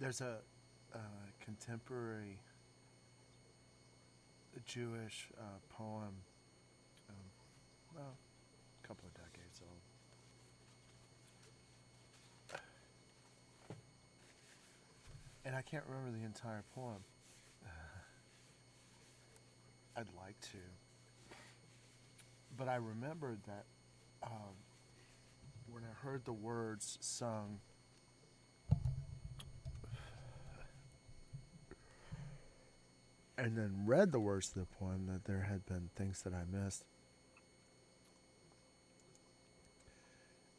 There's a contemporary Jewish poem, um, well, a couple of decades old, and I can't remember the entire poem. I'd like to, but I remembered that when I heard the words sung and then read the words of the poem, that there had been things that I missed.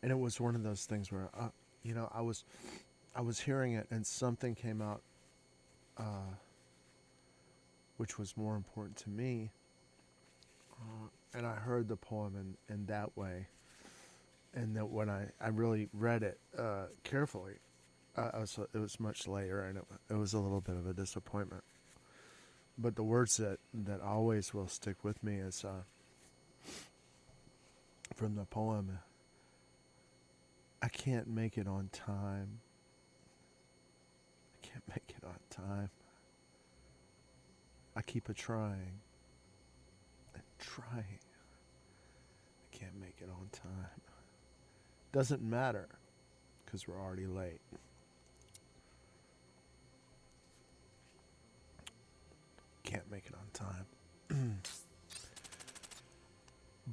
And it was one of those things where, I was hearing it and something came out, which was more important to me, and I heard the poem in that way. And that when I really read it carefully, it was much later, and it was a little bit of a disappointment. But the words that always will stick with me is from the poem. I can't make it on time. I can't make it on time. I keep a trying and trying. I can't make it on time. Doesn't matter because we're already late. Can't make it on time.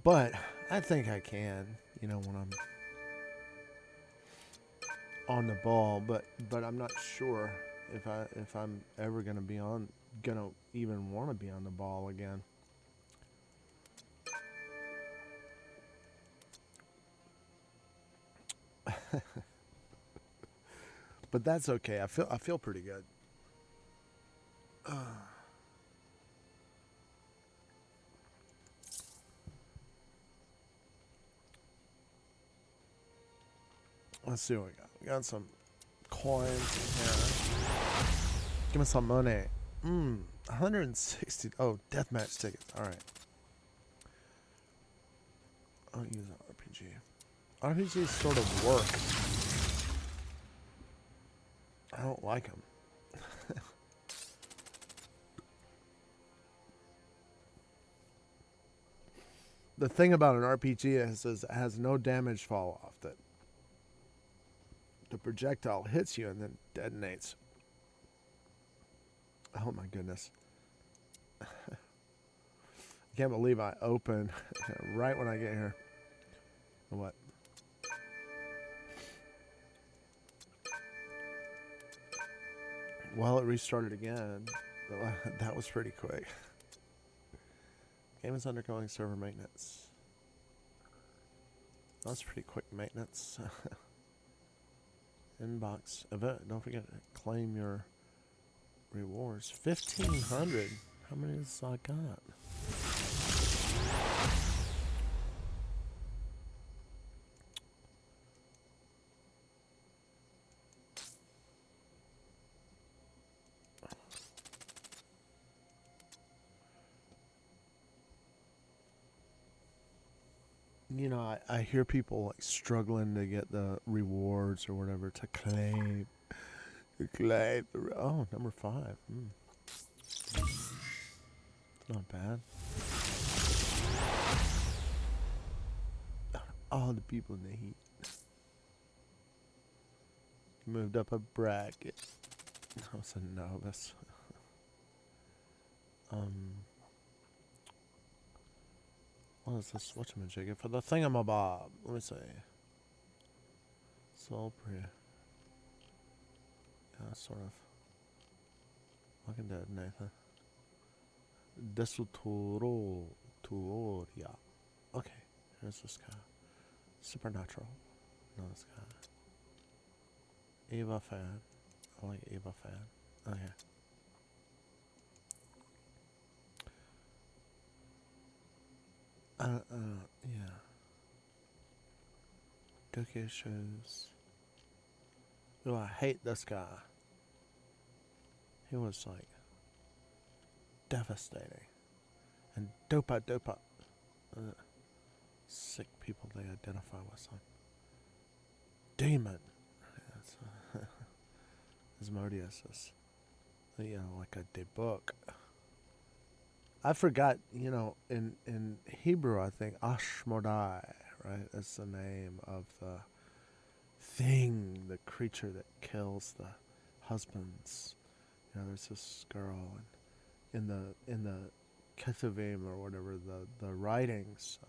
But I think I can, when I'm on the ball, but I'm not sure if I'm ever gonna even want to be on the ball again. But that's okay. I feel pretty good. Let's see what we got. We got some coins in here. Give me some money. 160. Oh, deathmatch tickets. All right. I'll use an RPG. RPGs sort of work. I don't like them. The thing about an RPG is it has no damage fall off. That the projectile hits you and then detonates. Oh my goodness. I can't believe I open right when I get here. What? Well, it restarted again. That was pretty quick. Game is undergoing server maintenance. That's pretty quick maintenance. Inbox event. Don't forget to claim your rewards. 1,500. How many has I got? I hear people like struggling to get the rewards or whatever to claim. Oh, number 5. It's not bad. All the people in the heat moved up a bracket. I was a novice. What is this? Whatchamajigger? For the thingamabob. Let me see. Soul Priya. Yeah, sort of. Walking Dead, Nathan. Desuturo. Tuoria. Okay, here's this guy. Supernatural. No, this guy. Eva fan. I like Eva fan. Okay. Yeah. Tokyo shows. Oh, I hate this guy. He was like devastating. And dopa. Sick people they identify with some demon. It's Asmodeus is, like a book. I forgot, in Hebrew, I think Ashmodai, right? That's the name of the thing, the creature that kills the husbands. There's this girl, and in the Ketuvim or whatever the writings,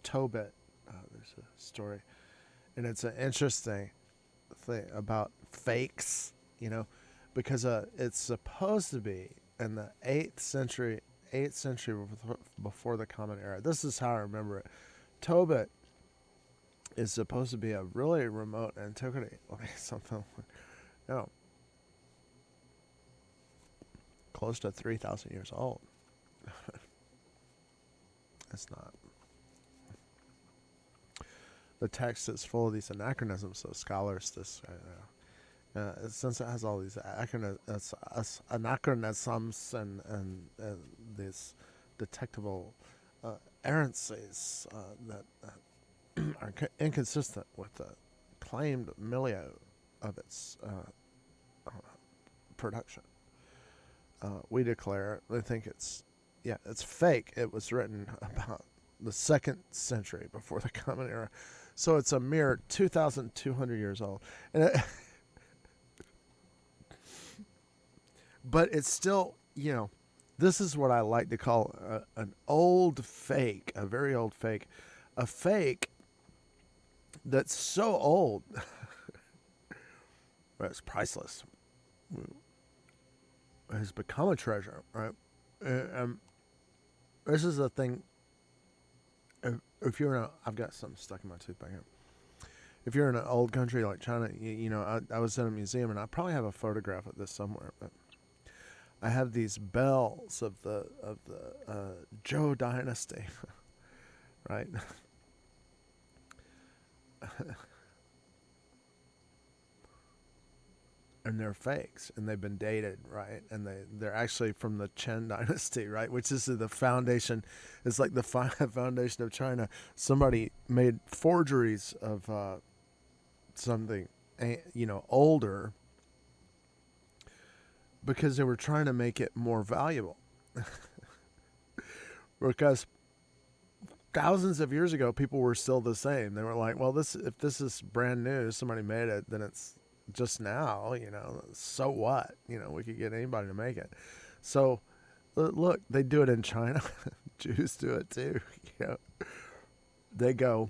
Tobit. There's a story, and it's an interesting thing about fakes, because it's supposed to be in the 8th century before the Common Era. This is how I remember it. Tobit is supposed to be a really remote antiquity, like something, no, close to 3,000 years old. It's not. The text is full of these anachronisms, so scholars since it has all these anachronisms and these detectable errancies that are inconsistent with the claimed milieu of its production. We declare, they think it's fake. It was written about the 2nd century before the Common Era. So it's a mere 2,200 years old. And but it's still, this is what I like to call an old fake, a very old fake. A fake that's so old, but it's priceless. It has become a treasure, right? This is the thing. If you're I've got something stuck in my tooth back here. If you're in an old country like China, I was in a museum, and I probably have a photograph of this somewhere, but I have these bells of the Zhou dynasty, right? And they're fakes, and they've been dated, right? And they're actually from the Qin dynasty, right? Which is the foundation. It's like the foundation of China. Somebody made forgeries of something, older, because they were trying to make it more valuable. Because thousands of years ago, people were still the same. They were like, well, if this is brand new, somebody made it, then it's just now, so what? We could get anybody to make it. So, look, they do it in China. Jews do it too. They go,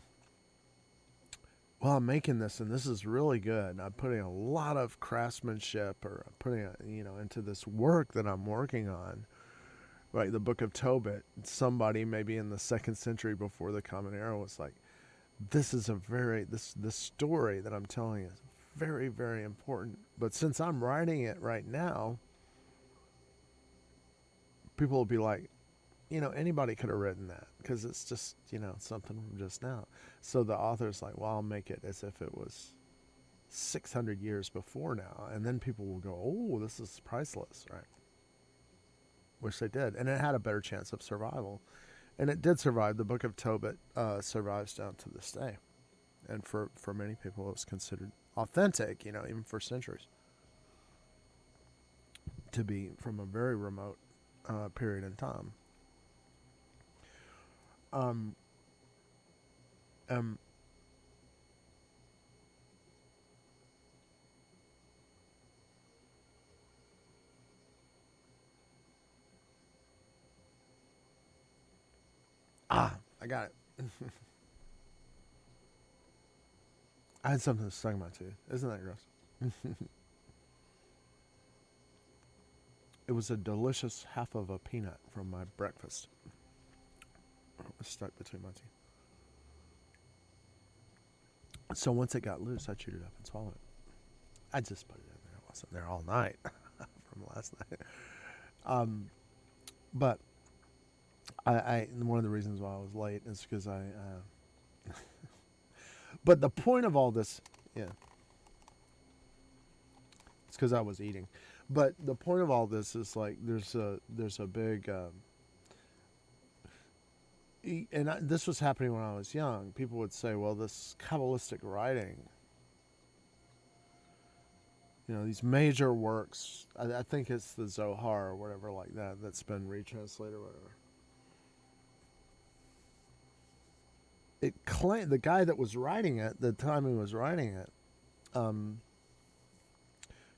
well, I'm making this, and this is really good. I'm putting a lot of craftsmanship, or I'm putting it, into this work that I'm working on. Right, the Book of Tobit. Somebody maybe in the 2nd century before the Common Era was like, this is this story that I'm telling is very, very important. But since I'm writing it right now, people will be like, anybody could have written that, because it's just, something from just now. So the author's like, well, I'll make it as if it was 600 years before now. And then people will go, oh, this is priceless, right? Which they did. And it had a better chance of survival. And it did survive. The Book of Tobit survives down to this day. And for many people, it was considered authentic, even for centuries, to be from a very remote period in time. I got it. I had something stuck in my tooth. Isn't that gross? It was a delicious half of a peanut from my breakfast. It was stuck between my teeth. So once it got loose, I chewed it up and swallowed it. I just put it in there. It wasn't there all night from last night. But I one of the reasons why I was late is because I but the point of all this, it's because I was eating. But the point of all this is, like, there's a big, this was happening when I was young. People would say, well, this Kabbalistic writing these major works. I think it's the Zohar or whatever like that that's been retranslated or whatever. It claimed the guy that was writing it, the time he was writing it, um,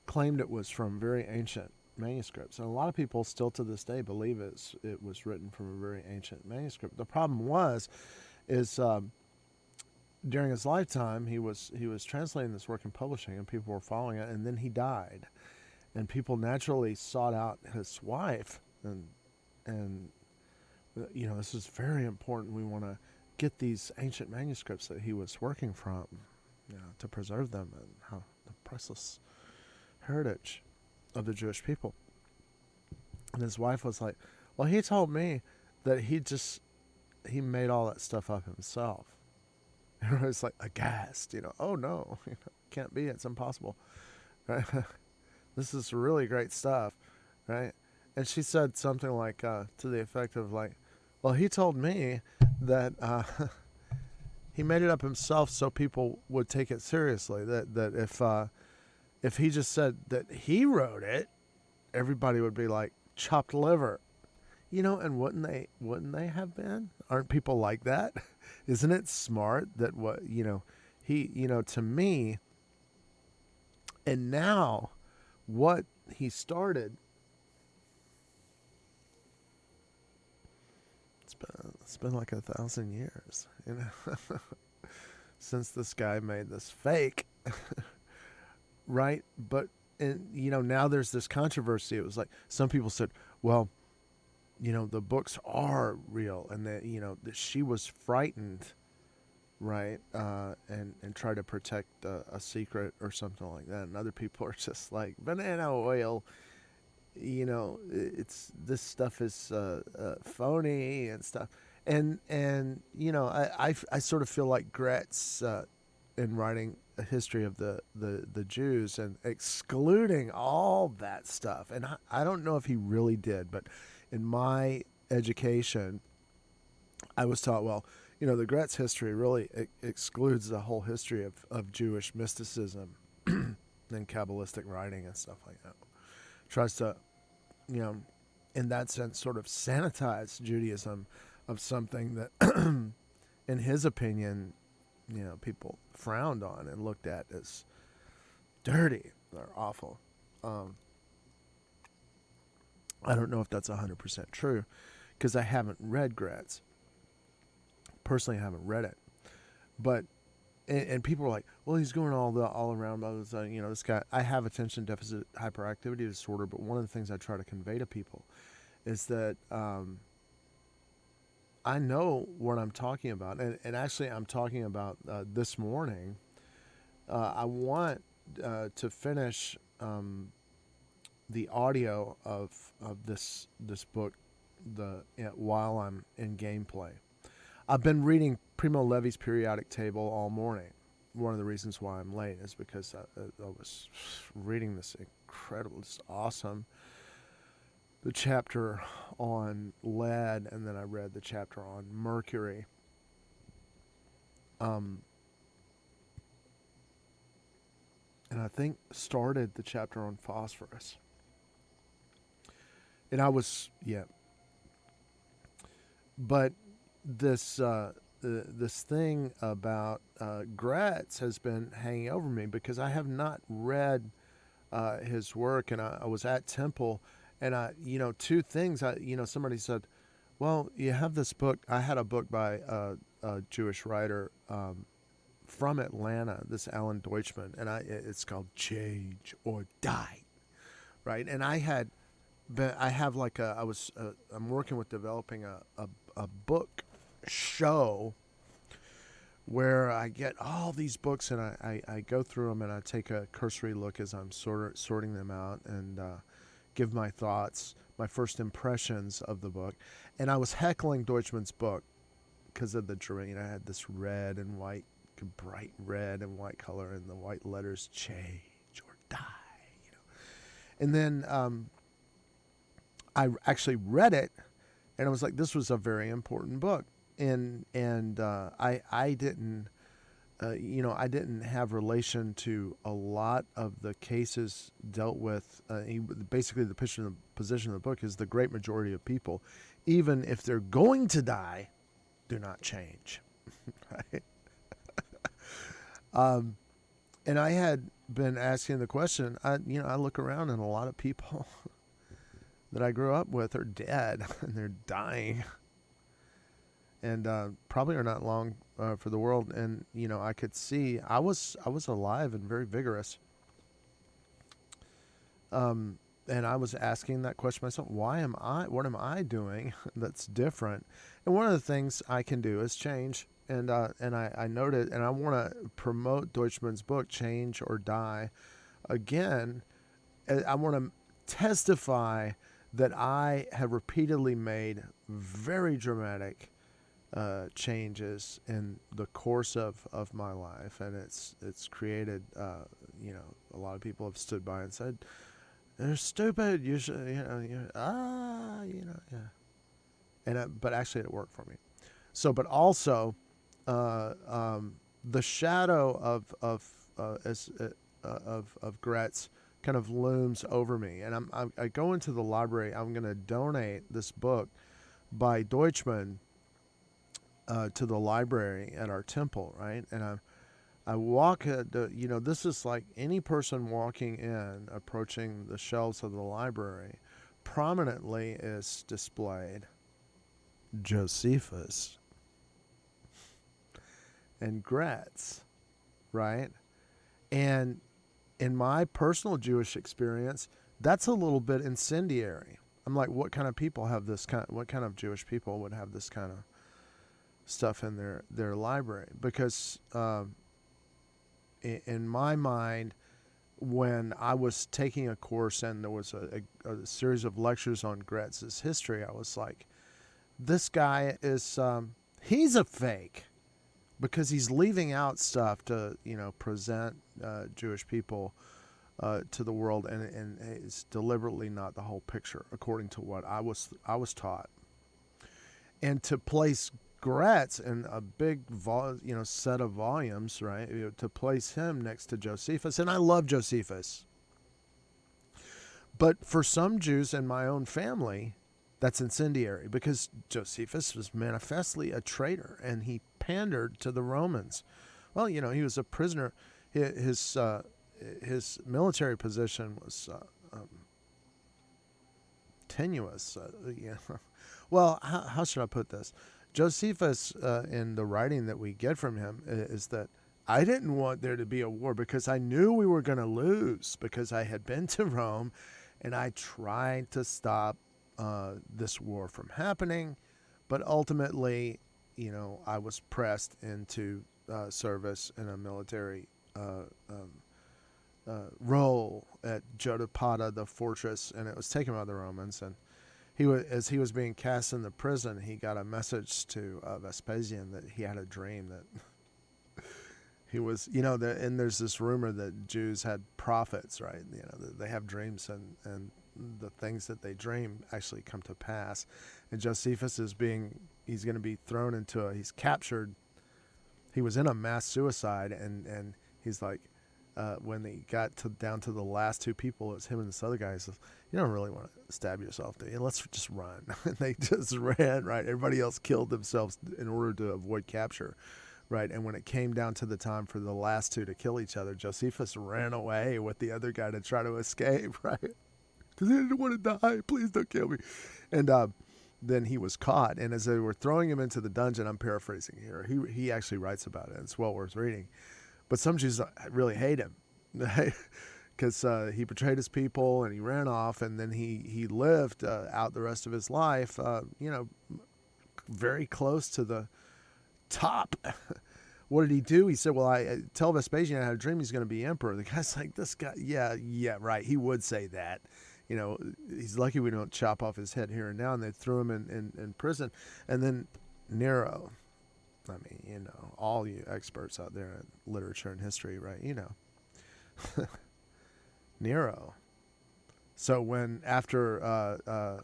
claimed it was from very ancient manuscripts, and a lot of people still to this day believe it was written from a very ancient manuscript. The problem is during his lifetime he was translating this work and publishing, and people were following it, and then he died, and people naturally sought out his wife, and this is very important. We want to get these ancient manuscripts that he was working from, to preserve them and how the priceless heritage of the Jewish people. And his wife was like, well, he told me that he made all that stuff up himself. And I was like aghast, oh no, can't be, it's impossible, right? This is really great stuff, right? And she said something like to the effect of like, well, he told me that he made it up himself so people would take it seriously. That if he just said that he wrote it, everybody would be like chopped liver, and wouldn't they have been? Aren't people like that? Isn't it smart that he, to me, and now what he started, it's been like 1,000 years, since this guy made this fake, right? But now there's this controversy. It was like some people said, well, the books are real, and that she was frightened, right? And tried to protect a secret or something like that. And other people are just like, banana oil, it's this stuff is phony and stuff. And I sort of feel like Gretz in writing a history of the Jews and excluding all that stuff. And I don't know if he really did, but in my education, I was taught, well, the Gretz history really excludes the whole history of Jewish mysticism and Kabbalistic writing and stuff like that. Tries to, in that sense, sort of sanitize Judaism of something that, in his opinion, people frowned on and looked at as dirty or awful. I don't know if that's 100% true, because I haven't read Gretz. Personally, I haven't read it, but and people are like, well, he's going all around about this. This guy. I have attention deficit hyperactivity disorder, but one of the things I try to convey to people is that I know what I'm talking about, and actually, I'm talking about this morning. I want to finish the audio of this book while I'm in gameplay. I've been reading Primo Levi's periodic table all morning. One of the reasons why I'm late is because I was reading this incredible, this awesome, the chapter on lead, and then I read the chapter on mercury. And I think started the chapter on phosphorus. And I was, but this thing about Gretz has been hanging over me because I have not read his work, and I was at Temple, and two things. Somebody said, well, you have this book. I had a book by a Jewish writer from Atlanta, this Alan Deutschman, and it's called Change or Die, right? And I'm working with developing a book show where I get all these books, and I go through them, and I take a cursory look as I'm sorting them out, and give my thoughts, my first impressions of the book. And I was heckling Deutschman's book because of the terrain. I had this red and white, bright red and white color, and the white letters change or die, And then I actually read it, and I was like, this was a very important book. And I didn't I didn't have relation to a lot of the cases dealt with. Basically, the position of the book is the great majority of people, even if they're going to die, do not change. Right? And I had been asking the question. I look around and a lot of people that I grew up with are dead and they're dying, and probably are not long for the world. And I could see I was alive and very vigorous. And I was asking that question myself: Why am I? What am I doing that's different? And one of the things I can do is change. And I noted, and I want to promote Deutschman's book, Change or Die. Again, I want to testify that I have repeatedly made very dramatic changes in the course of my life, and it's created. A lot of people have stood by and said, "They're stupid. You should, yeah." And but actually, it worked for me. So, but also, the shadow of Gretz kind of looms over me, and I go into the library. I'm going to donate this book by Deutschmann to the library at our temple, right? And I walk at this is like any person walking in, approaching the shelves of the library. Prominently is displayed Josephus and Gretz, right? And in my personal Jewish experience, that's a little bit incendiary. I'm like, what kind of people have this kind? What kind of Jewish people would have this kind of stuff in their library? Because in my mind, when I was taking a course and there was a series of lectures on Gretz's history, I was like, this guy is he's a fake, because he's leaving out stuff to present Jewish people to the world, and it's deliberately not the whole picture according to what I was taught. And to place Gretz in a big set of volumes, right? To place him next to Josephus, and I love Josephus, but for some Jews in my own family, that's incendiary, because Josephus was manifestly a traitor and he pandered to the Romans. Well, he was a prisoner. His military position was tenuous. Well, how should I put this? Josephus, in the writing that we get from him, is that I didn't want there to be a war because I knew we were going to lose, because I had been to Rome and I tried to stop this war from happening, but ultimately, I was pressed into service in a military role at Jotapata, the fortress, and it was taken by the Romans. And as he was being cast in the prison, he got a message to Vespasian that he had a dream that he was, and there's this rumor that Jews had prophets, right? That they have dreams, and the things that they dream actually come to pass. And Josephus he's going to be thrown into he's captured. He was in a mass suicide, and he's like, when they got down to the last two people, it was him and this other guy. He says, "You don't really want to stab yourself, do you? Let's just run." And they just ran, right? Everybody else killed themselves in order to avoid capture, right? And when it came down to the time for the last two to kill each other, Josephus ran away with the other guy to try to escape, right? Because he didn't want to die. Please don't kill me. And then he was caught. And as they were throwing him into the dungeon, I'm paraphrasing here, he actually writes about it. It's well worth reading. But some Jews really hate him, because he betrayed his people and he ran off, and then he lived out the rest of his life, very close to the top. What did he do? He said, "Well, I tell Vespasian I had a dream he's going to be emperor." The guy's like, "This guy, yeah, right. He would say that. He's lucky we don't chop off his head here and now." And they threw him in prison. And then Nero. I mean, all you experts out there in literature and history, right? Nero. So when after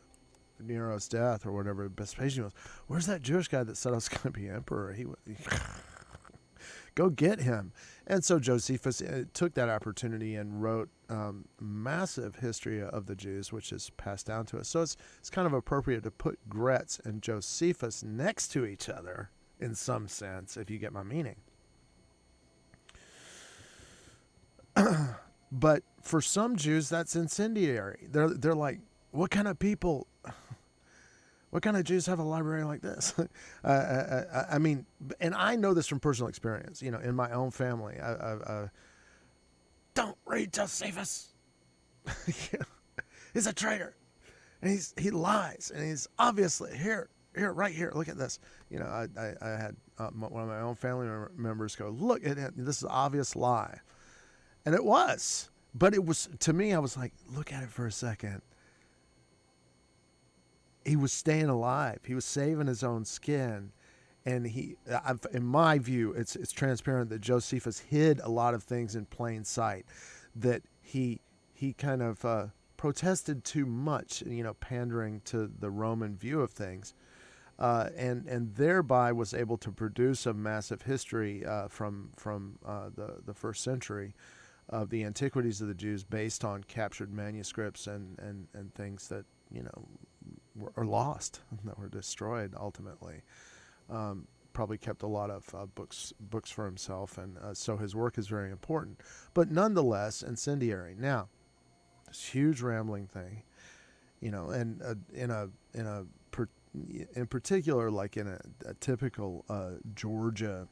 Nero's death or whatever, Vespasian goes, "Where's that Jewish guy that said I was going to be emperor?" Go get him. And so Josephus took that opportunity and wrote massive history of the Jews, which is passed down to us. So it's kind of appropriate to put Gretz and Josephus next to each other in some sense, if you get my meaning. But for some Jews, that's incendiary. They're like, what kind of people? What kind of Jews have a library like this? I mean, and I know this from personal experience. You know, in my own family, don't read Josephus. He's a traitor, and he lies, and he's obviously here, right here. Look at this. You know, I had one of my own family members go, look at it. This is an obvious lie, and it was. But it was, to me, I was like, look at it for a second. He was staying alive. He was saving his own skin. And in my view, it's transparent that Josephus hid a lot of things in plain sight, that he kind of protested too much, you know, pandering to the Roman view of things, and thereby was able to produce a massive history from the first century of the antiquities of the Jews based on captured manuscripts and things that, you know, are lost, that were destroyed ultimately. Probably kept a lot of books for himself, and so his work is very important, but nonetheless incendiary. Now, this huge rambling thing, you know, and in particular, like in a typical Georgia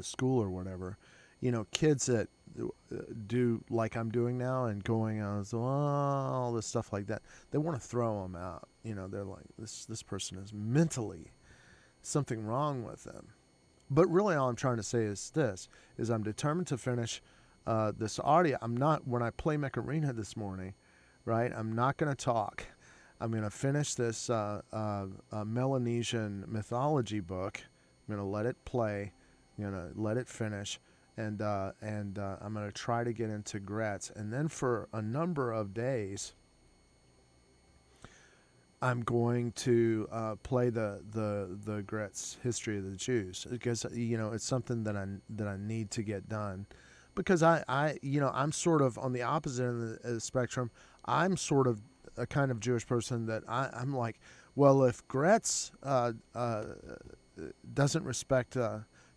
school or whatever, you know, kids that do like I'm doing now and going on all this stuff like that, they want to throw them out. You know, they're like, this person is mentally something wrong with them. But really all I'm trying to say is this, is I'm determined to finish this audio. I'm not, when I play Macarena this morning, right, I'm not going to talk. I'm going to finish this Melanesian mythology book. I'm going to let it play. I'm going to let it finish. And I'm going to try to get into Gretz. And then for a number of days, I'm going to play the Gretz history of the Jews, because, you know, it's something that I need to get done, because I you know, I'm sort of on the opposite end of the spectrum. I'm sort of a kind of Jewish person that I'm like, well, if Gretz doesn't respect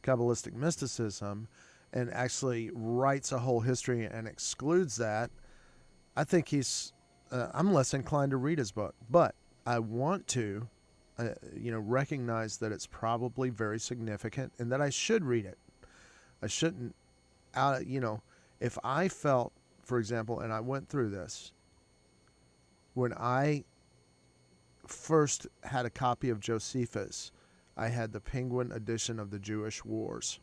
Kabbalistic mysticism and actually writes a whole history and excludes that, I think I'm less inclined to read his book. But I want to, you know, recognize that it's probably very significant and that I should read it. I shouldn't, you know, if I felt, for example, and I went through this, when I first had a copy of Josephus, I had the Penguin edition of the Jewish Wars,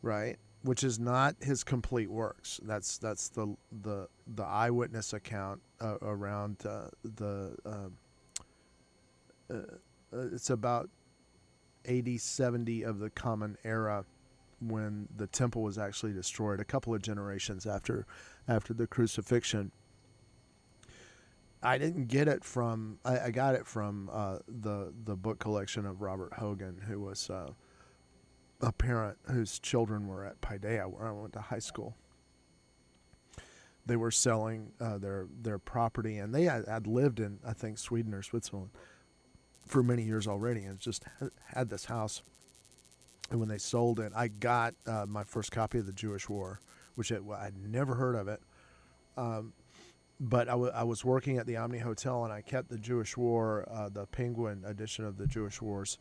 right? Which is not his complete works. That's the eyewitness account around it's about AD 70 of the Common Era, when the temple was actually destroyed, a couple of generations after the crucifixion. I didn't get it from, I got it from the book collection of Robert Hogan, who was a parent whose children were at Paideia, where I went to high school. They were selling their property, and they had lived in, I think, Sweden or Switzerland for many years already, and just had this house. And when they sold it, I got my first copy of the Jewish War, which I'd never heard of it. But I was working at the Omni Hotel, and I kept the Jewish War, the Penguin edition of the Jewish Wars,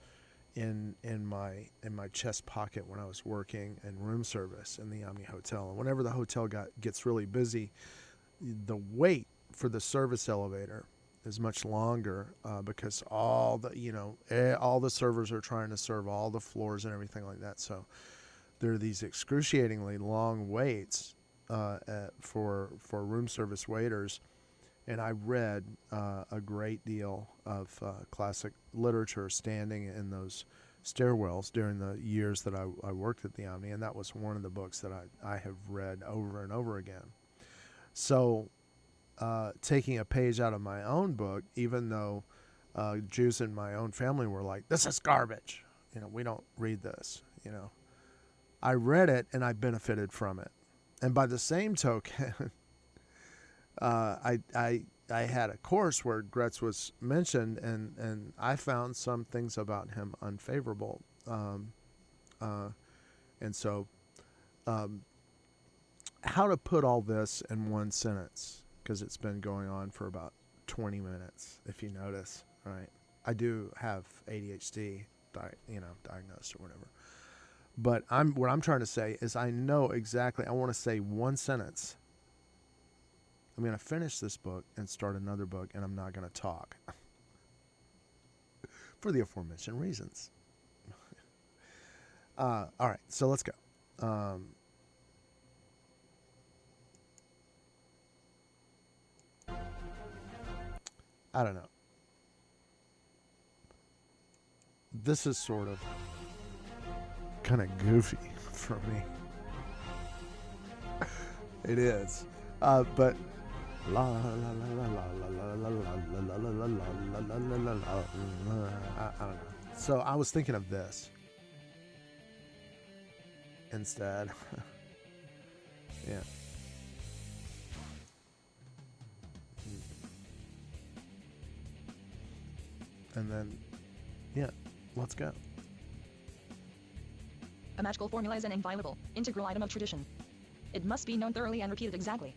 in my chest pocket when I was working in room service in the Omni Hotel. And whenever the hotel gets really busy, the wait for the service elevator is much longer because all the servers are trying to serve all the floors and everything like that. So there are these excruciatingly long waits for room service waiters. And I read a great deal of classic literature standing in those stairwells during the years that I worked at the Omni, and that was one of the books that I have read over and over again. So taking a page out of my own book, even though Jews in my own family were like, this is garbage, we don't read this. I read it and I benefited from it. And by the same token, I had a course where Gretz was mentioned, and I found some things about him unfavorable. And so, how to put all this in one sentence, because it's been going on for about 20 minutes, if you notice, right? I do have ADHD, diagnosed or whatever. But what I'm trying to say is I know exactly, I want to say one sentence. I'm going to finish this book and start another book, and I'm not going to talk. For the aforementioned reasons. All right, so let's go. I don't know. This is sort of kind of goofy for me. It is. But la la la la la la la la la la la. I don't know. So I was thinking of this instead. Yeah. And then, yeah, let's go. A magical formula is an inviolable, integral item of tradition. It must be known thoroughly and repeated exactly.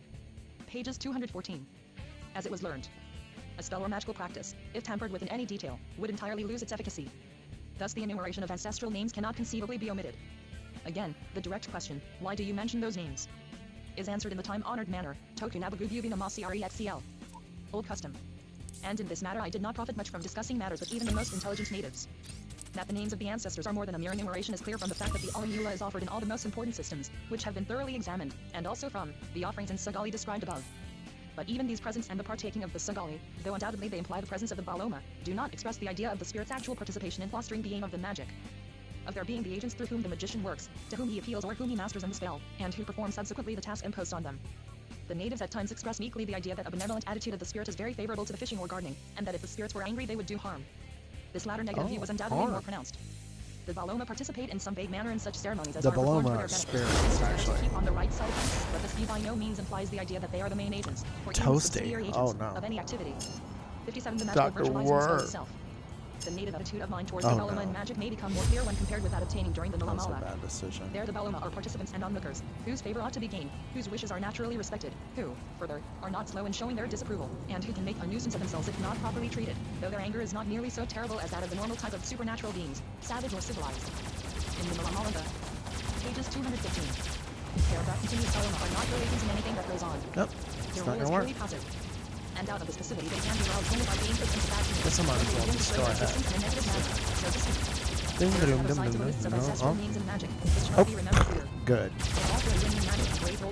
Pages 214. As it was learned, a spell or magical practice, if tampered with in any detail, would entirely lose its efficacy. Thus the enumeration of ancestral names cannot conceivably be omitted. Again, the direct question, why do you mention those names, is answered in the time-honored manner, Toku Nabugubu Namasi Rexcl. Old custom. And in this matter I did not profit much from discussing matters with even the most intelligent natives. That the names of the ancestors are more than a mere enumeration is clear from the fact that the Aliyula is offered in all the most important systems, which have been thoroughly examined, and also from the offerings in Sagali described above. But even these presents and the partaking of the Sagali, though undoubtedly they imply the presence of the Baloma, do not express the idea of the spirit's actual participation in fostering the aim of the magic. Of their being the agents through whom the magician works, to whom he appeals or whom he masters in the spell, and who perform subsequently the task imposed on them. The natives at times express meekly the idea that a benevolent attitude of the spirit is very favorable to the fishing or gardening, and that if the spirits were angry they would do harm. This latter negative view was undoubtedly more pronounced. The Baloma participate in some vague manner in such ceremonies as the are performed for Baloma their benefit. spirits, actually. To keep on the right side of things, but this view by no means implies the idea that they are the main agents, or even the subsidiary agents of any activity. 57. The magical virtualizing the spell itself. The native attitude of mind towards the Baloma in magic may become more clear when compared with that obtaining during the Nalamala. That's a bad decision. There the Baloma are participants and onlookers, whose favor ought to be gained, whose wishes are naturally respected, who, further, are not slow in showing their disapproval, and who can make a nuisance of themselves if not properly treated, though their anger is not nearly so terrible as that of the normal type of supernatural beings, savage or civilized. In the Nalamala, pages 215. Paragraph continues. Baloma are not your agents in anything that goes on. Nope. Their role is purely passive. And out of this passivity they can be aroused only by being put into bad humor. Guess I might as well just go ahead. Good.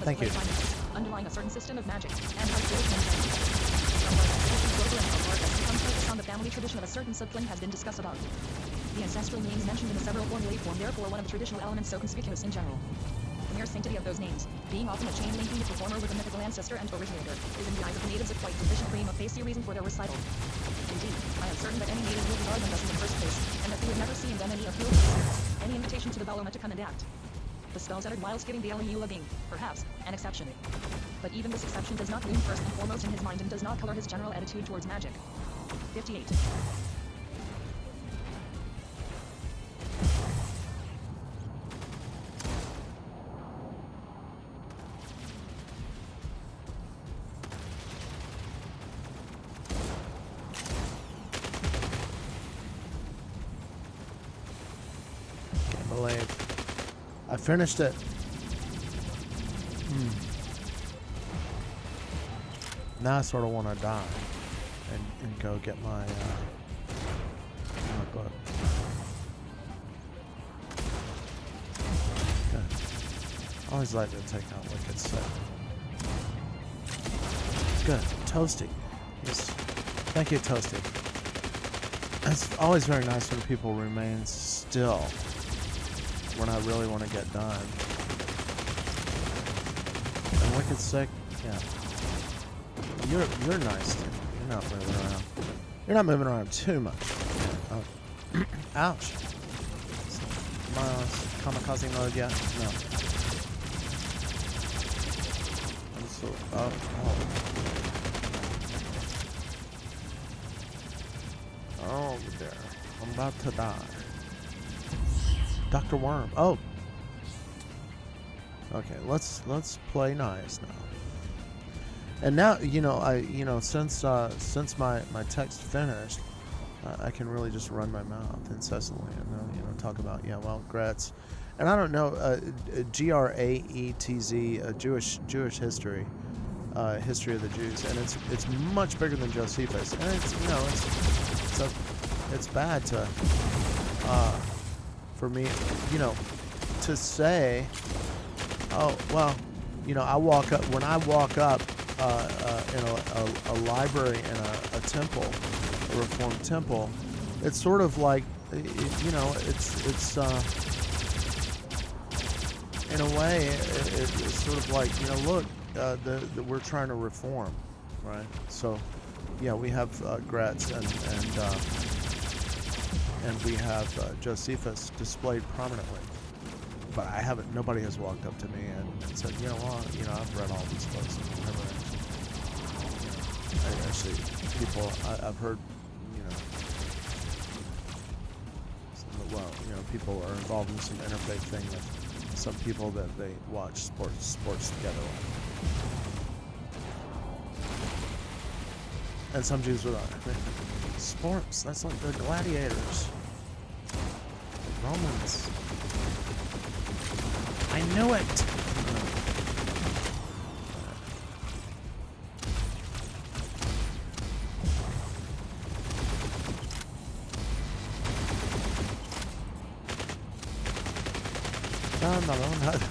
Thank you. Underlying a certain system of magic and on the family tradition of a certain subclan has been discussed above. The ancestral names mentioned in the several formulae form therefore one of the traditional elements so conspicuous in general. The mere sanctity of those names, being often a chain linking the performer with a mythical ancestor and originator, is in the eyes of the natives a quite sufficient prima facie reason for their recital. Indeed, I am certain that any native will regard them thus in the first place, and that they would never see in them any appeal to the spirits, any invitation to the Baloma to come and act. The spells uttered whilst giving the Aliyula being, perhaps, an exception. But even this exception does not loom first and foremost in his mind and does not color his general attitude towards magic. 58. I finished it. Now I sort of want to die and go get my book. Good. I always like to take out Wicked Sick. Good. Toasty. Yes. Thank you, Toasty. It's always very nice when people remain still when I really want to get done. And Wicked Sick, yeah. You're nice too. You're not moving around. You're not moving around too much. Oh. Ouch. kamikaze mode yet? No. I'm so, oh. Oh, there. I'm about to die. Dr. Worm. Oh. Okay, let's play nice now. And now, since my text finished, I can really just run my mouth incessantly and talk about Gretz, and I don't know Graetz, Jewish history, history of the Jews, and it's much bigger than Josephus, and it's bad to for me to say, oh well, I walk up in a library in a temple, a Reformed temple. It's sort of like, it's in a way, it's sort of like, look, we're trying to reform, right? So, yeah, we have Gretz and we have Josephus displayed prominently. But nobody has walked up to me and said, I've read all these books and never actually, I've heard, people are involved in some interfaith thing with some people that they watch sports together with. And some Jews were like, sports, that's like the gladiators, the Romans. I knew it!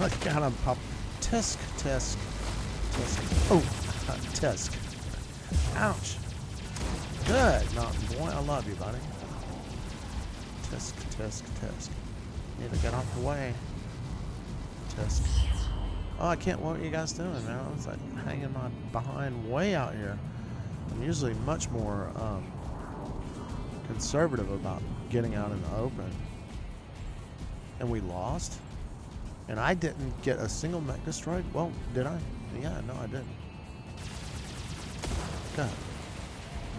No, God, I'm pop. Tisk. Oh, tisk. Ouch. Good, Mountain Boy. I love you, buddy. Tisk. Need to get off the way. Tisk. Oh, I can't. What are you guys doing, man? I was like hanging my behind way out here. I'm usually much more conservative about getting out in the open. And we lost? And I didn't get a single mech destroyed? Well, did I? Yeah, no, I didn't. God.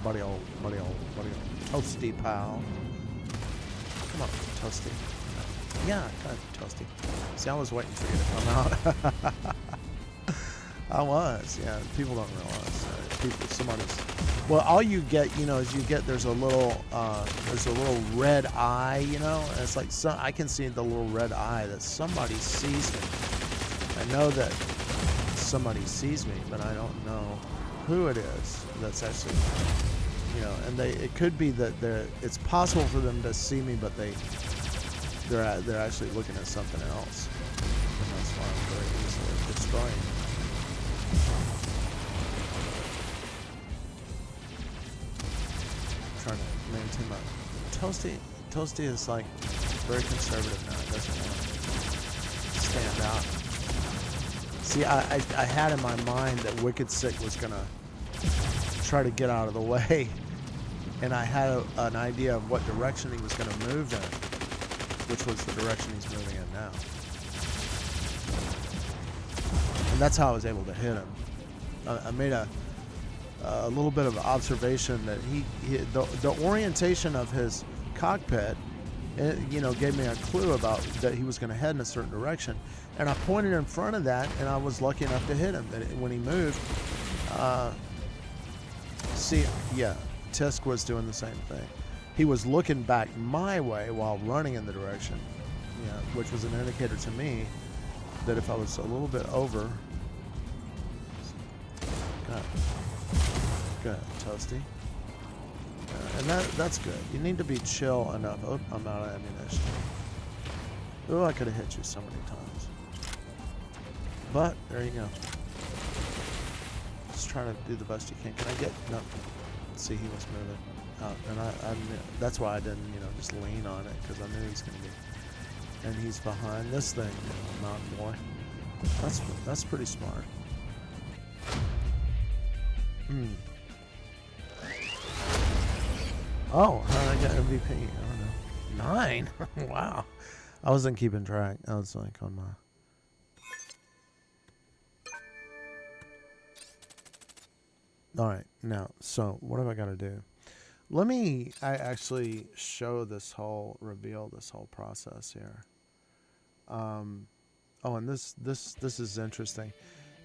Buddy old. Toasty, pal. Come on, Toasty. Yeah, God, Toasty. See, I was waiting for you to come out. I was, yeah. People don't realize. Well, all you get, is there's a little red eye, and it's like I can see the little red eye that somebody sees me. I know that somebody sees me, but I don't know who it is that's actually, and it could be that it's possible for them to see me, but they're actually looking at something else, and that's why I'm very easily destroying. Trying to maintain my Toasty is like very conservative now. It doesn't want to stand out. See, I had in my mind that Wicked Sick was gonna try to get out of the way, and I had an idea of what direction he was gonna move in, which was the direction he's moving in now. And that's how I was able to hit him. I made a little bit of observation that the orientation of his cockpit, gave me a clue about that he was going to head in a certain direction, and I pointed in front of that, and I was lucky enough to hit him. And when he moved, Tisk was doing the same thing. He was looking back my way while running in the direction, which was an indicator to me that if I was a little bit over. Good, Toasty. And that's good. You need to be chill enough. Oh, I'm out of ammunition. Oh, I could have hit you so many times. But, there you go. Just trying to do the best you can. Can I get... No. See, he was moving out. And I that's why I didn't, just lean on it, because I knew he was going to be... And he's behind this thing, Mountain Boy. That's pretty smart. Oh, how did I get MVP? I don't know. 9? Wow. I wasn't keeping track. I was like on my. All right, now, so what have I got to do? I actually reveal this whole process here. Oh, and this is interesting.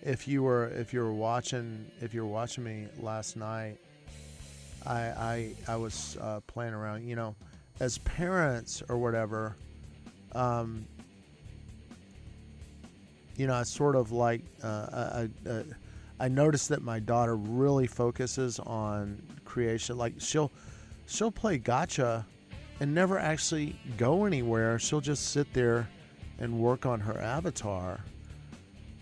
If you were watching me last night, I was playing around. You know, as parents or whatever, you know, I sort of like I noticed that my daughter really focuses on creation. Like she'll play gotcha and never actually go anywhere. She'll just sit there and work on her avatar,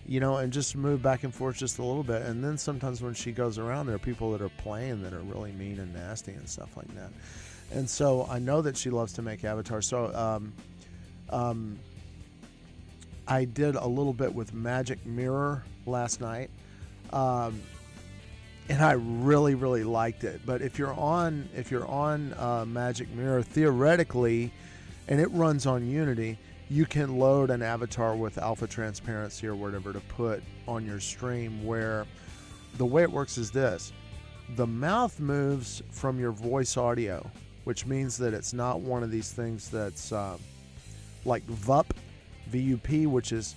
you know, and just move back and forth just a little bit. And then sometimes when she goes around, there are people that are playing that are really mean and nasty and stuff like that. And so I know that she loves to make avatars. So I did a little bit with Magic Mirror last night. And I really, really liked it. But if you're on Magic Mirror, theoretically, and it runs on Unity, you can load an avatar with alpha transparency or whatever to put on your stream, where the way it works is this. The mouth moves from your voice audio, which means that it's not one of these things that's like VUP, which is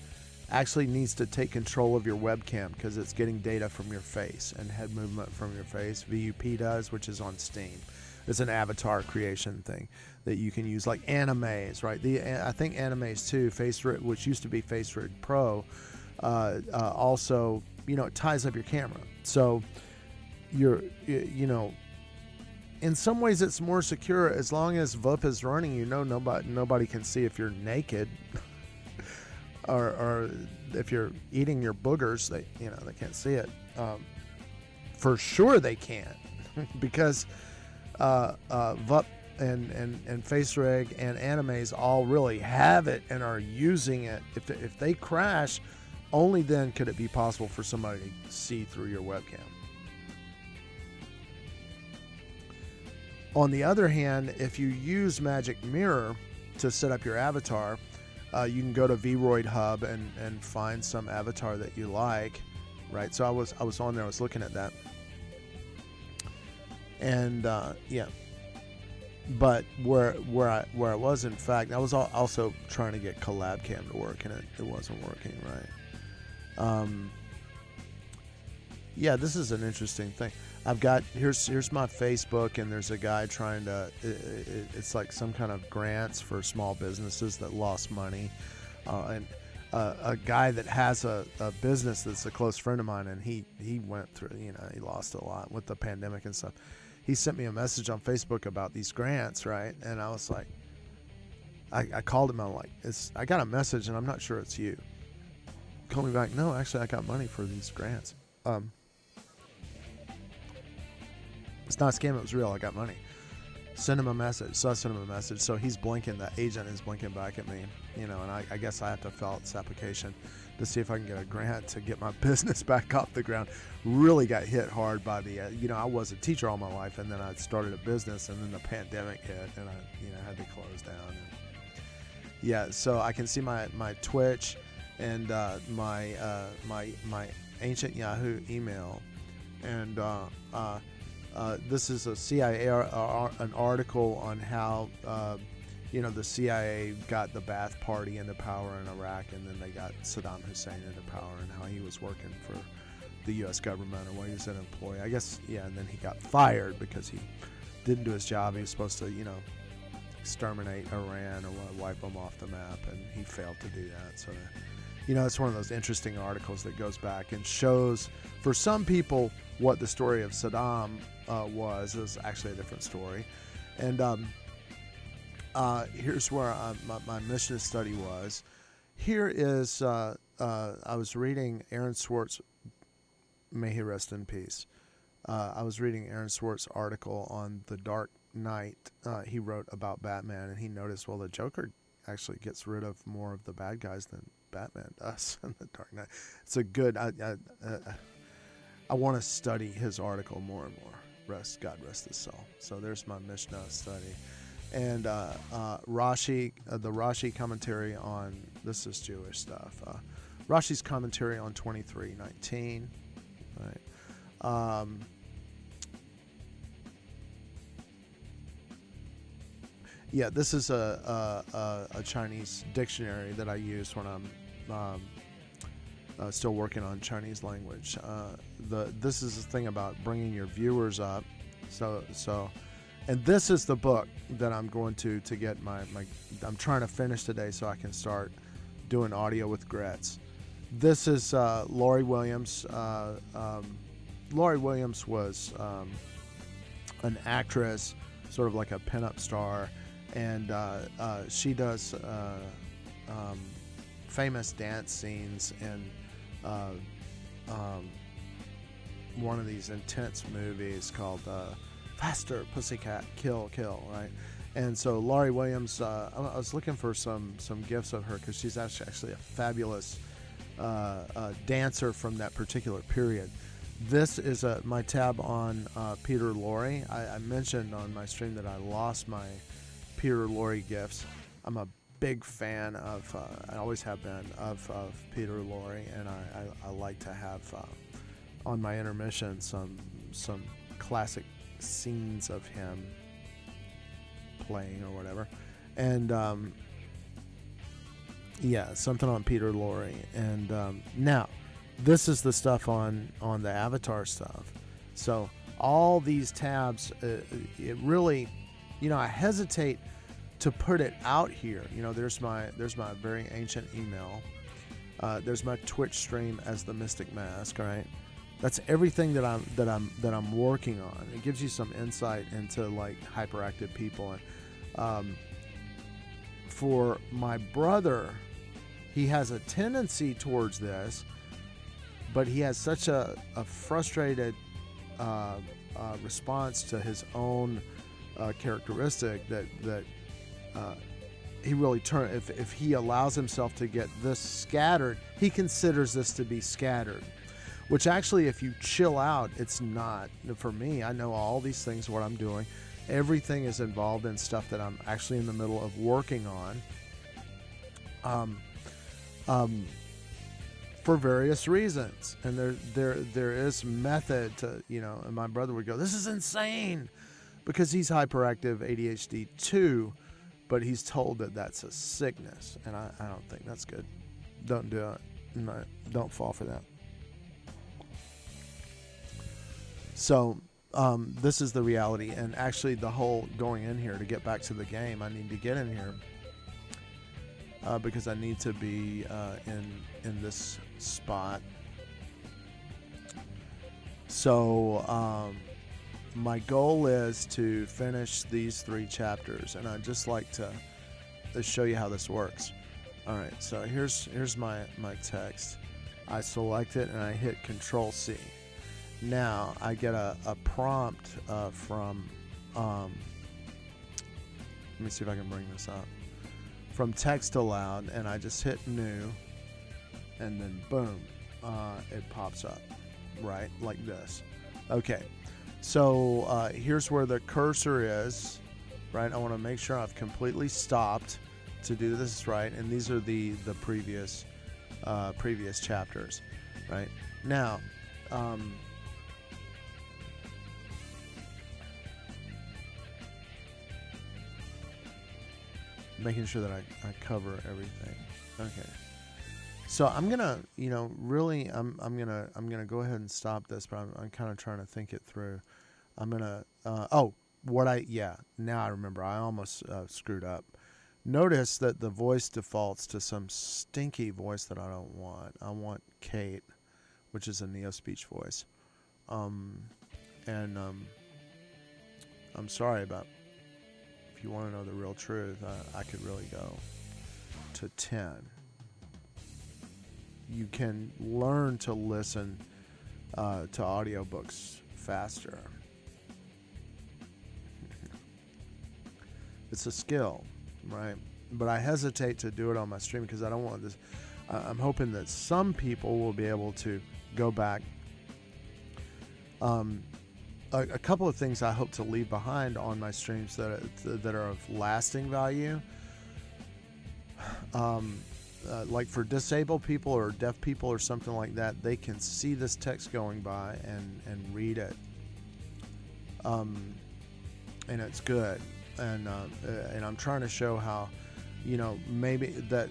actually needs to take control of your webcam because it's getting data from your face and head movement from your face. VUP does, which is on Steam. It's an avatar creation thing that you can use, like Animaze, right? I think Animaze too, FaceRig, which used to be FaceRig Pro, also, you know, it ties up your camera. So you know, in some ways it's more secure as long as VUP is running. You know, nobody can see if you're naked. Or if you're eating your boogers, they can't see it. For sure they can't, because VUP and FaceRig and Animaze all really have it and are using it. If they crash, only then could it be possible for somebody to see through your webcam. On the other hand, if you use Magic Mirror to set up your avatar, you can go to Vroid Hub and find some avatar that you like, right? So I was on there, I was looking at that, and yeah. But where I was, in fact, I was also trying to get Collab Cam to work, and it wasn't working right. Yeah, this is an interesting thing. I've got here's my Facebook, and there's a guy trying to. It's like some kind of grants for small businesses that lost money, and a guy that has a business that's a close friend of mine, and he went through. You know, he lost a lot with the pandemic and stuff. He sent me a message on Facebook about these grants, right? And I was like, I called him. I'm like, I got a message, and I'm not sure it's you. Call me back. No, actually, I got money for these grants. It's not a scam, it was real. I got money. Send him a message. So I sent him a message. So he's blinking, the agent is blinking back at me, you know, and I guess I have to fill out this application to see if I can get a grant to get my business back off the ground. Really got hit hard by the, you know, I was a teacher all my life, and then I started a business, and then the pandemic hit, and I had to close down. And yeah, so I can see my Twitch and my ancient Yahoo email, and this is a CIA an article on how you know, the CIA got the Ba'ath Party into power in Iraq, and then they got Saddam Hussein into power, and how he was working for the U.S. government, or why he was an employee. I guess, yeah, and then he got fired because he didn't do his job. He was supposed to, you know, exterminate Iran or wipe them off the map, and he failed to do that. So, you know, it's one of those interesting articles that goes back and shows, for some people, what the story of Saddam was. It was actually a different story. And here's where my mission study was. Here is, I was reading Aaron Swartz, may he rest in peace. I was reading Aaron Swartz's article on The Dark Knight. He wrote about Batman, and he noticed, well, the Joker actually gets rid of more of the bad guys than Batman does in The Dark Knight. It's a good, I want to study his article more and more. God rest his soul. So there's my Mishnah study. and Rashi, the Rashi commentary on, this is Jewish stuff. Rashi's commentary on 23:19, right? Yeah, this is a Chinese dictionary that I use when I'm still working on Chinese language. This is the thing about bringing your viewers up. And this is the book that I'm going to get my I'm trying to finish today so I can start doing audio with Gretz. This is Lori Williams. Lori Williams was an actress, sort of like a pinup star, and she does famous dance scenes in one of these intense movies called Faster Pussycat Kill, right? And so Laurie Williams, I was looking for some gifts of her because she's actually a fabulous dancer from that particular period. This is my tab on Peter Lorre. I mentioned on my stream that I lost my Peter Lorre gifts. I'm a big fan of, I always have been, of Peter Lorre, and I like to have on my intermission some classic scenes of him playing or whatever. And yeah, something on Peter Lorre. And now, this is the stuff on the Avatar stuff. So all these tabs, it really, I hesitate to put it out here. There's my very ancient email. There's my Twitch stream as the Mystic Mask, right? That's everything that I'm working on. It gives you some insight into like hyperactive people. And for my brother, he has a tendency towards this, but he has such a frustrated response to his own characteristic that he really if he allows himself to get this scattered, he considers this to be scattered, which actually, if you chill out, it's not. For me, I know all these things, what I'm doing, everything is involved in stuff that I'm actually in the middle of working on, for various reasons. And there is method to, and my brother would go, this is insane, because he's hyperactive ADHD too, but he's told that that's a sickness, and I don't think that's good. Don't do it. No, don't fall for that. So this is the reality, and actually the whole going in here, to get back to the game, I need to get in here because I need to be in this spot. So my goal is to finish these 3 chapters, and I'd just like to show you how this works. All right, so here's my text. I select it and I hit Control-C. Now I get a prompt from, let me see if I can bring this up, from Text Aloud, and I just hit New, and then boom, it pops up, right, like this. Okay, so here's where the cursor is, right? I want to make sure I've completely stopped to do this right, and these are the previous chapters, right? Now, making sure that I cover everything. Okay. So I'm gonna, really, I'm gonna go ahead and stop this, but I'm kind of trying to think it through. I'm gonna, now I remember. I almost screwed up. Notice that the voice defaults to some stinky voice that I don't want. I want Kate, which is a NeoSpeech voice. I'm sorry about. If you want to know the real truth, I could really go to 10. You can learn to listen to audiobooks faster. It's a skill, right? But I hesitate to do it on my stream because I don't want this. I'm hoping that some people will be able to go back a couple of things I hope to leave behind on my streams that are of lasting value. Like for disabled people or deaf people or something like that, they can see this text going by and read it, and it's good. And I'm trying to show how, maybe that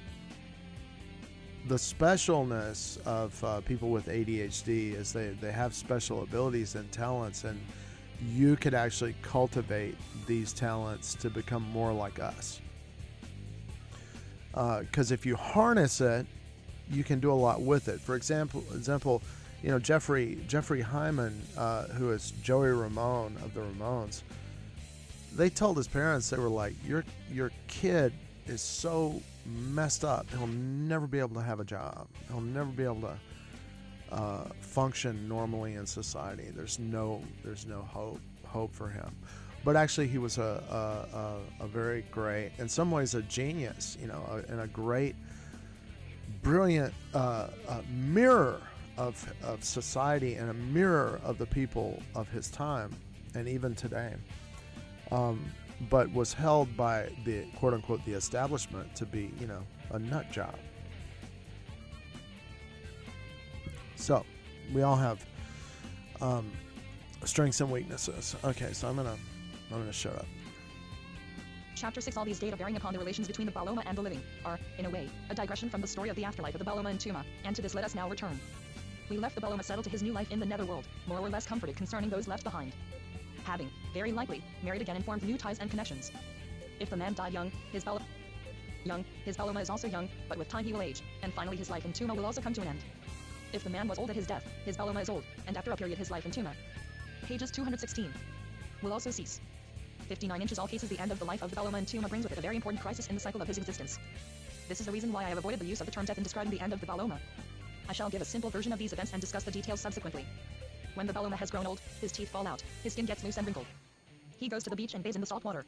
the specialness of people with ADHD is they have special abilities and talents, and you could actually cultivate these talents to become more like us. Because if you harness it, you can do a lot with it. For example, Jeffrey Hyman, who is Joey Ramone of the Ramones, they told his parents, they were like, your kid is so messed up, he'll never be able to have a job. He'll never be able to function normally in society. There's no hope for him. But actually, he was a very great, in some ways, a genius, and a great, brilliant mirror of society and a mirror of the people of his time and even today. But was held by the quote-unquote the establishment to be, a nut job. So, we all have strengths and weaknesses. Okay, so I'm gonna shut up. Chapter 6. All these data bearing upon the relations between the Baloma and the living are, in a way, a digression from the story of the afterlife of the Baloma and Tuma, and to this let us now return. We left the Baloma settled to his new life in the netherworld, more or less comforted concerning those left behind. Having, very likely, married again and formed new ties and connections. If the man died young, his Baloma is also young, but with time he will age, and finally his life in Tuma will also come to an end. If the man was old at his death, his Baloma is old, and after a period his life in Tuma, pages 216, will also cease. 59 inches. All cases, the end of the life of the Baloma and Tuma brings with it a very important crisis in the cycle of his existence. This is the reason why I have avoided the use of the term death in describing the end of the Baloma. I shall give a simple version of these events and discuss the details subsequently. When the Baloma has grown old, his teeth fall out, his skin gets loose and wrinkled. He goes to the beach and bathes in the salt water.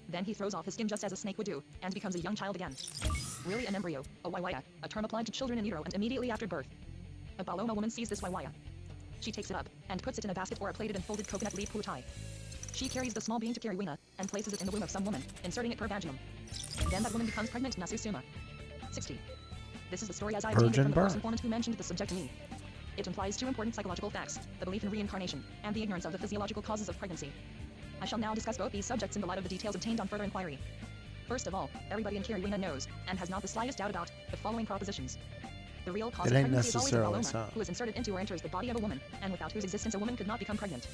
Then he throws off his skin just as a snake would do, and becomes a young child again. Really an embryo, a waiwaya, a term applied to children in utero and immediately after birth. A Baloma woman sees this waiwaya. She takes it up, and puts it in a basket or a plated and folded coconut leaf putai. She carries the small being to Kiriwina, and places it in the womb of some woman, inserting it per vaginum. Then that woman becomes pregnant. Nasusuma. 60. This is the story as I obtained it from the first informant who mentioned the subject to me. It implies two important psychological facts, the belief in reincarnation, and the ignorance of the physiological causes of pregnancy. I shall now discuss both these subjects in the light of the details obtained on further inquiry. First of all, everybody in Kiriwina knows, and has not the slightest doubt about, the following propositions. The real cause of pregnancy is always a Baloma, who is inserted into or enters the body of a woman, and without whose existence a woman could not become pregnant.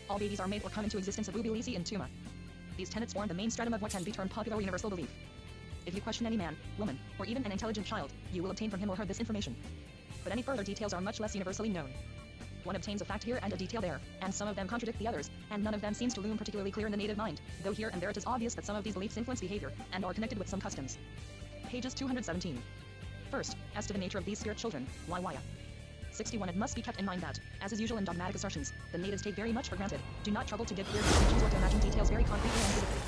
All babies are made or come into existence of Ubilisi and Tuma. These tenets form the main stratum of what can be termed popular or universal belief. If you question any man, woman, or even an intelligent child, you will obtain from him or her this information. But any further details are much less universally known. One obtains a fact here and a detail there, and some of them contradict the others, and none of them seems to loom particularly clear in the native mind, though here and there it is obvious that some of these beliefs influence behavior, and are connected with some customs. Pages 217. First, as to the nature of these spirit children, waiwaya. 61. It must be kept in mind that, as is usual in dogmatic assertions, the natives take very much for granted, do not trouble to give clear distinctions or to imagine details very concretely and physically.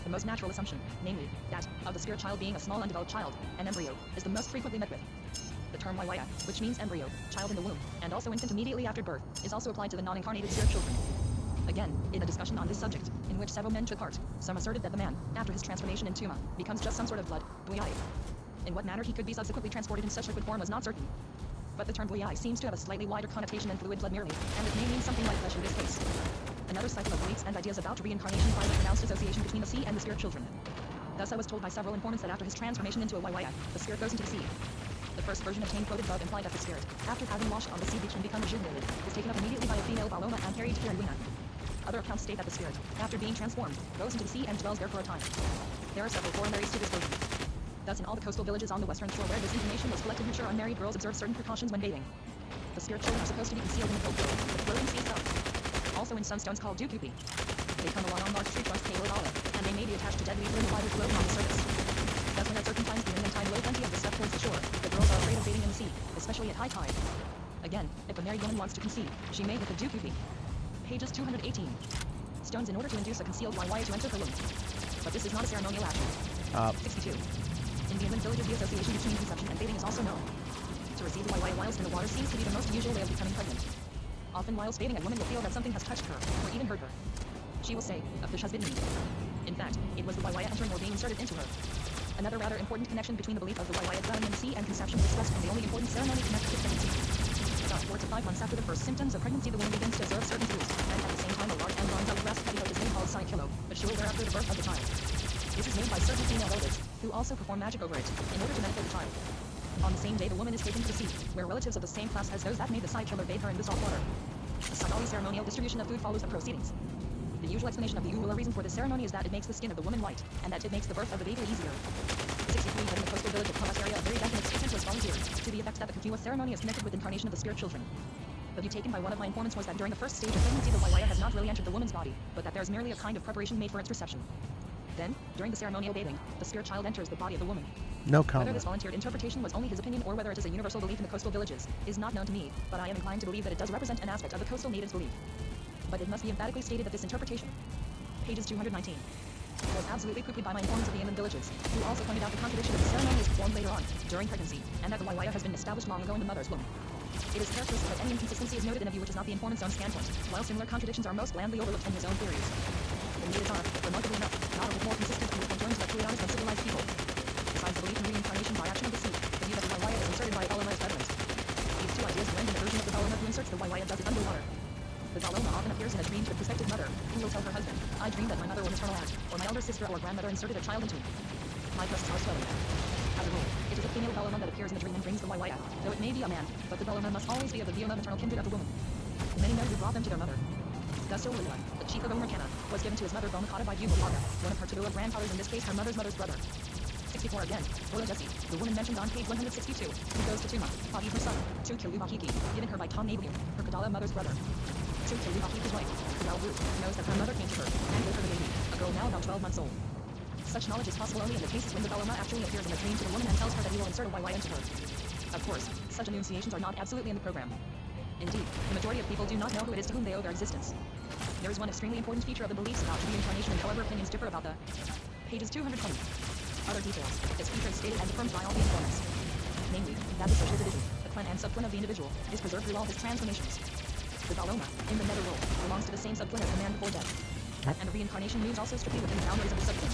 The most natural assumption, namely, that, of the spirit child being a small undeveloped child, an embryo, is the most frequently met with. The term waiwaya, which means embryo, child in the womb, and also infant immediately after birth, is also applied to the non-incarnated spirit children. Again, in a discussion on this subject, in which several men took part, some asserted that the man, after his transformation in Tuma, becomes just some sort of blood, buyai. In what manner he could be subsequently transported in such liquid form was not certain. But the term buyai seems to have a slightly wider connotation than fluid blood merely, and it may mean something like flesh in this case. Another cycle of beliefs and ideas about reincarnation finds a pronounced association between the sea and the spirit children. Thus I was told by several informants that after his transformation into a waiwaya, the spirit goes into the sea. The first version obtained quoted above implied that the spirit, after having washed on the sea beach and become rejuvenated, is taken up immediately by a female Baloma and carried to Kiriwina. Other accounts state that the spirit, after being transformed, goes into the sea and dwells there for a time. There are several corollaries to this version. Thus in all the coastal villages on the western shore where this information was collected, mature unmarried girls observe certain precautions when bathing. The spirit children are supposed to be concealed in the cold flow, the floating sea itself. Also in some stones called dukupi. They come along on large tree trunks pale or olive, and they may be attached to dead leaves or in the water floating on the surface. Thus when at certain times during the tide low plenty of the stuff towards the shore, the girls are afraid of bathing in the sea, especially at high tide. Again, if a married woman wants to conceive, she may hit the dukupi. Pages 218. Stones in order to induce a concealed waiwaya to enter her womb. But this is not a ceremonial action. 62. In the inland villages, the association between conception and bathing is also known. To receive the waiwaya whilst in the water seems to be the most usual way of becoming pregnant. Often whilst bathing, a woman will feel that something has touched her, or even hurt her. She will say, "A fish has bitten me." In fact, it was the Waiwaya entering or being inserted into her. Another rather important connection between the belief of the Waiwaya dwelling in the sea and conception is expressed in the only important ceremony connected to pregnancy. About 4 to 5 months after the first symptoms of pregnancy, the woman begins to observe certain foods, and at the same time a large and bronze breast petticoat is made called saikilo, but she will wear after the birth of the child. This is made by certain female relatives, who also perform magic over it, in order to benefit the child. On the same day, the woman is taken to the sea, where relatives of the same class as those that made the saikilo bathe her in the salt water. A Sagali ceremonial distribution of food follows the proceedings. The usual explanation of the Ulula reason for this ceremony is that it makes the skin of the woman white, and that it makes the birth of the baby easier. 63 but in the coastal village of Kawas area, a very definite statement was volunteered, to the effect that the Kakiwa ceremony is connected with incarnation of the spirit children. The view taken by one of my informants was that during the first stage of pregnancy, the Waiwaya has not really entered the woman's body, but that there is merely a kind of preparation made for its reception. Then, during the ceremonial bathing, the spirit child enters the body of the woman. No Whether comment. this volunteered interpretation was only his opinion or whether it is a universal belief in the coastal villages, is not known to me, but I am inclined to believe that it does represent an aspect of the coastal natives' belief. But it must be emphatically stated that this interpretation, pages 219, was absolutely poo-pooed by my informants of the inland villages, who also pointed out the contradiction of the ceremony is performed later on, during pregnancy, and that the Waiwaya has been established long ago in the mother's womb. It is characteristic that any inconsistency is noted in a view which is not the informant's own standpoint, while similar contradictions are most blandly overlooked in his own theories. The natives are, remarkably enough, not a bit more consistent with conjoined Reptilianus than civilized people. Besides the belief in reincarnation by action of the sea, the view that the Waiwaya is inserted by Baloma is prevalent. These two ideas blend in the version of the Baloma who inserts the Waiwaya does it underwater. The Baloma often appears in a dream to a prospective mother, who will tell her husband, "I dreamed that my mother or maternal aunt, or my elder sister or grandmother inserted a child into me. My breasts are swelling." As a rule, it is a female Baloma that appears in the dream and brings the Waiwaya, though it may be a man, but the Baloma must always be of the Bioma maternal kindred of the woman. Many know who brought them to their mother. Gusto Ulua, the chief of Omercana, was given to his mother Bomakata by Bugalaga, one of her Tabula grandfathers, in this case her mother's brother. 64 again, Ola Jesse, the woman mentioned on page 162, who goes to Tuma, Padi her son, to Kilubahiki, given her by Tom Nabu, her Kadala mother's brother. To Kilubahiki's wife, Kadal Wu, knows that her mother came to her, and gave her the baby, a girl now about 12 months old. Such knowledge is possible only in the cases when the Baloma actually appears in a dream to the woman and tells her that he will insert a Waiwaya into her. Of course, such enunciations are not absolutely in the program. Indeed, the majority of people do not know who it is to whom they owe their existence. There is one extremely important feature of the beliefs about reincarnation, and however opinions differ about the pages 220. Other details, this feature is stated and affirmed by all the informants. Namely, that the social division, the clan and subclan of the individual, is preserved through all his transformations. The Baloma, in the nether world, belongs to the same subclan as the man before death. And reincarnation moves also strictly within the boundaries of the subclan.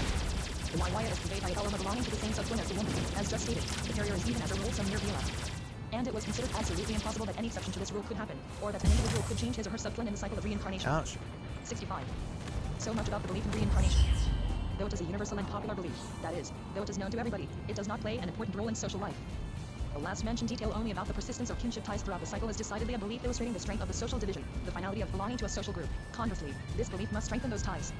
The Waiwaya is conveyed by a Baloma belonging to the same subclan as the woman, as just stated. The carrier is even as a rule some mere Bila. And it was considered absolutely impossible that any exception to this rule could happen, or that an individual could change his or her subclan in the cycle of reincarnation. Ouch. 65. So much about the belief in reincarnation. Though it is a universal and popular belief, that is, though it is known to everybody, it does not play an important role in social life. The last mentioned detail only about the persistence of kinship ties throughout the cycle is decidedly a belief illustrating the strength of the social division, the finality of belonging to a social group. Conversely, this belief must strengthen those ties.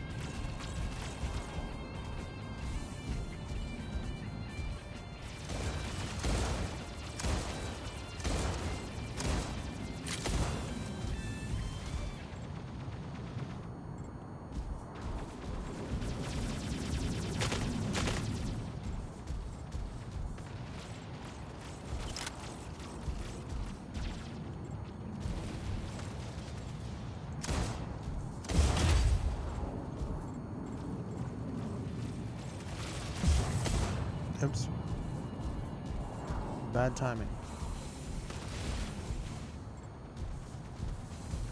Oops. Bad timing.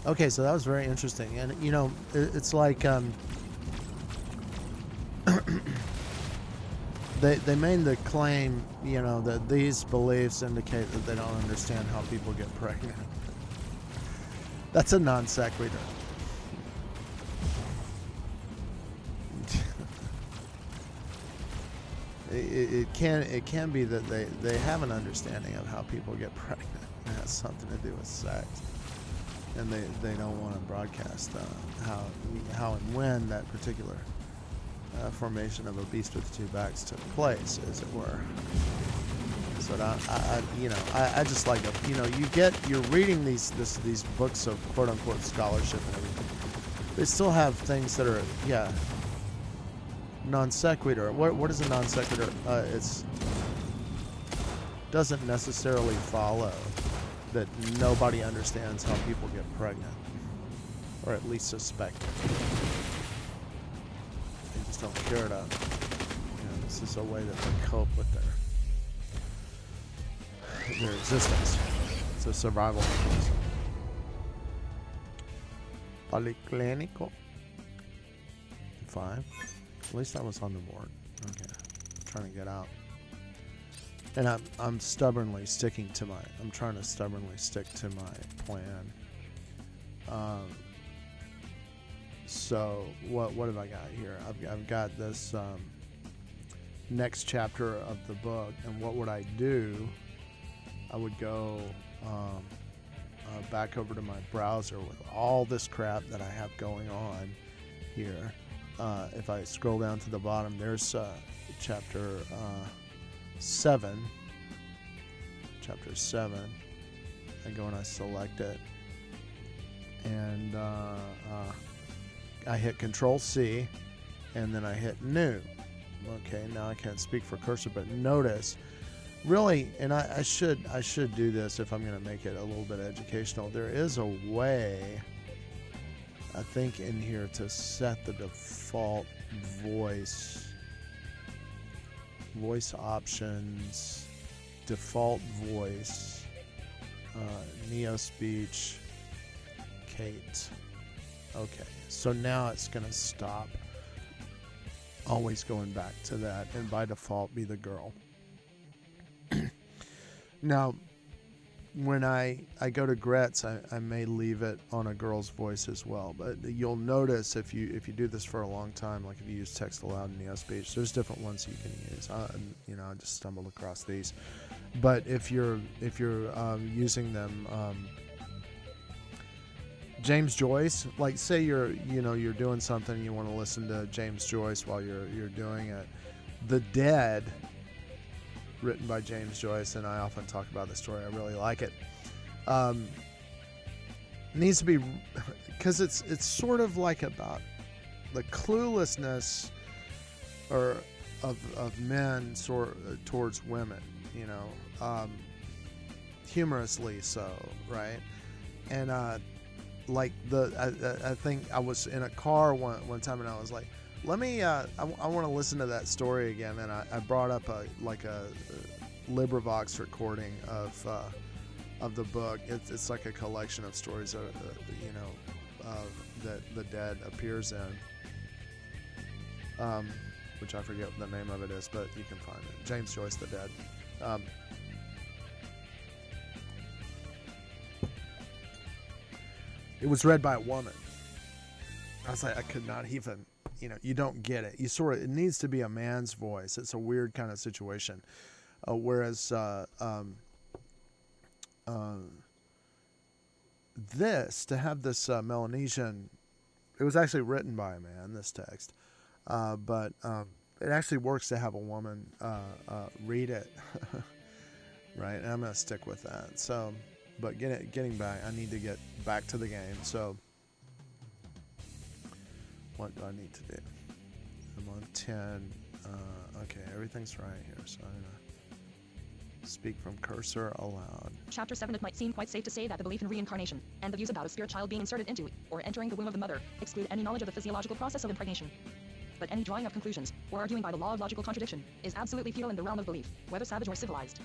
Okay, so that was very interesting, and you know, it's like they made the claim, you know, that these beliefs indicate that they don't understand how people get pregnant. That's a non sequitur. It can be that they have an understanding of how people get pregnant. It has something to do with sex, and they don't want to broadcast how and when that particular formation of a beast with two backs took place, as it were. So I just like to, you know, you're reading these books of quote unquote scholarship and everything. They still have things that are non sequitur. What is a non sequitur? It's doesn't necessarily follow that nobody understands how people get pregnant, or at least suspect it. They just don't care to. You know, this is a way that they cope with their existence. It's a survival mechanism. Policlinico. 5. At least I was on the board. Okay. I'm trying to get out. And I'm stubbornly sticking to my. I'm trying to stubbornly stick to my plan. So what have I got here? I've got this next chapter of the book, and what would I do? I would go back over to my browser with all this crap that I have going on here. If I scroll down to the bottom, there's chapter 7. Chapter 7. I go and I select it, and I hit Control C, and then I hit New. Okay, now I can't speak for Cursor, but notice, really, and I should do this if I'm going to make it a little bit educational. There is a way, I think, in here to set the default voice options, default voice, NeoSpeech, Kate. Okay, so now it's going to stop always going back to that, and by default be the girl. Now, when I go to Gretz, I may leave it on a girl's voice as well, but you'll notice if you do this for a long time, like if you use text aloud and NeoSpeech, there's different ones you can use. I just stumbled across these, but if you're using them, James Joyce, like say you're doing something, you want to listen to James Joyce while you're doing it. The Dead, written by James Joyce, and I often talk about the story. I really like it. Needs to be, because it's sort of like about the cluelessness of men towards women, humorously so, right? And like I think I was in a car one time, and I was like, let me I want to listen to that story again, and I brought up a LibriVox recording of the book. It's like a collection of stories that the Dead appears in, which I forget what the name of it is, but you can find it. James Joyce, The Dead. It was read by a woman. I was like, I could not even, you don't get it. It needs to be a man's voice. It's a weird kind of situation. Whereas to have this Melanesian, it was actually written by a man, this text, but it actually works to have a woman read it, right? And I'm going to stick with that. So, but getting back, I need to get back to the game. So, what do I need to do? I'm on 10. Okay, everything's right here. So I'm going to speak from Cursor aloud. Chapter 7. It might seem quite safe to say that the belief in reincarnation and the views about a spirit child being inserted into or entering the womb of the mother exclude any knowledge of the physiological process of impregnation. But any drawing of conclusions or arguing by the law of logical contradiction is absolutely futile in the realm of belief, whether savage or civilized.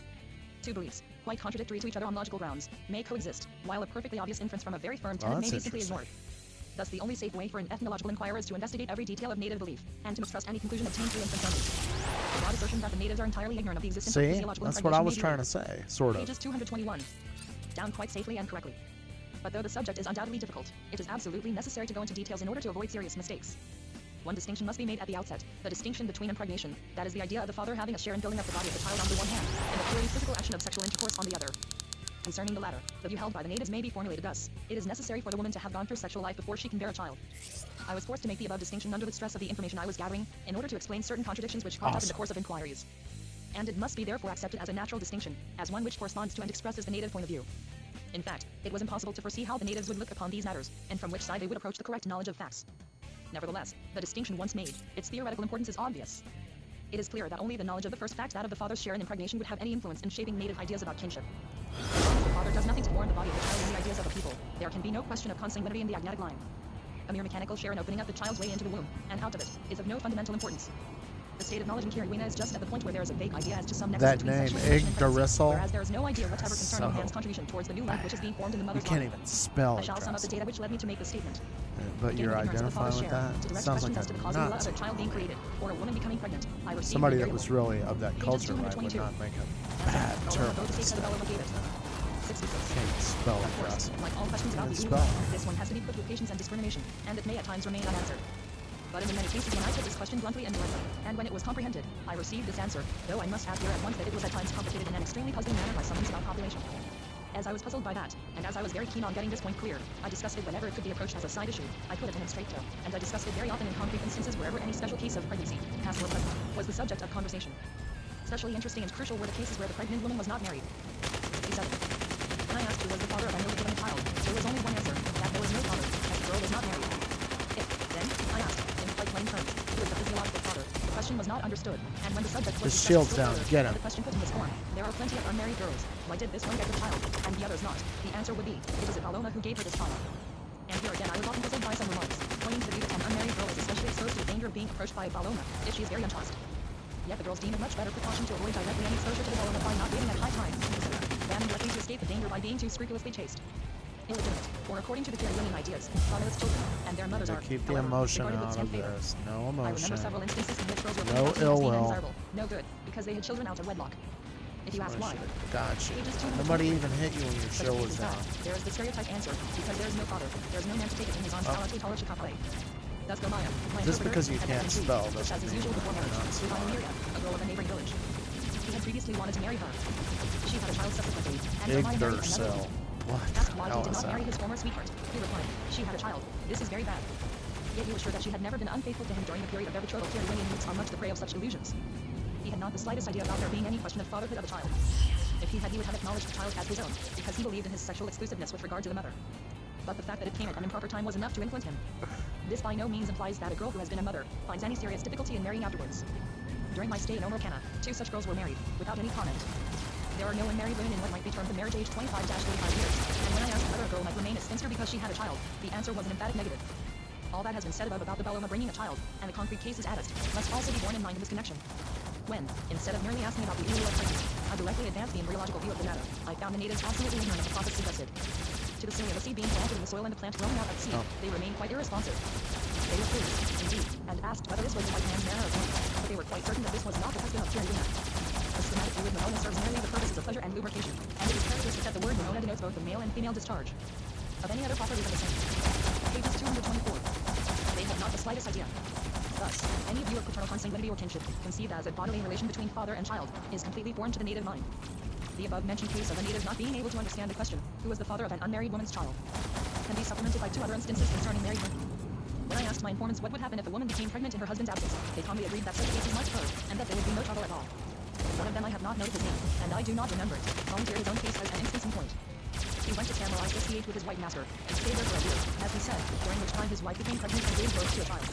Two beliefs, quite contradictory to each other on logical grounds, may coexist, while a perfectly obvious inference from a very firm tenet may be simply ignored. Thus, the only safe way for an ethnological inquirer is to investigate every detail of native belief, and to mistrust any conclusion obtained through inference only. The broad assertion that the natives are entirely ignorant of the existence of physiological that's impregnation what I was may be trying wrong. to say, sort of. Pages 221. Down quite safely and correctly. But though the subject is undoubtedly difficult, it is absolutely necessary to go into details in order to avoid serious mistakes. One distinction must be made at the outset, the distinction between impregnation, that is the idea of the father having a share in building up the body of the child on the one hand, and the purely physical action of sexual intercourse on the other. Concerning the latter, the view held by the natives may be formulated thus: it is necessary for the woman to have gone through sexual life before she can bear a child. I was forced to make the above distinction under the stress of the information I was gathering, in order to explain certain contradictions which cropped up in the course of inquiries. And it must be therefore accepted as a natural distinction, as one which corresponds to and expresses the native point of view. In fact, it was impossible to foresee how the natives would look upon these matters, and from which side they would approach the correct knowledge of facts. Nevertheless, the distinction once made, its theoretical importance is obvious. It is clear that only the knowledge of the first fact, that of the father's share in impregnation, would have any influence in shaping native ideas about kinship. As long as the father does nothing to warn the body of the child in the ideas of a people, there can be no question of consanguinity in the agnatic line. A mere mechanical share in opening up the child's way into the womb, and out of it, is of no fundamental importance. The state of knowledge in Kirawina is just at the point where there is a vague idea as to some nexus That between name, sexual insertion and pregnancy, Yggdrasil. whereas there is no idea whatever concerning man's contribution towards the new life which is being formed in the You mother's can't body. even spell I shall sum up the Yggdrasil. data which led me to make this statement. But Gaining you're ignorance of the father's identifying with share that? to direct Sounds questions like as to the a cause of nut. a child being created or a woman becoming pregnant. I received Somebody the that was really of that Pages culture, right, would 222. not make a Answer. bad Bellow term both of states that Bellow gave it. 66. Can't spell Of it for course, us. like all questions about Can't the spell. this one has to be put with patience and discrimination, and it may at times remain unanswered. But in many cases when I put this question bluntly and directly, and when it was comprehended, I received this answer, though I must add here at once that it was at times complicated in an extremely puzzling manner by someone's about population. As I was puzzled by that, and as I was very keen on getting this point clear, I discussed it whenever it could be approached as a side issue. I put it in a straight toe, and I discussed it very often in concrete instances wherever any special case of pregnancy, past or present, was the subject of conversation. Especially interesting and crucial were the cases where the pregnant woman was not married. 67. When I asked who was the father of an illegitimate child, there was only one answer, that there was no father, as the girl was not married. If, then, I asked, in quite plain terms, who is the physiological father, the question was not understood, and when the subject was His discussed shield's still down, further, get and him. the question put in this form, there are plenty of unmarried girls. Why did this one get the child, and the others not? The answer would be, it was Paloma who gave her this child. And here again I was often puzzled by some remarks, pointing to the view that an unmarried girl is especially exposed to the danger of being approached by a Paloma, if she is very unchaste. Yet the girls deem it much better precaution to avoid directly any exposure to the Paloma by not waiting at high times, etc., than directly to escape the danger by being too scrupulously chaste. Illegitimate, or according to the Caribbean ideas, fatherless children, and their mothers To are, keep the however, emotion regarded with out scant of favor. this. No I remember emotion. several instances in which girls were No brought up ill as being will. undesirable, no good, because they had children out of wedlock. If you ask why, Gotcha. Pages 223. Nobody even hit you when your such a show case was is that down. there is the stereotype answer, because there is no father, there is no man to take it in his arms, Oh. Thus Gomaya, my Just interpreter, because you had can't been intrigued, spell just doesn't as is mean usual before you're marriage, not with spelling. Mymeria, a girl of a neighboring village. He had previously wanted to marry her. She had a child subsequently, and Big Gomaya married another Duracell. woman. What Asked the why he hell did is not marry that? his former sweetheart, he replied, she had a child. This is very bad. Yet he was sure that she had never been unfaithful to him during the period of their betrothal. Caribbean youths are much the prey of such delusions. He had not the slightest idea about there being any question of fatherhood of a child. If he had, he would have acknowledged the child as his own, because he believed in his sexual exclusiveness with regard to the mother. But the fact that it came at an improper time was enough to influence him. This by no means implies that a girl who has been a mother finds any serious difficulty in marrying afterwards. During my stay in Omorcana, 2 such girls were married, without any comment. There are no unmarried women in what might be termed the marriage age 25-35 years, and when I asked whether a girl might remain a spinster because she had a child, the answer was an emphatic negative. All that has been said above about the Paloma bringing a child, and the concrete cases attest, must also be borne in mind in this connection. When, instead of merely asking about the illegal pregnancy, I directly advanced the embryological view of the matter, I found the natives absolutely ignorant of the process suggested. To the silly of a seed being planted in the soil and the plant growing out at seed, they remained quite irresponsive. They refused, indeed, and asked whether this was the white man's manner of life, but they were quite certain that this was not the custom of Caribbean. A schematic fluid Monona serves merely the purposes of pleasure and lubrication, and it is characteristic that the word Monona denotes both the male and female discharge. Of any other properties of the same. Pages 224. They have not the slightest idea. Thus, any view of paternal consanguinity or kinship, conceived as a bodily relation between father and child, is completely foreign to the native mind. The above-mentioned case of a native not being able to understand the question, who was the father of an unmarried woman's child, can be supplemented by 2 other instances concerning married women. When I asked my informants what would happen if a woman became pregnant in her husband's absence, they calmly agreed that such cases might occur, and that there would be no trouble at all. One of them I have not noted his name, and I do not remember it, volunteered his own case as an instance in point. He went to Samurai SCH with his white master, and stayed there for a year, as he said, during which time his wife became pregnant and gave birth to a child.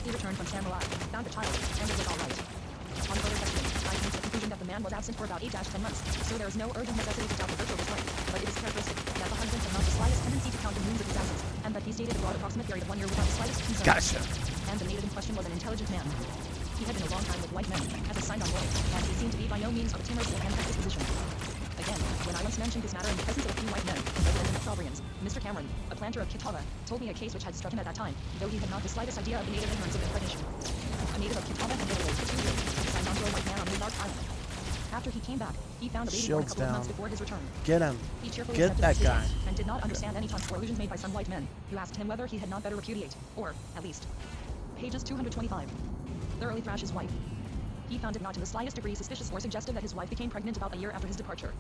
He returned from Samurai, found a child, and it was all right. On further questioning, I came to the conclusion that the man was absent for about 8-10 months, so there is no urgent necessity to doubt the virtue of his wife, but it is characteristic that the husband had not the slightest tendency to count the moons of his absence, and that he stated a broad approximate period of 1 year without the slightest concern. Gotcha. And the native in question was an intelligent man. He had been a long time with white men, as a sign on boy, and he seemed to be by no means of a timorous or anxious disposition. Again, when I once mentioned this matter in the presence of a few white men, resident in the Calbrians, Mr. Cameron, a planter of Kitava, told me a case which had struck him at that time, though he had not the slightest idea of the native ignorance of impregnation. A native of Kitava had been away for 2 years, signed on to a white man on New Lark Island. After he came back, he found a baby born a Shield's couple of months down. before his return. Get him. He cheerfully Get accepted that his guy. decision, and did not understand any taunts or allusions made by some white men, who asked him whether he had not better repudiate, or, at least. Pages 225. Thoroughly thrash his wife. He found it not in the slightest degree suspicious or suggestive that his wife became pregnant about a year after his departure.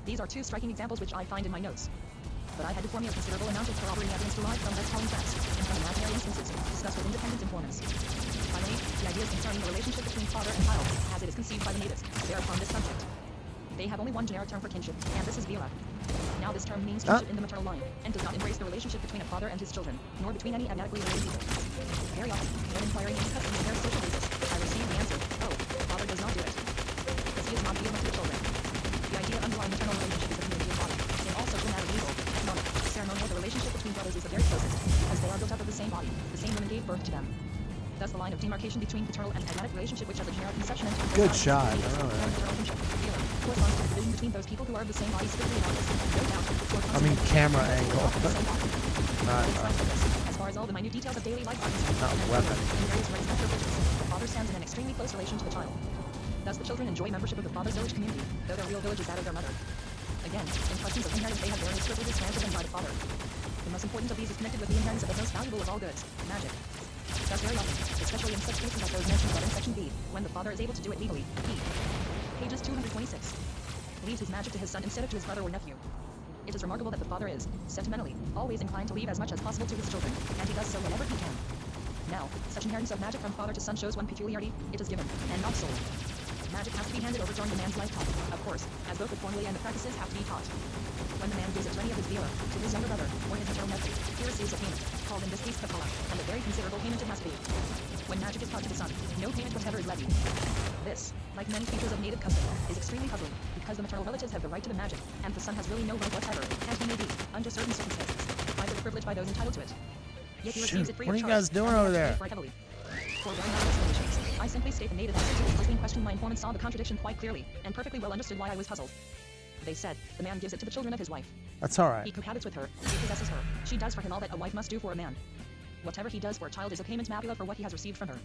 These are 2 striking examples which I find in my notes. But I had before me a considerable amount of corroborating evidence derived from less telling facts, and from imaginary instances, discussed with independent informants. Finally, the ideas concerning the relationship between father and child, as it is conceived by the natives, bear upon this subject. They have only one generic term for kinship, and this is vila. Now this term means kinship in the maternal line, and does not embrace the relationship between a father and his children, nor between any amicably related people. Very often, when inquiring into custom and their social basis, I receive the answer, oh, father does not do it, because he is not vila to the children. The idea underlying maternal relationship is the community of body. In all social matter legal, economic, ceremonial, the relationship between brothers is the very closest, as they are built up of the same body, the same woman gave birth to them. Thus the line of demarcation between paternal and agnatic relationship which has a generic conception and Good shot, I really and like maternal kinship, vila, corresponds to the division between those people who are of the same body strictly analogous, no doubt, or I mean, camera consequently, angle. of the same body. Not, As far far as all the minute details of daily life are Not concerned, weapon. in various respective villages, the father stands in an extremely close relation to the child. Thus, the children enjoy membership of the father's village community, though their real village is that of their mother. Again, in questions of inheritance, they have various privileges granted them by the father. The most important of these is connected with the inheritance of the most valuable of all goods, magic. Thus, very often, especially in such cases as those mentioned above in Section B, when the father is able to do it legally, he, pages 226, leaves his magic to his son instead of to his brother or nephew. It is remarkable that the father is, sentimentally, always inclined to leave as much as possible to his children, and he does so whenever he can. Now, such inheritance of magic from father to son shows one peculiarity: it is given, and not sold. Magic has to be handed over during the man's lifetime, of course, as both the formulae and the practices have to be taught. When the man gives it to any of his dealer, to his younger brother, or his maternal nephew, he receives a payment, called in this case kapala, and a very considerable payment it must be. When magic is taught to the son, no payment whatever is levied. This, like many features of native custom, is extremely puzzling, because the maternal relatives have the right to the magic, and the son has really no right whatever, and he may be, under certain circumstances, either privileged by those entitled to it. Yet he receives it free What of are you charge, guys doing and he over has to pay there? for it heavily. For very other explanations, I simply state the native answer to the puzzling question. My informant saw the contradiction quite clearly, and perfectly well understood why I was puzzled. They said, the man gives it to the children of his wife. That's all right. He cohabits with her, he possesses her, she does for him all that a wife must do for a man. Whatever he does for a child is a payment mapula for what he has received from her.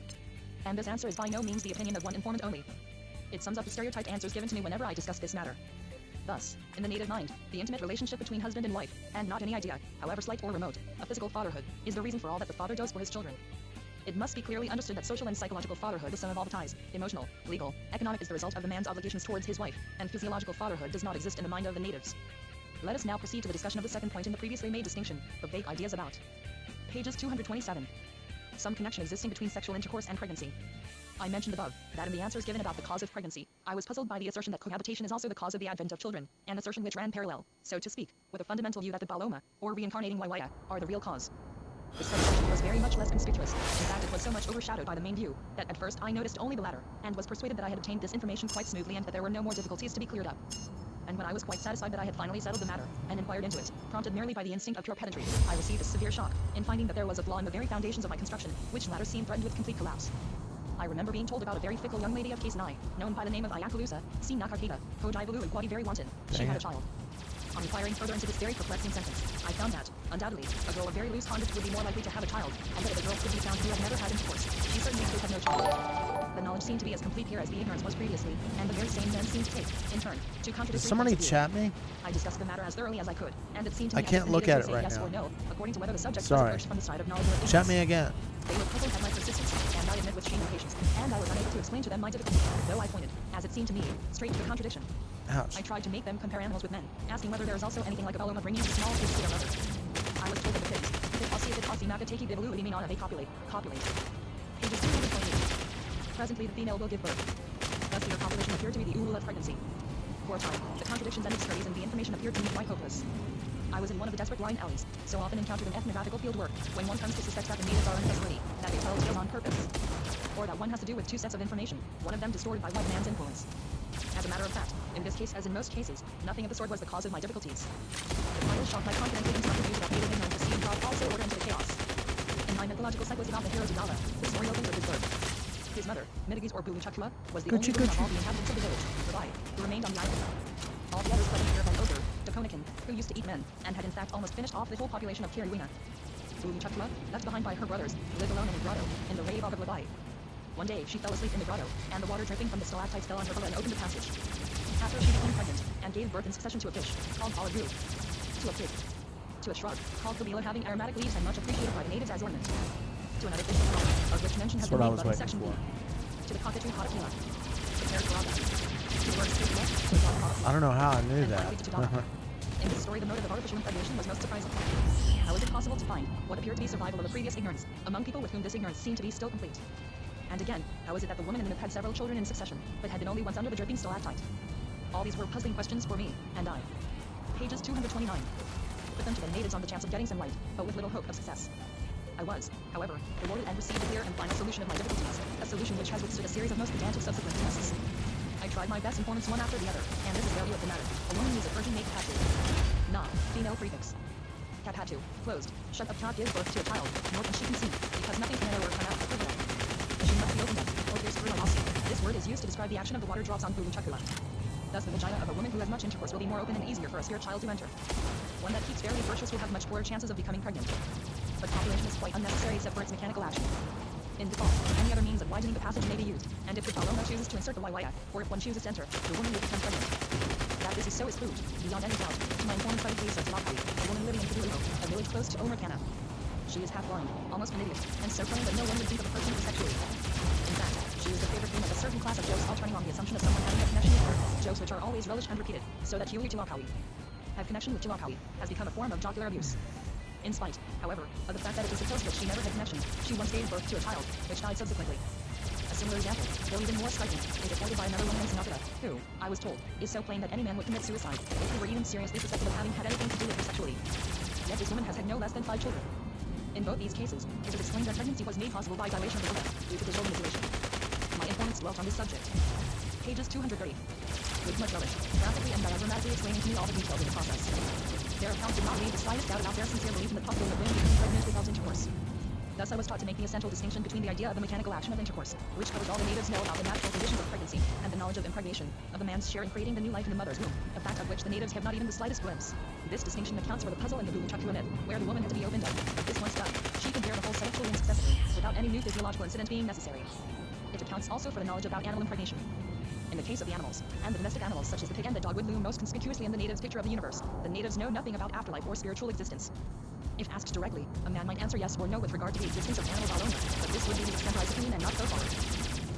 And this answer is by no means the opinion of one informant only. It sums up the stereotyped answers given to me whenever I discuss this matter. Thus, in the native mind, the intimate relationship between husband and wife, and not any idea, however slight or remote, of physical fatherhood, is the reason for all that the father does for his children. It must be clearly understood that social and psychological fatherhood, the sum of all the ties, emotional, legal, economic, is the result of the man's obligations towards his wife, and physiological fatherhood does not exist in the mind of the natives. Let us now proceed to the discussion of the second point in the previously made distinction, the vague ideas about. Pages 227. Some connection existing between sexual intercourse and pregnancy. I mentioned above, that in the answers given about the cause of pregnancy, I was puzzled by the assertion that cohabitation is also the cause of the advent of children, an assertion which ran parallel, so to speak, with a fundamental view that the Baloma, or reincarnating Waiwaya, are the real cause. This assertion was very much less conspicuous. In fact, it was so much overshadowed by the main view, that at first I noticed only the latter, and was persuaded that I had obtained this information quite smoothly and that there were no more difficulties to be cleared up. And when I was quite satisfied that I had finally settled the matter, and inquired into it, prompted merely by the instinct of pure pedantry, I received a severe shock, in finding that there was a flaw in the very foundations of my construction, which latter seemed threatened with complete collapse. I remember being told about a very fickle young lady of Kaisanai, known by the name of Ayakalusa, C. Nakarkata, Kodaivalu and Kwadi very wanted. She had a child. On inquiring further into this very perplexing sentence, I found that, undoubtedly, a girl of very loose conduct would be more likely to have a child, and that if a girl could be found who had never had intercourse, she certainly could have no child. The knowledge seemed to be as complete here as the ignorance was previously, and the very same men seemed to take, in turn, to contradictory Did somebody points of view. chat me? I discussed the matter as thoroughly as I could, and it seemed to me I can't as if the look natives at would it say right yes now. or no, according to whether the subject was Sorry. approached from the side of knowledge or ignorance. Chat me again. They were puzzled at my persistence, and I admit with shame and patience, and I was unable to explain to them my difficulty, though I pointed, as it seemed to me, straight to the contradiction. Ouch. I tried to make them compare animals with men, asking whether there is also anything like a Baloma bringing small kids to their mother. I was told that the pigs, Pitasi Nagateki Bivalu Liminana they copulate. Pages 228. Presently the female will give birth. Thus their copulation appeared to be the ulu of pregnancy. For a time, the contradictions and absurdities in the information appeared to me quite hopeless. I was in one of the desperate blind alleys, so often encountered in ethnographical field work, when one comes to suspect that the natives are untrustworthy, that they tell tales on purpose, or that one has to do with two sets of information, one of them distorted by white man's influence. As a matter of fact, in this case as in most cases, nothing of the sort was the cause of my difficulties. The final shock my confidently constructed views about native ignorance received brought also order into the chaos. In my mythological cycles about the heroes of Dala, the story opens with his birth. His mother, Mitigis or Buluchakua, was the only woman of all the inhabitants of the village, Rabai, who remained on the island. All the others fled in fear of an ogre, Dokonikin, who used to eat men, and had in fact almost finished off the whole population of Kiriwina. Buluchakua, left behind by her brothers, lived alone in a grotto, in the Rave of Labai. One day, she fell asleep in the grotto, and the water dripping from the stalactites fell on her and opened the passage. After she became pregnant, and gave birth in succession to a fish, called Alagu, to a pig, to a shrub, called Kabila having aromatic leaves and much appreciated by the natives as ornament, to another fish, of which mention has That's been what I made was above in section B, waiting to the cockatoo Hatakila, the parrot Raga, to the bird Skidula, to the dog I don't know how I knew and that. finally to Tudama. In this story, the motive of artificial impregnation was most surprising. How is it possible to find what appeared to be survival of the previous ignorance among people with whom this ignorance seemed to be still complete? And again, how is it that the woman in the myth had several children in succession, but had been only once under the dripping stalactite? All these were puzzling questions for me, and I. Pages 229. Put them to the natives on the chance of getting some light, but with little hope of success. I was, however, rewarded and received a clear and final solution of my difficulties, a solution which has withstood a series of most pedantic subsequent tests. I tried my best informants one after the other, and this is the value of the matter. A woman needs a virgin made Kapatu. Na, female prefix. Kapatu, closed, shut up cannot give birth to a child, nor can she conceive, because nothing can enter or come out of her. She must be opened up, or pierced through an ostium. This word is used to describe the action of the water drops on Buluchakula. Thus the vagina of a woman who has much intercourse will be more open and easier for a spirit child to enter. One that keeps fairly virtuous will have much poorer chances of becoming pregnant. but copulation is quite unnecessary except for its mechanical action. In default, any other means of widening the passage may be used, and if the Paloma chooses to insert the YYF, or if one chooses to enter, the woman will become pregnant. That this is so is proved, beyond any doubt, to my informant by the police of Tlaloc, a woman living in Kiduluo, a village close to Omarcana. She is half blind, almost an idiot, and so plain that no one would think of approaching her sexually. In fact, she is the favorite theme of a certain class of jokes all turning on the assumption of someone having a connection with her, jokes which are always relished and repeated, so that Huey Tlaloc have connection with Tlaloc has become a form of jocular abuse. In spite, however, of the fact that it is supposed that she never had connection, she once gave birth to a child, which died subsequently. A similar example, though even more striking, is reported by another woman in Sinatra, who, I was told, is so plain that any man would commit suicide if he were even seriously suspected of having had anything to do with her sexually. Yet this woman has had no less than 5 children. In both these cases, it is explained that pregnancy was made possible by dilation of the vulva due to visual manipulation. My informants dwelt on this subject. Pages 230. With much relish, graphically and diagrammatically explaining to me all the details of the process. Their account did not leave the slightest doubt about their sincere belief in the possibility of women becoming pregnant without intercourse. Thus I was taught to make the essential distinction between the idea of the mechanical action of intercourse, which covers all the natives know about the natural conditions of pregnancy, and the knowledge of impregnation, of a man's share in creating the new life in the mother's womb, a fact of which the natives have not even the slightest glimpse. This distinction accounts for the puzzle in the Bulu-Chakula myth, where the woman had to be opened up, but this once done, she could bear the whole sexually and successively, without any new physiological incident being necessary. It accounts also for the knowledge about animal impregnation. In the case of the animals, and the domestic animals such as the pig and the dog would loom most conspicuously in the natives' picture of the universe, the natives know nothing about afterlife or spiritual existence. If asked directly, a man might answer yes or no with regard to the existence of animals alone, but this would be the extemporized opinion and not so far.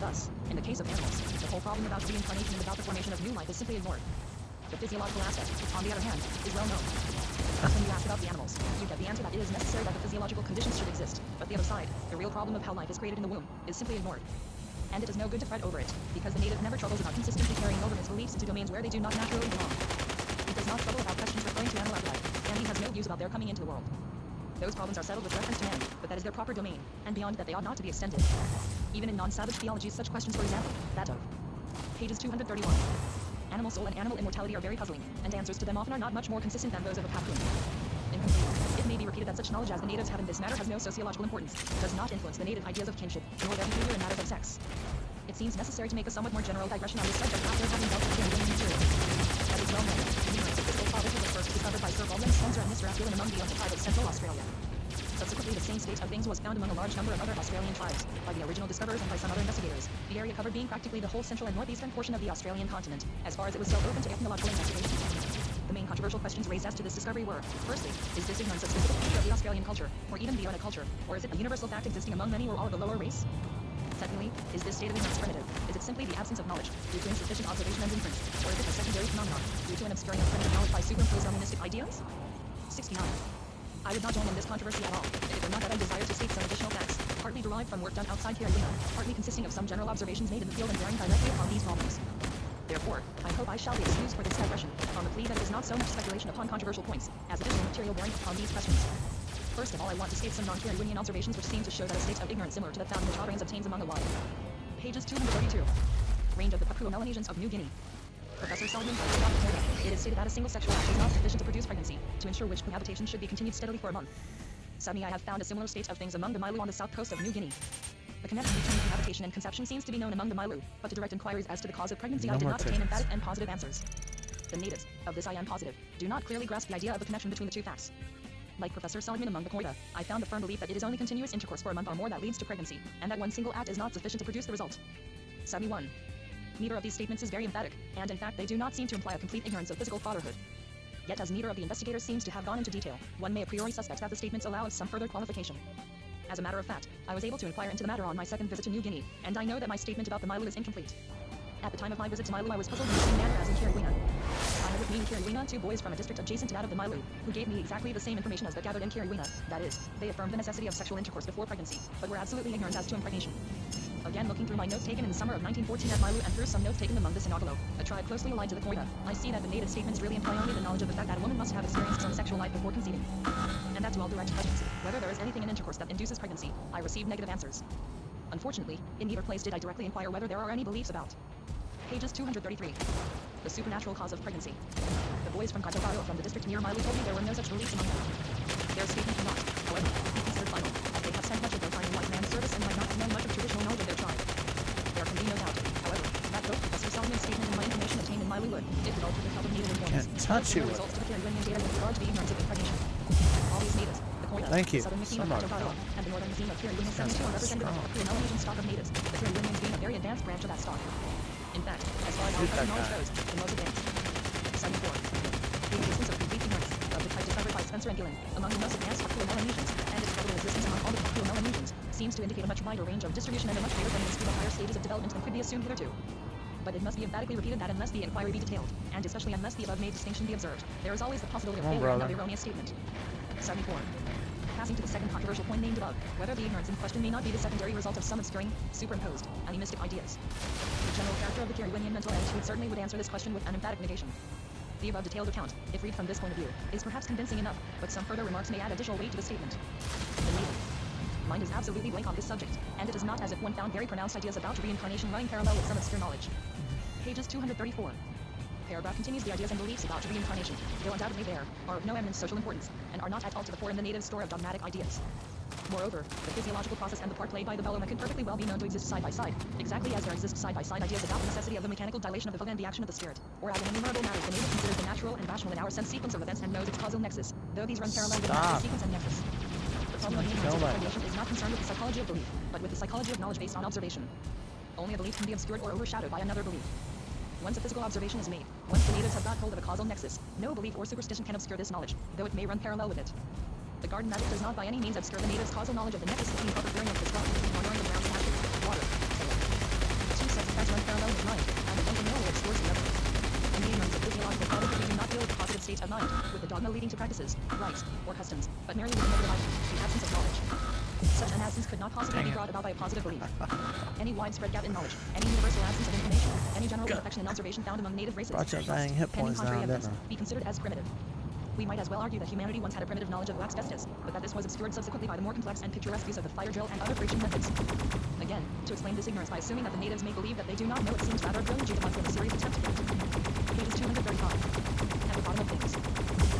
Thus, in the case of animals, the whole problem about reincarnation and about the formation of new life is simply ignored. The physiological aspect, on the other hand, is well known. Thus when you ask about the animals, you get the answer that it is necessary that the physiological conditions should exist, but the other side, the real problem of how life is created in the womb, is simply ignored. And it is no good to fret over it, because the native never troubles about consistently carrying over his beliefs into domains where they do not naturally belong. He does not trouble about questions referring to animal afterlife, and he has no views about their coming into the world. Those problems are settled with reference to man, but that is their proper domain, and beyond that they ought not to be extended. Even in non-savage theologies, such questions, for example, that of pages 231. Animal soul and animal immortality are very puzzling, and answers to them often are not much more consistent than those of a Papuan. Incomplete. It may be repeated that such knowledge as the natives have in this matter has no sociological importance, does not influence the native ideas of kinship, nor their behavior in matters of sex. It seems necessary to make a somewhat more general digression on this subject after having dealt with the material. As is well known, the ignorance of physical poverty was first discovered by Sir Baldwin Spencer and Mr. Apulin among the Young tribes of Central Australia. Subsequently, the same state of things was found among a large number of other Australian tribes, by the original discoverers and by some other investigators, the area covered being practically the whole central and northeastern portion of the Australian continent, as far as it was still open to ethnological investigation. The main controversial questions raised as to this discovery were, firstly, is this ignorance a specific feature of the Australian culture, or even the Iona culture, or is it a universal fact existing among many or all of the lower race? Secondly, is this state of ignorance primitive? Is it simply the absence of knowledge, due to insufficient observation and inference, or is it a secondary phenomenon, due to an obscuring of primitive knowledge by superimposed monistic ideas? 69. I would not join in this controversy at all, if it were not that I desire to state some additional facts, partly derived from work done outside Kiribati, partly consisting of some general observations made in the field and bearing directly upon these problems. Therefore, I hope I shall be excused for this digression, on the plea that it is not so much speculation upon controversial points, as additional material bearing upon these questions. First of all, I want to state some non-Kiribati observations which seem to show that a state of ignorance similar to that found in the Chadrains obtains among the wild. Pages 232. Range of the Papua-Melanesians of New Guinea. Professor Solomon points out that it is stated that a single sexual act is not sufficient to produce pregnancy, to ensure which cohabitation should be continued steadily for a month. Suddenly I have found a similar state of things among the Mailu on the south coast of New Guinea. The connection between cohabitation and conception seems to be known among the Mailu, but to direct inquiries as to the cause of pregnancy I did not obtain emphatic and positive answers. The natives, of this I am positive, do not clearly grasp the idea of the connection between the two facts. Like Professor Seligman among the Koida, I found the firm belief that it is only continuous intercourse for a month or more that leads to pregnancy, and that one single act is not sufficient to produce the result. 71. Neither of these statements is very emphatic, and in fact they do not seem to imply a complete ignorance of physical fatherhood. Yet as neither of the investigators seems to have gone into detail, one may a priori suspect that the statements allow some further qualification. As a matter of fact, I was able to inquire into the matter on my second visit to New Guinea, and I know that my statement about the Mailu is incomplete. At the time of my visit to Mailu I was puzzled in the same manner as in Kiribati. I had with me in Kiribati 2 boys from a district adjacent to that of the Mailu, who gave me exactly the same information as that gathered in Kiribati, that is, they affirmed the necessity of sexual intercourse before pregnancy, but were absolutely ignorant as to impregnation. Again, looking through my notes taken in the summer of 1914 at Mailu and through some notes taken among the Sinagalo, a tribe closely allied to the Koida, I see that the native statements really imply only the knowledge of the fact that a woman must have experienced some sexual life before conceiving. And that to all direct questions, whether there is anything in intercourse that induces pregnancy, I received negative answers. Unfortunately, in neither place did I directly inquire whether there are any beliefs about. Pages 233. The supernatural cause of pregnancy. The boys from Katogaro from the district near Mailu told me there were no such beliefs among them. Their statement cannot, however, be considered final, as they have spent much of their time in white man's service and might not have known much of traditional knowledge of their tribe. There can be no doubt, however, that both Professor Solomon's statement and my information obtained in Mailu would, if developed with the help of native informants, Can't touch you. results to the Kiribati data with regard to the ignorance of impregnation. All these natives, the point of Thank you the southern Machine so of much. Hato and the northern Machine of Kiri Williams That's 72 are representative strong. of the Melanesian stock of natives, the Kiri Williams being a very advanced branch of that stock. In fact, as far as our Shoot that present knowledge guy. goes, the most advanced. 74. The existence of complete ignorance of the type discovered by Spencer and Gillen among the most advanced Papua-Melanesians and its prevalent existence among all the Papua-Melanesians seems to indicate a much wider range of distribution and a much greater dominance to the higher stages of development than could be assumed hitherto. But it must be emphatically repeated that unless the inquiry be detailed, and especially unless the above-made distinction be observed, there is always the possibility of Come on, failure and brother. of erroneous statement. 74. Passing to the second controversial point named above, whether the ignorance in question may not be the secondary result of some obscuring, superimposed, animistic ideas. The general character of the Kirwinian mental attitude certainly would answer this question with an emphatic negation. The above detailed account, if read from this point of view, is perhaps convincing enough, but some further remarks may add additional weight to the statement. The native mind is absolutely blank on this subject, and it is not as if one found very pronounced ideas about reincarnation running parallel with some obscure knowledge. Pages 234. Paragraph continues the ideas and beliefs about reincarnation, though undoubtedly there, are of no eminent social importance, and are not at all to the fore in the native store of dogmatic ideas. Moreover, the physiological process and the part played by the Beloma can perfectly well be known to exist side by side, exactly as there exist side-by-side ideas about the necessity of the mechanical dilation of the vulva and the action of the spirit, or as in innumerable matters the native considers the natural and rational in our sense sequence of events and knows its causal nexus, though these run parallel with the natural Stop. sequence and nexus. The problem of the Kill ignorance of that. recognition is not concerned with the psychology of belief, but with the psychology of knowledge based on observation. Only a belief can be obscured or overshadowed by another belief. Once a physical observation is made, once the natives have got hold of a causal nexus, no belief or superstition can obscure this knowledge, though it may run parallel with it. The garden magic does not by any means obscure the natives' causal knowledge of the nexus between proper clearing of the swamp, honoring the ground magic, water, soil. The two sets of facts run parallel with mind, and the one generally obscures the other. In the ignorance of physiological quality, we do not deal with the positive states of mind, with the dogma leading to practices, rites, or customs, but merely with the negative item, the absence of knowledge. Such an absence could not possibly be brought about by a positive belief. Any widespread gap in knowledge, any universal absence of information, any general imperfection in observation found among native races, Brought your dang hit pending points contrary down, evidence, didn't I? be considered as primitive. We might as well argue that humanity once had a primitive knowledge of wax vestas, but that this was obscured subsequently by the more complex and picturesque use of the fire drill and other preaching methods. Again, to explain this ignorance by assuming that the natives may believe that they do not know, it seems rather brilliant to demonstrate a series of attempts to get it. Pages 235. At the bottom of things.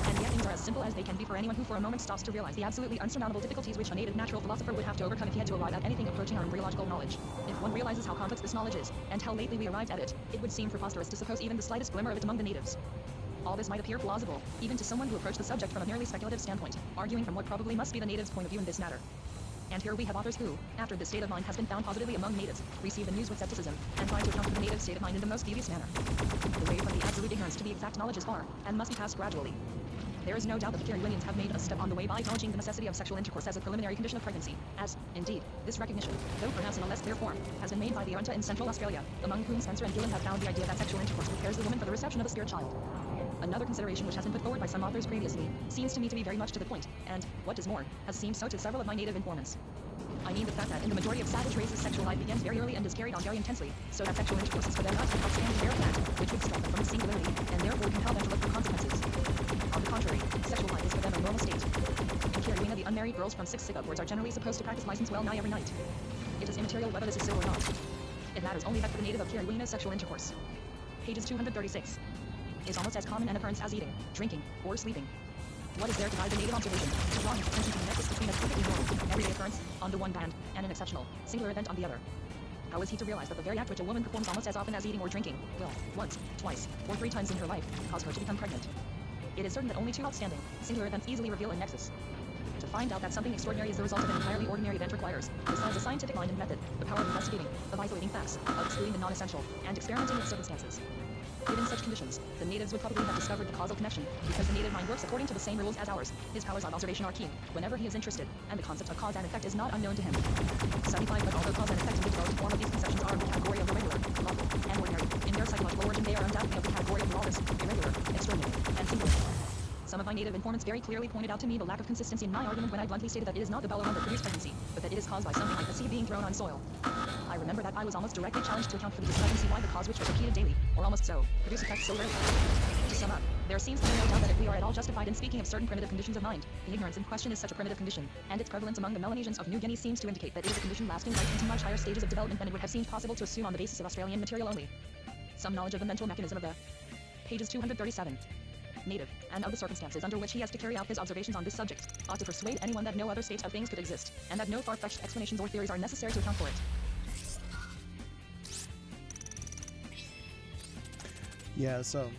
And yet things are as simple as they can be for anyone who for a moment stops to realize the absolutely unsurmountable difficulties which a native natural philosopher would have to overcome if he had to arrive at anything approaching our embryological knowledge. If one realizes how complex this knowledge is, and how lately we arrived at it, it would seem preposterous to suppose even the slightest glimmer of it among the natives. All this might appear plausible, even to someone who approached the subject from a merely speculative standpoint, arguing from what probably must be the natives' point of view in this matter. And here we have authors who, after this state of mind has been found positively among natives, receive the news with skepticism, and try to account for the native state of mind in the most devious manner. The way from the absolute ignorance to the exact knowledge is far, and must be passed gradually. There is no doubt that the Kirwinians have made a step on the way by acknowledging the necessity of sexual intercourse as a preliminary condition of pregnancy, as, indeed, this recognition, though perhaps in a less clear form, has been made by the Arunta in Central Australia, among whom Spencer and Gillen have found the idea that sexual intercourse prepares the woman for the reception of a spirit child. Another consideration which has been put forward by some authors previously, seems to me to be very much to the point, and, what is more, has seemed so to several of my native informants. I mean the fact that in the majority of savage races sexual life begins very early and is carried on very intensely, so that sexual intercourse is for them not an outstanding bare fact, which would distract them from the singularity, and therefore compel them to look for consequences. On the contrary, sexual life is for them a normal state. In Kirwina, the unmarried girls from 6 upwards are generally supposed to practice license well nigh every night. It is immaterial whether this is so or not. It matters only that for the native of Kirwina sexual intercourse. Pages 236. Is almost as common an occurrence as eating, drinking, or sleeping. What is there to guide the native observation, to draw his attention to the nexus between a perfectly normal, everyday occurrence, on the one hand, and an exceptional, singular event on the other? How is he to realize that the very act which a woman performs almost as often as eating or drinking, will, once, twice, or 3 times in her life, cause her to become pregnant? It is certain that only 2 outstanding, singular events easily reveal a nexus. To find out that something extraordinary is the result of an entirely ordinary event requires, besides a scientific mind and method, the power of investigating, of isolating facts, of excluding the non-essential, and experimenting with circumstances. Given such conditions, the natives would probably have discovered the causal connection, because the native mind works according to the same rules as ours. His powers of observation are keen, whenever he is interested, and the concept of cause and effect is not unknown to him. 75. But although cause and effect in the developed form of these conceptions are of the category of the regular, lawful, and ordinary, in their psychological origin they are undoubtedly of the category of lawless, irregular, extraordinary, and singular. Some of my native informants very clearly pointed out to me the lack of consistency in my argument when I bluntly stated that it is not the Bellarone that produced pregnancy, but that it is caused by something like a seed being thrown on soil. I remember that I was almost directly challenged to account for the discrepancy why the cause which was repeated daily, or almost so, produced effects so rarely. To sum up, there seems to be no doubt that if we are at all justified in speaking of certain primitive conditions of mind, the ignorance in question is such a primitive condition, and its prevalence among the Melanesians of New Guinea seems to indicate that it is a condition lasting right into much higher stages of development than it would have seemed possible to assume on the basis of Australian material only. Some knowledge of the mental mechanism of the pages 237. Native, and of the circumstances under which he has to carry out his observations on this subject, ought to persuade anyone that no other state of things could exist, and that no far-fetched explanations or theories are necessary to account for it. Yeah, so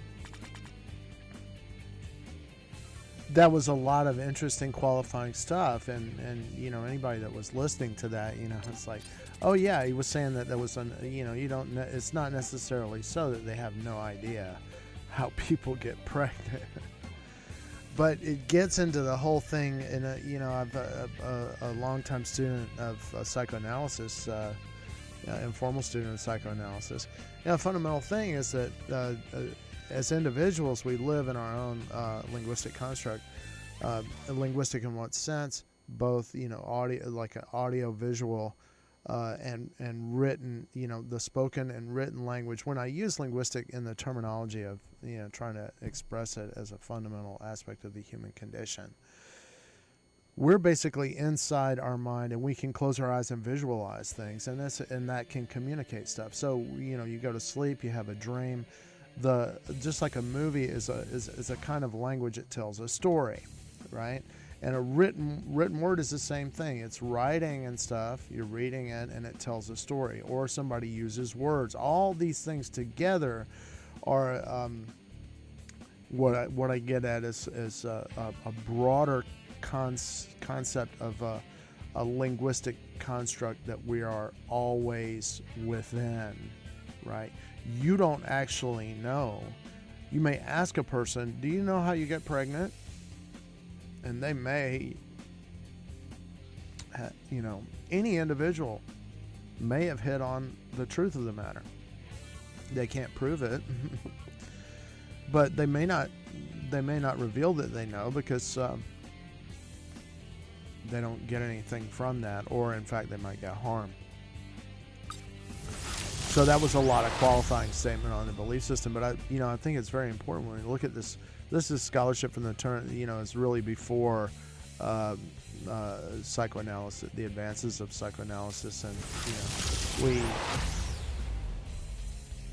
that was a lot of interesting qualifying stuff, and you know, anybody that was listening to that, you know, it's like, oh yeah, he was saying that there was you know, you don't it's not necessarily so that they have no idea how people get pregnant. But it gets into the whole thing, and you know, I've a longtime student of psychoanalysis, informal student of psychoanalysis. You know, a fundamental thing is that as individuals, we live in our own linguistic construct. Linguistic in what sense? Both, you know, audio, like an audio, visual, and written. You know, the spoken and written language. When I use linguistic in the terminology of, you know, trying to express it as a fundamental aspect of the human condition, we're basically inside our mind, and we can close our eyes and visualize things, and that can communicate stuff. So, you know, you go to sleep, you have a dream. Just like a movie is a kind of language. It tells a story, right? And a written word is the same thing. It's writing and stuff. You're reading it, and it tells a story. Or somebody uses words. All these things together are what I get at is a broader concept of a linguistic construct that we are always within, right? You don't actually know. You may ask a person, do you know how you get pregnant? And they may, you know, any individual may have hit on the truth of the matter. They can't prove it, but they may not reveal that they know, because they don't get anything from that, or in fact they might get harmed. So that was a lot of qualifying statement on the belief system, but I think it's very important when we look at this. This is scholarship from the turn, you know, it's really before psychoanalysis, the advances of psychoanalysis, and you know,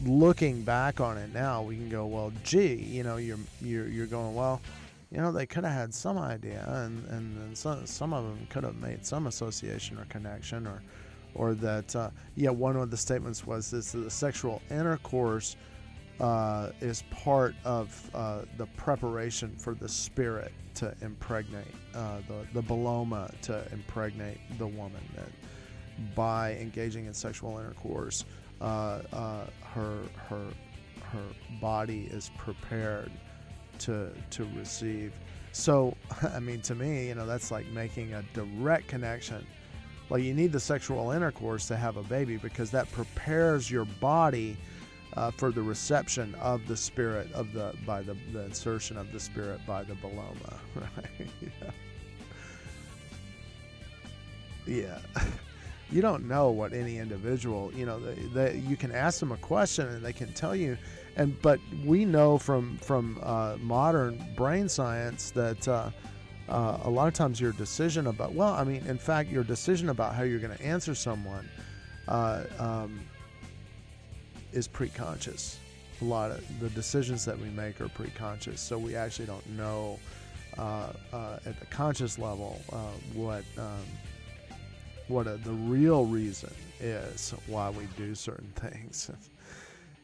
looking back on it now, we can go, well, gee, you know, you're going, well, you know, they could have had some idea, and some of them could have made some association or connection, or that, one of the statements was this: the sexual intercourse is part of the preparation for the spirit to impregnate, the boloma to impregnate the woman. That by engaging in sexual intercourse, her body is prepared to receive. So, I mean, to me, you know, that's like making a direct connection. Like, you need the sexual intercourse to have a baby, because that prepares your body for the reception of the spirit by the insertion of the spirit by the boloma, right? Yeah. You don't know what any individual, you know, you can ask them a question and they can tell you, but we know from modern brain science that a lot of times your decision about, in fact, your decision about how you're going to answer someone is preconscious. A lot of the decisions that we make are preconscious, so we actually don't know at the conscious level what the real reason is why we do certain things.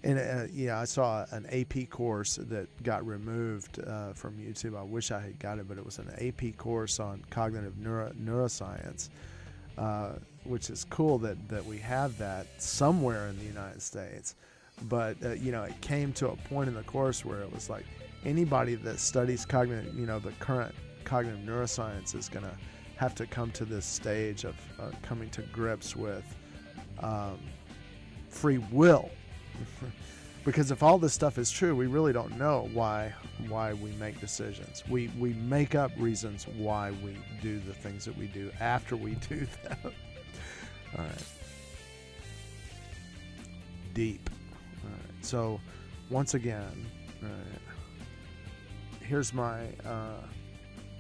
And I saw an AP course that got removed from YouTube. I wish I had got it, but it was an AP course on cognitive neuroscience, which is cool that we have that somewhere in the United States. But it came to a point in the course where it was like, anybody that studies cognitive, the current cognitive neuroscience is going to have to come to this stage of coming to grips with free will. Because if all this stuff is true, we really don't know why we make decisions. We make up reasons why we do the things that we do after we do them. All right. Deep. All right. So once again, here's my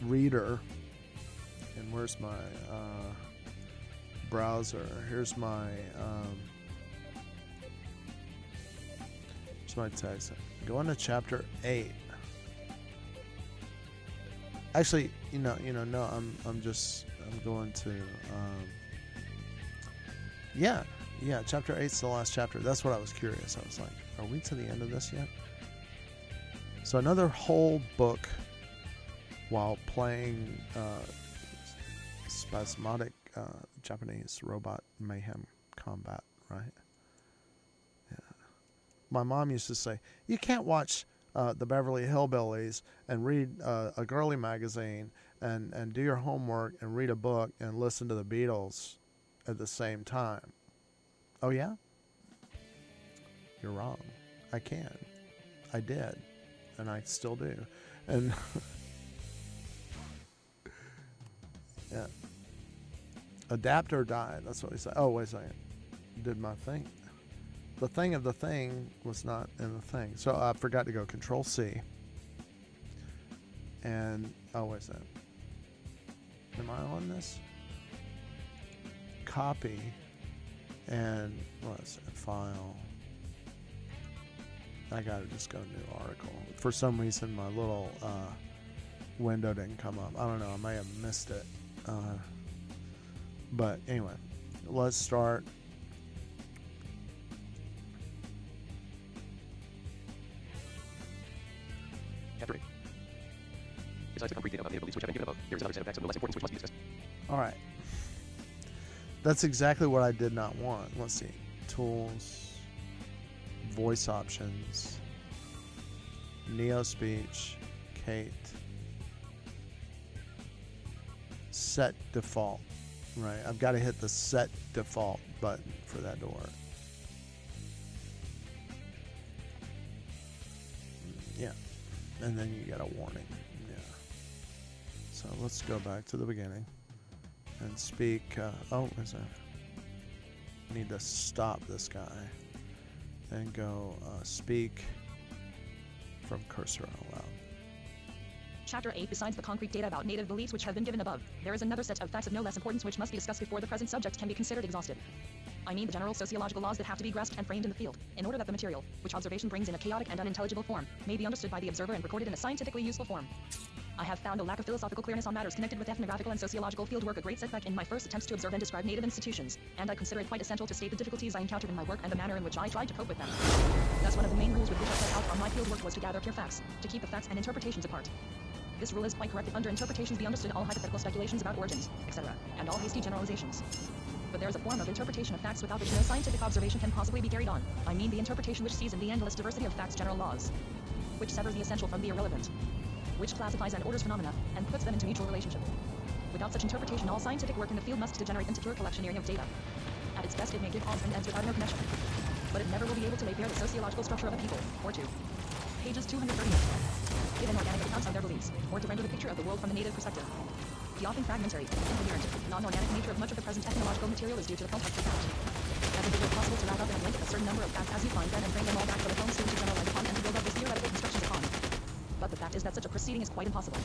reader, and where's my browser? Here's my my text. Go into chapter 8. Actually, I'm going to chapter 8's the last chapter. That's what I was curious. I was like, are we to the end of this yet? So another whole book while playing spasmodic Japanese robot mayhem combat, right? Yeah. My mom used to say, you can't watch the Beverly Hillbillies and read a girly magazine and do your homework and read a book and listen to the Beatles at the same time. Oh yeah? You're wrong. I can. I did. And I still do. And yeah. Adapt or die. That's what we say. Oh, wait a second. Did my thing. The thing of the thing was not in the thing. So I forgot to go Control C. And, oh, wait a second. Am I on this? Copy. And, what is it? File. I gotta just go new article. For some reason, my little window didn't come up. I don't know. I may have missed it. But anyway, let's start. Chapter 8. Besides the concrete data about native beliefs which have been given above, there is another set of facts of no less importance which must be discussed. All right. That's exactly what I did not want. Let's see. Tools, voice options, Neo Speech, Kate, set default. Right, I've got to hit the set default button for that to work. Yeah, and then you get a warning. Yeah. So let's go back to the beginning and speak. Oh, is that? I need to stop this guy and go speak from cursor out loud. Chapter 8. Besides the concrete data about native beliefs which have been given above, there is another set of facts of no less importance which must be discussed before the present subject can be considered exhausted. I mean the general sociological laws that have to be grasped and framed in the field, in order that the material, which observation brings in a chaotic and unintelligible form, may be understood by the observer and recorded in a scientifically useful form. I have found a lack of philosophical clearness on matters connected with ethnographical and sociological fieldwork a great setback in my first attempts to observe and describe native institutions, and I consider it quite essential to state the difficulties I encountered in my work and the manner in which I tried to cope with them. Thus, one of the main rules with which I set out on my fieldwork was to gather pure facts, to keep the facts and interpretations apart. This rule is quite correct if under interpretations be understood all hypothetical speculations about origins, etc., and all hasty generalizations. But there is a form of interpretation of facts without which no scientific observation can possibly be carried on. I mean the interpretation which sees in the endless diversity of facts general laws, which severs the essential from the irrelevant, which classifies and orders phenomena, and puts them into mutual relationship. Without such interpretation, all scientific work in the field must degenerate into pure collectioneering of data. At its best, it may give odds and ends without no connection, but it never will be able to lay bare the sociological structure of a people, or to. Pages 238. Give inorganic accounts of their beliefs, or to render the picture of the world from the native perspective. The often fragmentary, incoherent, non-organic nature of much of the present ethnological material is due to the complex fact. As it is possible to wrap up in a blanket a certain number of facts as you find them and bring them all back for the home student to generalize upon and to build up this theoretical constructions upon. But the fact is that such a proceeding is quite impossible.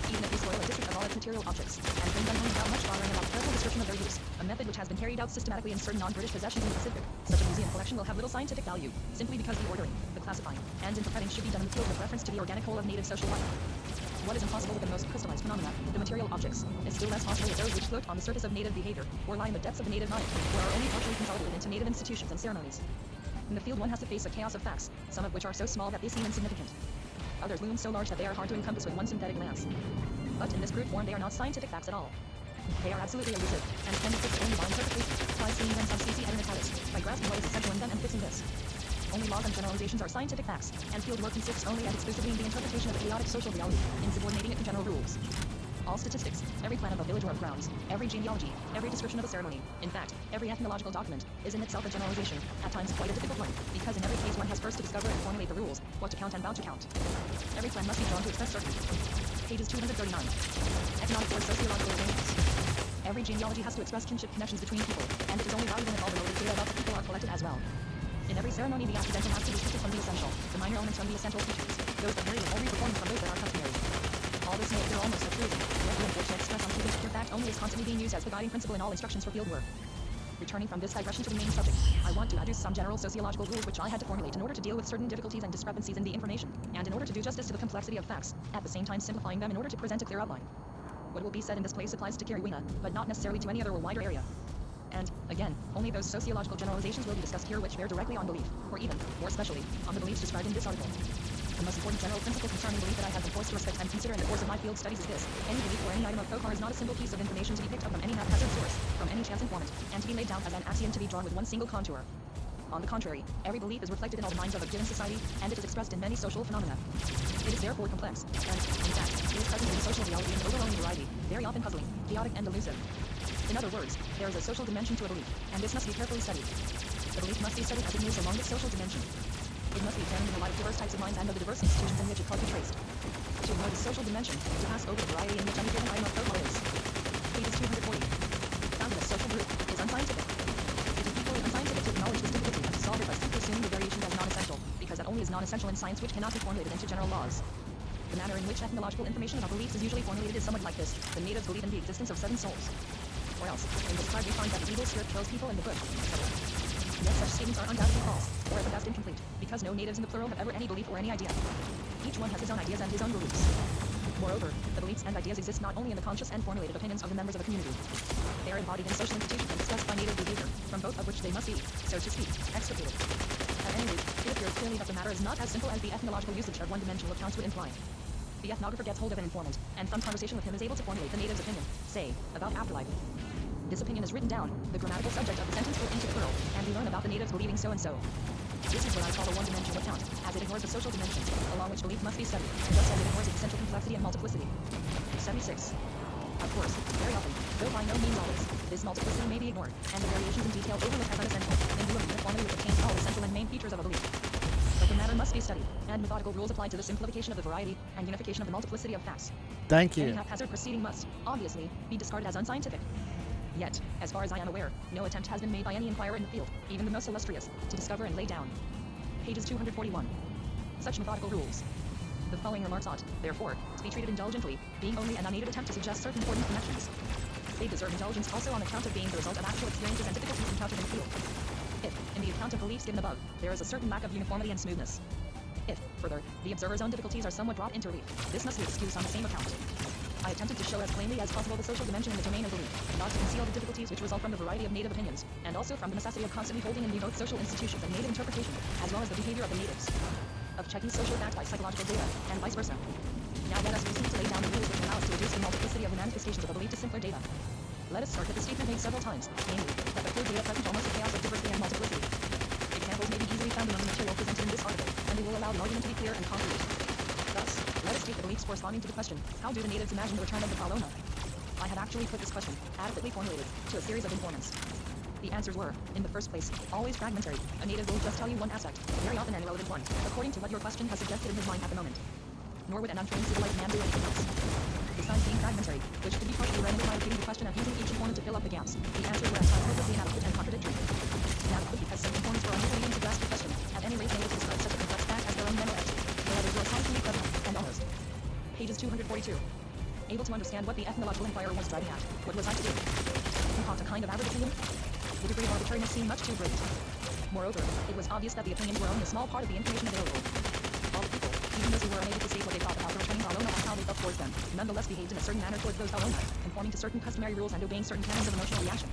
Even if we spoil a district of all its material objects, and bring them home without much bothering about careful description of their use, a method which has been carried out systematically in certain non-British possessions in the Pacific, such a museum collection will have little scientific value, simply because the ordering, the classifying, and interpreting should be done in the field with reference to the organic whole of native social life. What is impossible with the most crystallized phenomena, the material objects, is still less possible with those which float on the surface of native behavior, or lie in the depths of the native mind, or are only partially consolidated into native institutions and ceremonies. In the field one has to face a chaos of facts, some of which are so small that they seem insignificant. Others loom so large that they are hard to encompass with one synthetic glance. But in this group form they are not scientific facts at all. They are absolutely elusive, and can be fixed only by interpretation, by seeing them sub specie and italics, by grasping what is essential in them and fixing this. Only laws and generalizations are scientific facts, and field work consists only and exclusively in the interpretation of a chaotic social reality, in subordinating it to general rules. All statistics, every plan of a village or of grounds, every genealogy, every description of a ceremony, in fact, every ethnological document, is in itself a generalization, at times quite a difficult one, because in every case one has first to discover and formulate the rules, what to count and bound to count. Every plan must be drawn to express certainty. Pages 239. Economic or sociological arrangements. Every genealogy has to express kinship connections between people, and it is only valuable if all the related data about the people are collected as well. In every ceremony the accidental has to be shifted from the essential, the minor elements from the essential features, those that vary will only performed from those that are customary. All this may appear almost a truism, yet the unfortunate express on keeping pure fact only is constantly being used as the guiding principle in all instructions for field work. Returning from this digression to the main subject, I want to adduce some general sociological rules which I had to formulate in order to deal with certain difficulties and discrepancies in the information, and in order to do justice to the complexity of facts, at the same time simplifying them in order to present a clear outline. What will be said in this place applies to Kiribati, but not necessarily to any other or wider area. And, again, only those sociological generalizations will be discussed here which bear directly on belief, or even, more especially, on the beliefs described in this article. The most important general principle concerning belief that I have been forced to respect and consider in the course of my field studies is this: any belief or any item of folklore is not a simple piece of information to be picked up from any haphazard source, from any chance informant, and to be laid down as an axiom to be drawn with one single contour. On the contrary, every belief is reflected in all the minds of a given society, and it is expressed in many social phenomena. It is therefore complex, and, in fact, it is present in social reality in overwhelming variety, very often puzzling, chaotic, and elusive. In other words, there is a social dimension to a belief, and this must be carefully studied. The belief must be studied as it moves along this social dimension. It must be examined in the light of diverse types of minds and of the diverse institutions in which it can't be traced. To ignore the social dimension, to pass over the variety in which any given item of folklore is. Pages 240. Found in a social group is unscientific. It is equally unscientific to acknowledge this difficulty and to solve it by simply assuming the variations as non-essential, because that only is non-essential in science which cannot be formulated into general laws. The manner in which ethnological information about beliefs is usually formulated is somewhat like this: the natives believe in the existence of 7 souls. Or else, in this tribe we find that the evil spirit kills people in the bush, etc. Yet such statements are undoubtedly false, or at the best incomplete, because no natives in the plural have ever any belief or any idea. Each one has his own ideas and his own beliefs. Moreover, the beliefs and ideas exist not only in the conscious and formulated opinions of the members of a community. They are embodied in social institutions and discussed by native behavior, from both of which they must be, so to speak, extricated. At any rate, it appears clearly that the matter is not as simple as the ethnological usage of one-dimensional accounts would imply. The ethnographer gets hold of an informant, and from conversation with him is able to formulate the native's opinion, say, about afterlife. This opinion is written down, the grammatical subject of the sentence put into the plural, and we learn about the natives believing so and so. This is what I call a one-dimensional account, as it ignores the social dimensions, along which belief must be studied, just as it ignores its essential complexity and multiplicity. 76. Of course, very often, though by no means always, this multiplicity may be ignored, and the variations in detail overlooked as unessential, in view of the uniformity which obtains all essential and main features of a belief. But the matter must be studied, and methodical rules applied to the simplification of the variety and unification of the multiplicity of facts. Thank Any you. haphazard proceeding must, obviously, be discarded as unscientific. Yet, as far as I am aware, no attempt has been made by any inquirer in the field, even the most illustrious, to discover and lay down. Pages 241. Such methodical rules. The following remarks ought, therefore, to be treated indulgently, being only an unaided attempt to suggest certain important connections. They deserve indulgence also on account of being the result of actual experiences and difficulties encountered in the field. If, in the account of beliefs given above, there is a certain lack of uniformity and smoothness. If, further, the observer's own difficulties are somewhat brought into relief, this must be excused on the same account. I attempted to show as plainly as possible the social dimension in the domain of belief, not to conceal the difficulties which result from the variety of native opinions, and also from the necessity of constantly holding in view both social institutions and native interpretation, as well as the behavior of the natives. Of checking social facts by psychological data, and vice versa. Now let us proceed to lay down the rules which allow us to reduce the multiplicity of the manifestations of a belief to simpler data. Let us start with the statement made several times, namely, that the clear data present almost a chaos of diversity and multiplicity. Examples may be easily found among the material presented in this article, and they will allow the argument to be clear and concrete. Thus, let us take the beliefs corresponding to the question, how do the natives imagine the return of the Paloma? I had actually put this question, adequately formulated, to a series of informants. The answers were, in the first place, always fragmentary. A native will just tell you one aspect, very often an irrelevant one, according to what your question has suggested in his mind at the moment. Nor would an untrained civilized man do anything else. Besides being fragmentary, which could be partially rendered by repeating the question and using each informant to fill up the gaps, the answers were at times hopelessly inadequate and contradictory. Inadequate because some informants were unable even to grasp the question, at any rate able to describe such a complex fact as their own memory, while others were astonishingly clever, and almost. Pages 242. Able to understand what the ethnological inquirer was driving at, what was I to do? Concoct a kind of average opinion? The degree of arbitrariness seemed much too great. Moreover, it was obvious that the opinions were only a small part of the information available. All the people, even those who were unable to state what they thought about the returning Paloma and how they felt towards them, nonetheless behaved in a certain manner towards those Paloma, conforming to certain customary rules and obeying certain canons of emotional reaction.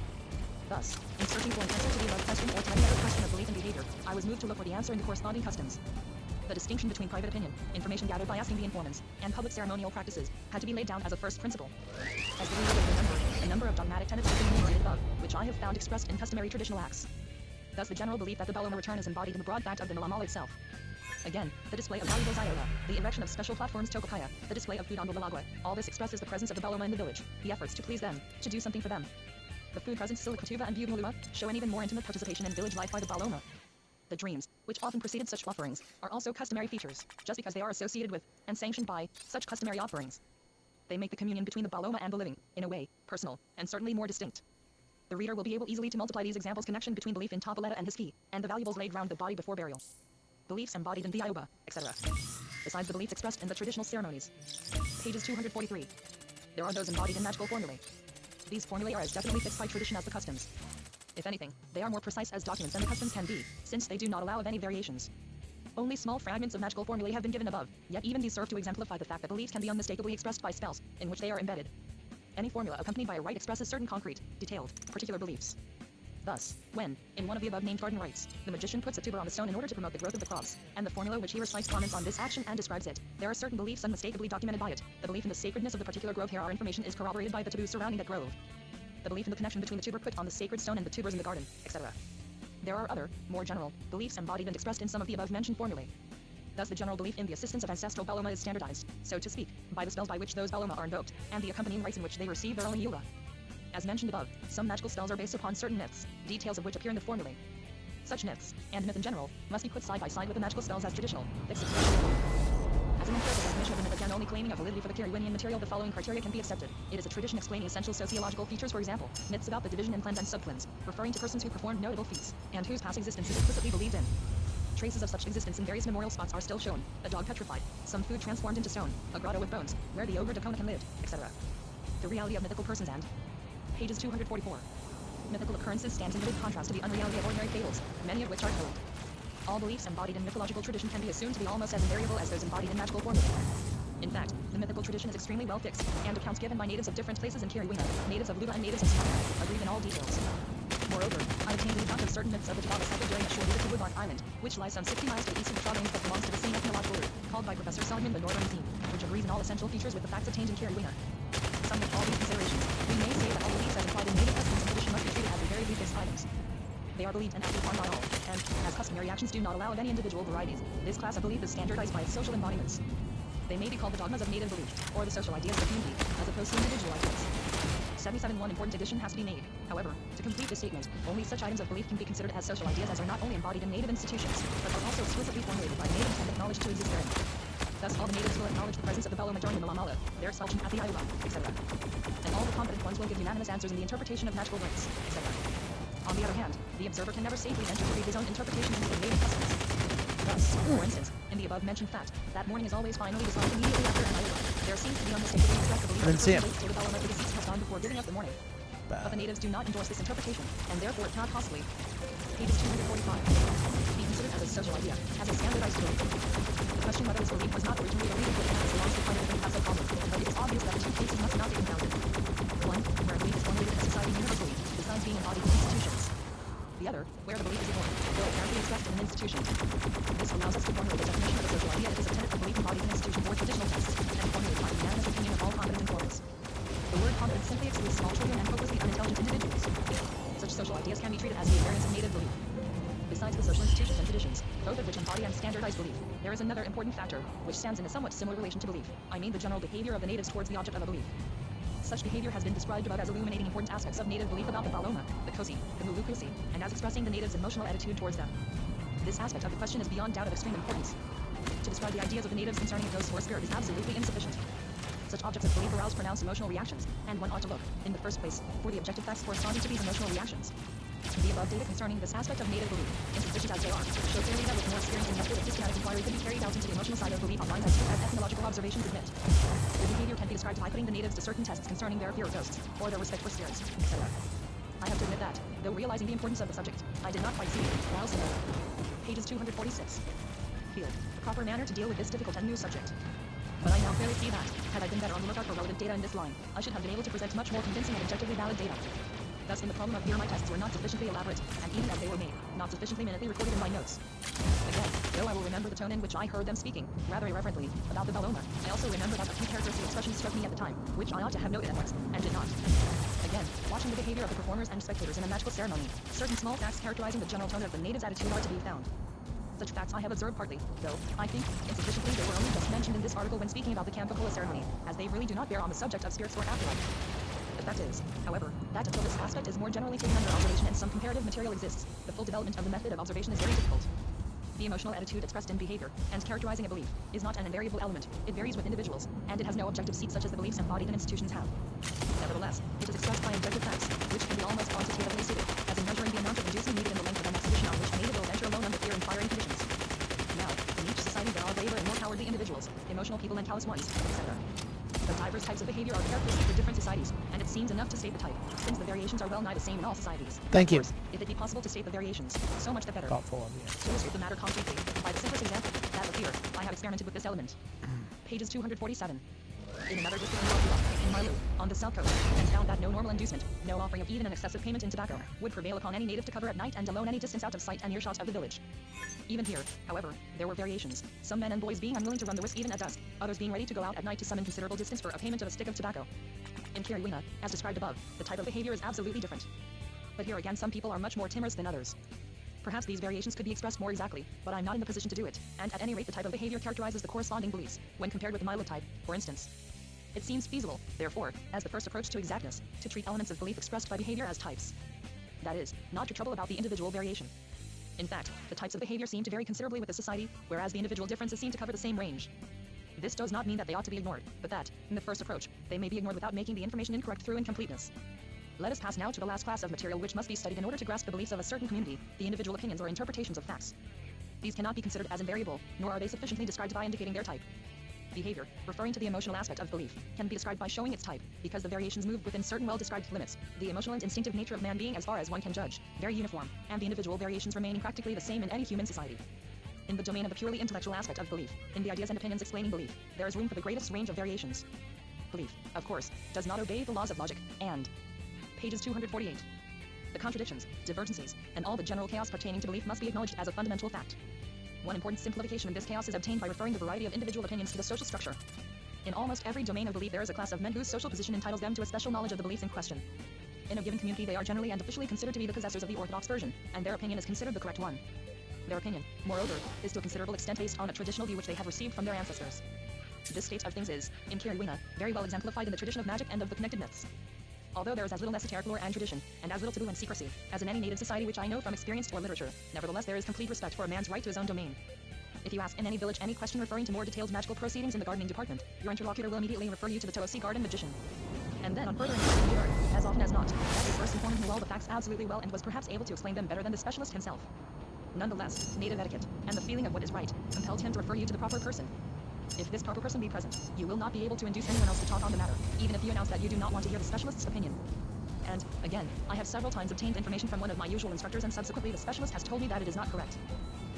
Thus, in searching for an answer to the above question or to any other question of belief and behavior, I was moved to look for the answer in the corresponding customs. The distinction between private opinion, information gathered by asking the informants, and public ceremonial practices, had to be laid down as a first principle. As the reader will remember, a number of dogmatic tenets have been enumerated above, which I have found expressed in customary traditional acts. Thus the general belief that the Paloma return is embodied in the broad fact of the Nalamal itself. Again, the display of valuables iota, the erection of special platforms tokopaya, the display of food on Bulalagwe, all this expresses the presence of the Paloma in the village, the efforts to please them, to do something for them. The food presents Silikatuva and Bugulua show an even more intimate participation in village life by the Paloma. The dreams, which often preceded such offerings, are also customary features, just because they are associated with, and sanctioned by, such customary offerings. They make the communion between the Paloma and the living, in a way, personal, and certainly more distinct. The reader will be able easily to multiply these examples connection between belief in Tapaleta and his key, and the valuables laid round the body before burial. Beliefs embodied in the Ioba, etc. Besides the beliefs expressed in the traditional ceremonies. Pages 243. There are those embodied in magical formulae. These formulae are as definitely fixed by tradition as the customs. If anything, they are more precise as documents than the customs can be, since they do not allow of any variations. Only small fragments of magical formulae have been given above, yet even these serve to exemplify the fact that beliefs can be unmistakably expressed by spells, in which they are embedded. Any formula accompanied by a rite expresses certain concrete, detailed, particular beliefs. Thus, when, in one of the above-named garden rites, the magician puts a tuber on the stone in order to promote the growth of the crops, and the formula which he recites comments on this action and describes it, there are certain beliefs unmistakably documented by it. The belief in the sacredness of the particular grove here, our information is corroborated by the taboos surrounding that grove. The belief in the connection between the tuber put on the sacred stone and the tubers in the garden, etc. There are other, more general, beliefs embodied and expressed in some of the above-mentioned formulae. Thus the general belief in the assistance of ancestral Baloma is standardized, so to speak, by the spells by which those Baloma are invoked, and the accompanying rites in which they receive their own Eula. As mentioned above, some magical spells are based upon certain myths, details of which appear in the formulae. Such myths, and myth in general, must be put side by side with the magical spells as traditional, fixed expression. As an empirical definition of the myth again only claiming a validity for the Kirwinian material, the following criteria can be accepted. It is a tradition explaining essential sociological features, for example, myths about the division in clans and subclans, referring to persons who performed notable feats, and whose past existence is implicitly believed in. Traces of such existence in various memorial spots are still shown: a dog petrified, some food transformed into stone, a grotto with bones, where the ogre Daconacan lived, etc. The reality of mythical persons and pages 244. Mythical occurrences stands in vivid contrast to the unreality of ordinary fables, many of which are told. All beliefs embodied in mythological tradition can be assumed to be almost as invariable as those embodied in magical formulae. In fact, the mythical tradition is extremely well fixed, and accounts given by natives of different places in Kirwina, natives of Luba and natives of Sumatra, agreed in all details. Moreover, I obtained the account of certain myths of the Tababa cycle during a short visit to Woodlark Island, which lies some 60 miles to the east of the Trout but belongs to the same ethnological group, called by Professor Seligman the Northern Theme, which agrees in all essential features with the facts obtained in Kirwina. Some with all these considerations, we may say that all beliefs as implied in native customs and tradition must be treated as invariably fixed items. They are believed and acted upon by all, and, as customary actions do not allow of any individual varieties, this class of belief is standardized by its social embodiments. They may be called the dogmas of native belief, or the social ideas of the community, as opposed to individual ideas. 77. One important addition has to be made. However, to complete this statement, only such items of belief can be considered as social ideas as are not only embodied in native institutions, but are also explicitly formulated by natives and acknowledged to exist therein. Thus, all the natives will acknowledge the presence of the Baloma during the Milamala, their expulsion at the Ayuba, etc. And all the competent ones will give unanimous answers in the interpretation of magical rites, etc. On the other hand, the observer can never safely venture to read his own interpretation into the native customs. Thus, for instance, in the above-mentioned fact, that morning is always finally decided immediately after an Ayuba. There seems to be unmistakably expressed the belief that the person waits till the Baloma of the deceased has gone before giving up the morning. But the natives do not endorse this interpretation, and therefore it cannot possibly, pages 245, be considered as a social idea, as a standardized belief. The question whether this belief was not originally a legal belief belongs to quite a different class of problems, but it is obvious that the two cases must not be confounded. One, where a belief is formulated as society universally, besides being embodied in institutions. The other, where the belief is born, though it can't be expressed in an institution. This allows us to formulate a definition of a social idea that is intended for belief embodied in institutions or traditional texts, and formulated by the unanimous opinion of all competent informers. The word competent simply excludes small children and hopelessly unintelligent individuals. Such social ideas can be treated as the invariance of native belief. Besides the social institutions and traditions, both of which embody and standardize belief, there is another important factor, which stands in a somewhat similar relation to belief. I mean the general behavior of the natives towards the object of a belief. Such behavior has been described above as illuminating important aspects of native belief about the Baloma, the Kosi, the Mulukusi, and as expressing the natives' emotional attitude towards them. This aspect of the question is beyond doubt of extreme importance. To describe the ideas of the natives concerning a ghost or spirit is absolutely insufficient. Such objects of belief arouse pronounced emotional reactions, and one ought to look, in the first place, for the objective facts corresponding to these emotional reactions. The above data concerning this aspect of native belief, insufficient as they are, show clearly that with more experience and method of systematic inquiry could be carried out into the emotional side of belief on lines as strict as ethnological observations admit. The behavior can be described by putting the natives to certain tests concerning their fear of ghosts, or their respect for spirits, etc. I have to admit that, though realizing the importance of the subject, I did not quite see, whilst in pages 246. Field, the proper manner to deal with this difficult and new subject. But I now clearly see that, had I been better on the lookout for relevant data in this line, I should have been able to present much more convincing and objectively valid data. Thus, when the problem of here my tests were not sufficiently elaborate, and even as they were made, not sufficiently minutely recorded in my notes. Again, though I will remember the tone in which I heard them speaking, rather irreverently, about the Baloma, I also remember that a few characteristic expressions struck me at the time, which I ought to have noted at once, and did not. Again, watching the behavior of the performers and spectators in a magical ceremony, certain small facts characterizing the general tone of the natives' attitude are to be found. Such facts I have observed partly, though, I think, insufficiently they were only just mentioned in this article when speaking about the Kampa-Kola ceremony, as they really do not bear on the subject of spirits or afterlife. The fact is, however, that until this aspect is more generally taken under observation and some comparative material exists, the full development of the method of observation is very difficult. The emotional attitude expressed in behavior, and characterizing a belief, is not an invariable element, it varies with individuals, and it has no objective seat such as the beliefs embodied in institutions have. Nevertheless, it is expressed by objective facts, which can be almost quantitatively stated, as in measuring the amount of inducing needed in the length of an expedition on which a native will venture alone under fear-inspiring conditions. Now, in each society there are braver and more cowardly individuals, emotional people and callous ones, etc. The diverse types of behavior are characteristic for different societies, and it seems enough to state the type, since the variations are well nigh the same in all societies. Thank you. Of course, if it be possible to state the variations, so much the better. Thoughtful of you. To illustrate the matter concretely, by the simplest example, that of fear, I have experimented with this element. Pages 247. in another district in Malu, on the south coast, and found that no normal inducement, no offering of even an excessive payment in tobacco, would prevail upon any native to cover at night and alone any distance out of sight and earshot of the village. Even here, however, there were variations, some men and boys being unwilling to run the risk even at dusk, others being ready to go out at night to summon considerable distance for a payment of a stick of tobacco. In Kiriwina, as described above, the type of behavior is absolutely different. But here again, some people are much more timorous than others. Perhaps these variations could be expressed more exactly, but I'm not in the position to do it, and at any rate the type of behavior characterizes the corresponding beliefs, when compared with the Milo type, for instance. It seems feasible, therefore, as the first approach to exactness, to treat elements of belief expressed by behavior as types. That is, not to trouble about the individual variation. In fact, the types of behavior seem to vary considerably with the society, whereas the individual differences seem to cover the same range. This does not mean that they ought to be ignored, but that, in the first approach, they may be ignored without making the information incorrect through incompleteness. Let us pass now to the last class of material which must be studied in order to grasp the beliefs of a certain community, the individual opinions or interpretations of facts. These cannot be considered as invariable, nor are they sufficiently described by indicating their type. Behavior, referring to the emotional aspect of belief, can be described by showing its type, because the variations move within certain well-described limits, the emotional and instinctive nature of man being, as far as one can judge, very uniform, and the individual variations remaining practically the same in any human society. In the domain of the purely intellectual aspect of belief, in the ideas and opinions explaining belief, there is room for the greatest range of variations. Belief, of course, does not obey the laws of logic, and pages 248. The contradictions, divergencies, and all the general chaos pertaining to belief must be acknowledged as a fundamental fact. One important simplification of this chaos is obtained by referring the variety of individual opinions to the social structure. In almost every domain of belief there is a class of men whose social position entitles them to a special knowledge of the beliefs in question. In a given community they are generally and officially considered to be the possessors of the orthodox version, and their opinion is considered the correct one. Their opinion, moreover, is to a considerable extent based on a traditional view which they have received from their ancestors. This state of things is, in Kiriwina, very well exemplified in the tradition of magic and of the connected myths. Although there is as little esoteric lore and tradition, and as little taboo and secrecy, as in any native society which I know from experience or literature, nevertheless there is complete respect for a man's right to his own domain. If you ask in any village any question referring to more detailed magical proceedings in the gardening department, your interlocutor will immediately refer you to the Toasi garden magician. And then on further inquiry you learn, as often as not, that the first informant knew all the facts absolutely well and was perhaps able to explain them better than the specialist himself. Nonetheless, native etiquette, and the feeling of what is right, compelled him to refer you to the proper person. If this proper person be present, you will not be able to induce anyone else to talk on the matter, even if you announce that you do not want to hear the specialist's opinion. And, again, I have several times obtained information from one of my usual instructors and subsequently the specialist has told me that it is not correct.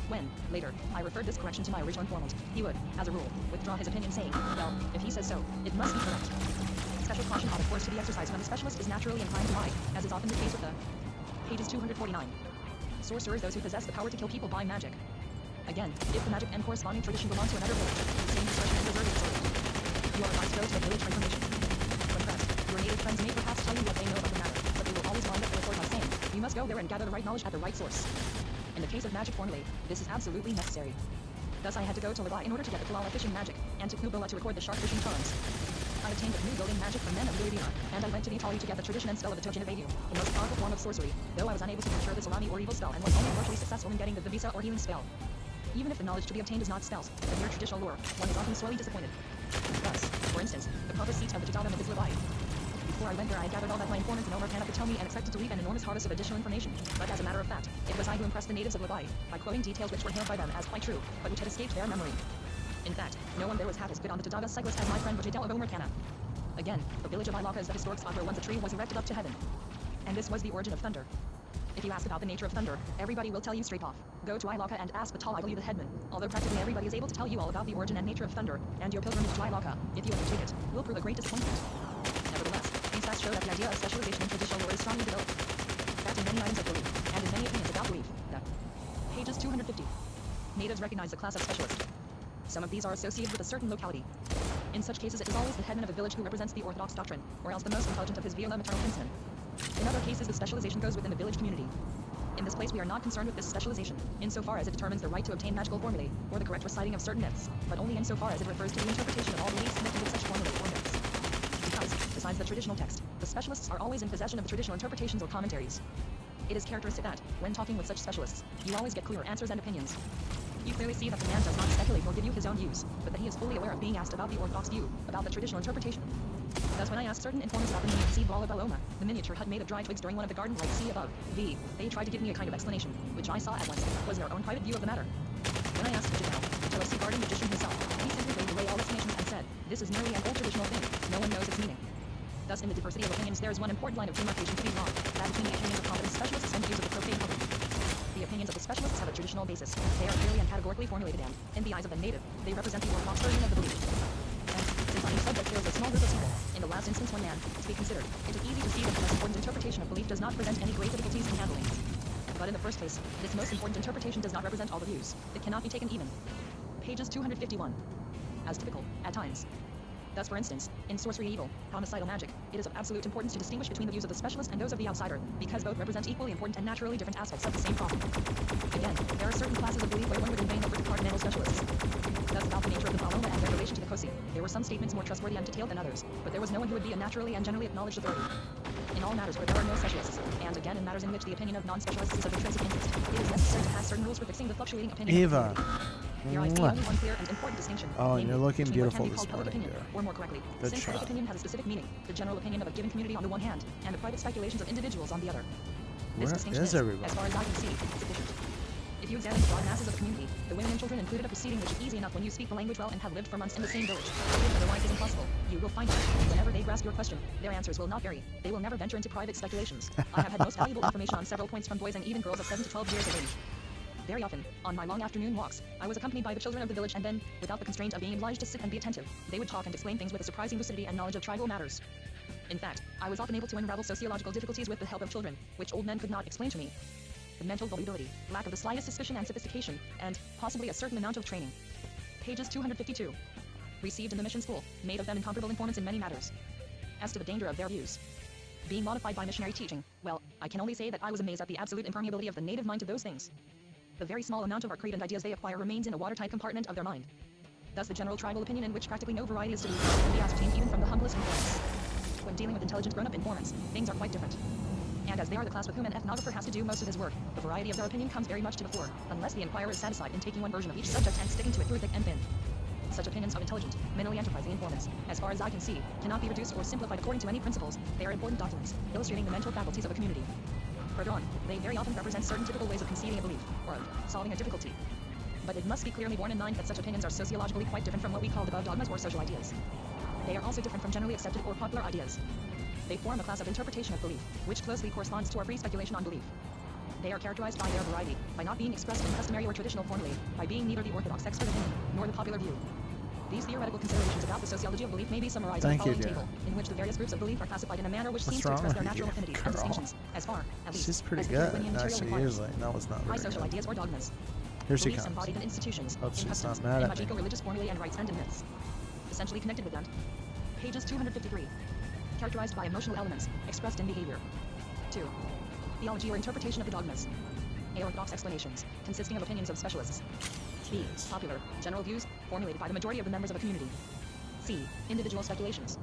When, later, I referred this correction to my original informant, he would, as a rule, withdraw his opinion saying, well, if he says so, it must be correct. Special caution ought of course to be exercised when the specialist is naturally inclined to lie, as is often the case with the pages 249. Sorcerers, those who possess the power to kill people by magic. Again, if the magic and corresponding tradition belong to another village, the same discretion is reserved for it. You are advised to go to the village for information. When pressed, your native friends may perhaps tell you what they know about the matter, but they will always wind up the report by saying, you must go there and gather the right knowledge at the right source. In the case of magic formulae, this is absolutely necessary. Thus I had to go to Labai in order to get the Kalala fishing magic, and to Knubola to record the shark fishing charms. I obtained the canoe building magic from men of Luidina, and I went to Italy to get the tradition and spell of the Tojin Evadu, the most powerful form of sorcery, though I was unable to procure the salami or evil spell and was only partially successful in getting the Vibisa or healing spell. Even if the knowledge to be obtained is not spells, but mere traditional lore, one is often sorely disappointed. Thus, for instance, the proper seat of the Jatava myth is Labai. Before I went there I gathered all that my informant in Omerkana could tell me and expected to reap an enormous harvest of additional information, but as a matter of fact, it was I who impressed the natives of Labai, by quoting details which were hailed by them as quite true, but which had escaped their memory. In fact, no one there was half as good on the Tadaga cyclist as my friend Bajadel of Omerkana. Again, the village of Ilaka is the historic spot where once a tree was erected up to heaven. And this was the origin of thunder. If you ask about the nature of thunder, everybody will tell you straight off. Go to Ilaka and ask the tall idol, the headman, although practically everybody is able to tell you all about the origin and nature of thunder, and your pilgrimage to Ilaka, if you undertake it, will prove a great disappointment. Nevertheless, these facts show that the idea of specialization in traditional lore is strongly developed. That in many items of belief, and in many opinions about belief, that pages 250. Natives recognize the class of specialist. Some of these are associated with a certain locality. In such cases it is always the headman of a village who represents the orthodox doctrine, or else the most intelligent of his viola maternal kinsmen. In other cases the specialization goes within the village community. In this place we are not concerned with this specialization, insofar as it determines the right to obtain magical formulae, or the correct reciting of certain myths, but only insofar as it refers to the interpretation of all beliefs connected with such formulae or myths. Because, besides the traditional text, the specialists are always in possession of the traditional interpretations or commentaries. It is characteristic that, when talking with such specialists, you always get clear answers and opinions. You clearly see that the man does not speculate nor give you his own views, but that he is fully aware of being asked about the orthodox view, about the traditional interpretation. Thus when I asked certain informants about the meaning of seed ball of Baloma, the miniature hut made of dry twigs during one of the garden rites see above, they tried to give me a kind of explanation, which I saw at once, was their own private view of the matter. When I asked Vijayal, the Toasi garden magician himself, he simply laid away all explanations and said, this is merely an old traditional thing, no one knows its meaning. Thus in the diversity of opinions there is one important line of demarcation to be drawn, that between the opinions of competent specialists and the views of the profane public. The opinions of the specialists have a traditional basis. They are clearly and categorically formulated and, in the eyes of the native, they represent the orthodox version of the belief. And, since on each subject there is a one man, to be considered, it is easy to see that the most important interpretation of belief does not present any great difficulties in handling. But in the first place, this most important interpretation does not represent all the views. It cannot be taken even. Pages 251. As typical, at times. Thus, for instance, in sorcery evil, homicidal magic, it is of absolute importance to distinguish between the views of the specialist and those of the outsider, because both represent equally important and naturally different aspects of the same problem. Again, there are certain classes of belief where one would in vain look for departmental specialists. Thus, about the nature of the Baloma and their relation to the Kosi, there were some statements more trustworthy and detailed than others, but there was no one who would be a naturally and generally acknowledged authority. In all matters where there are no specialists, and again in matters in which the opinion of non-specialists is of intrinsic interest, it is necessary to have certain rules for fixing the fluctuating opinion Eva. of the community. Here I see only one clear and important distinction. Oh, namely, you're looking between what beautiful can be this called public morning, opinion, dear. or more correctly, Good since public job. opinion has a specific meaning, the general opinion of a given community on the one hand, and the private speculations of individuals on the other. This Where distinction is is, everybody? as far as I can see, sufficient. If you examine the broad masses of the community, the women and children included a proceeding which is easy enough when you speak the language well and have lived for months in the same village. If otherwise is impossible, you will find that, whenever they grasp your question, their answers will not vary. They will never venture into private speculations. I have had most valuable information on several points from boys and even girls of 7 to 12 years of age. Very often, on my long afternoon walks, I was accompanied by the children of the village and then, without the constraint of being obliged to sit and be attentive, they would talk and explain things with a surprising lucidity and knowledge of tribal matters. In fact, I was often able to unravel sociological difficulties with the help of children, which old men could not explain to me. The mental volubility, lack of the slightest suspicion and sophistication, and possibly a certain amount of training. Pages 252. Received in the mission school, made of them incomparable informants in many matters. As to the danger of their views being modified by missionary teaching, well, I can only say that I was amazed at the absolute impermeability of the native mind to those things. The very small amount of our creed and ideas they acquire remains in a watertight compartment of their mind. Thus the general tribal opinion in which practically no variety is to can be ascertained even from the humblest informants. When dealing with intelligent grown-up informants, things are quite different. And as they are the class with whom an ethnographer has to do most of his work, the variety of their opinion comes very much to the fore, unless the inquirer is satisfied in taking one version of each subject and sticking to it through thick and thin. Such opinions of intelligent, mentally enterprising informants, as far as I can see, cannot be reduced or simplified according to any principles. They are important documents, illustrating the mental faculties of a community. Further on, they very often represent certain typical ways of conceiving a belief, or of solving a difficulty. But it must be clearly borne in mind that such opinions are sociologically quite different from what we call above dogmas or social ideas. They are also different from generally accepted or popular ideas. They form a class of interpretation of belief, which closely corresponds to our free speculation on belief. They are characterized by their variety, by not being expressed in customary or traditional formulae, by being neither the orthodox expert opinion, nor the popular view. These theoretical considerations about the sociology of belief may be summarized in the following table, in which the various groups of belief are classified in a manner which What's seems to express wrong their with natural you, affinity girl? and distinctions, as far, at least, She's pretty as the good. Darwinian No, material she requires. usually. No, it's not High very social good. ideas or dogmas. Here she Beliefs comes. embodied in institutions, Hope in she's customs, not mad in at magical me. religious formulae and rites and in myths. Essentially connected with them. Pages 253. Characterized by emotional elements, expressed in behavior. 2. Theology or interpretation of the dogmas. Aorthodox explanations, consisting of opinions of specialists. B. Popular, general views, formulated by the majority of the members of a community. C. Individual speculations.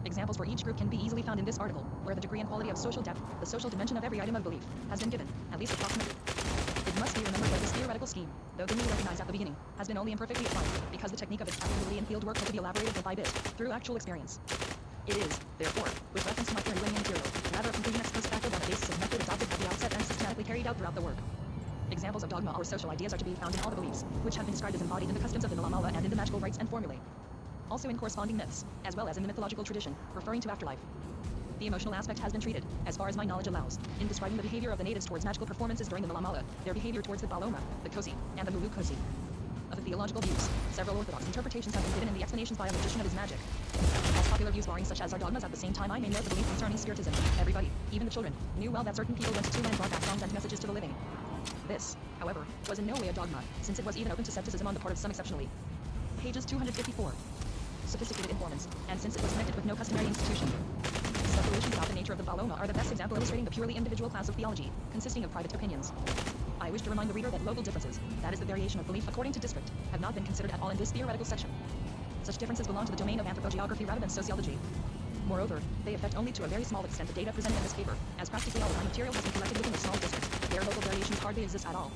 Examples for each group can be easily found in this article, where the degree and quality of social depth, the social dimension of every item of belief, has been given, at least approximately. It must be remembered that this theoretical scheme, though dimly recognized at the beginning, has been only imperfectly applied, because the technique of its applicability in field work had to be elaborated bit by bit, through actual experience. It is, therefore, with reference to my theory material, rather a conclusion ex post facto on the basis of method adopted at the outset and systematically carried out throughout the work. Examples of dogma or social ideas are to be found in all the beliefs, which have been described as embodied in the customs of the Malamala and in the magical rites and formulae. Also in corresponding myths, as well as in the mythological tradition, referring to afterlife. The emotional aspect has been treated, as far as my knowledge allows, in describing the behavior of the natives towards magical performances during the Malamala, their behavior towards the Baloma, the Kosi, and the Mulu Kosi. Of the theological views, several orthodox interpretations have been given in the explanations by a magician of his magic. As popular views barring such as our dogmas at the same time I may note the belief concerning spiritism. Everybody, even the children, knew well that certain people went to and brought back songs and messages to the living. This, however, was in no way a dogma, since it was even open to skepticism on the part of some exceptionally. Pages 254. Sophisticated informants, and since it was connected with no customary institution. Speculations about the nature of the Baloma are the best example illustrating the purely individual class of theology, consisting of private opinions. I wish to remind the reader that local differences, that is the variation of belief according to district, have not been considered at all in this theoretical section. Such differences belong to the domain of anthropogeography rather than sociology. Moreover, they affect only to a very small extent the data presented in this paper, as practically all of my material has been collected within a small district, where local variations hardly exist at all.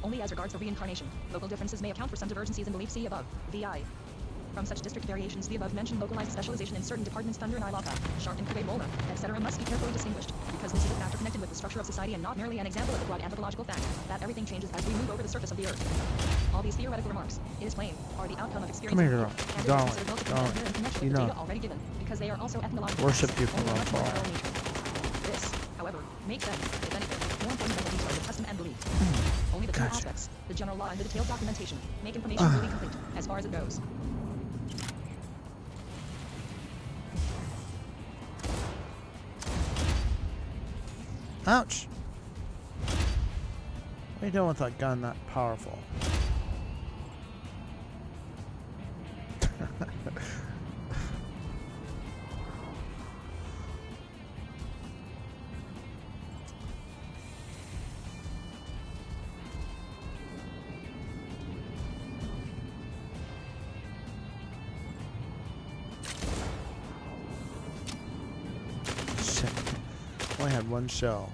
Only as regards the reincarnation, local differences may account for some divergencies in belief. See above, VI. From such district variations, the above-mentioned localized specialization in certain departments, Thunder and Ilaka, Sharp and Kuwait Mola, etc. must be carefully distinguished, because this is a factor connected with the structure of society and not merely an example of the broad anthropological fact, that everything changes as we move over the surface of the earth. All these theoretical remarks, it is plain, are the outcome of experience. Come here, girl. And Darling, considered multiple darling. and in connection You with the know. data already given, because they are also ethnological. Worship facts, you from only much more afar. thorough nature. This, however, makes them, if anything, more important than the details of custom and belief. Only the two Gotcha. aspects, the general law and the detailed documentation, make information really complete, as far as it goes. Ouch! What are you doing with a gun that powerful? Shit. Only had one shell.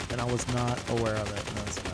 And I was not aware of it. That's bad.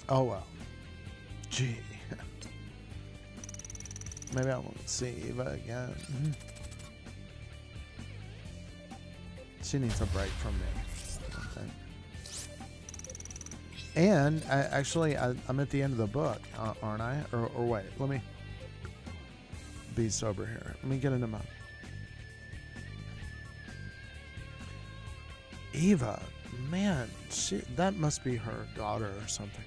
Oh well. Gee. Maybe I won't see Eva again. She needs a break from me. I think. And I'm at the end of the book, aren't I? Or wait, let me be sober here. Let me get into my Eva. Man, that must be her daughter or something.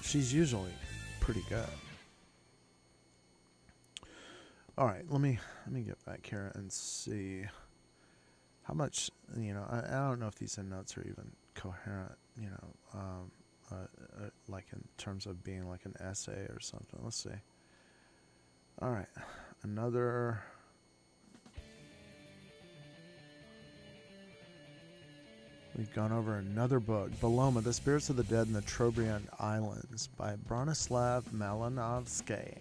She's usually pretty good. All right, let me get back here and see how much, you know, I don't know if these notes are even coherent, you know, like in terms of being like an essay or something. Let's see. All right, another. We've gone over another book, Beloma, The Spirits of the Dead in the Trobriand Islands by Bronislav Malinovsky.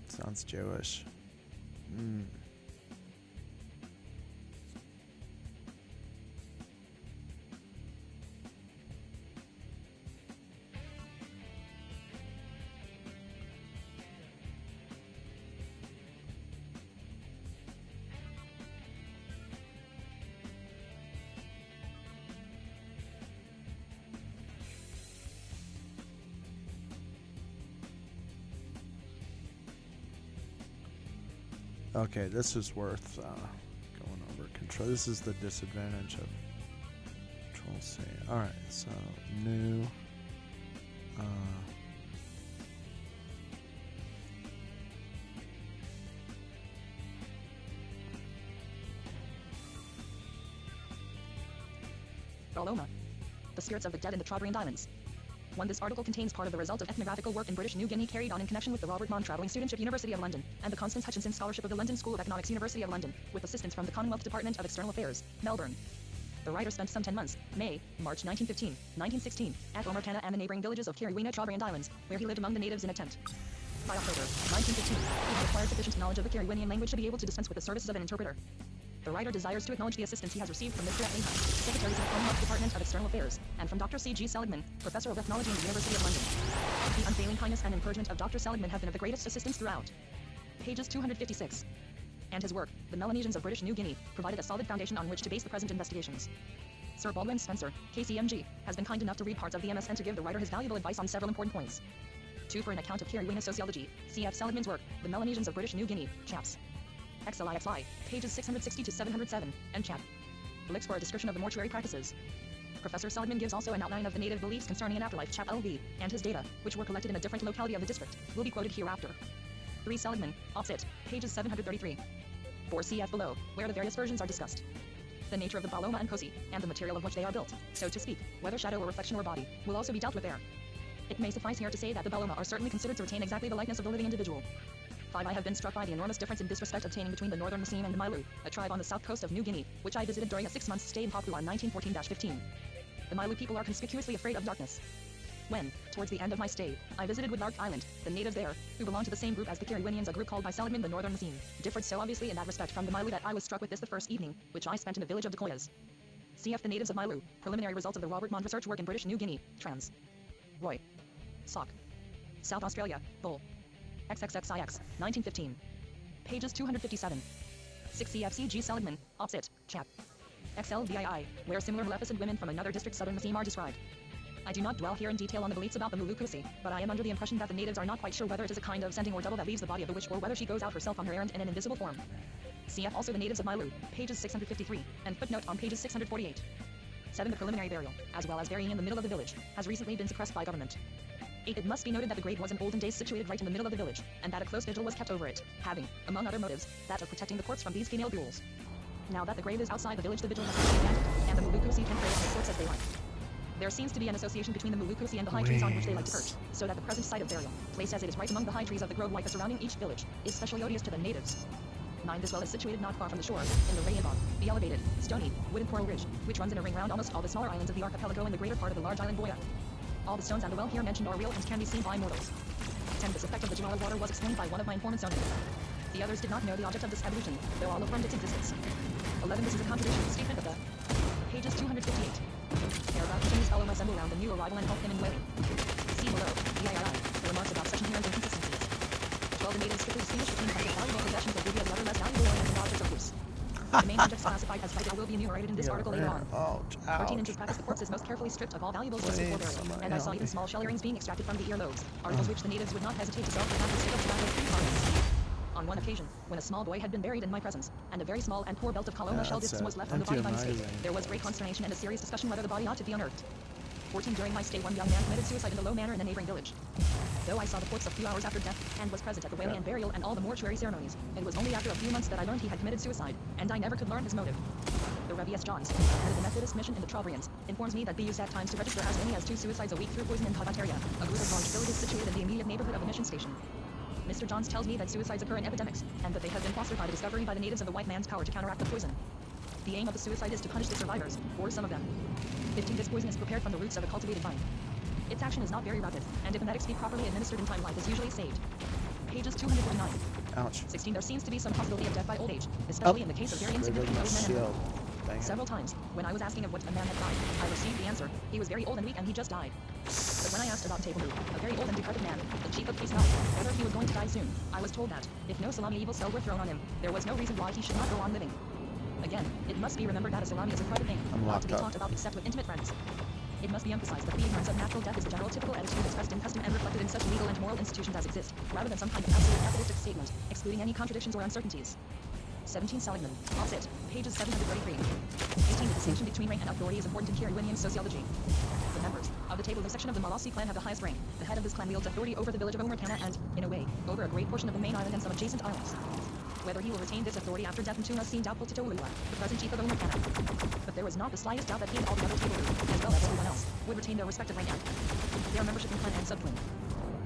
Sounds Jewish. Okay, this is worth going over. Control. This is the disadvantage of Control C. All right, so new. Beloma. The Spirits of the Dead in the Trobriand Islands. 1. This article contains part of the result of ethnographical work in British New Guinea carried on in connection with the Robert Mond Travelling Studentship, University of London, and the Constance Hutchinson Scholarship of the London School of Economics, University of London, with assistance from the Commonwealth Department of External Affairs, Melbourne. The writer spent some 10 months, March 1915, 1916, at Omartana and the neighboring villages of Kiriwina, Trobriand Islands, where he lived among the natives in a tent. By October 1915, he had acquired sufficient knowledge of the Kiriwinian language to be able to dispense with the services of an interpreter. The writer desires to acknowledge the assistance he has received from Mr. F. A. Hunt, Secretary to the Commonwealth Department of External Affairs, and from Dr. C. G. Seligman, Professor of Ethnology in the University of London. The unfailing kindness and encouragement of Dr. Seligman have been of the greatest assistance throughout. Pages 256. And his work, The Melanesians of British New Guinea, provided a solid foundation on which to base the present investigations. Sir Baldwin Spencer, KCMG, has been kind enough to read parts of the MS and to give the writer his valuable advice on several important points. 2. For an account of Kiriwina sociology, C. F. Seligman's work, The Melanesians of British New Guinea, chaps. XLIXI, pages 660 to 707, and chap. Links for a description of the mortuary practices. Professor Seligman gives also an outline of the native beliefs concerning an afterlife, chap LV, and his data, which were collected in a different locality of the district, will be quoted hereafter. 3 Seligman, Opsit, pages 733. 4 CF below, where the various versions are discussed. The nature of the Paloma and Cosi, and the material of which they are built, so to speak, whether shadow or reflection or body, will also be dealt with there. It may suffice here to say that the Paloma are certainly considered to retain exactly the likeness of the living individual. 5. I have been struck by the enormous difference in this respect obtaining between the northern Masim and the Mailu, a tribe on the south coast of New Guinea, which I visited during a 6-month stay in Papua in 1914-15. The Mailu people are conspicuously afraid of darkness. When, towards the end of my stay, I visited Woodlark Island, the natives there, who belong to the same group as the Kiriwinians, a group called by Seligman the Northern Masim, differed so obviously in that respect from the Mailu that I was struck with this the first evening, which I spent in the village of the Koyas. Cf. The natives of Mailu, preliminary results of the Robert Mond research work in British New Guinea, trans. Roy. Sock. South Australia, Bull. XXXIX, 1915. Pages 257. 6 CFC G. Seligman, Opsit, Chap. XLVII, where similar Maleficent women from another district southern Masim are described. I do not dwell here in detail on the beliefs about the Mulukusi, but I am under the impression that the natives are not quite sure whether it is a kind of sending or double that leaves the body of the witch or whether she goes out herself on her errand in an invisible form. Cf. also the natives of Mailu, pages 653, and footnote on pages 648. 7. The preliminary burial, as well as burying in the middle of the village, has recently been suppressed by government. 8. It must be noted that the grave was in olden days situated right in the middle of the village, and that a close vigil was kept over it, having, among other motives, that of protecting the corpse from these female ghouls. Now that the grave is outside the village, the vigil has been abandoned, and the Mulukusi can pray on the corpse as they like. There seems to be an association between the Mulukusi and the high trees on which they like to perch, so that the present site of burial, placed as it is right among the high trees of the grove like surrounding each village, is specially odious to the natives. 9. This well is situated not far from the shore, in the Rayanbog, the elevated, stony, wooded coral ridge, which runs in a ring round almost all the smaller islands of the archipelago and the greater part of the large island Boya. All the stones and the well here mentioned are real and can be seen by mortals. 10. This effect of the Jamala water was explained by one of my informants only. The others did not know the object of this evolution, though all affirmed its existence. 11. This is a contradiction of the statement of the pages 258. Paragraph continues fellow must assemble around the new arrival and help him in waiting. See below, the remarks about such inherent inconsistencies. 12. The natives strictly distinguish between the valuable possessions of Libya and the other less valuable elements and objects of use. The main objects classified as vital will be enumerated in this article later on. Ouch, 14. Into practice, the corpse is most carefully stripped of all valuables used for burial, and I saw even small shell earrings being extracted from the earlobes, articles which the natives would not hesitate to sell for half the stick of tobacco-free parties. On one occasion, when a small boy had been buried in my presence, and a very small and poor belt of Kaloma shell discs was left on the body by mistake, there was great consternation and a serious discussion whether the body ought to be unearthed. 14. During my stay, one young man committed suicide in the low manner in a neighboring village. Though I saw the corpse a few hours after death, and was present at the wailing and burial and all the mortuary ceremonies, it was only after a few months that I learned he had committed suicide, and I never could learn his motive. The Rev. S. Johns, head of the Methodist mission in the Trobrians, informs me that they used at times to register as many as 2 suicides a week through poison and cavateria, a group of large villages situated in the immediate neighborhood of the mission station. Mr. Johns tells me that suicides occur in epidemics, and that they have been fostered by the discovery by the natives of the white man's power to counteract the poison. The aim of the suicide is to punish the survivors, or some of them. 15. This poison is prepared from the roots of a cultivated vine. Its action is not very rapid, and if emetics be properly administered in time, life is usually saved. Pages 249. Ouch. 16. There seems to be some possibility of death by old age, especially in the case of very insignificant old men and women. Dang it. Several times, when I was asking of what a man had died, I received the answer, he was very old and weak and he just died. But when I asked about Tabalu, a very old and decrepit man, the chief of police died, whether he was going to die soon, I was told that, if no salami evil cell were thrown on him, there was no reason why he should not go on living. Again, it must be remembered that a salami is a private thing, not to be talked about except with intimate friends. It must be emphasized that the ignorance of natural death is the general typical attitude expressed in custom and reflected in such legal and moral institutions as exist, rather than some kind of absolute atheistic statement, excluding any contradictions or uncertainties. 17. Seligman, Opsit, pages 733. 18. The distinction between rank and authority is important in Kiriwinian sociology. The members of the Tabalu section of the Malasi clan have the highest rank. The head of this clan wields authority over the village of Omarkana and, in a way, over a great portion of the main island and some adjacent islands. Whether he will retain this authority after death and seemed doubtful to Tolua, the present chief of Omarkana. But there was not the slightest doubt that he and all the other Tabalu, as well as everyone else, would retain their respective rank and their membership in clan and subclan.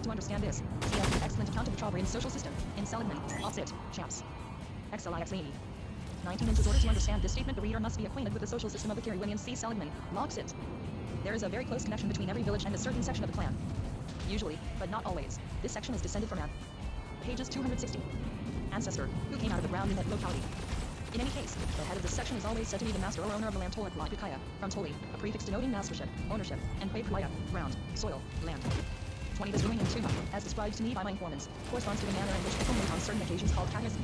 To understand this, see an excellent account of the Trobrian social system in Seligman, Opsit, Chaps. XLIX 19. In order to understand this statement, the reader must be acquainted with the social system of the Kiriwinian C. Seligman, Loxit. There is a very close connection between every village and a certain section of the clan. Usually, but not always, this section is descended from an pages 260 ancestor who came out of the ground in that locality. In any case, the head of this section is always said to be the master or owner of the land Tolak Laikukaya, from Toli, a prefix denoting mastership, ownership, and Pwaya, ground, soil, land. 20. This ruling in Tuma, as described to me by my informants, corresponds to the manner in which people meet on certain occasions called Kadmisi.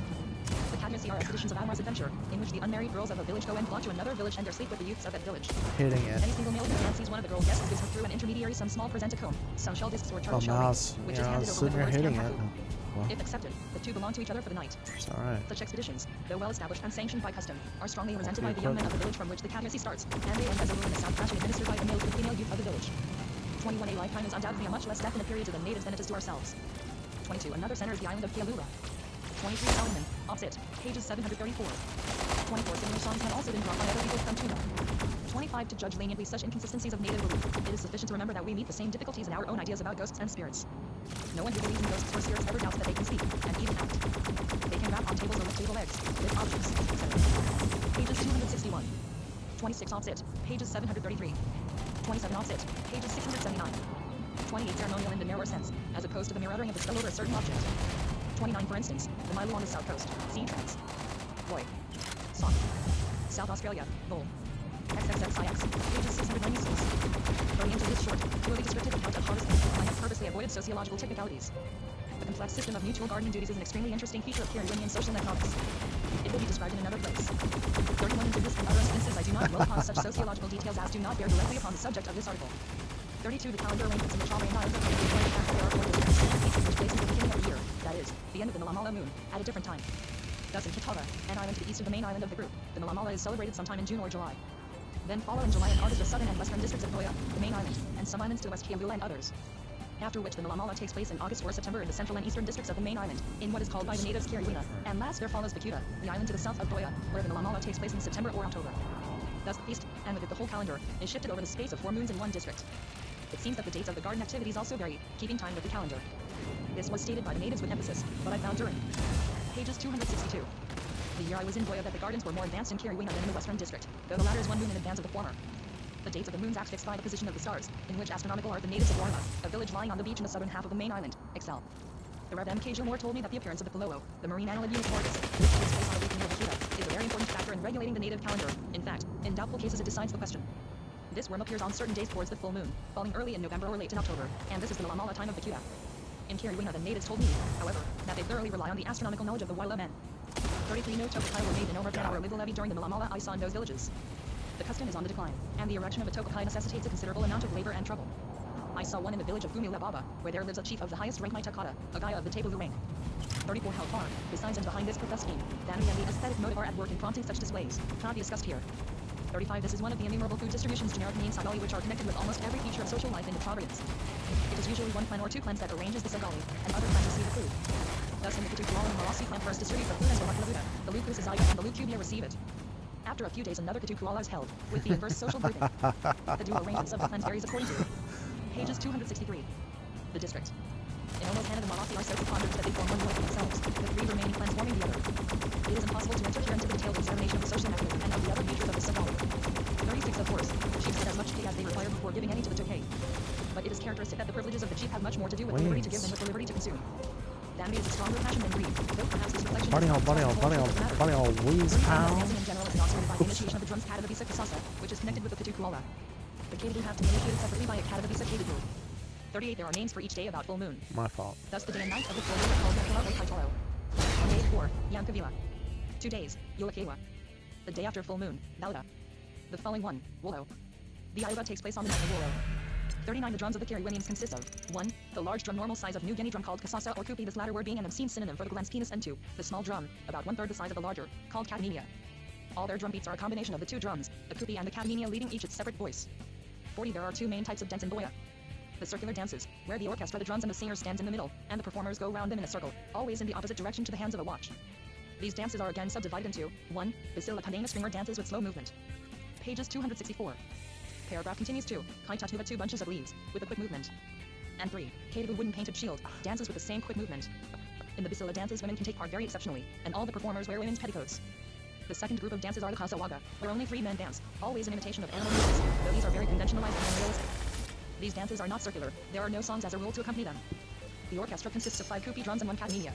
The Kadmisi are expeditions of Amar's adventure, in which the unmarried girls of a village go and flock to another village and there sleep with the youths of that village. Hitting it. Any single male who fancies one of the girl guests gives her through an intermediary some small present of comb, some shell discs or turtle shell rings, which is handed over with the words Kamkaku. Well, If accepted, the two belong to each other for the night. it's alright. Such expeditions, though well established and sanctioned by custom, are strongly resented by the young men of the village from which the Kadmisi starts, and they end as a rule in the south fashion administered by the male to the female youth of the village. 21. A lifetime is undoubtedly a much less definite period to the natives than it is to ourselves. 22. Another center is the island of Kealula. 23. Solomon, opposite, pages 734. 24. Similar songs have also been brought by other people from Tuna. 25. To judge leniently such inconsistencies of native belief, it is sufficient to remember that we meet the same difficulties in our own ideas about ghosts and spirits. No one who believes in ghosts or spirits ever doubts that they can speak, and even act. They can rap on tables or lift table legs, lift objects, etc. Pages 261. 26. Opposite, pages 733. 27. Opposite, pages 679. 28. Ceremonial in the narrower sense, as opposed to the mere uttering of a spell over a certain object. 29. For instance, the Milo on the south coast, sea trance. Boy. Sock. South Australia, Bull. XXXIX, pages 696. Going into this short, purely descriptive account of harvesting, I have purposely avoided sociological technicalities. The complex system of mutual gardening duties is an extremely interesting feature of Caribbean social economics. It will be described in another place. 31. Into this and other instances I do not dwell upon such sociological details as do not bear directly upon the subject of this article. 32. The calendar arrangements in the Chauvet Islands are the fact that there are 4 districts, each of which places the beginning of the year, that is, the end of the Malamala moon, at a different time. Thus in Kitara, an island to the east of the main island of the group, the Malamala is celebrated sometime in June or July. Then follow in July and August the southern and western districts of Goya, the main island, and some islands to West Kealula and others. After which the Malamala takes place in August or September in the central and eastern districts of the main island, in what is called by the natives Kiriwina, and last there follows Bakuta, the island to the south of Goya, where the Malamala takes place in September or October. Thus the feast, and with it the whole calendar, is shifted over the space of 4 moons in one district. It seems that the dates of the garden activities also vary, keeping time with the calendar. This was stated by the natives with emphasis, but I found during pages 262. The year I was in Goya that the gardens were more advanced in Kiriwina than in the western district, though the latter is 1 moon in advance of the former. The dates of the moons act fixed by the position of the stars, in which astronomical are the natives of Warma, a village lying on the beach in the southern half of the main island, excel. The Rev. M. K. Gilmore told me that the appearance of the Palolo, the marine annelid unit Morgus, which takes place on a week near Bakuta, is a very important factor in regulating the native calendar. In fact, in doubtful cases it decides the question. This worm appears on certain days towards the full moon, falling early in November or late in October, and this is the Malamala time of Bakuta. In Kiriwina the natives told me, however, that they thoroughly rely on the astronomical knowledge of the Waila men. 33. No tokakai were made in over 10 hour legal levy during the Malamala I saw in those villages. The custom is on the decline, and the erection of a tokakai necessitates a considerable amount of labor and trouble. I saw one in the village of Gumila Baba, where there lives a chief of the highest rank Maitakata, a Gaya of the Tebalu rank. 34. How far, besides and behind this professed scheme, Dami and the aesthetic motive are at work in prompting such displays, cannot be discussed here. 35. This is one of the innumerable food distributions generic names Sagali which are connected with almost every feature of social life in the province. It is usually one clan or 2 clans that arranges the Sagali, and other clans receive the food. Thus in the Kitukuala and Malasi clan first distribute the food as Walakalabuda, the Luku Sazaya and the Lukubia receive it. After a few days another Kitukuala is held, with the inverse social grouping. The dual arrangements of the clans varies according to pages 263. The district. In almost Canada, the Malasi are so preponderant that they form one unit themselves, the 3 remaining clans forming the other. It is impossible to enter here into the detailed examination of the social mechanism and of the other features of the Sagali. 36. Of course, chiefs get as much pay as they require before giving any to the Tokay. But it is characteristic that the privileges of the chief have much more to do with the liberty to give than with the liberty to consume. Danby is a stronger passion than greed, though perhaps this reflection Bunny hole, wheeze pow. Dancing in general is not sorted by the initiation of the drums Kata Visa Kasasa, which is connected with the Kitukuala. The Kadidu have to be initiated separately by a Kata Visa Kadidu. 38. There are names for each day about full moon. My fault. Thus the day and night of the full moon are called Yakila or Kaitoro. On day 4, Yankavila. 2 days, Yulakewa. The day after full moon, Valda. The following one, Wolo. The Iuba takes place on the night of Wolo. 39. The drums of the Kiriwinians consist of 1. The large drum normal size of New Guinea drum called Kasasa or Kupi, this latter word being an obscene synonym for the glans penis, and 2. The small drum, about 1/3 the size of the larger, called Katamenia. All their drum beats are a combination of the 2 drums, the Kupi and the Katamenia leading each its separate voice. 40. There are 2 main types of dance in Boya. The circular dances, where the orchestra, the drums and the singer stands in the middle, and the performers go round them in a circle, always in the opposite direction to the hands of a watch. These dances are again subdivided into 1. Basila Pandana stringer dances with slow movement. Pages 264. Paragraph continues 2. Kaitatuba 2 bunches of leaves, with a quick movement. And 3. Kadabu wooden painted shield, dances with the same quick movement. In the Basila dances women can take part very exceptionally, and all the performers wear women's petticoats. The second group of dances are the Kasawaga, where only 3 men dance, always in imitation of animal movements, though these are very conventionalized and unrealistic. These dances are not circular, there are no songs as a rule to accompany them. The orchestra consists of 5 kupi drums and 1 katamenia.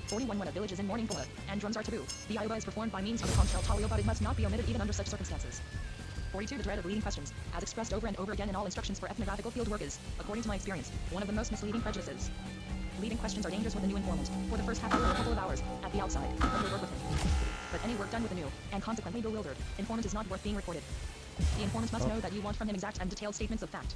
41. When a village is in mourning bola, and drums are taboo, the Iuba is performed by means of a conch shell talio, but it must not be omitted even under such circumstances. 42. The dread of leading questions, as expressed over and over again in all instructions for ethnographical field work is, according to my experience, one of the most misleading prejudices. Leading questions are dangerous with a new informant, for the first half hour or a couple of hours, at the outside, when they work with him. But any work done with a new, and consequently bewildered, informant is not worth being recorded. The informant must know that you want from him exact and detailed statements of fact.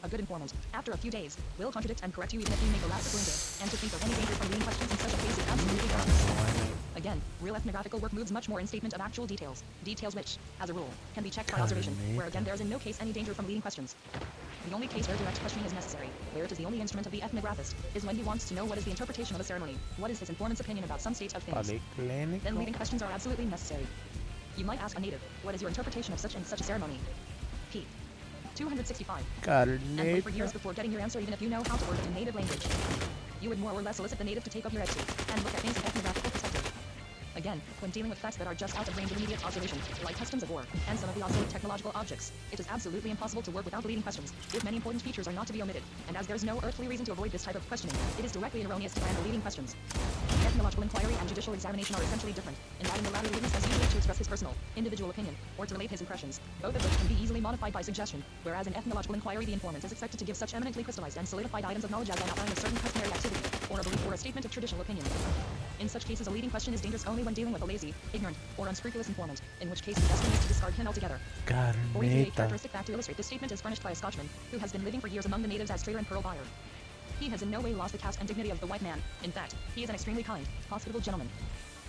A good informant, after a few days, will contradict and correct you even if you make a lapse of lingo, and to think of any danger from leading questions in such a case is absolutely groundless. Again, real ethnographical work moves much more in statement of actual details, details which, as a rule, can be checked by observation, where again there is in no case any danger from leading questions. The only case where direct questioning is necessary, where it is the only instrument of the ethnographist, is when he wants to know what is the interpretation of a ceremony, what is his informant's opinion about some state of things. Then leading questions are absolutely necessary. You might ask a native, what is your interpretation of such and such a ceremony? P. 265. And wait for years before getting your answer even if you know how to word it in native language. You would more or less solicit the native to take up your attitude and look at things from ethnographical perspective. Again, when dealing with facts that are just out of range of immediate observation, like customs of war, and some of the obsolete technological objects, it is absolutely impossible to work without leading questions, if many important features are not to be omitted, and as there's no earthly reason to avoid this type of questioning, it is directly erroneous to plan the leading questions. Ethnological inquiry and judicial examination are essentially different, in that in the latter the witness has usually to express his personal, individual opinion, or to relate his impressions, both of which can be easily modified by suggestion, whereas in ethnological inquiry the informant is expected to give such eminently crystallized and solidified items of knowledge as an outline of certain customary activity, or a belief or a statement of traditional opinion. In such cases a leading question is dangerous only when dealing with a lazy, ignorant, or unscrupulous informant, in which case the best thing is to discard him altogether. 43. A characteristic fact to illustrate this statement is furnished by a Scotchman, who has been living for years among the natives as trader and pearl buyer. He has in no way lost the caste and dignity of the white man. In fact, he is an extremely kind, hospitable gentleman.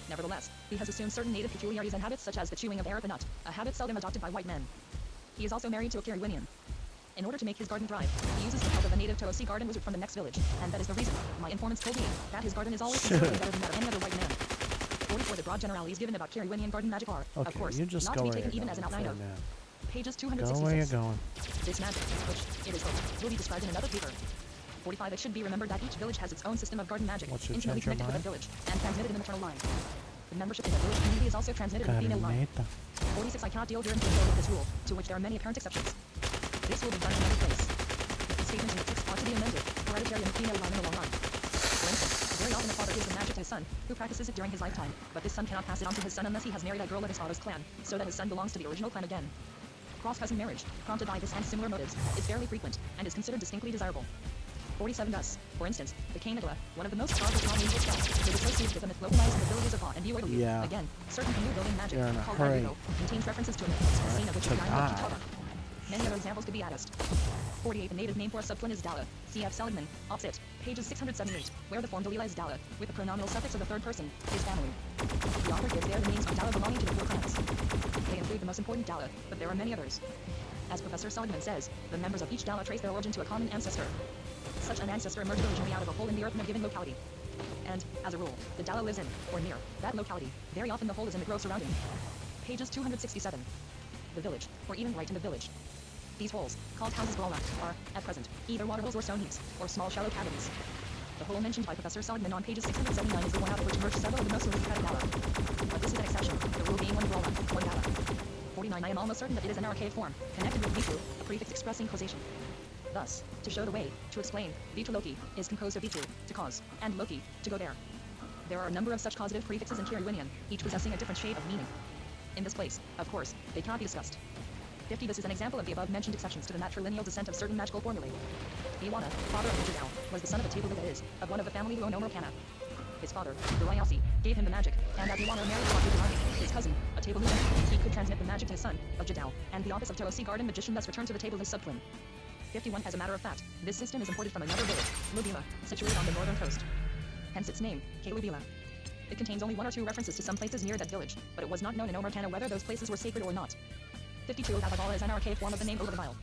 Nevertheless, he has assumed certain native peculiarities and habits such as the chewing of arepa nut, a habit seldom adopted by white men. He is also married to a Kirriwinian. In order to make his garden thrive, he uses the help of a native Tosi garden wizard from the next village, and that is the reason, my informants told me, that his garden is always considerably better than that of any other white man. 44. The broad generalities given about Kirriwinian garden magic are, of course, not to be taken even as an outline of. Pages 266. Go where you're going. This magic, which, it is hoped, will be described in another paper. 45. It should be remembered that each village has its own system of garden magic, intimately connected with that village, and transmitted in the maternal line. The membership in the village community is also transmitted in the female line. 46. I cannot deal here in detail with this rule, to which there are many apparent exceptions. This will be done in another place. The statements in the text ought to be amended, hereditary in the female line in the long line. For instance, very often a father gives the magic to his son, who practices it during his lifetime, but this son cannot pass it on to his son unless he has married a girl of his father's clan, so that his son belongs to the original clan again. Cross-cousin marriage, prompted by this and similar motives, is fairly frequent, and is considered distinctly desirable. 47. Thus, for instance, the Kainagla, one of the most powerful non-angel spells, is associated with the myth localized in the villages of Ha and Buoidalu. Yeah. Again, certain canoe building magic, You're in a called hurry. Raigo, contains references to a myth, the scene of which is to Raigo God. Kitara. Many other examples could be added. 48. The native name for a subclan is Dala. C.F. Seligman, opposite, pages 678, where the form Dalila is Dala, with the pronominal suffix of the third person, is family. The author gives there the names of Dala belonging to the 4 clans. They include the most important Dala, but there are many others. As Professor Seligman says, the members of each Dala trace their origin to a common ancestor. Such an ancestor emerged originally out of a hole in the earth in a given locality. And, as a rule, the Dala lives in, or near, that locality. Very often the hole is in the grove surrounding. Pages 267. The village, or even right in the village. These holes, called houses Brolak, are, at present, either water holes or stone heaps, or small shallow cavities. The hole mentioned by Professor Seligman on pages 679 is the one out of which emerged several of the most aristocratic Dala. But this is an exception, the rule being one Brolak, one Dala. 49. I am almost certain that it is an archaic form, connected with Vitu, a prefix expressing causation. Thus, to show the way, to explain, Vitu Loki is composed of Vitu, to cause, and Loki, to go there. There are a number of such causative prefixes in Kirriwinian, each possessing a different shade of meaning. In this place, of course, they cannot be discussed. 50. This is an example of the above-mentioned exceptions to the matrilineal descent of certain magical formulae. Iwana, father of Jadal, was the son of a table that is, of one of the family who owned Omercana. His father, Urayasi, gave him the magic, and as Iwana married Watu his cousin, a table he could transmit the magic to his son, of Jadal, and the office of Tosi Garden magician thus returned to the table his subclan. 51. As a matter of fact, this system is imported from another village, Lubila, situated on the northern coast. Hence its name, Kalubila. It contains only 1 or 2 references to some places near that village, but it was not known in Omercana whether those places were sacred or not. 52. Abagala is an archaic form of the name over the Nile.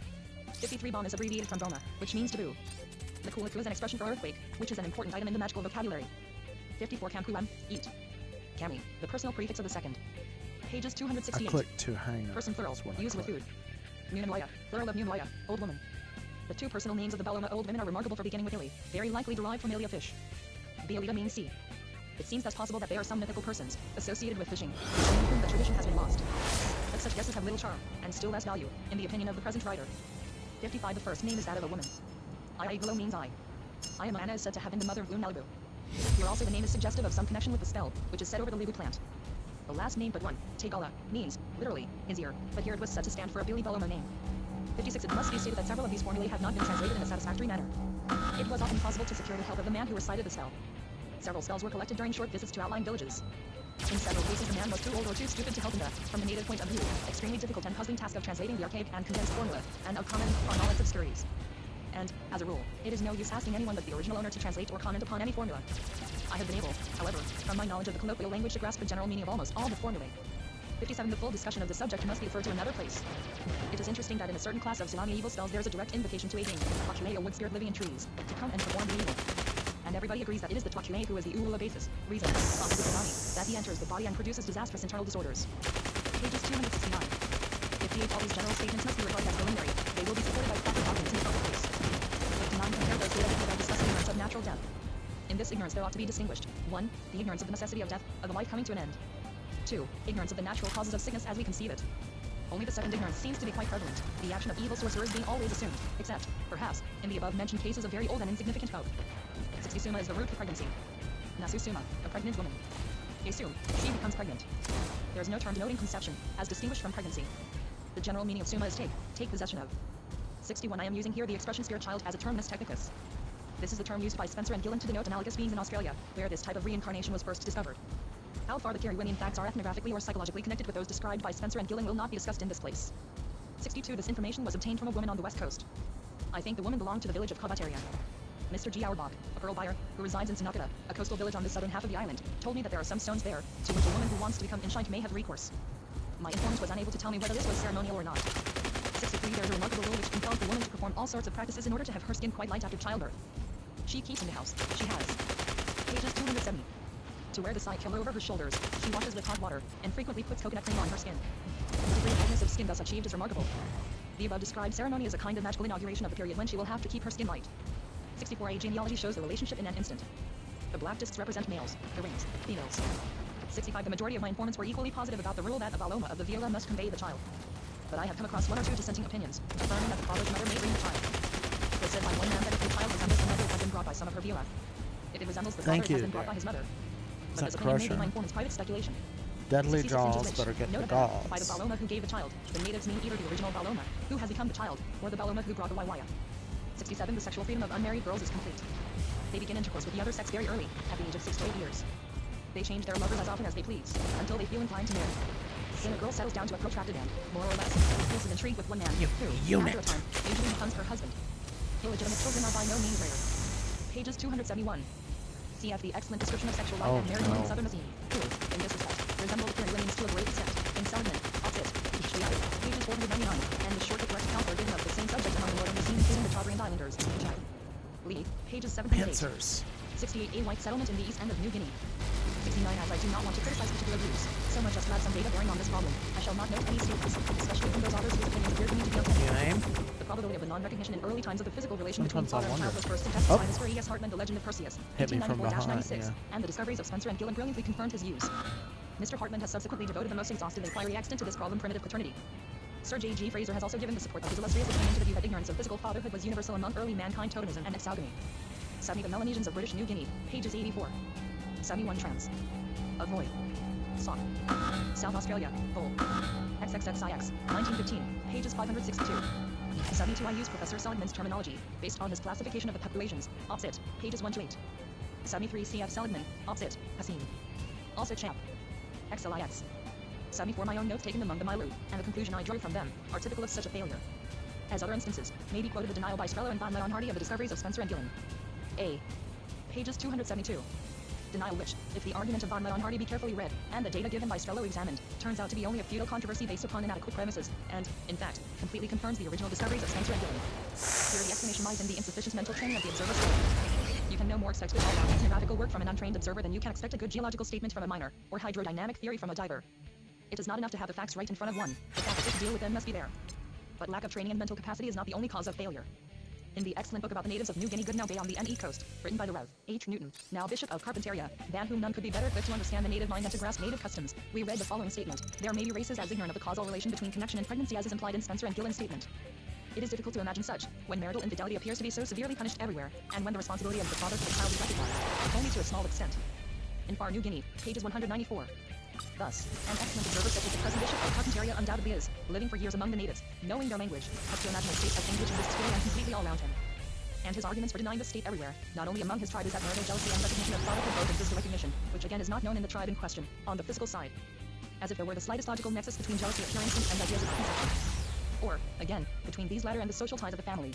53. Bom is abbreviated from Boma, which means taboo. Lakuliku is an expression for earthquake, which is an important item in the magical vocabulary. 54. Kamkuam, eat. Kami, the personal prefix of the second. Pages I 268. clicked to hang up. Person plural, That's what I used with food. clicked. Munimoya, plural of Munimoya, old woman. The 2 personal names of the Beloma old women are remarkable for beginning with Ili, very likely derived from Ilia fish. Bielida means sea. It seems thus possible that they are some mythical persons, associated with fishing, in whom the tradition has been lost. But such guesses have little charm, and still less value, in the opinion of the present writer. 55. The first name is that of a woman. Iagalo means I. Ayamana is said to have been the mother of Unalibu. Here also the name is suggestive of some connection with the spell, which is said over the Libu plant. The last name but one, Tegala, means, literally, his ear, but here it was said to stand for a Billy Beloma name. 56. It must be stated that several of these formulae have not been translated in a satisfactory manner. It was often possible to secure the help of the man who recited the spell. Several spells were collected during short visits to outlying villages. In several cases the man was too old or too stupid to help in the, from the native point of view, extremely difficult and puzzling task of translating the archaic and condensed formula, and of common or knowledge obscurities. And, as a rule, it is no use asking anyone but the original owner to translate or comment upon any formula. I have been able, however, from my knowledge of the colloquial language to grasp the general meaning of almost all the formulae. 57. The full discussion of the subject must be referred to another place. It is interesting that in a certain class of Tsunami evil spells there is a direct invocation to a being, a Twakume, a wood spirit living in trees, to come and perform the evil. And everybody agrees that it is the Twakume who is the Ulula basis, reason, of the Tsunami, that he enters the body and produces disastrous internal disorders. Pages 269. If all these general statements must be regarded as preliminary, they will be supported by proper documents in the proper place. But do not compare those data with discussing ignorance of natural death. In this ignorance there ought to be distinguished 1. The ignorance of the necessity of death, of the life coming to an end. 2. Ignorance of the natural causes of sickness as we conceive it. Only the second ignorance seems to be quite prevalent, the action of evil sorcerers being always assumed, except, perhaps, in the above-mentioned cases of very old and insignificant folk. 60 Suma is the root for pregnancy. Nasu Suma, a pregnant woman. Assume, she becomes pregnant. There is no term denoting conception, as distinguished from pregnancy. The general meaning of Suma is take possession of. 61 I am using here the expression spirit child as a terminus technicus. This is the term used by Spencer and Gillen to denote analogous beings in Australia, where this type of reincarnation was first discovered. How far the Kirwinian facts are ethnographically or psychologically connected with those described by Spencer and Gillen will not be discussed in this place. 62 This information was obtained from a woman on the west coast. I think the woman belonged to the village of Kabateria. Mr. G. Auerbach, a pearl buyer, who resides in Sunakata, a coastal village on the southern half of the island, told me that there are some stones there, to which a woman who wants to become enshrined may have recourse. My informant was unable to tell me whether this was ceremonial or not. 63 There's a remarkable rule which compels the woman to perform all sorts of practices in order to have her skin quite light after childbirth. She keeps in the house. She has. Pages 270. To wear the side killer over her shoulders, she washes with hot water, and frequently puts coconut cream on her skin. The degree of whiteness of skin thus achieved is remarkable. The above described ceremony is a kind of magical inauguration of the period when she will have to keep her skin light. 64 A genealogy shows the relationship in an instant. The black discs represent males, the rings, females. 65 The majority of my informants were equally positive about the rule that a Baloma of the Viola must convey the child. But I have come across one or two dissenting opinions, affirming that the father's mother may bring the child. It was said by one man that if the child resembles the mother it has been brought by some of her Viola. If it resembles the father it has been brought by his mother. But this opinion may be my informant's private speculation. Deadly 66 jaws which, better get the note dogs. that by the Baloma who gave the child, the natives mean either the original Baloma, who has become the child, or the Baloma who brought the Waiwaya. 67 The sexual freedom of unmarried girls is complete. They begin intercourse with the other sex very early, at the age of 6 to 8 years. They change their lovers as often as they please, until they feel inclined to marry. Then a girl settles down to a protracted and, more or less, exclusive intrigue with one man, who, after a time, usually becomes her husband. Illegitimate children are by no means rare. Pages 271. Cf. the excellent description of sexual life and marriage in southern Mazzini, who, in this respect, resemble the Kirwinians to a great extent, in Seligman, Opsit, Ishliai, pages 499, and the short but correct account are given of the same subject among the northern Mazzini, including the Chadrand Islanders, Chad. Lee, pages 708. Answers. 68 A white settlement in the east end of New Guinea. 69 As I do not want to criticize particular views, so much as to add some data bearing on this problem, I shall not note any statements, especially from those authors whose opinions appear to me to be authentic. Name? The probability of the non-recognition in early times of the physical relation between Sometimes I father and child wonder. was first suggested by Mr. E.S. Hartman, The Legend of Perseus, Hit me from 1894-96, behind, and the discoveries of Spencer and Gillen brilliantly confirmed his views. Mr. Hartman has subsequently devoted the most exhaustive inquiry extant to this problem, primitive paternity. Sir J.G. Fraser has also given the support of his illustrious opinion to the view that ignorance of physical fatherhood was universal among early mankind totemism and exogamy. 70 The Melanesians of British New Guinea, pages 84. 71 Trans. Avoid. Sock. South Australia, Vol. XXXIX, 1915, pages 562. 72 I use Professor Seligman's terminology, based on his classification of the populations, Opsit, pages 1 to 8. 73 CF Seligman, Opsit, Hassim. Also Champ. XLIX. 74 My own notes taken among the Milu, and the conclusion I drew from them, are typical of such a failure. As other instances, may be quoted the denial by Strello and Von Leon Hardy of the discoveries of Spencer and Gillen. A. Pages 272. Denial which, if the argument of Von Leon Hardy be carefully read, and the data given by Strello examined, turns out to be only a futile controversy based upon inadequate premises, and, in fact, completely confirms the original discoveries of Spencer and Gillen. Here the explanation lies in the insufficient mental training of the observer's skill. You can no more expect good all-round ethnographical work from an untrained observer than you can expect a good geological statement from a miner, or hydrodynamic theory from a diver. It is not enough to have the facts right in front of one, the facts to deal with them must be there. But lack of training and mental capacity is not the only cause of failure. In the excellent book about the natives of New Guinea Goodnow Bay on the NE coast, written by the Rev. H. Newton, now Bishop of Carpentaria, than whom none could be better equipped to understand the native mind and to grasp native customs, we read the following statement: there may be races as ignorant of the causal relation between connection and pregnancy as is implied in Spencer and Gillen's statement. It is difficult to imagine such, when marital infidelity appears to be so severely punished everywhere, and when the responsibility of the father for the child is recognized, only to a small extent. In Far New Guinea, pages 194. Thus, an excellent observer such as the present Bishop of Carpentaria undoubtedly is, living for years among the natives, knowing their language, has to imagine a state of things which exists fully and completely all around him. And his arguments for denying this state everywhere, not only among his tribe, is that marital jealousy and recognition of fatherhood both exist to recognition, which again is not known in the tribe in question, on the physical side. As if there were the slightest logical nexus between jealousy of pure instinct and ideas of conception. Or, again, between these latter and the social ties of the family.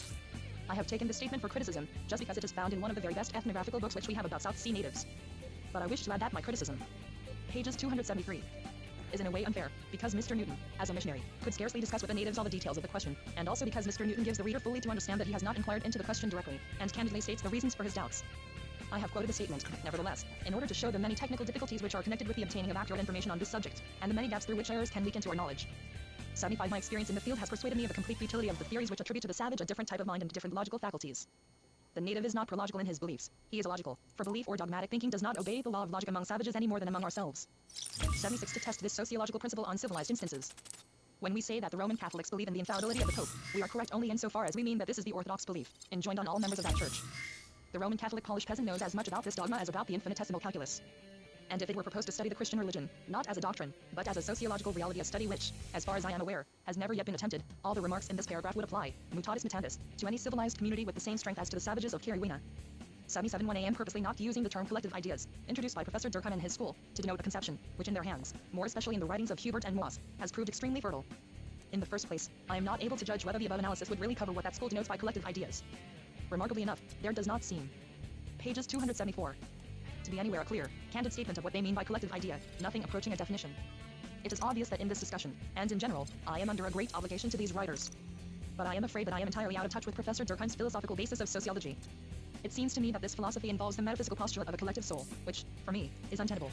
I have taken this statement for criticism, just because it is found in one of the very best ethnographical books which we have about South Sea natives. But I wish to add that my criticism. Pages 273. is in a way unfair, because Mr. Newton, as a missionary, could scarcely discuss with the natives all the details of the question, and also because Mr. Newton gives the reader fully to understand that he has not inquired into the question directly, and candidly states the reasons for his doubts. I have quoted the statement, nevertheless, in order to show the many technical difficulties which are connected with the obtaining of accurate information on this subject, and the many gaps through which errors can leak into our knowledge. 75 My experience in the field has persuaded me of the complete futility of the theories which attribute to the savage a different type of mind and different logical faculties. The native is not prological in his beliefs, he is illogical, for belief or dogmatic thinking does not obey the law of logic among savages any more than among ourselves. 76 To test this sociological principle on civilized instances. When we say that the Roman Catholics believe in the infallibility of the Pope, we are correct only insofar as we mean that this is the orthodox belief, enjoined on all members of that church. The Roman Catholic Polish peasant knows as much about this dogma as about the infinitesimal calculus. And if it were proposed to study the Christian religion, not as a doctrine, but as a sociological reality, a study which, as far as I am aware, has never yet been attempted, all the remarks in this paragraph would apply, mutatis mutandis, to any civilized community with the same strength as to the savages of Kirihwina. 77 I am purposely not using the term collective ideas, introduced by Professor Durkheim and his school, to denote a conception, which in their hands, more especially in the writings of Hubert and Moss, has proved extremely fertile. In the first place, I am not able to judge whether the above analysis would really cover what that school denotes by collective ideas. Remarkably enough, there does not seem. Pages 274. To be anywhere a clear, candid statement of what they mean by collective idea, nothing approaching a definition. It is obvious that in this discussion, and in general, I am under a great obligation to these writers. But I am afraid that I am entirely out of touch with Professor Durkheim's philosophical basis of sociology. It seems to me that this philosophy involves the metaphysical postulate of a collective soul, which, for me, is untenable.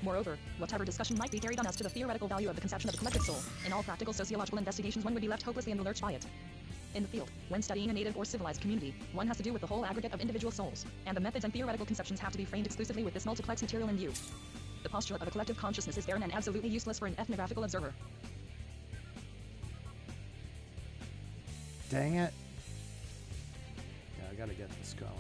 Moreover, whatever discussion might be carried on as to the theoretical value of the conception of a collective soul, in all practical sociological investigations one would be left hopelessly in the lurch by it. In the field, when studying a native or civilized community, one has to do with the whole aggregate of individual souls, and the methods and theoretical conceptions have to be framed exclusively with this multiplex material in view. The postulate of a collective consciousness is barren and absolutely useless for an ethnographical observer. Dang it. Yeah, I gotta get this going.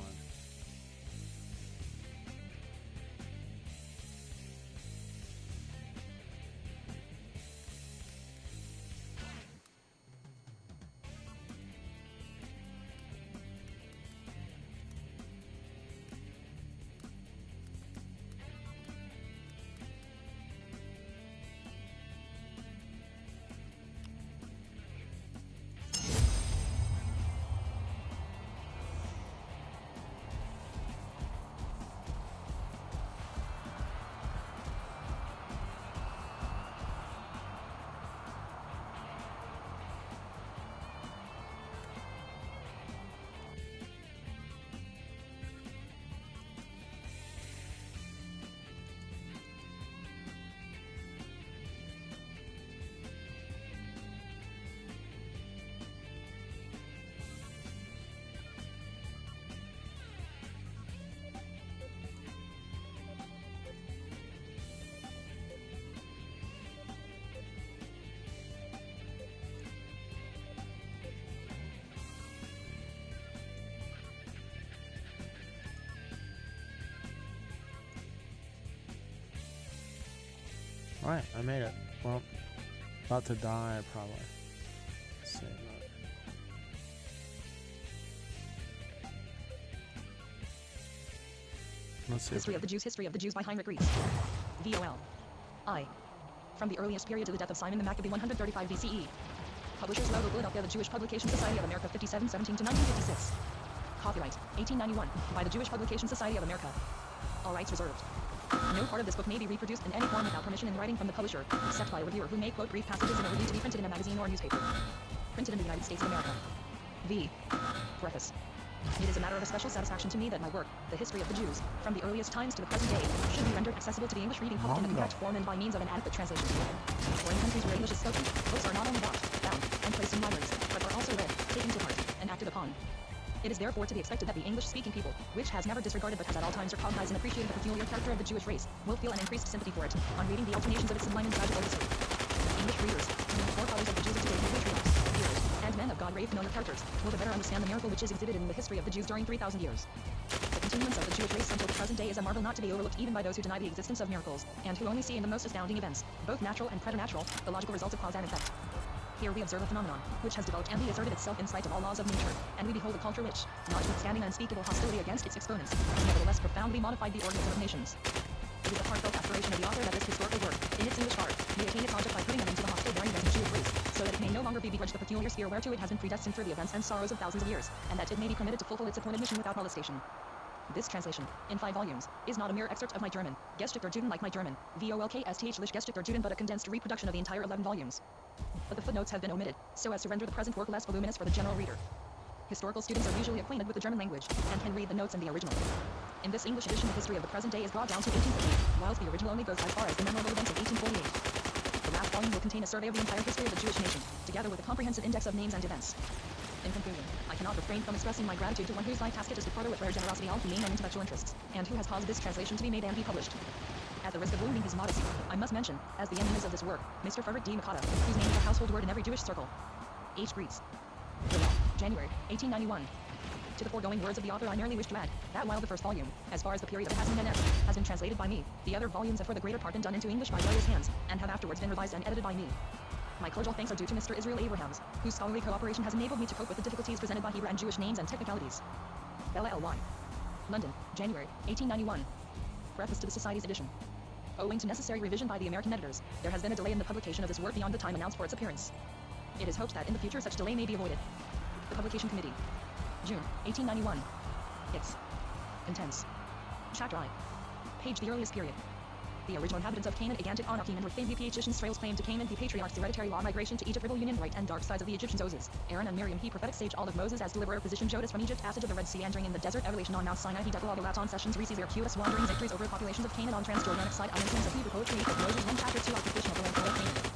Alright, I made it. Well, about to die, probably. Let's see. Let's see. History of the Jews by Heinrich Ries. VOL. I. From the earliest period to the death of Simon the Maccabee 135 BCE. Publishers Logo Philadelphia, the Jewish Publication Society of America 5717 to 1956. Copyright 1891 by the Jewish Publication Society of America. All rights reserved. No part of this book may be reproduced in any form without permission in writing from the publisher, except by a reviewer who may quote brief passages in a review to be printed in a magazine or newspaper. Printed in the United States of America. V. Preface. It is a matter of especial satisfaction to me that my work, The History of the Jews, from the earliest times to the present day, should be rendered accessible to the English reading public in a compact form and by means of an adequate translation. For in countries where English is spoken, books are not only bought, bound, and placed in libraries, but are also read, taken to heart, and acted upon. It is therefore to be expected that the English-speaking people, which has never disregarded but has at all times recognized and appreciated the peculiar character of the Jewish race, will feel an increased sympathy for it, on reading the alternations of its sublime and tragical history. English readers, whom the forefathers of the Jews of today have patriots, heroes, and men of God rave familiar characters, will the better understand the miracle which is exhibited in the history of the Jews during 3,000 years. The continuance of the Jewish race until the present day is a marvel not to be overlooked even by those who deny the existence of miracles, and who only see in the most astounding events, both natural and preternatural, the logical results of cause and effect. Here we observe a phenomenon, which has developed and reasserted itself in spite of all laws of nature, and we behold a culture which, notwithstanding unspeakable hostility against its exponents, has nevertheless profoundly modified the organism of nations. It is the heartfelt aspiration of the author that this historical work, in its English garb, may attain its object by putting an end to the hostile bearing against the Jewish race, so that it may no longer be begrudged the peculiar sphere whereto it has been predestined through the events and sorrows of thousands of years, and that it may be permitted to fulfill its appointed mission without molestation. This translation, in 5 volumes, is not a mere excerpt of my German, Geschichte der Juden like my German, Volkstheitliche Geschichte der Juden, but a condensed reproduction of the entire 11 volumes. But the footnotes have been omitted, so as to render the present work less voluminous for the general reader. Historical students are usually acquainted with the German language, and can read the notes in the original. In this English edition, the history of the present day is brought down to 1848, whilst the original only goes as far as the memorable events of 1848. The last volume will contain a survey of the entire history of the Jewish nation, together with a comprehensive index of names and events. In conclusion, I cannot refrain from expressing my gratitude to one whose life task it is to further with rare generosity all humane and intellectual interests, and who has caused this translation to be made and be published. At the risk of wounding his modesty, I must mention, as the eminence of this work, Mr. Frederick D. Mikata, whose name is a household word in every Jewish circle. H. Greets. January, 1891. To the foregoing words of the author, I merely wish to add that while the first volume, as far as the period of Hassan and S, has been translated by me, the other volumes have for the greater part been done into English by various hands, and have afterwards been revised and edited by me. My cordial thanks are due to Mr. Israel Abrahams, whose scholarly cooperation has enabled me to cope with the difficulties presented by Hebrew and Jewish names and technicalities. Bella L.Y. London, January, 1891. Preface to the Society's edition. Owing to necessary revision by the American editors, there has been a delay in the publication of this work beyond the time announced for its appearance. It is hoped that in the future such delay may be avoided. The Publication Committee. June, 1891. It's intense. Chapter I. Page the earliest period. The original inhabitants of Canaan, Agantic, Anakim, and Raphim, Egyptian Israel's claim to Canaan, the patriarchs' hereditary law, migration to Egypt, rival union, right and dark sides of the Egyptian Oses. Aaron and Miriam, he prophetic sage, all of Moses as deliverer, position Jodas from Egypt, passage of the Red Sea, entering in the desert, evolution on Mount Sinai, he decalogue, Laton sessions, Reese's Circuitous, wandering victories over populations of Canaan on Transjordanic side, announcements of Hebrew poetry, of Moses, 1 chapter 2, occupation of the land of Canaan.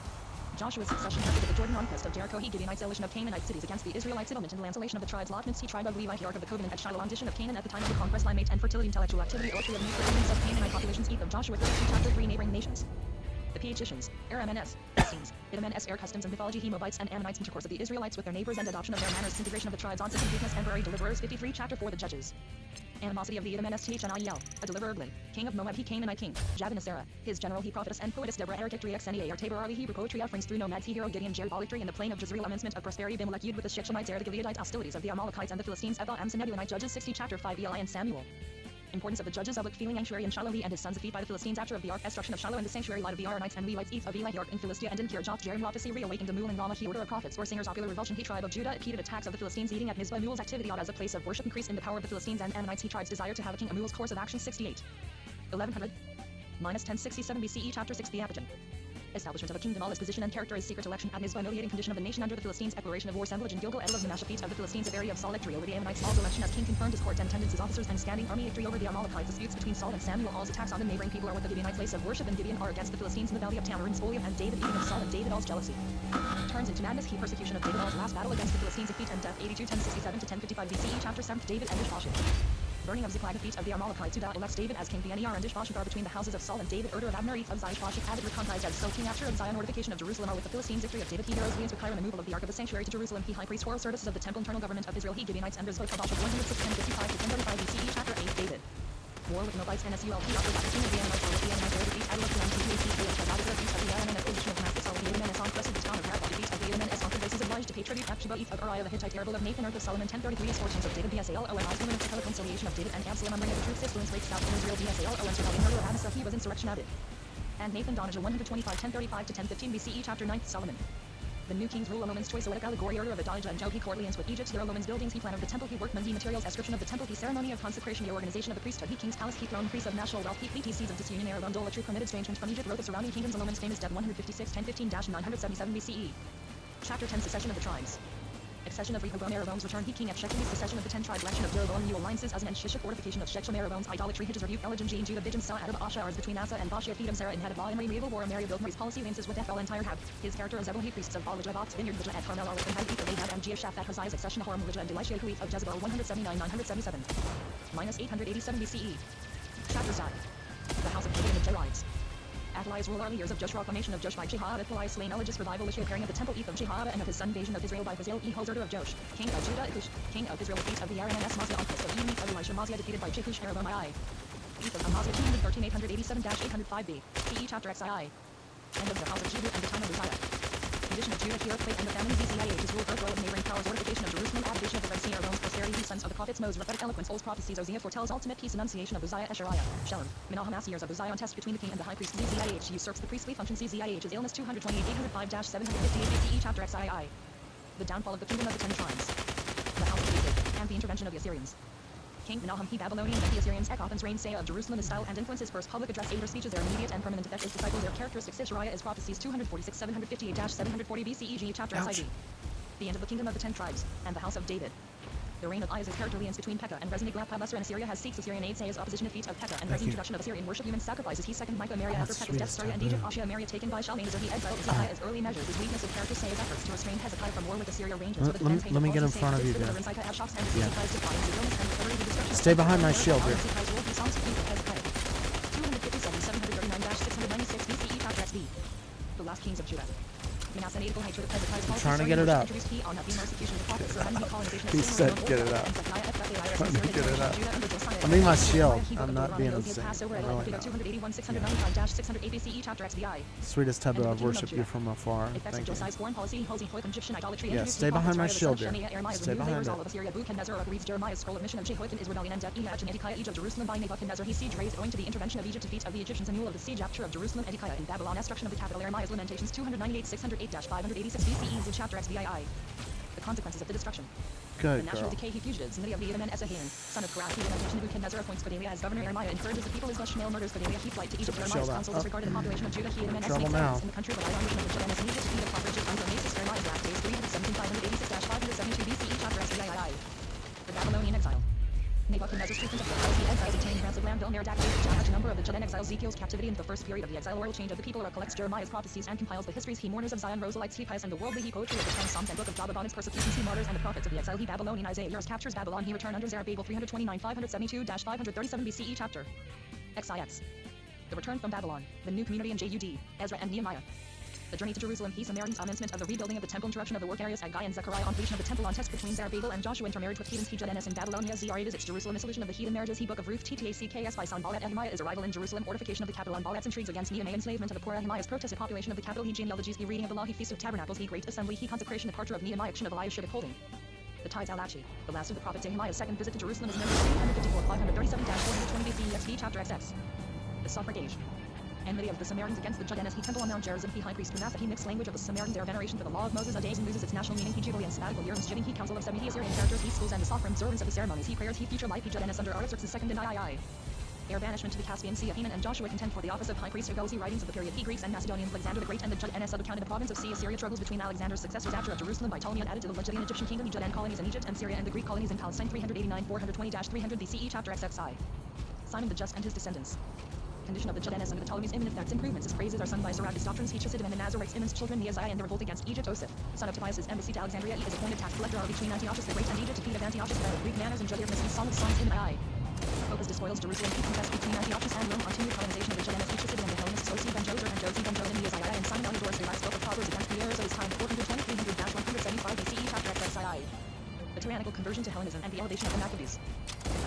Joshua's succession after the Jordan conquest of Jericho, he Gibeonites, elation of Canaanite cities against the Israelites, settlement and lancellation of the tribes, Lot, Mitzvah, tribe of Levi, the Ark of the Covenant at Shiloh, ambition of Canaan at the time of the conquest, limate and fertility, intellectual activity, poetry of new creations of Canaanite populations, Eth of Joshua, chapter 3, neighboring nations. The Phæacians, RMNS, Philistines, Idumns, air customs and mythology, Hemobites and Ammonites, intercourse of the Israelites with their neighbors and adoption of their manners, integration of the tribes, onset, weakness, temporary deliverers, 53, chapter 4, the Judges. Animosity of the Idumns, Thnil, a deliverer, Eglon, king of Moab, he Canaanite king, Jabin, Sarah, his general, he prophetess and poetess, Deborah, Eric, Xnea, Artaber, Arli, Hebrew poetry, offerings through nomads, he hero, Gideon, Jared, Bolictory, in the plain of Jezreel, amendment of prosperity, Bimelech, Yud with the Shechemites, the Gileadites, hostilities of the Amalekites and the Philistines, Ethel, Amson, Nebulonite, Judges, 60, chapter 5, Eli and Samuel. Importance of the judges of feeling sanctuary in Shiloh, he and his sons defeat by the Philistines after of the ark, destruction of Shiloh and the sanctuary, light of the Aaronites and Levites, Eth of Eli, York in Philistia and in Kirjath, Jearim, prophecy, reawakened Amul and Ramah, he order of prophets, or singers, popular revulsion, he tribe of Judah, repeated attacks of the Philistines, eating at Mizpah, Amul's activity as a place of worship, increase in the power of the Philistines and Ammonites, he tribes desire to have a king, Amul's course of action, 68. 1100. Minus 1067 BCE, chapter 6, the Apigen. Establishment of a kingdom, all its position and character is secret election at Mizpah, humiliating condition of the nation under the Philistines, declaration of war, assemblage in Gilgal, Edel of the Mashapite of the Philistines, a area of Saul, victory over the Ammonites, Saul's election as king confirmed his court and tendencies, officers and standing army, victory over the Amalekites, disputes between Saul and Samuel, all's attacks on the neighboring people are with the Gibeonites, place of worship in Gibeon are against the Philistines in the valley of Tamar, and Spolium and David eating of Saul and David all's jealousy. Turns into madness, he persecution of David all's last battle against the Philistines, defeat and death, 82, 1067 to 1055 BCE, chapter 7, David and Ishbosheth. Burning of Ziklag, defeat of the Amalekites, Judah elects David as king, Ner and Ishbosheth are between the houses of Saul and David, Erder of Abner, Eth of Zion, Ishbosheth, added recognized as so king after of Zion, mortification of Jerusalem are with the Philistines, victory of David, he heroes, leads with Kyra, removal of the ark of the sanctuary to Jerusalem, he high priest, royal services of the temple, internal government of Israel, he Gibeonites and Rizpah, Kabash, 106, 1055 to 1035 BCE, chapter 8, David. War with Moabites and SULP, after the king of the Ammonites, with the Ammonites, their defeat, Adel of the Ammonites, defeat of the Ammonites, position of Damascus, all the Ammonites, conquest of the town of Rabbah, defeat of the Ammonites, conquered races obliged to pay tribute, Bathsheba, Eth of Uriah the Hittite, Arabel of Nathan, Earth of Solomon, 1033, misfortunes of David, BSAL, OM, Osman, of reconciliation of David and Absalom, bring of the truth, influence, breaks south in Israel, BSAL, OM, rebellion, murder of Abisah, he was insurrection added. And Nathan, Donijah, 125, 1035 to 1015 BCE, chapter 9, Solomon. The new king's rule, Aloman's choice, Oetic allegory, order of Adonijah and Job, he court alliance with Egypt, the Aloman's buildings, he plan of the temple, he workmen, he materials, description of the temple, he ceremony of consecration, the organization of the priesthood, he king's palace, he throne, priest of national wealth, he fleet, he seeds of disunion, era of idolatry, permitted estrangement from Egypt, growth of surrounding kingdoms, Aloman's famous death, 156, 1015-977 BCE. Chapter 10, Secession of the tribes. Accession of Rehoboam, Jeroboam's return, he king at Shechem, secession of the 10 tribes, election of Jeroboam, new alliances, Azan and Shishak, fortification of Shechem, Jeroboam's idolatry, Hijaz rebuke, Elijah, Judah, Bijam, Sa, Adab, Asha, Ars between Asa and Baasha, Edom, Sarah, and Hadabah, Imri, Revel, War, Mary, build Mary's policy, alliances with Ethel, entire Hab, his character as Ebel, priests of Baal, Jabat, Vineyard, Bijah, and Carmel, Arif, and Hadith, Ahab, and Jehoshaphat, Hosea's accession of Horam, Elijah, and Elisha, Huith of Jezebel, 179-977. Minus 887 BCE. Chapter 9. The house of David and the Jerites. Athaliah's rule, early years of Joshua, acclamation of Josh by Jehoiada, Athaliah slain, Elijah's revival, issue repairing of the temple, Eth of Jehoiada, and of his son, invasion of Israel by Hazael, Hoserdor of Josh, king of Judah, Ichush, king of Israel, defeat of the RMNS, Mazia, conquest of Edom, of Elisha, Mazia, defeated by Jehush, Jeroboam, II. Eth of Amazia, 213, 887-805b, PE, chapter XII. End of the house of Jehu and the time of Uzziah. Condition of Judah, Kira, Plate, and the family, ZCIH, his rule, birth, row of neighboring powers, fortification of Jerusalem, abdication of the Red Sea, Jeroboam's prosperity, his sons of the prophets, Moses, prophetic eloquence, Ol's prophecies, Uzziah foretells ultimate peace, annunciation of Uzziah, Eshariah, Shalom, Menahem, years of Uzziah, on test between the king and the high priest, ZCIH, usurps the priestly function, ZCIH, is illness, 228, 805-758 BCE, chapter XII. The downfall of the kingdom of the 10 tribes. The house of David, and the intervention of the Assyrians. King Menahem he Babylonian and the Assyrians Echotham's reign say of Jerusalem his style and influence his first public address their speeches their immediate and permanent effect his disciples their characteristics Sisariah is prophecies 246-758-740 BCE chapter Ouch. SID. The end of the kingdom of the 10 tribes, and the house of David. The reign of Ahaz is character liens between Pekah and Reznik-Laphadnezzar and Assyria has seeks Assyrian aid Say's opposition defeat of Pekah and Rez's you. introduction of Assyrian worship human sacrifices he second Micah Maria Oh, after that's Pekah's death sweet, Syria and taboo. Egypt Ashia Maria taken by Shalmaneser he exiled Zedekiah as early measures his weakness of character Say's efforts to restrain Hezekiah from war with Assyria ranges Let- for the let me- defense let me paid get in for front of you, Say's Dan. Rizikah, Abshok's and Yeah. Hezekiah's decline, Zedekiah's and the thoroughly the destruction of Stay behind my Hezekiah's shield war, here. Hezekiah's war, Psalms of Hezekiah. 257-739-696 BCE chapter XB. The last kings of Judah. The Nassanatical hatred of Hezekiah's policy trying to get starting it which out. introduced he on that being persecution of the prophets, the enemy colonization of He Syria, said, and "Get it Old out." and Zephaniah, Ephathiah, Trying to Assyria, get it out. Judah under Josiah, I need my Hezekiah, shield. he I'm book not of being Deuteronomy, insane. Passover, I'm and really Leviticus not. 281-695-608 BCE chapter XBI. Sweetest Taboo, And I've the kingdom of worshipped you Judah. from afar. Effects of Thank you. Josiah's foreign policy, he holds Jehoiakim Egyptian idolatry, Yeah, introduced stay the behind my prophets, shield Shemaiah, there. Jeremiah, Stay renewed behind labors, it. all of Assyria, Nebuchadnezzar reads Jeremiah's scroll of mission of Jehoiakim is rebellion and death, Ehaj and Edekiah, Egypt, Jerusalem by Nebuchadnezzar, he siege raised owing to the intervention of Egypt, defeat of the Egyptians, renewal of the siege capture of Jerusalem, Edekiah in Babylon, destruction of the capital, Jeremiah's lamentations, 298-608-586 BCE, Zu chapter XBII. The consequences of the destruction. The Good national girl. decay he fugitives, Nidhi of the Edom and Esahanan, son of Korah, he lamentation Nebuchadnezzar appoints Gedaliah as governor, Jeremiah encourages the people, Israel Shmael murders Gedaliah, he flight to Egypt, Shield Jeremiah's out. counsel Oh. disregarded the population of Judah, he Edom and Trouble Esme now. in the country, relied on mission of the Judah and Esme to feed the proper Egypt under Masis, Jeremiah's last days, 317-586-572 BCE chapter SBII. The Babylonian exile. Nebuchadnezzar's treatment of the Israeli exiles obtained grants of land, Merodach, David, number of the Judean exiles, Ezekiel's captivity in the first period of the exile, royal change of the people, recollects Jeremiah's prophecies and compiles the histories, he mourners of Zion, Rosalites, he pious and the worldly, he poetry of the 10 Psalms and book of Job upon its persecutions, he martyrs and the prophets of the exile, he Babylonian, Isaiah, yours captures Babylon, he returned under Zerubbabel, 329-572-537 BCE chapter. XIX. The return from Babylon, the new community in Jud, Ezra and Nehemiah. The journey to Jerusalem, he Samaritans commencement of the rebuilding of the temple, interruption of the work areas, Aggai and Zechariah on completion of the temple on test between Zerubbabel and Joshua, intermarriage with heathens, he Judenes in Babylonia, Zra visits Jerusalem, solution of the heathen marriages, he book of Ruth, TTACKS by Sanballat, Nehemiah is arrival in Jerusalem, fortification of the capital, Sanballat's intrigues against Nehemiah, enslavement of the poor, Nehemiah's protested population of the capital, he genealogies, the reading of the law, he feast of tabernacles, he great assembly, he consecration, departure of Nehemiah, action of Eliashib holding. The tides Alachi, the last of the prophets, Nehemiah's second visit to Jerusalem is number 354-537-420 BCE XD chapter XX. The suffragage. Enmity of the Samaritans against the Judeans, he temple on Mount Gerizim, he high priest Manasseh, he mixed language of the Samaritans, their veneration for the law of Moses, a days and loses its national meaning, he Jubilee and sabbatical year, giving he council of 70, Assyrian characters, he schools and the sovereign observance of the ceremonies, he prayers, he future life, he Judeans under Artaxerxes II and III. Air banishment to the Caspian Sea of Haman and Joshua contend for the office of high priest, He writings of the period, he Greeks and Macedonians, Alexander the Great and the Judeans subaccounted the province of Sea, Assyria struggles between Alexander's successors after of Jerusalem by Ptolemy and added to the Lydian Egyptian kingdom, Judean colonies in Egypt and Syria and the Greek colonies in Palestine, 389-420-300 BCE chapter XXI. Simon the Just and his descendants. Condition of the Judeans under the Ptolemies, imminent facts, improvements, his praises are sung by Sirach, his doctrines, he Chassidim and the Nazarites, Iman's children, Neaziah and the revolt against Egypt, Osiph, son of Tobias' embassy to Alexandria, is appointed tax collector between Antiochus the Great and Egypt, defeat of Antiochus the Greek manners and Judaism, he Song of Songs in I. Opus despoils Jerusalem, he confessed between Antiochus and Rome, continued colonization of the Judeans, he Chassidim and the Hellenists, Osi ben Jozer and Josie ben Jonan, Neaziah and Simon Elidorus, the last spoke of Proverbs against the heirs of his time, 420-300-175 BCE chapter XXII. The tyrannical conversion to Hellenism and the elevation of the Maccabees.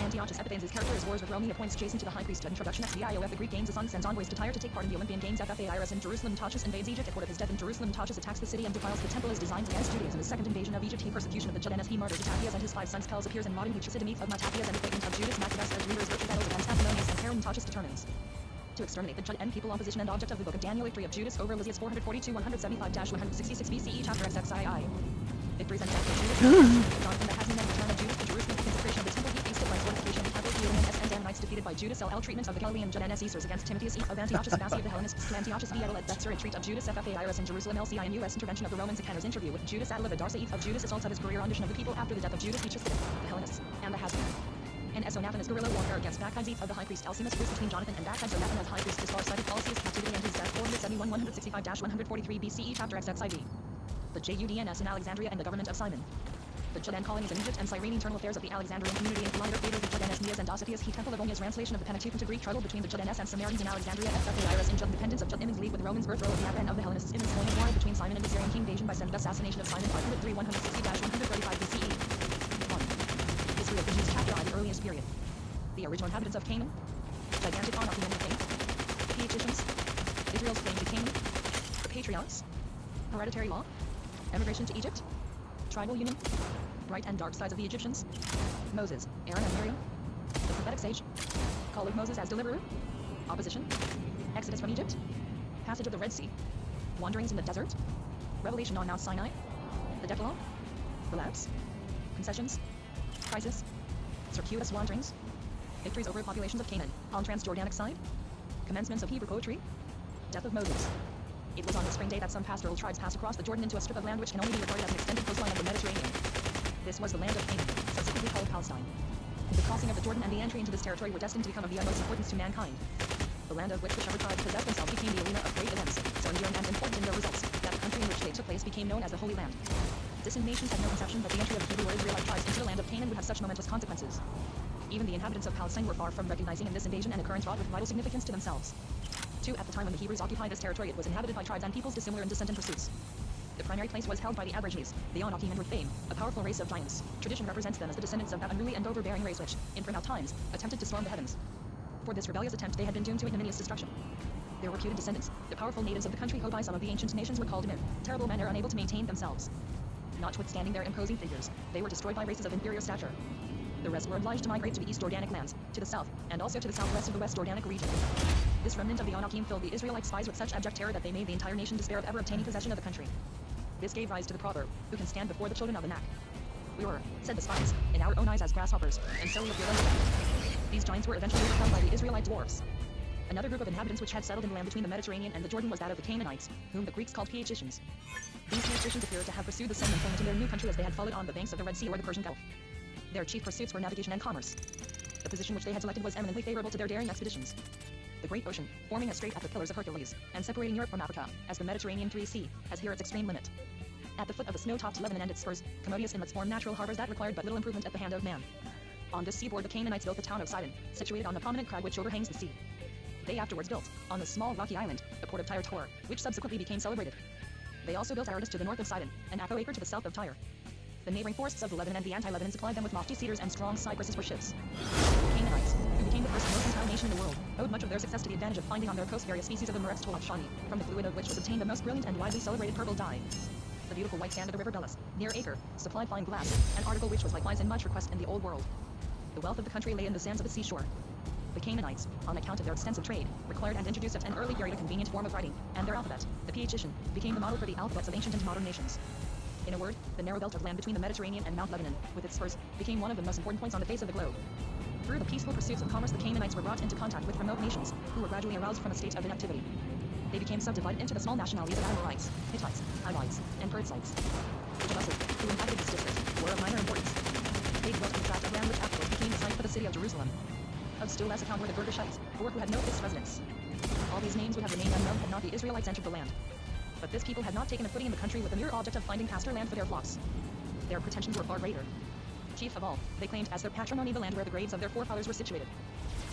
Antiochus Epiphanes, his character is wars with Rome, he appoints Jason to the high priesthood, introduction XBIOF, the Greek games, the son sends envoys to Tyre to take part in the Olympian Games, FFAIRS in Jerusalem, Antiochus invades Egypt, at court of his death in Jerusalem, Antiochus attacks the city and defiles the temple, his designs against Judaism, the second invasion of Egypt, he persecution of the Judeans, he murders Mattathias and his 5 sons, Pels appears in modern he Chassidim of Mattathias and acquaintance of Judas, Maccabeus as leaders, virtue battles against Apollonius and Herod, Antiochus determines to exterminate the Judean people, opposition and object of the book of Daniel, victory of Judas over Lysias, 442-175-166 BCE chapter XXII. Victories and death of Judas, Jonathan the Hasmonean, return of Judas to Jerusalem, the consecration of the temple, he feasted by fortification of the capital, Theodomen and Danites defeated by Judas, LL treatment of the Galilean Judean Caesars against Timotheus of Antiochus, Abbasia of the Hellenists, to Antiochus Viedel at Bethsur, retreat of Judas, FFAIRS in Jerusalem, LCIMUS intervention of the Romans, Siccanus interview with Judas, Adela Darsaith of Judas, assaults of his career, audition of the people after the death of Judas, Chassidim, the Hellenists, and the Hasmonean. And Esonathan's guerrilla warfare against Bacchides of the high priest Alcimus, truce between Jonathan and Bacchides, Jonathan of high priest, his far-sighted policy, his captivity and his death, 471-165-143 BCE chapter XXIV. The JUDNS in Alexandria and the government of Simon. The Judean colonies in Egypt and Cyrene, internal affairs of the Alexandrian community and Collider favors the Judeans, Neas and Dosiphias, he temple of Onia's translation of the Pentateuch into Greek, trouble between the Judeans and Samaritans in Alexandria, FFAIRS in Judean dependence of Judean, league with Romans, birth row of the Advent of the Hellenists, Immen's point of war between Simon and the Syrian king, invasion by Sennacherib, assassination of Simon, 503-160-135 BCE. 1. History of the Jews chapter I, the earliest period. The original inhabitants of Canaan. Gigantic monarchy in the Cain. The Peachicians. Israel's claim to Canaan. The patriarchs. Hereditary law. Emigration to Egypt. Tribal union. Bright and dark sides of the Egyptians. Moses, Aaron and Miriam. The prophetic sage. Call of Moses as deliverer. Opposition. Exodus from Egypt. Passage of the Red Sea. Wanderings in the desert. Revelation on Mount Sinai. The Decalogue. Relapse. Concessions. Crisis. circuitous wanderings, victories over populations of Canaan on Transjordanic side, commencements of Hebrew poetry, death of Moses. It was on the spring day that some pastoral tribes passed across the Jordan into a strip of land which can only be regarded as an extended coastline of the Mediterranean. This was the land of Canaan, subsequently called Palestine. The crossing of the Jordan and the entry into this territory were destined to become of the utmost importance to mankind. The land of which whichever tribes possessed themselves became the arena of great events, so enduring and important in their results, that the country in which they took place became known as the Holy Land. Distant nations had no conception that the entry of the Hebrew or Israelite tribes into the land of Canaan would have such momentous consequences. Even the inhabitants of Palestine were far from recognizing in this invasion an occurrence fraught with vital significance to themselves. Too, at the time when the Hebrews occupied this territory, it was inhabited by tribes and peoples dissimilar in descent and pursuits. The primary place was held by the Aborigines, the Anakim and Ruthaim, a powerful race of giants. Tradition represents them as the descendants of that unruly and overbearing race which, in proud times, attempted to storm the heavens. For this rebellious attempt they had been doomed to ignominious destruction. Their reputed descendants, the powerful natives of the country who by some of the ancient nations were called Emir, terrible men are unable to maintain themselves. Notwithstanding their imposing figures, they were destroyed by races of inferior stature. The rest were obliged to migrate to the East Jordanic lands, to the south, and also to the southwest of the West Jordanic region. This remnant of the Anakim filled the Israelite spies with such abject terror that they made the entire nation despair of ever obtaining possession of the country. This gave rise to the proverb, who can stand before the children of Anak? We were, said the spies, in our own eyes as grasshoppers, and so we appeared unto them. These giants were eventually overcome by the Israelite dwarfs. Another group of inhabitants which had settled in the land between the Mediterranean and the Jordan was that of the Canaanites, whom the Greeks called Phaeacians. These Phaeacians appear to have pursued the same employment in their new country as they had followed on the banks of the Red Sea or the Persian Gulf. Their chief pursuits were navigation and commerce. The position which they had selected was eminently favorable to their daring expeditions. The great ocean, forming a strait at the Pillars of Hercules, and separating Europe from Africa, as the Mediterranean 3C, has here its extreme limit. At the foot of the snow-topped Lebanon and its spurs, commodious inlets form natural harbors that required but little improvement at the hand of man. On this seaboard the Canaanites built the town of Sidon, situated on the prominent crag which overhangs the sea. They afterwards built, on the small rocky island, the port of Tyre Tor, which subsequently became celebrated. They also built Aradus to the north of Sidon, and Acco Acre to the south of Tyre. The neighboring forests of the Lebanon and the anti-Lebanon supplied them with lofty cedars and strong cypresses for ships. The Canaanites, who became the first mercantile nation in the world, owed much of their success to the advantage of finding on their coast various species of the Murex Tolach Shani, from the fluid of which was obtained the most brilliant and widely celebrated purple dye. The beautiful white sand of the river Belus, near Acre, supplied fine glass, an article which was likewise in much request in the Old World. The wealth of the country lay in the sands of the seashore. The Canaanites, on account of their extensive trade, required and introduced at an early period a convenient form of writing, and their alphabet, the Phaeacian, became the model for the alphabets of ancient and modern nations. In a word, the narrow belt of land between the Mediterranean and Mount Lebanon, with its spurs, became one of the most important points on the face of the globe. Through the peaceful pursuits of commerce the Canaanites were brought into contact with remote nations, who were gradually aroused from a state of inactivity. They became subdivided into the small nationalities of Amorites, Hittites, Hivites, and Perizzites. The Jebusites, who inhabited this district, were of minor importance. They dwelt on the tract of land which afterwards became the site for the city of Jerusalem. Of still less account were the Girgashites, or who had no fixed residence. All these names would have remained unknown had not the Israelites entered the land. But this people had not taken a footing in the country with the mere object of finding pasture land for their flocks. Their pretensions were far greater. Chief of all, they claimed as their patrimony the land where the graves of their forefathers were situated.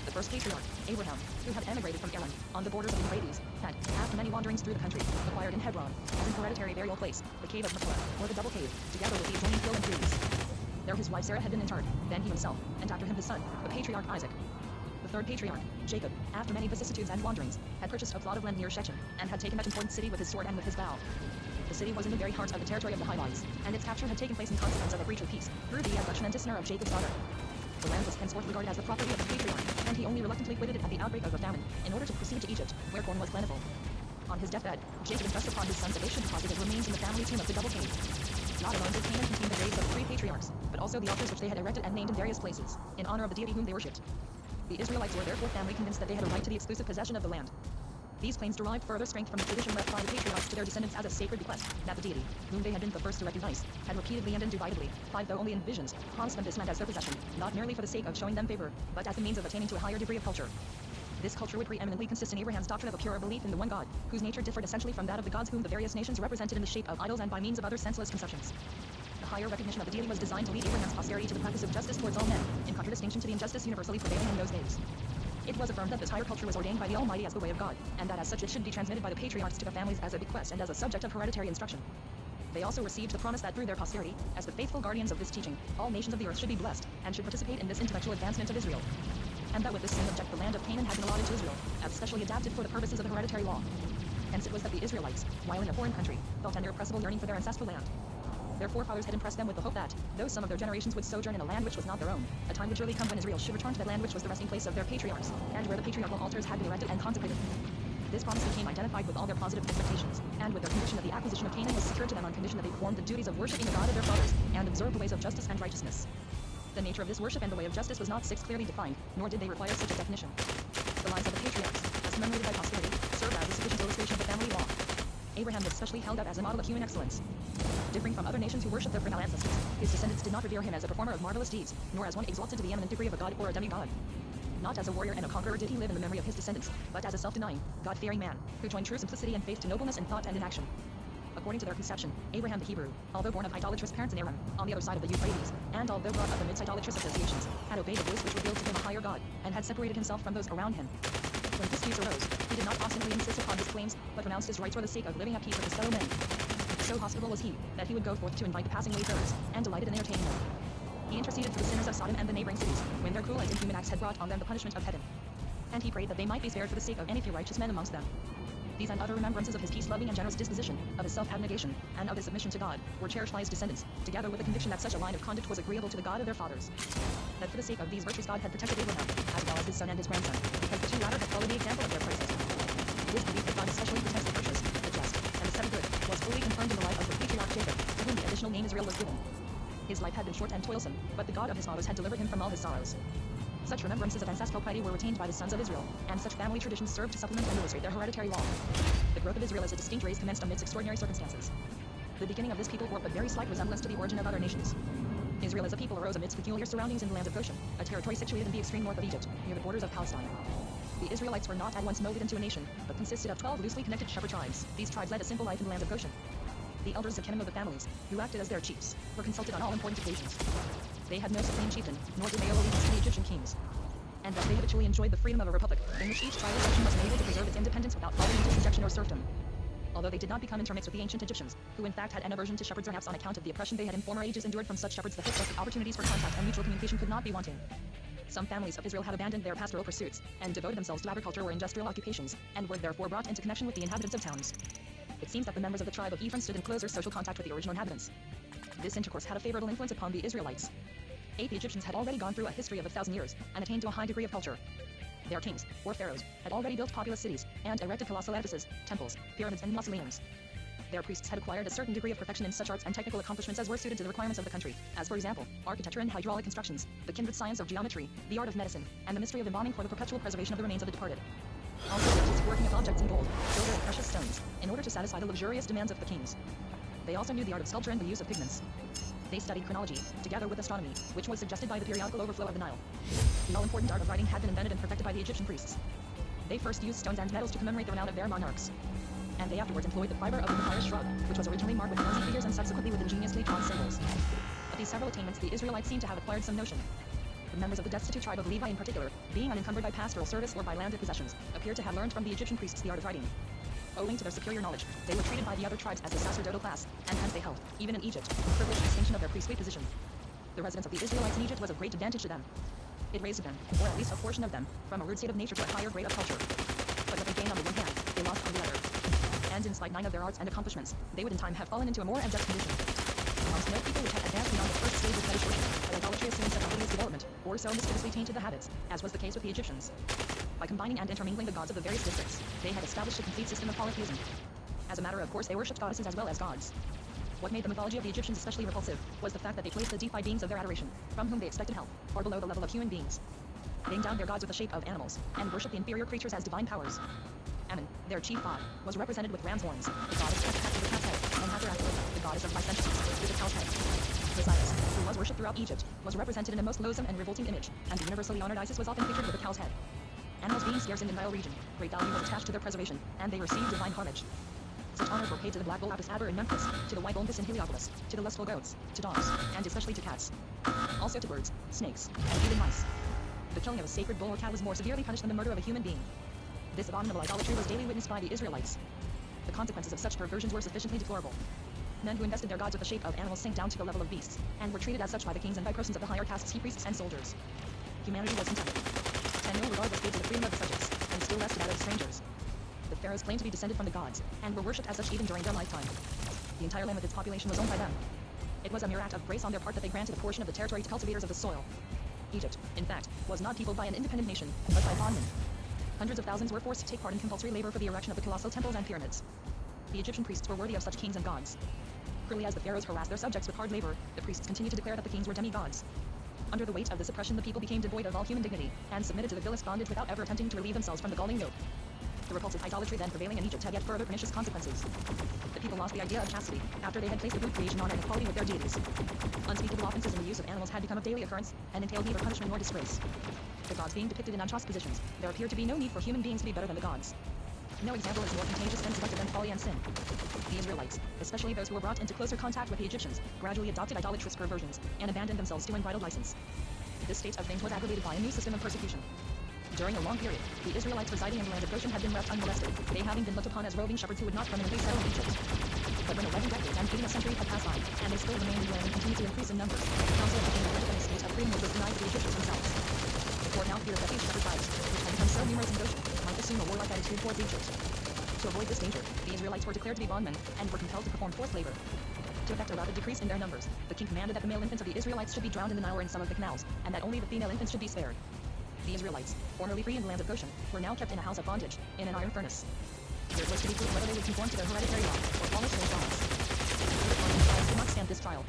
The first patriarch, Abraham, who had emigrated from Aram, on the borders of the Euphrates, had, after many wanderings through the country, acquired in Hebron, as an hereditary burial place, the cave of Machpelah, or the double cave, together with the adjoining hill and trees. There his wife Sarah had been interred, then he himself, and after him his son, the patriarch Isaac. The third patriarch, Jacob, after many vicissitudes and wanderings, had purchased a plot of land near Shechem, and had taken that important city with his sword and with his bow. The city was in the very heart of the territory of the Hivites, and its capture had taken place in consequence of a breach of peace, through the abduction and dishonor of Jacob's daughter. The land was henceforth regarded as the property of the patriarch, and he only reluctantly quitted it at the outbreak of a famine, in order to proceed to Egypt, where corn was plentiful. On his deathbed, Jacob impressed upon his sons that they should deposit his remains in the family tomb of the double cave. Not alone did Canaan contain the graves of the three patriarchs, but also the altars which they had erected and named in various places, in honor of the deity whom they worshipped. The Israelites were therefore family convinced that they had a right to the exclusive possession of the land. These claims derived further strength from the tradition left by the patriarchs to their descendants as a sacred bequest, that the deity, whom they had been the first to recognize, had repeatedly and indubitably, though only in visions, promised them this land as their possession, not merely for the sake of showing them favor, but as the means of attaining to a higher degree of culture. This culture would preeminently consist in Abraham's doctrine of a purer belief in the one God, whose nature differed essentially from that of the gods whom the various nations represented in the shape of idols and by means of other senseless conceptions. The higher recognition of the deity was designed to lead Abraham's posterity to the practice of justice towards all men, in contradistinction to the injustice universally prevailing in those days. It was affirmed that this higher culture was ordained by the Almighty as the way of God, and that as such it should be transmitted by the patriarchs to their families as a bequest and as a subject of hereditary instruction. They also received the promise that through their posterity, as the faithful guardians of this teaching, all nations of the earth should be blessed, and should participate in this intellectual advancement of Israel. And that with this same object the land of Canaan had been allotted to Israel, as specially adapted for the purposes of the hereditary law. Hence it was that the Israelites, while in a foreign country, felt an irrepressible yearning for their ancestral land. Their forefathers had impressed them with the hope that, though some of their generations would sojourn in a land which was not their own, a time would surely come when Israel should return to that land which was the resting place of their patriarchs, and where the patriarchal altars had been erected and consecrated. This promise became identified with all their positive expectations, and with their conviction that the acquisition of Canaan was secured to them on condition that they performed the duties of worshipping the God of their fathers, and observed the ways of justice and righteousness. The nature of this worship and the way of justice was not clearly defined, nor did they require such a definition. The lives of the patriarchs, as commemorated by posterity, serve as a sufficient illustration of the family law. Abraham was especially held up as a model of human excellence. Differing from other nations who worshipped their fertile ancestors, his descendants did not revere him as a performer of marvelous deeds, nor as one exalted to the eminent degree of a god or a demigod. Not as a warrior and a conqueror did he live in the memory of his descendants, but as a self-denying, God-fearing man, who joined true simplicity and faith to nobleness in thought and in action. According to their conception, Abraham the Hebrew, although born of idolatrous parents in Aram, on the other side of the Euphrates, and although brought up amidst idolatrous associations, had obeyed a voice which revealed to him a higher God, and had separated himself from those around him. When disputes arose, he did not obstinately insist upon his claims, but renounced his rights for the sake of living at peace with his fellow men. So hospitable was he, that he would go forth to invite the passing wayfarers, and delighted in entertaining them. He interceded for the sinners of Sodom and the neighboring cities, when their cruel and inhuman acts had brought on them the punishment of heaven. And he prayed that they might be spared for the sake of any few righteous men amongst them. These and other remembrances of his peace-loving and generous disposition, of his self-abnegation, and of his submission to God, were cherished by his descendants, together with the conviction that such a line of conduct was agreeable to the God of their fathers. That for the sake of these virtues God had protected Abraham, as well as his son and his grandson, because the two latter had followed the example of their predecessor. This belief that God especially protects the virtuous, the just, and the set of good, was fully confirmed in the life of the patriarch Jacob, to whom the additional name Israel was given. His life had been short and toilsome, but the God of his fathers had delivered him from all his sorrows. Such remembrances of ancestral piety were retained by the sons of Israel, and such family traditions served to supplement and illustrate their hereditary law. The growth of Israel as a distinct race commenced amidst extraordinary circumstances. The beginning of this people bore but very slight resemblance to the origin of other nations. Israel as a people arose amidst peculiar surroundings in the land of Goshen, a territory situated in the extreme north of Egypt, near the borders of Palestine. The Israelites were not at once molded into a nation, but consisted of 12 loosely connected shepherd tribes. These tribes led a simple life in the land of Goshen. The elders of Kenim of the families, who acted as their chiefs, were consulted on all important occasions. They had no supreme chieftain, nor did they owe allegiance to the Egyptian kings. And that they habitually enjoyed the freedom of a republic, in which each tribal section was enabled to preserve its independence without falling into subjection or serfdom. Although they did not become intermixed with the ancient Egyptians, who in fact had an aversion to shepherds perhaps on account of the oppression they had in former ages endured from such shepherds, the hopeless opportunities for contact and mutual communication could not be wanting. Some families of Israel had abandoned their pastoral pursuits, and devoted themselves to agriculture or industrial occupations, and were therefore brought into connection with the inhabitants of towns. It seems that the members of the tribe of Ephraim stood in closer social contact with the original inhabitants. This intercourse had a favorable influence upon the Israelites. The Egyptians had already gone through a history of 1,000 years, and attained to a high degree of culture. Their kings, or pharaohs, had already built populous cities, and erected colossal edifices, temples, pyramids and mausoleums. Their priests had acquired a certain degree of perfection in such arts and technical accomplishments as were suited to the requirements of the country, as for example, architecture and hydraulic constructions, the kindred science of geometry, the art of medicine, and the mystery of embalming for the perpetual preservation of the remains of the departed. Also the artists working with objects in gold, silver and precious stones, in order to satisfy the luxurious demands of the kings. They also knew the art of sculpture and the use of pigments. They studied chronology, together with astronomy, which was suggested by the periodical overflow of the Nile. The all-important art of writing had been invented and perfected by the Egyptian priests. They first used stones and metals to commemorate the renown of their monarchs. And they afterwards employed the fiber of the papyrus shrub, which was originally marked with clumsy figures and subsequently with ingeniously drawn symbols. Of these several attainments the Israelites seem to have acquired some notion. The members of the destitute tribe of Levi in particular, being unencumbered by pastoral service or by landed possessions, appear to have learned from the Egyptian priests the art of writing. Owing to their superior knowledge, they were treated by the other tribes as the sacerdotal class, and hence they held, even in Egypt, the privileged distinction of their priestly position. The residence of the Israelites in Egypt was of great advantage to them. It raised them, or at least a portion of them, from a rude state of nature to a higher grade of culture. But what they gained on the one hand, they lost on the other. And in spite of their arts and accomplishments, they would in time have fallen into a more abject condition. Amongst no people which had advanced beyond the first stage of fetish worship, had idolatry assumed such odious development, or so mischievously tainted the habits, as was the case with the Egyptians. By combining and intermingling the gods of the various districts, they had established a complete system of polytheism. As a matter of course, they worshipped goddesses as well as gods. What made the mythology of the Egyptians especially repulsive was the fact that they placed the deified beings of their adoration, from whom they expected help, far below the level of human beings. They endowed their gods with the shape of animals, and worshipped the inferior creatures as divine powers. Ammon, their chief god, was represented with ram's horns, the goddess Hecate with a cat's head, and Hathor, the goddess of licentiousness, with a cow's head. Osiris, who was worshipped throughout Egypt, was represented in a most loathsome and revolting image, and the universally honored Isis was often pictured with a cow's head. Animals being scarce in the Nile region, great value was attached to their preservation, and they received divine homage. Such honors were paid to the black bull Apis Aber in Memphis, to the white bull in Heliopolis, to the lustful goats, to dogs, and especially to cats. Also to birds, snakes, and even mice. The killing of a sacred bull or cat was more severely punished than the murder of a human being. This abominable idolatry was daily witnessed by the Israelites. The consequences of such perversions were sufficiently deplorable. Men who invested their gods with the shape of animals sank down to the level of beasts, and were treated as such by the kings and by persons of the higher castes, sea priests and soldiers. Humanity was contemned. And no regard was paid to the freedom of the subjects, and still less to that of strangers. The pharaohs claimed to be descended from the gods, and were worshipped as such even during their lifetime. The entire land with its population was owned by them. It was a mere act of grace on their part that they granted a portion of the territory to cultivators of the soil. Egypt, in fact, was not peopled by an independent nation, but by bondmen. Hundreds of thousands were forced to take part in compulsory labor for the erection of the colossal temples and pyramids. The Egyptian priests were worthy of such kings and gods. Cruelly as the pharaohs harassed their subjects with hard labor, the priests continued to declare that the kings were demigods. Under the weight of this oppression, the people became devoid of all human dignity, and submitted to the vilest bondage without ever attempting to relieve themselves from the galling yoke. The repulsive idolatry then prevailing in Egypt had yet further pernicious consequences. The people lost the idea of chastity, after they had placed the brute creation on an equality with their deities. Unspeakable offenses in the use of animals had become of daily occurrence, and entailed neither punishment nor disgrace. The gods being depicted in unjust positions, there appeared to be no need for human beings to be better than the gods. No example is more contagious and seductive than folly and sin. The Israelites, especially those who were brought into closer contact with the Egyptians, gradually adopted idolatrous perversions, and abandoned themselves to unbridled license. This state of things was aggravated by a new system of persecution. During a long period, the Israelites residing in the land of Goshen had been left unmolested, they having been looked upon as roving shepherds who would not permanently settle in Egypt. But when 11 decades and even a century had passed by, and they still remained in the land and continued to increase in numbers, the council of the king of Egypt and his state of freedom was denied to the Egyptians themselves. The court now feared that these shepherd tribes, which had become so numerous in Goshen, might assume a warlike attitude towards Egypt. To avoid this danger, the Israelites were declared to be bondmen, and were compelled to perform forced labor. To effect a rapid decrease in their numbers, the king commanded that the male infants of the Israelites should be drowned in the Nile or in some of the canals, and that only the female infants should be spared. The Israelites, formerly free in the land of Goshen, were now kept in a house of bondage, in an iron furnace. Here it was to be proved whether they would conform to their hereditary law, or follow strange laws. The Egyptian tribes could not stand this trial.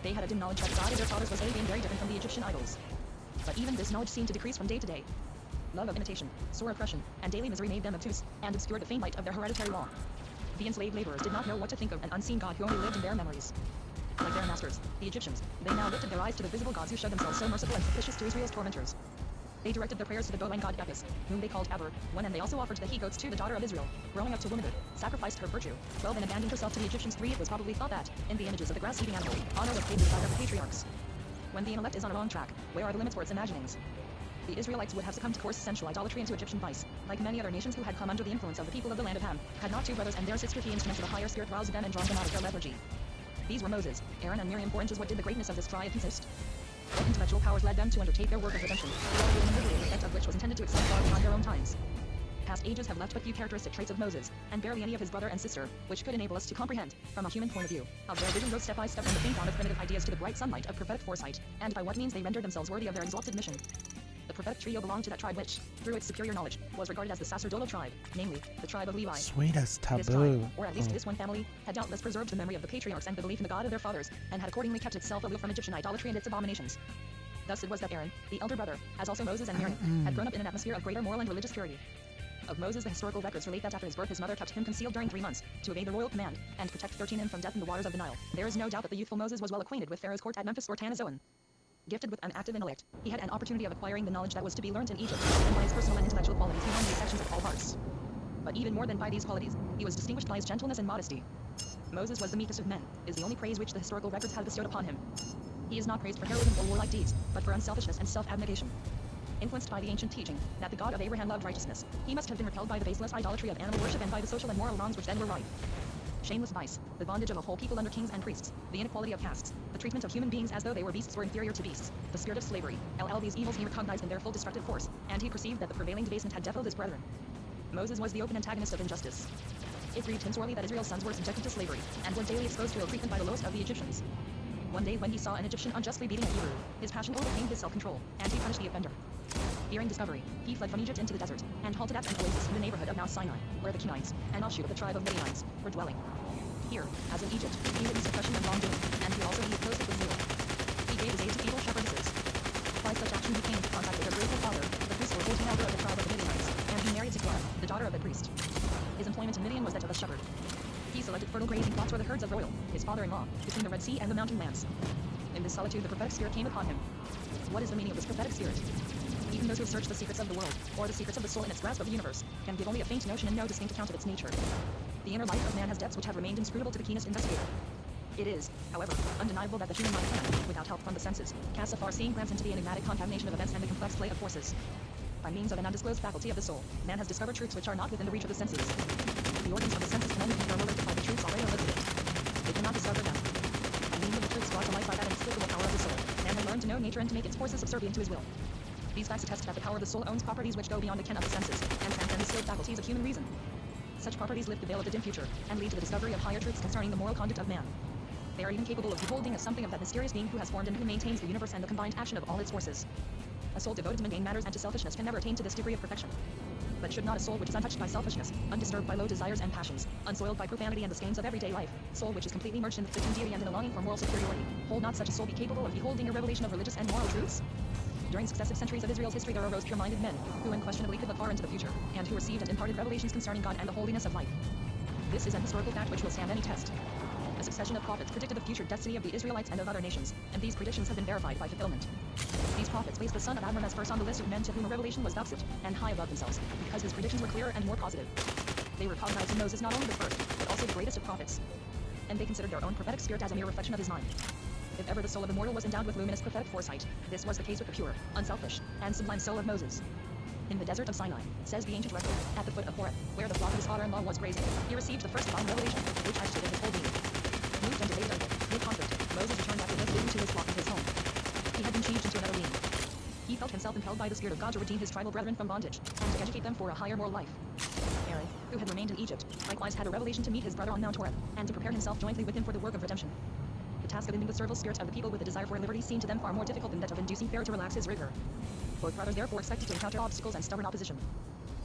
They had a dim knowledge that the God of their fathers was being very different from the Egyptian idols. But even this knowledge seemed to decrease from day to day. Love of imitation, sore oppression, and daily misery made them obtuse, and obscured the faint light of their hereditary law. The enslaved laborers did not know what to think of an unseen God who only lived in their memories. Like their masters, the Egyptians, they now lifted their eyes to the visible gods who showed themselves so merciful and propitious to Israel's tormentors. They directed their prayers to the bovine god Apis, whom they called Aber, one, and they also offered the he-goats to the daughter of Israel, growing up to womanhood, sacrificed her virtue, 12, and abandoned herself to the Egyptians, 3. It was probably thought that, in the images of the grass-eating animal, honor was paid to the side of the patriarchs. When the intellect is on a wrong track, where are the limits for its imaginings? The Israelites would have succumbed to coarse sensual idolatry and to Egyptian vice, like many other nations who had come under the influence of the people of the land of Ham, had not two brothers and their sister key instruments of a higher spirit roused them and drawn them out of their lethargy. These were Moses, Aaron, and Miriam. 4 inches. What did the greatness of this tribe consist? What intellectual powers led them to undertake their work of redemption, the effect of which was intended to excel far beyond their own times? Past ages have left but few characteristic traits of Moses, and barely any of his brother and sister, which could enable us to comprehend, from a human point of view, how their vision rose step by step from the faint dawn of primitive ideas to the bright sunlight of prophetic foresight, and by what means they rendered themselves worthy of their exalted mission. The prophetic trio belonged to that tribe which, through its superior knowledge, was regarded as the sacerdotal tribe, namely, the tribe of Levi. Sweet as This taboo. tribe, or at least this one family, had doubtless preserved the memory of the patriarchs and the belief in the God of their fathers, and had accordingly kept itself aloof from Egyptian idolatry and its abominations. Thus it was that Aaron, the elder brother, as also Moses and Miriam, had grown up in an atmosphere of greater moral and religious purity. Of Moses, the historical records relate that after his birth his mother kept him concealed during 3 months, to evade the royal command, and protect 13 from death in the waters of the Nile. There is no doubt that the youthful Moses was well acquainted with Pharaoh's court at Memphis or Tanazoan. Gifted with an active intellect, he had an opportunity of acquiring the knowledge that was to be learned in Egypt, and by his personal and intellectual qualities he won the affections of all hearts. But even more than by these qualities, he was distinguished by his gentleness and modesty. Moses was the meekest of men, is the only praise which the historical records have bestowed upon him. He is not praised for heroism or warlike deeds, but for unselfishness and self-abnegation. Influenced by the ancient teaching that the God of Abraham loved righteousness, he must have been repelled by the baseless idolatry of animal worship and by the social and moral wrongs which then were rife. Shameless vice, the bondage of a whole people under kings and priests, the inequality of castes, the treatment of human beings as though they were beasts or inferior to beasts, the spirit of slavery, these evils he recognized in their full destructive force, and he perceived that the prevailing debasement had defiled his brethren. Moses was the open antagonist of injustice. It grieved him sorely that Israel's sons were subjected to slavery, and were daily exposed to ill treatment by the lowest of the Egyptians. One day when he saw an Egyptian unjustly beating a Hebrew, his passion overcame his self-control, and he punished the offender. Fearing discovery, he fled from Egypt into the desert, and halted at an oasis in the neighborhood of Mount Sinai, where the Kenites, an offshoot of the tribe of Midianites, were dwelling. Here, as in Egypt, he witnessed oppression and wrongdoing, and here also he opposed it with zeal. He gave his aid to feeble shepherdesses. By such action he came into contact with their grateful father, the priest or 14 elder of the tribe of the Midianites, and he married Zipporah, the daughter of the priest. His employment in Midian was that of a shepherd. He selected fertile grazing plots where the herds of Royal, his father-in-law, between the Red Sea and the mountain lands. In this solitude the prophetic spirit came upon him. What is the meaning of this prophetic spirit? Even those who have searched the secrets of the world, or the secrets of the soul in its grasp of the universe, can give only a faint notion and no distinct account of its nature. The inner life of man has depths which have remained inscrutable to the keenest investigator. It is, however, undeniable that the human mind can, without help from the senses, cast a far-seeing glance into the enigmatic concatenation of events and the complex play of forces. By means of an undisclosed faculty of the soul, man has discovered truths which are not within the reach of the senses. The organs of the senses can only confirm or rectify the truths already elicited. They cannot discover them. By means of the truths brought to light by that inexplicable power of the soul, man has learned to know nature and to make its forces subservient to his will. These facts attest that the power of the soul owns properties which go beyond the ken of the senses, and transcend the skilled faculties of human reason. Such properties lift the veil of the dim future, and lead to the discovery of higher truths concerning the moral conduct of man. They are even capable of beholding as something of that mysterious being who has formed and who maintains the universe and the combined action of all its forces. A soul devoted to mundane matters and to selfishness can never attain to this degree of perfection. But should not a soul which is untouched by selfishness, undisturbed by low desires and passions, unsoiled by profanity and the stains of everyday life, soul which is completely merged in the divine deity and in a longing for moral superiority, hold not such a soul be capable of beholding a revelation of religious and moral truths? During successive centuries of Israel's history there arose pure-minded men, who unquestionably could look far into the future, and who received and imparted revelations concerning God and the holiness of life. This is an historical fact which will stand any test. A succession of prophets predicted the future destiny of the Israelites and of other nations, and these predictions have been verified by fulfillment. These prophets placed the son of Amram as first on the list of men to whom a revelation was vouchsafed, and high above themselves, because his predictions were clearer and more positive. They recognized in Moses not only the first, but also the greatest of prophets. And they considered their own prophetic spirit as a mere reflection of his mind. If ever the soul of a mortal was endowed with luminous prophetic foresight, this was the case with the pure, unselfish, and sublime soul of Moses. In the desert of Sinai, says the ancient record, at the foot of Horeb, where the flock of his father-in-law was grazing, he received the first divine revelation, which agitated his whole being. Moved and delayed under no conflict, Moses returned after this vision to his flock of his home. He had been changed into another being. He felt himself impelled by the Spirit of God to redeem his tribal brethren from bondage, and to educate them for a higher moral life. Aaron, who had remained in Egypt, likewise had a revelation to meet his brother on Mount Horeb, and to prepare himself jointly with him for the work of redemption. The task of ending the servile spirit of the people with a desire for liberty seemed to them far more difficult than that of inducing Pharaoh to relax his rigor. Both brothers therefore expected to encounter obstacles and stubborn opposition.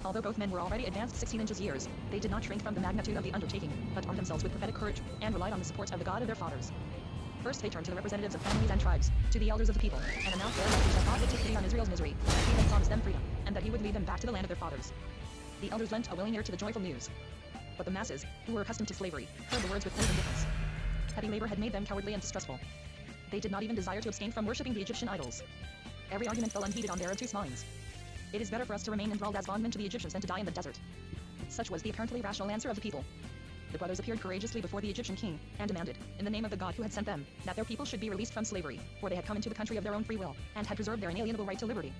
Although both men were already advanced 16 inches years, they did not shrink from the magnitude of the undertaking, but armed themselves with prophetic courage, and relied on the support of the God of their fathers. First they turned to the representatives of families and tribes, to the elders of the people, and announced their message that God would take pity on Israel's misery, that he had promised them freedom, and that he would lead them back to the land of their fathers. The elders lent a willing ear to the joyful news. But the masses, who were accustomed to slavery, heard the words with cold indifference. Heavy labor had made them cowardly and distrustful. They did not even desire to abstain from worshipping the Egyptian idols. Every argument fell unheeded on their obtuse minds. It is better for us to remain enthralled as bondmen to the Egyptians than to die in the desert. Such was the apparently rational answer of the people. The brothers appeared courageously before the Egyptian king, and demanded, in the name of the God who had sent them, that their people should be released from slavery, for they had come into the country of their own free will, and had preserved their inalienable right to liberty.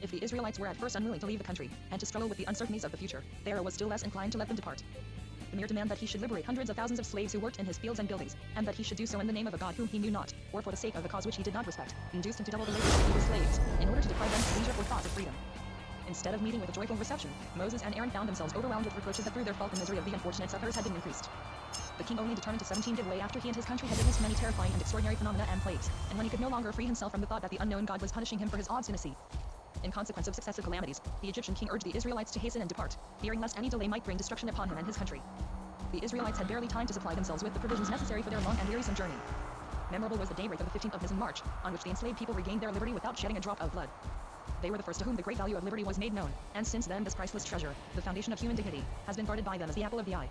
If the Israelites were at first unwilling to leave the country, and to struggle with the uncertainties of the future, Pharaoh was still less inclined to let them depart. The mere demand that he should liberate hundreds of thousands of slaves who worked in his fields and buildings, and that he should do so in the name of a God whom he knew not, or for the sake of a cause which he did not respect, induced him to double the labor of the slaves, in order to deprive them of leisure for thoughts of freedom. Instead of meeting with a joyful reception, Moses and Aaron found themselves overwhelmed with reproaches that through their fault the misery of the unfortunate sufferers had been increased. The king only determined to 17 give way after he and his country had witnessed many terrifying and extraordinary phenomena and plagues, and when he could no longer free himself from the thought that the unknown God was punishing him for his obstinacy. In consequence of successive calamities, the Egyptian king urged the Israelites to hasten and depart, fearing lest any delay might bring destruction upon him and his country. The Israelites had barely time to supply themselves with the provisions necessary for their long and wearisome journey. Memorable was the daybreak of the 15th of Nisan March, on which the enslaved people regained their liberty without shedding a drop of blood. They were the first to whom the great value of liberty was made known, and since then this priceless treasure, the foundation of human dignity, has been guarded by them as the apple of the eye.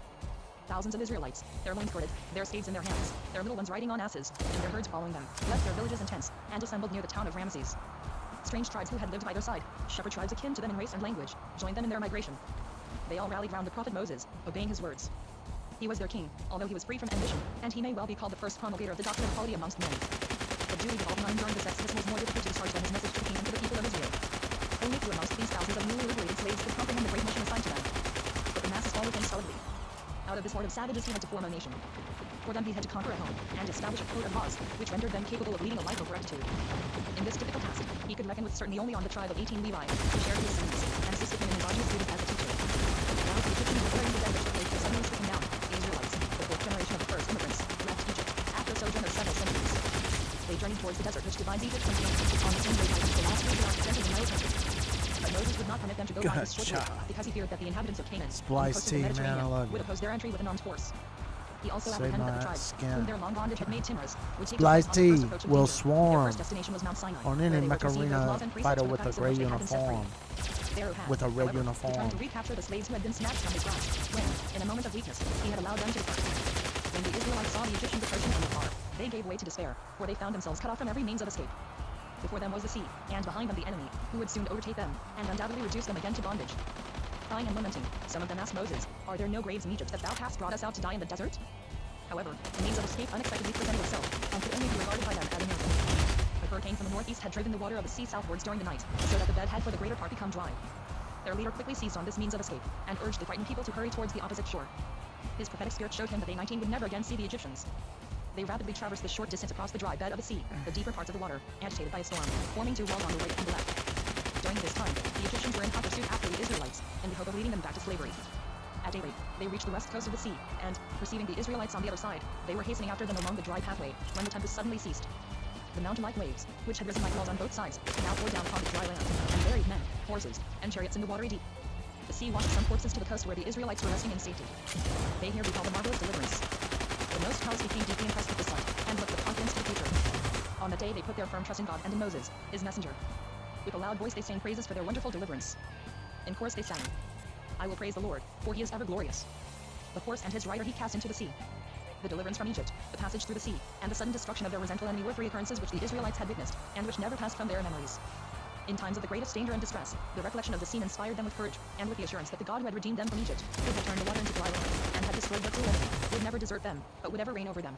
Thousands of Israelites, their loins girded, their staves in their hands, their little ones riding on asses, and their herds following them, left their villages and tents, and assembled near the town of Ramesses. Strange tribes who had lived by their side, shepherd tribes akin to them in race and language, joined them in their migration. They all rallied round the prophet Moses, obeying his words. He was their king, although he was free from ambition, and he may well be called the first promulgator of the doctrine of equality amongst men. The duty of all men during this exodus was more difficult to discharge than his message to the king and to the people of Israel. Only few amongst these thousands of newly liberated slaves could comprehend the great mission assigned to them. But the masses followed him stolidly. Out of this horde of savages he had to form a nation. For them he had to conquer a home, and establish a code of laws, which rendered them capable of leading a life of rectitude. In this difficult task, he could reckon with certainty only on the tribe of 18 Levi, who shared his sins, and assisted him in his arduous duties as a teacher. Now the Egyptians were wearing the dead which the plague had suddenly stricken down. The Israelites, the fourth generation of the first immigrants, left Egypt, after a sojourn of several centuries. They journeyed towards the desert which divides Egypt from Canaan, on the same way by which the last three Israelites entered the Nile country. But Moses would not permit them to go by this short route, because he feared that the inhabitants of Canaan, Splice tea, man, I love would you. oppose their entry with an armed force. He also Save apprehended that my the tribes, skin. whom their long bondage had made timorous, would take Splice the place on the tea first approach of will danger. Their swarm first destination was Mount Sinai, on where any they were to receive those laws Macarena and precepts fighter from the with a practice of gray which they had been set free. uniform. Pharaoh had, With a red however, uniform. determined to recapture the slaves who had been snatched from his grasp, when, in a moment of weakness, he had allowed them to depart. When the Israelites saw the Egyptians approaching from afar, they gave way to despair, for they found themselves cut off from every means of escape. Before them was the sea, and behind them the enemy, who would soon overtake them, and undoubtedly reduce them again to bondage. Crying and lamenting, some of them asked Moses, "Are there no graves in Egypt that thou hast brought us out to die in the desert?" However, the means of escape unexpectedly presented itself, and could only be regarded by them as a miracle. A hurricane from the northeast had driven the water of the sea southwards during the night, so that the bed had for the greater part become dry. Their leader quickly seized on this means of escape, and urged the frightened people to hurry towards the opposite shore. His prophetic spirit showed him that they 19 would never again see the Egyptians. They rapidly traversed the short distance across the dry bed of the sea, the deeper parts of the water, agitated by a storm, forming two walls on the right and the left. During this time, the Egyptians were in hot pursuit after the Israelites, in the hope of leading them back to slavery. At daybreak, they reached the west coast of the sea, and, perceiving the Israelites on the other side, they were hastening after them along the dry pathway, when the tempest suddenly ceased. The mountain-like waves, which had risen like walls on both sides, now poured down upon the dry land, and buried men, horses, and chariots in the watery deep. the sea washed some corpses to the coast where the Israelites were resting in safety. They here recall the marvelous deliverance. The most trials became deeply impressed with the sight, and looked with confidence to the future. On the day they put their firm trust in God and in Moses, his messenger. With a loud voice they sang praises for their wonderful deliverance. In chorus they sang, I will praise the Lord, for he is ever glorious. The horse and his rider he cast into the sea. The deliverance from Egypt, the passage through the sea, and the sudden destruction of their resentful enemy were three occurrences which the Israelites had witnessed, and which never passed from their memories. In times of the greatest danger and distress, the recollection of the scene inspired them with courage, and with the assurance that the God who had redeemed them from Egypt, who had turned the water into dry land, and had destroyed their cruel enemy, would never desert them, but would ever reign over them.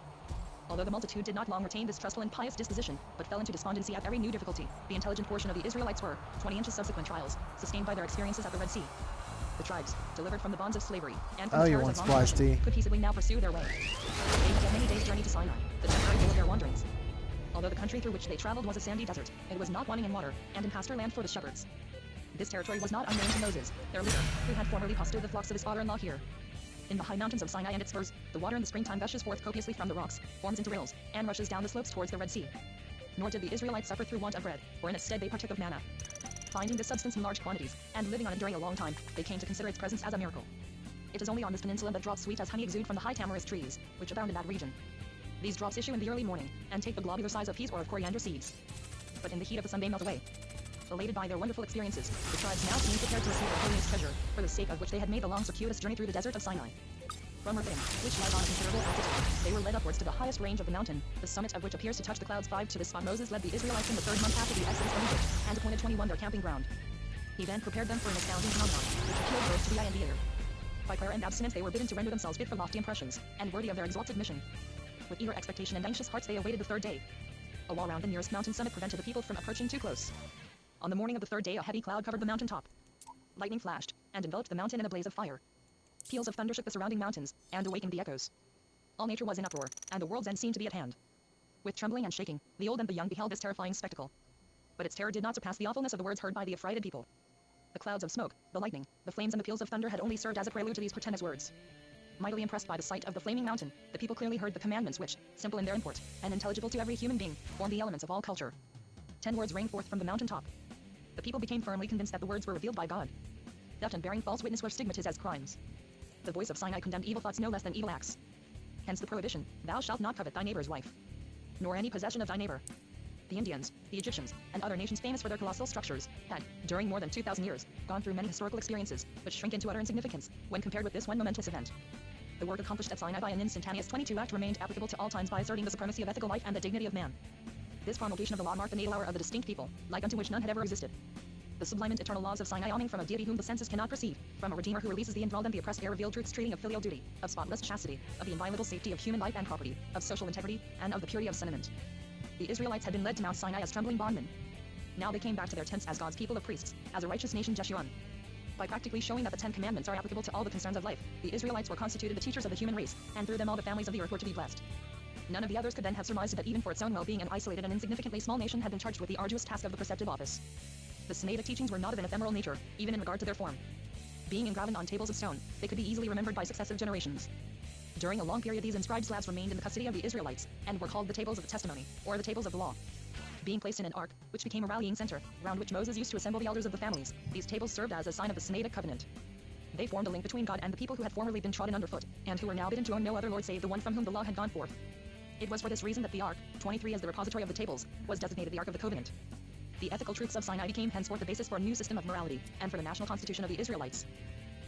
Although the multitude did not long retain this trustful and pious disposition, but fell into despondency at every new difficulty, the intelligent portion of the Israelites were, 20 inches subsequent trials, sustained by their experiences at the Red Sea. The tribes, delivered from the bonds of slavery, and from Oh, the you terrors want of Splash long oppression, Tea? could peaceably now pursue their way. They had a many days' journey to Sinai, the temporary goal of their wanderings. Although the country through which they traveled was a sandy desert, it was not wanting in water, and in pasture land for the shepherds. This territory was not unknown to Moses, their leader, who had formerly pastured the flocks of his father-in-law here. In the high mountains of Sinai and its spurs, the water in the springtime gushes forth copiously from the rocks, forms into rills, and rushes down the slopes towards the Red Sea. Nor did the Israelites suffer through want of bread, for in its stead they partook of manna. Finding this substance in large quantities, and living on it during a long time, they came to consider its presence as a miracle. It is only on this peninsula that drops sweet as honey exude from the high tamarisk trees, which abound in that region. These drops issue in the early morning, and take the globular size of peas or of coriander seeds. But in the heat of the sun they melt away. Elated by their wonderful experiences, the tribes now seemed prepared to receive their holiest treasure, for the sake of which they had made the long circuitous journey through the desert of Sinai. From Rephidim, which lies on a considerable altitude, they were led upwards to the highest range of the mountain, the summit of which appears to touch the clouds. 5 to this spot Moses led the Israelites in the 3rd month after the exodus from Egypt, and appointed 21 their camping ground. He then prepared them for an astounding phenomenon, which appealed both to the eye and the ear. By prayer and abstinence they were bidden to render themselves fit for lofty impressions, and worthy of their exalted mission. With eager expectation and anxious hearts they awaited the 3rd day. A wall round the nearest mountain summit prevented the people from approaching too close. On the morning of the 3rd day a heavy cloud covered the mountain top. Lightning flashed, and enveloped the mountain in a blaze of fire. Peals of thunder shook the surrounding mountains, and awakened the echoes. All nature was in uproar, and the world's end seemed to be at hand. With trembling and shaking, the old and the young beheld this terrifying spectacle. But its terror did not surpass the awfulness of the words heard by the affrighted people. The clouds of smoke, the lightning, the flames and the peals of thunder had only served as a prelude to these portentous words. Mightily impressed by the sight of the flaming mountain, the people clearly heard the commandments which, simple in their import, and intelligible to every human being, form the elements of all culture. 10 words rang forth from the mountain top. The people became firmly convinced that the words were revealed by God. Theft and bearing false witness were stigmatized as crimes. The voice of Sinai condemned evil thoughts no less than evil acts. Hence the prohibition, thou shalt not covet thy neighbor's wife, nor any possession of thy neighbor. The Indians, the Egyptians, and other nations famous for their colossal structures, had, during more than 2,000 years, gone through many historical experiences, but shrink into utter insignificance, when compared with this one momentous event. The work accomplished at Sinai by an instantaneous 22 act remained applicable to all times by asserting the supremacy of ethical life and the dignity of man. This promulgation of the law marked the natal hour of the distinct people, like unto which none had ever existed. The sublime and eternal laws of Sinai emanating from a deity whom the senses cannot perceive, from a Redeemer who releases the enthralled and the oppressed bear revealed truths treating of filial duty, of spotless chastity, of the inviolable safety of human life and property, of social integrity, and of the purity of sentiment. The Israelites had been led to Mount Sinai as trembling bondmen. Now they came back to their tents as God's people of priests, as a righteous nation Jeshurun. By practically showing that the 10 commandments are applicable to all the concerns of life, the Israelites were constituted the teachers of the human race, and through them all the families of the earth were to be blessed. None of the others could then have surmised that even for its own well-being an isolated and insignificantly small nation had been charged with the arduous task of the preceptive office. The Sinaitic teachings were not of an ephemeral nature, even in regard to their form. Being engraven on tables of stone, they could be easily remembered by successive generations. During a long period these inscribed slabs remained in the custody of the Israelites, and were called the tables of the testimony, or the tables of the law. Being placed in an ark, which became a rallying center, round which Moses used to assemble the elders of the families, these tables served as a sign of the Sinaitic covenant. They formed a link between God and the people who had formerly been trodden underfoot, and who were now bidden to own no other Lord save the one from whom the law had gone forth. It was for this reason that the Ark, 23 as the repository of the tables, was designated the Ark of the Covenant. The ethical truths of Sinai became henceforth the basis for a new system of morality, and for the national constitution of the Israelites.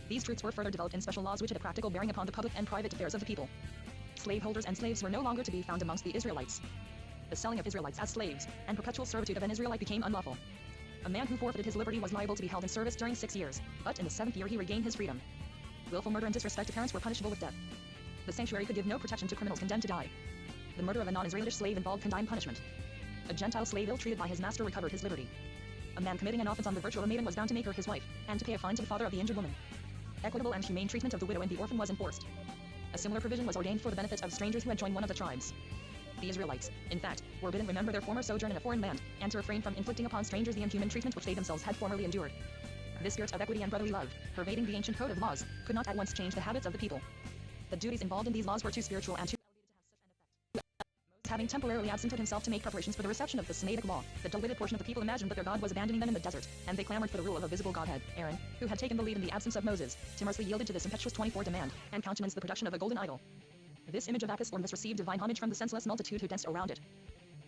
These truths were further developed in special laws which had a practical bearing upon the public and private affairs of the people. Slaveholders and slaves were no longer to be found amongst the Israelites. The selling of Israelites as slaves, and perpetual servitude of an Israelite became unlawful. A man who forfeited his liberty was liable to be held in service during 6 years, but in the 7th year he regained his freedom. Willful murder and disrespect to parents were punishable with death. The sanctuary could give no protection to criminals condemned to die. The murder of a non-Israelitish slave involved condign punishment. A Gentile slave ill-treated by his master recovered his liberty. A man committing an offense on the virtue of a maiden was bound to make her his wife, and to pay a fine to the father of the injured woman. Equitable and humane treatment of the widow and the orphan was enforced. A similar provision was ordained for the benefit of strangers who had joined one of the tribes. The Israelites, in fact, were bidden remember their former sojourn in a foreign land, and to refrain from inflicting upon strangers the inhuman treatment which they themselves had formerly endured. This spirit of equity and brotherly love, pervading the ancient code of laws, could not at once change the habits of the people. The duties involved in these laws were too spiritual and too elevated to have such an effect. Moses having temporarily absented himself to make preparations for the reception of the Sinaitic law, the deluded portion of the people imagined that their God was abandoning them in the desert, and they clamored for the rule of a visible Godhead. Aaron, who had taken the lead in the absence of Moses, timorously yielded to this impetuous 24 demand, and countenanced the production of a golden idol. This image of Apis Ormus received divine homage from the senseless multitude who danced around it.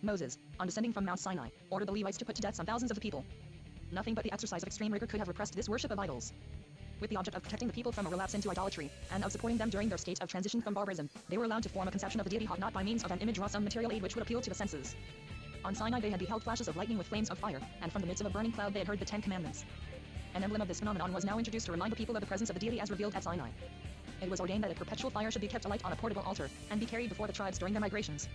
Moses, on descending from Mount Sinai, ordered the Levites to put to death some thousands of the people. Nothing but the exercise of extreme rigor could have repressed this worship of idols. With the object of protecting the people from a relapse into idolatry, and of supporting them during their state of transition from barbarism, they were allowed to form a conception of the deity not by means of an image or some material aid which would appeal to the senses. On Sinai they had beheld flashes of lightning with flames of fire, and from the midst of a burning cloud they had heard the 10 Commandments. An emblem of this phenomenon was now introduced to remind the people of the presence of the deity as revealed at Sinai. It was ordained that a perpetual fire should be kept alight on a portable altar, and be carried before the tribes during their migrations.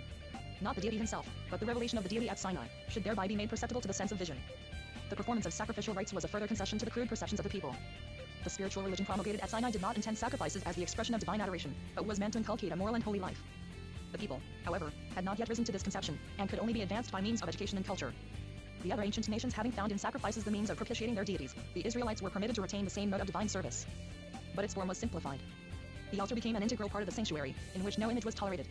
Not the deity himself, but the revelation of the deity at Sinai, should thereby be made perceptible to the sense of vision. The performance of sacrificial rites was a further concession to the crude perceptions of the people. The spiritual religion promulgated at Sinai did not intend sacrifices as the expression of divine adoration, but was meant to inculcate a moral and holy life. The people, however, had not yet risen to this conception, and could only be advanced by means of education and culture. The other ancient nations having found in sacrifices the means of propitiating their deities, the Israelites were permitted to retain the same mode of divine service. But its form was simplified. The altar became an integral part of the sanctuary, in which no image was tolerated.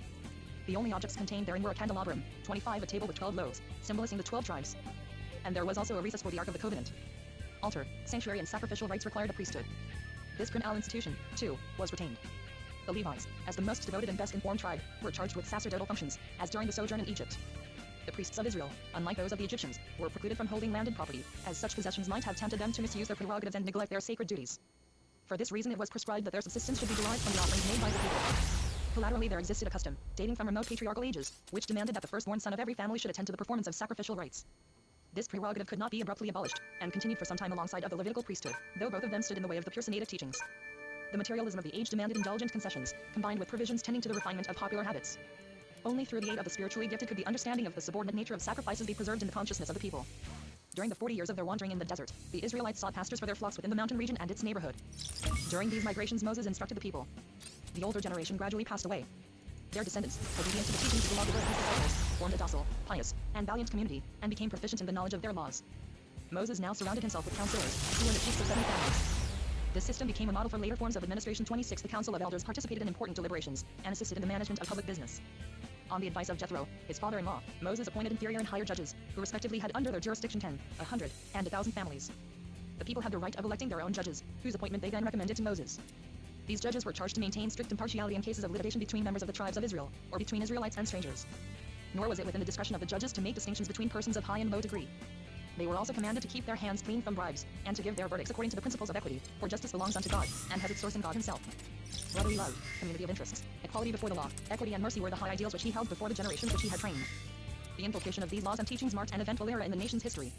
The only objects contained therein were a candelabrum, 25 a table with 12 loaves, symbolizing the 12 tribes. And there was also a recess for the Ark of the Covenant. Altar, sanctuary and sacrificial rites required a priesthood. This primal institution, too, was retained. The Levites, as the most devoted and best informed tribe, were charged with sacerdotal functions, as during the sojourn in Egypt. The priests of Israel, unlike those of the Egyptians, were precluded from holding landed property, as such possessions might have tempted them to misuse their prerogatives and neglect their sacred duties. For this reason it was prescribed that their subsistence should be derived from the offerings made by the people. Collaterally there existed a custom, dating from remote patriarchal ages, which demanded that the firstborn son of every family should attend to the performance of sacrificial rites. This prerogative could not be abruptly abolished, and continued for some time alongside of the Levitical priesthood, though both of them stood in the way of the pure Sinaitic teachings. The materialism of the age demanded indulgent concessions, combined with provisions tending to the refinement of popular habits. Only through the aid of the spiritually gifted could the understanding of the subordinate nature of sacrifices be preserved in the consciousness of the people. During the 40 years of their wandering in the desert, the Israelites sought pastures for their flocks within the mountain region and its neighborhood. During these migrations Moses instructed the people. The older generation gradually passed away. Their descendants, obedient to the teachings of the law of his disciples, formed a docile, pious, and valiant community, and became proficient in the knowledge of their laws. Moses now surrounded himself with counselors, who were the chiefs of 7 families. This system became a model for later forms of administration. 26 The Council of Elders participated in important deliberations, and assisted in the management of public business. On the advice of Jethro, his father-in-law, Moses appointed inferior and higher judges, who respectively had under their jurisdiction 10, 100, and 1,000 families. The people had the right of electing their own judges, whose appointment they then recommended to Moses. These judges were charged to maintain strict impartiality in cases of litigation between members of the tribes of Israel, or between Israelites and strangers. Nor was it within the discretion of the judges to make distinctions between persons of high and low degree. They were also commanded to keep their hands clean from bribes, and to give their verdicts according to the principles of equity, for justice belongs unto God, and has its source in God himself. Brotherly love, community of interests, equality before the law, equity and mercy were the high ideals which he held before the generations which he had trained. The inculcation of these laws and teachings marked an eventful era in the nation's history.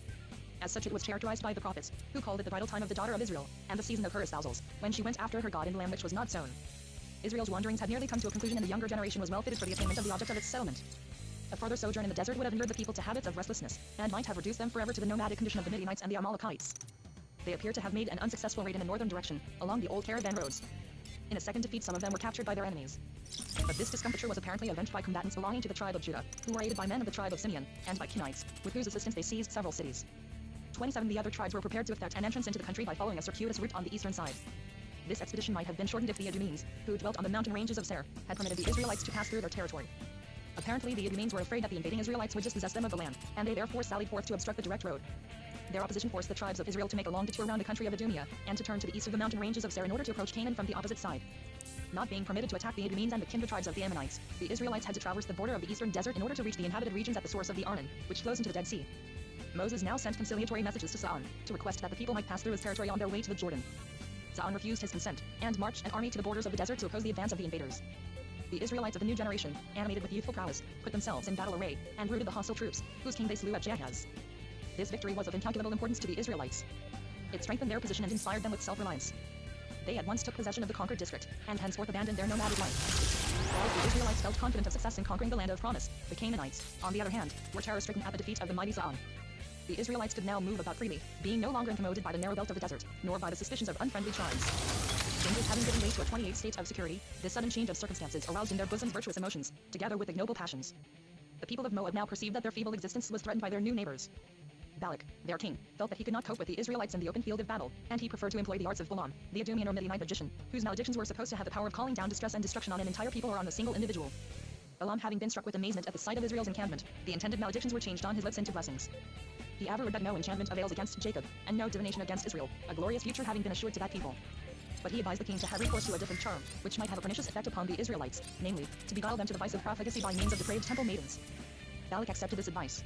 As such it was characterized by the prophets, who called it the bridal time of the daughter of Israel, and the season of her espousals, when she went after her God in the land which was not sown. Israel's wanderings had nearly come to a conclusion, and the younger generation was well fitted for the attainment of the object of its settlement. A further sojourn in the desert would have inured the people to habits of restlessness, and might have reduced them forever to the nomadic condition of the Midianites and the Amalekites. They appear to have made an unsuccessful raid in the northern direction, along the old caravan roads. In a second defeat some of them were captured by their enemies. But this discomfiture was apparently avenged by combatants belonging to the tribe of Judah, who were aided by men of the tribe of Simeon, and by Kenites, with whose assistance they seized several cities. 27 The other tribes were prepared to effect an entrance into the country by following a circuitous route on the eastern side. This expedition might have been shortened if the Idumeans, who dwelt on the mountain ranges of Seir, had permitted the Israelites to pass through their territory. Apparently the Idumeans were afraid that the invading Israelites would dispossess them of the land, and they therefore sallied forth to obstruct the direct road. Their opposition forced the tribes of Israel to make a long detour around the country of Idumea, and to turn to the east of the mountain ranges of Seir in order to approach Canaan from the opposite side. Not being permitted to attack the Idumeans and the kindred tribes of the Ammonites, the Israelites had to traverse the border of the eastern desert in order to reach the inhabited regions at the source of the Arnon, which flows into the Dead Sea. Moses now sent conciliatory messages to Sa'an, to request that the people might pass through his territory on their way to the Jordan. Sa'an refused his consent, and marched an army to the borders of the desert to oppose the advance of the invaders. The Israelites of the new generation, animated with youthful prowess, put themselves in battle array, and routed the hostile troops, whose king they slew at Jahaz. This victory was of incalculable importance to the Israelites. It strengthened their position and inspired them with self-reliance. They at once took possession of the conquered district, and henceforth abandoned their nomadic life. While the Israelites felt confident of success in conquering the land of promise, the Canaanites, on the other hand, were terror-stricken at the defeat of the mighty Sa'an. The Israelites could now move about freely, being no longer incommoded by the narrow belt of the desert, nor by the suspicions of unfriendly tribes. Strangers having given way to a 28 state of security, this sudden change of circumstances aroused in their bosoms virtuous emotions, together with ignoble passions. The people of Moab now perceived that their feeble existence was threatened by their new neighbors. Balak, their king, felt that he could not cope with the Israelites in the open field of battle, and he preferred to employ the arts of Balaam, the Idumean or Midianite magician, whose maledictions were supposed to have the power of calling down distress and destruction on an entire people or on a single individual. Balaam having been struck with amazement at the sight of Israel's encampment, the intended maledictions were changed on his lips into blessings. He averred that no enchantment avails against Jacob, and no divination against Israel, a glorious future having been assured to that people. But he advised the king to have recourse to a different charm, which might have a pernicious effect upon the Israelites, namely, to beguile them to the vice of profligacy by means of depraved temple maidens. Balak accepted this advice.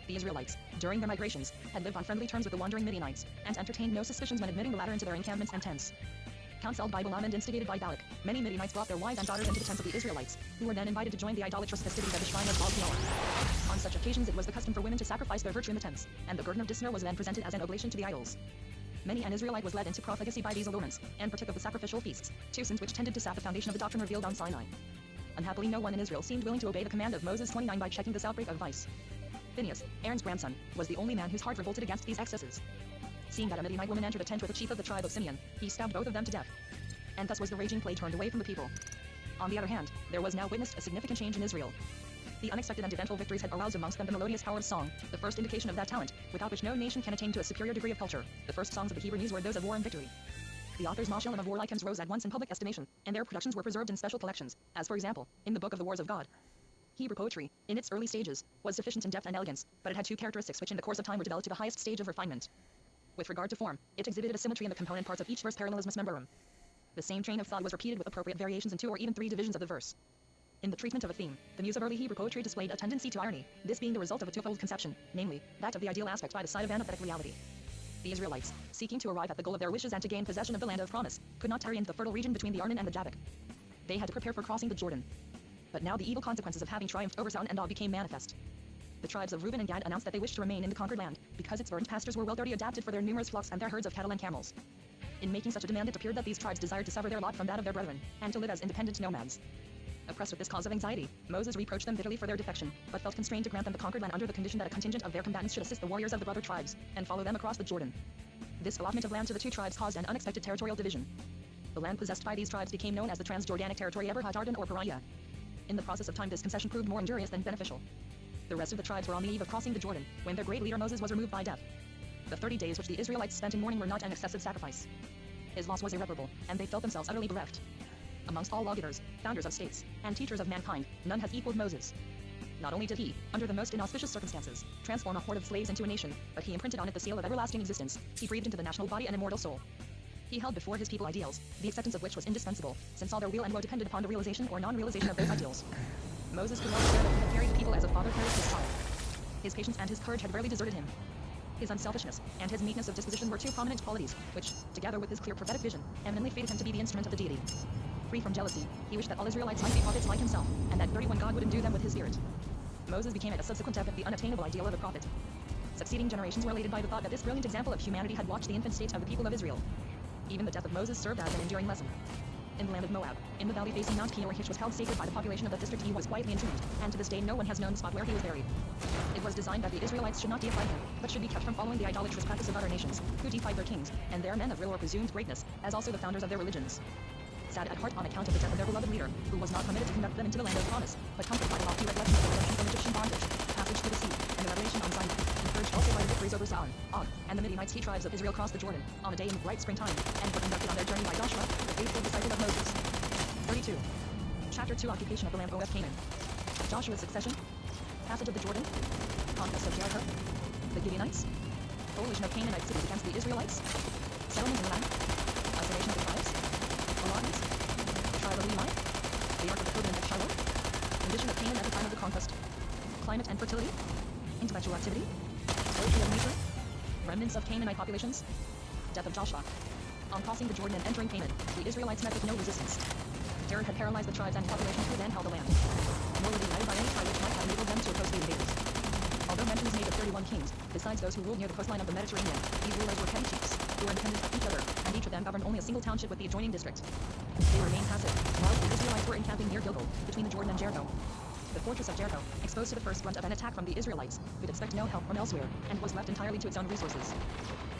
The Israelites, during their migrations, had lived on friendly terms with the wandering Midianites, and entertained no suspicions when admitting the latter into their encampments and tents. Counseled by Balaam and instigated by Balak, many Midianites brought their wives and daughters into the tents of the Israelites, who were then invited to join the idolatrous festivities at the shrine of Baal Peor. On such occasions it was the custom for women to sacrifice their virtue in the tents, and the burden of dishonor was then presented as an oblation to the idols. Many an Israelite was led into profligacy by these allurements, and partook of the sacrificial feasts, two sins which tended to sap the foundation of the doctrine revealed on Sinai. Unhappily no one in Israel seemed willing to obey the command of Moses 29 by checking this outbreak of vice. Phinehas, Aaron's grandson, was the only man whose heart revolted against these excesses. Seeing that a Midianite woman entered a tent with the chief of the tribe of Simeon, he stabbed both of them to death. And thus was the raging plague turned away from the people. On the other hand, there was now witnessed a significant change in Israel. The unexpected and eventful victories had aroused amongst them the melodious power of song, the first indication of that talent, without which no nation can attain to a superior degree of culture. The first songs of the Hebrews were those of war and victory. The authors Moshelim of warlike hymns rose at once in public estimation, and their productions were preserved in special collections, as for example, in the Book of the Wars of God. Hebrew poetry, in its early stages, was sufficient in depth and elegance, but it had two characteristics which in the course of time were developed to the highest stage of refinement. With regard to form, it exhibited a symmetry in the component parts of each verse parallelismus memberum. The same train of thought was repeated with appropriate variations in two or even three divisions of the verse. In the treatment of a theme, the muse of early Hebrew poetry displayed a tendency to irony, this being the result of a twofold conception, namely, that of the ideal aspect by the side of anathetic reality. The Israelites, seeking to arrive at the goal of their wishes and to gain possession of the land of promise, could not tarry in the fertile region between the Arnon and the Jabbok. They had to prepare for crossing the Jordan. But now the evil consequences of having triumphed over Sihon and Og became manifest. The tribes of Reuben and Gad announced that they wished to remain in the conquered land, because its verdant pastures were well adapted for their numerous flocks and their herds of cattle and camels. In making such a demand it appeared that these tribes desired to sever their lot from that of their brethren, and to live as independent nomads. Oppressed with this cause of anxiety, Moses reproached them bitterly for their defection, but felt constrained to grant them the conquered land under the condition that a contingent of their combatants should assist the warriors of the brother tribes, and follow them across the Jordan. This allotment of land to the two tribes caused an unexpected territorial division. The land possessed by these tribes became known as the Transjordanic Territory Eberhard Arden or Pariah. In the process of time this concession proved more injurious than beneficial. The rest of the tribes were on the eve of crossing the Jordan, when their great leader Moses was removed by death. The 30 days which the Israelites spent in mourning were not an excessive sacrifice. His loss was irreparable, and they felt themselves utterly bereft. Amongst all lawgivers, founders of states, and teachers of mankind, none has equaled Moses. Not only did he, under the most inauspicious circumstances, transform a horde of slaves into a nation, but he imprinted on it the seal of everlasting existence. He breathed into the national body an immortal soul. He held before his people ideals, the acceptance of which was indispensable, since all their weal and woe depended upon the realization or non-realization of those ideals. Moses could well declare that he had carried the people as a father carries his child. His patience and his courage had rarely deserted him. His unselfishness and his meekness of disposition were two prominent qualities, which, together with his clear prophetic vision, eminently fated him to be the instrument of the deity. Free from jealousy, he wished that all Israelites might be prophets like himself, and that 31 God would endue them with his spirit. Moses became at a subsequent epoch the unattainable ideal of a prophet. Succeeding generations were elated by the thought that this brilliant example of humanity had watched the infant state of the people of Israel. Even the death of Moses served as an enduring lesson. In the land of Moab, in the valley facing Mount Peor, which was held sacred by the population of the district, he was quietly entombed, and to this day no one has known the spot where he was buried. It was designed that the Israelites should not deify him, but should be kept from following the idolatrous practice of other nations, who deified their kings, and their men of real or presumed greatness, as also the founders of their religions. Sad at heart on account of the death of their beloved leader, who was not permitted to conduct them into the land of promise, but comforted by the lofty recollections of redemption from Egyptian bondage, passage through the sea, and the revelation on Sinai, encouraged also by the victories over Sihon, Og, and the Midianites. He tribes of Israel crossed the Jordan, on a day in bright springtime, and were conducted on their journey by Joshua, the faithful disciple of Moses. 32. Chapter 2 Occupation of the land of Canaan. Joshua's succession. Passage of the Jordan. Conquest of Jericho. The Gibeonites. Coalition of Canaanite cities against the Israelites. Settlement in the land. Isolation of the tribes. Allotments. The tribe of Levi. The Ark of the Covenant at Shiloh. Condition of Canaan at the time of the conquest. Climate and fertility. Intellectual activity. Poetry of nature. Remnants of Canaanite populations. Death of Joshua. On crossing the Jordan and entering Canaan, the Israelites met with no resistance. Terror had paralyzed the tribes and populations who then held the land. Nor were they united by any tribe which might have enabled them to oppose the invaders. Although mention is made of 31 kings, besides those who ruled near the coastline of the Mediterranean, these rulers were petty chiefs, who were independent of each other, and each of them governed only a single township with the adjoining district. They remained passive, while the Israelites were encamping near Gilgal, between the Jordan and Jericho. The fortress of Jericho, exposed to the first brunt of an attack from the Israelites, could expect no help from elsewhere, and was left entirely to its own resources.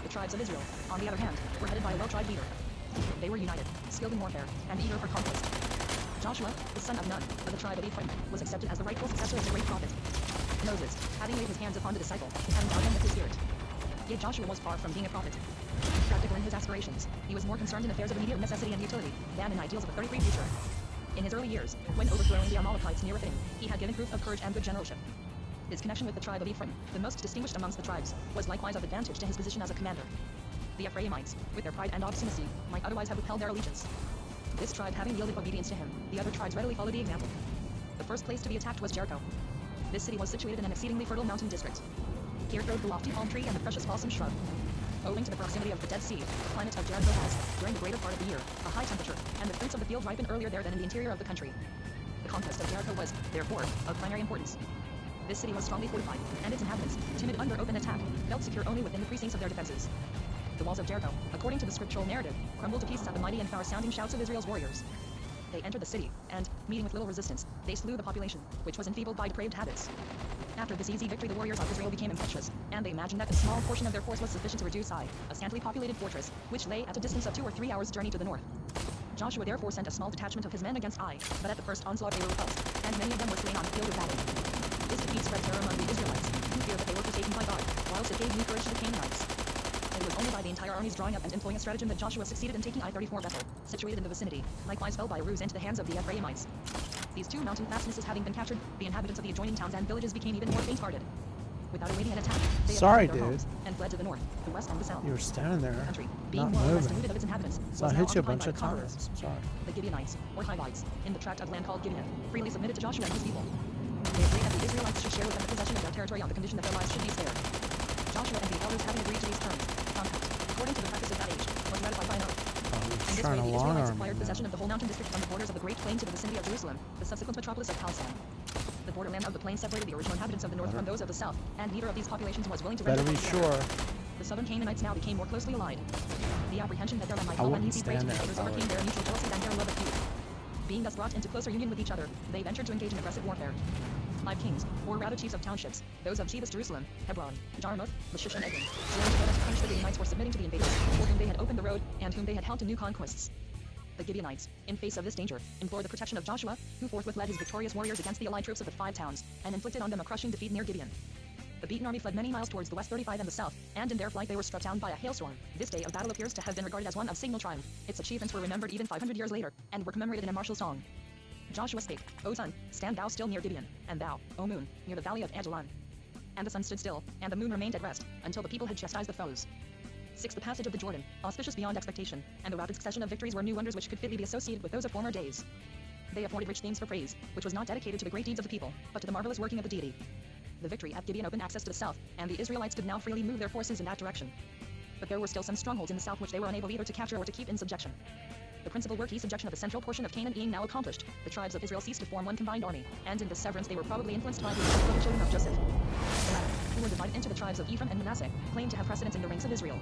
The tribes of Israel, on the other hand, were headed by a well-tried leader. They were united, skilled in warfare, and eager for conquest. Joshua, the son of Nun, of the tribe of Ephraim, was accepted as the rightful successor of the great prophet. Moses, having laid his hands upon the disciple, had endowed him with his spirit. Yet Joshua was far from being a prophet. Practical in his aspirations, he was more concerned in affairs of immediate necessity and utility than in ideals of a 33 future. In his early years, when overthrowing the Amalekites near Rephidim, he had given proof of courage and good generalship. His connection with the tribe of Ephraim, the most distinguished amongst the tribes, was likewise of advantage to his position as a commander. The Ephraimites, with their pride and obstinacy, might otherwise have withheld their allegiance. This tribe having yielded obedience to him, the other tribes readily followed the example. The first place to be attacked was Jericho. This city was situated in an exceedingly fertile mountain district. Here throve the lofty palm tree and the precious balsam shrub. Owing to the proximity of the Dead Sea, the climate of Jericho has, during the greater part of the year, a high temperature, and the fruits of the field ripen earlier there than in the interior of the country. The conquest of Jericho was, therefore, of primary importance. This city was strongly fortified, and its inhabitants, timid under open attack, felt secure only within the precincts of their defenses. The walls of Jericho, according to the scriptural narrative, crumbled to pieces at the mighty and far-sounding shouts of Israel's warriors. They entered the city, and, meeting with little resistance, they slew the population, which was enfeebled by depraved habits. After this easy victory, the warriors of Israel became impetuous, and they imagined that a small portion of their force was sufficient to reduce Ai, a scantily populated fortress, which lay at a distance of 2 or 3 hours' journey to the north. Joshua therefore sent a small detachment of his men against Ai, but at the first onslaught they were repulsed, and many of them were slain on the field of battle. This defeat spread terror among the Israelites, who feared that they were forsaken by God, whilst it gave new courage to the Canaanites. It was only by the entire army's drawing up and employing a stratagem that Joshua succeeded in taking I-34 Bethel, situated in the vicinity, likewise fell by a ruse into the hands of the Ephraimites. These two mountain fastnesses having been captured, the inhabitants of the adjoining towns and villages became even more faint-hearted. Without awaiting an attack, they Sorry, abandoned their dude. homes and fled to the north, the west, and the south. You were standing there, The country, being not more or less moving. denuded of its inhabitants, So I was now hit you a occupied bunch by of conquerors. times. Sorry. The Gibeonites, or Hivites, in the tract of land called Gibeon, freely submitted to Joshua and his people. They agreed that the Israelites should share with them the possession of their territory on the condition that their lives should be spared. Joshua and the elders having agreed to these terms, the compact, according to the practice of that age, was ratified by an oath. Oh, In he's this way, trying the to long Israelites arm acquired me possession now. of the whole mountain district from the borders of the Great Plain to the vicinity of Jerusalem, the subsequent metropolis of Palestine. The borderland of the plain separated the original inhabitants of the north from those of the south, and neither of these populations was willing to Better render be peace together. sure. The southern Canaanites now became more closely allied. The apprehension that their land might I fall an wouldn't easy prey to stand the there invaders if I overcame were their mutual jealousies and their love of feud. Being thus brought into closer union with each other, they ventured to engage in aggressive warfare. 5 kings, or rather chiefs of townships, those of Jebus Jerusalem, Hebron, Jarmuth, Lachish and Eglon, sworn together to punish the Gibeonites for submitting to the invaders, for whom they had opened the road, and whom they had held to new conquests. The Gibeonites, in face of this danger, implored the protection of Joshua, who forthwith led his victorious warriors against the allied troops of the 5 towns, and inflicted on them a crushing defeat near Gibeon. The beaten army fled many miles towards the west 35 and the south, and in their flight they were struck down by a hailstorm. This day of battle appears to have been regarded as one of signal triumph. Its achievements were remembered even 500 years later, and were commemorated in a martial song. Joshua spake, O sun, stand thou still near Gibeon, and thou, O moon, near the valley of Ajalon. And the sun stood still, and the moon remained at rest, until the people had chastised the foes. 6. The passage of the Jordan, auspicious beyond expectation, and the rapid succession of victories were new wonders which could fitly be associated with those of former days. They afforded rich themes for praise, which was not dedicated to the great deeds of the people, but to the marvelous working of the deity. The victory at Gibeon opened access to the south, and the Israelites could now freely move their forces in that direction. But there were still some strongholds in the south which they were unable either to capture or to keep in subjection. The principal were key subjection of the central portion of Canaan being now accomplished, the tribes of Israel ceased to form one combined army, and in this severance they were probably influenced by the example of the children of Joseph. The latter, who were divided into the tribes of Ephraim and Manasseh, claimed to have precedence in the ranks of Israel.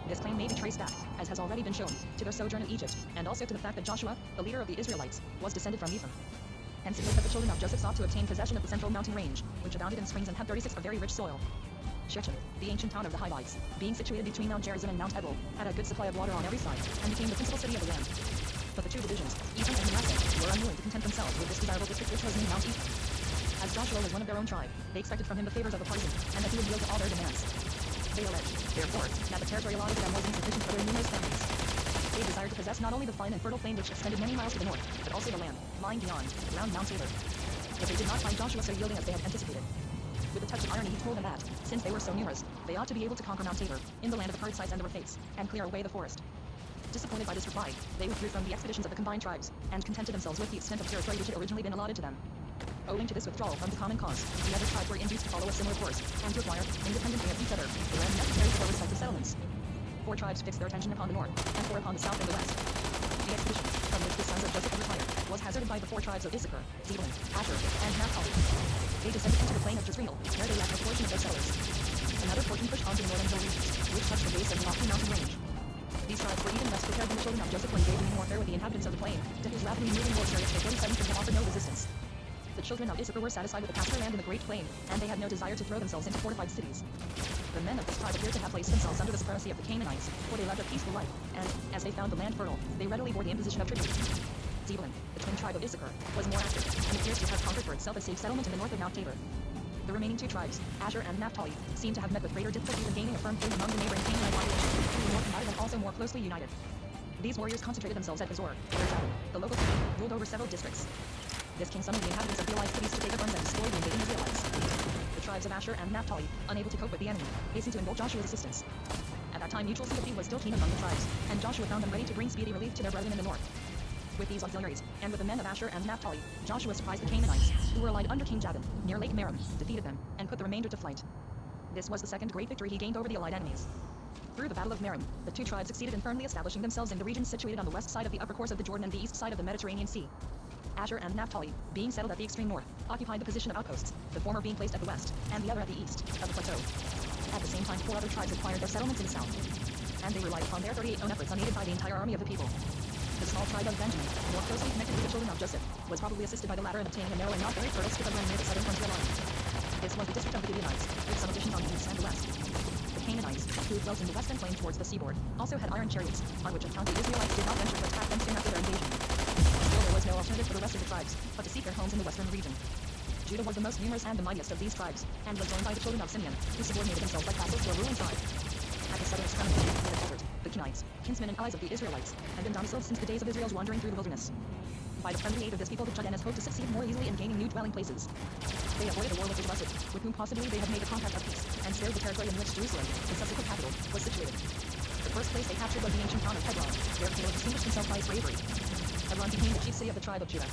This claim may be traced back, as has already been shown, to their sojourn in Egypt, and also to the fact that Joshua, the leader of the Israelites, was descended from Ephraim. Hence it is that the children of Joseph sought to obtain possession of the central mountain range, which abounded in springs and had 36 of very rich soil. Shechem, the ancient town of the Hivites, being situated between Mount Gerizim and Mount Ebal, had a good supply of water on every side, and became the principal city of the land. But the two divisions, Ephraim and Manasseh, were unwilling to content themselves with this desirable district which was named Mount Ephraim. As Joshua was one of their own tribe, they expected from him the favors of a partisan, and that he would yield to all their demands. They alleged, therefore, that the territory allotted to them was insufficient for their numerous families. They desired to possess not only the fine and fertile plain which extended many miles to the north, but also the land, lying beyond, round Mount Tabor. But they did not find Joshua so yielding as they had anticipated. With a touch of irony he told them that, since they were so numerous, they ought to be able to conquer Mount Tabor, in the land of the Perizzites and the Rephates, and clear away the forest. Disappointed by this reply, they withdrew from the expeditions of the combined tribes, and contented themselves with the extent of territory which had originally been allotted to them. Owing to this withdrawal from the common cause, the other tribes were induced to follow a similar course, and to acquire, independently of each other, the land necessary for their respective settlements. 4 tribes fixed their attention upon the north, and 4 upon the south and the west. The expedition, from which the sons of Joseph had retired, was hazarded by the 4 tribes of Issachar, Zebulun, Asher, and Naphtali. They descended into the plain of Jezreel, where they left a portion of their settlers. Another portion pushed on to the northern hill regions, which touched the base of the lofty mountain range. These tribes were even less prepared than the children of Joseph when engaging in warfare with the inhabitants of the plain, to whose rapidly moving war chariots they 47 could have offered no resistance. The children of Issachar were satisfied with the pasture land in the Great Plain, and they had no desire to throw themselves into fortified cities. The men of this tribe appear to have placed themselves under the supremacy of the Canaanites, for they led a peaceful life, and, as they found the land fertile, they readily bore the imposition of tribute. Zebulun, the twin tribe of Issachar, was more active, and appears to have conquered for itself a safe settlement in the north of Mount Tabor. The remaining 2 tribes, Asher and Naphtali, seem to have met with greater difficulty in gaining a firm footing among the neighboring Canaanite population, who were more combative and also more closely united. These warriors concentrated themselves at Hazor, or Jabin, the local king, ruled over several districts. This king summoned the inhabitants of the allied cities to take up arms and destroy the invading Israelites. The tribes of Asher and Naphtali, unable to cope with the enemy, hastened to invoke Joshua's assistance. At that time, mutual sympathy was still keen among the tribes, and Joshua found them ready to bring speedy relief to their brethren in the north. With these auxiliaries, and with the men of Asher and Naphtali, Joshua surprised the Canaanites, who were allied under King Jabin, near Lake Merom, defeated them, and put the remainder to flight. This was the second great victory he gained over the allied enemies. Through the Battle of Merom, the two tribes succeeded in firmly establishing themselves in the regions situated on the west side of the upper course of the Jordan and the east side of the Mediterranean Sea. Asher and Naphtali, being settled at the extreme north, occupied the position of outposts, the former being placed at the west, and the other at the east, of the plateau. At the same time, 4 other tribes acquired their settlements in the south, and they relied upon their 38 own efforts unaided by the entire army of the people. The small tribe of Benjamin, more closely connected with the children of Joseph, was probably assisted by the latter in obtaining a narrow and not very fertile strip of land near the southern frontier line. This was the district of the Gibeonites, with some additions on the east and the west. The Canaanites, who dwelt in the western plain towards the seaboard, also had iron chariots, on which account the Israelites did not venture to attack them soon after their invasion. Still, there was no alternative for the rest of the tribes, but to seek their homes in the western region. Judah was the most numerous and the mightiest of these tribes, and was joined by the children of Simeon, who subordinated themselves like vassals to a ruling tribe. At the southern extremity of the desert, the Kenites, kinsmen and allies of the Israelites, had been domiciled since the days of Israel's wandering through the wilderness. By the friendly aid of this people, the Judeans hoped to succeed more easily in gaining new dwelling places. They avoided a war with the Blessed, with whom possibly they had made a compact of peace, and spared the territory in which Jerusalem, the subsequent capital, was situated. The first place they captured was the ancient town of Hebron, where Caleb distinguished himself by his bravery. Hebron became the chief city of the tribe of Judah.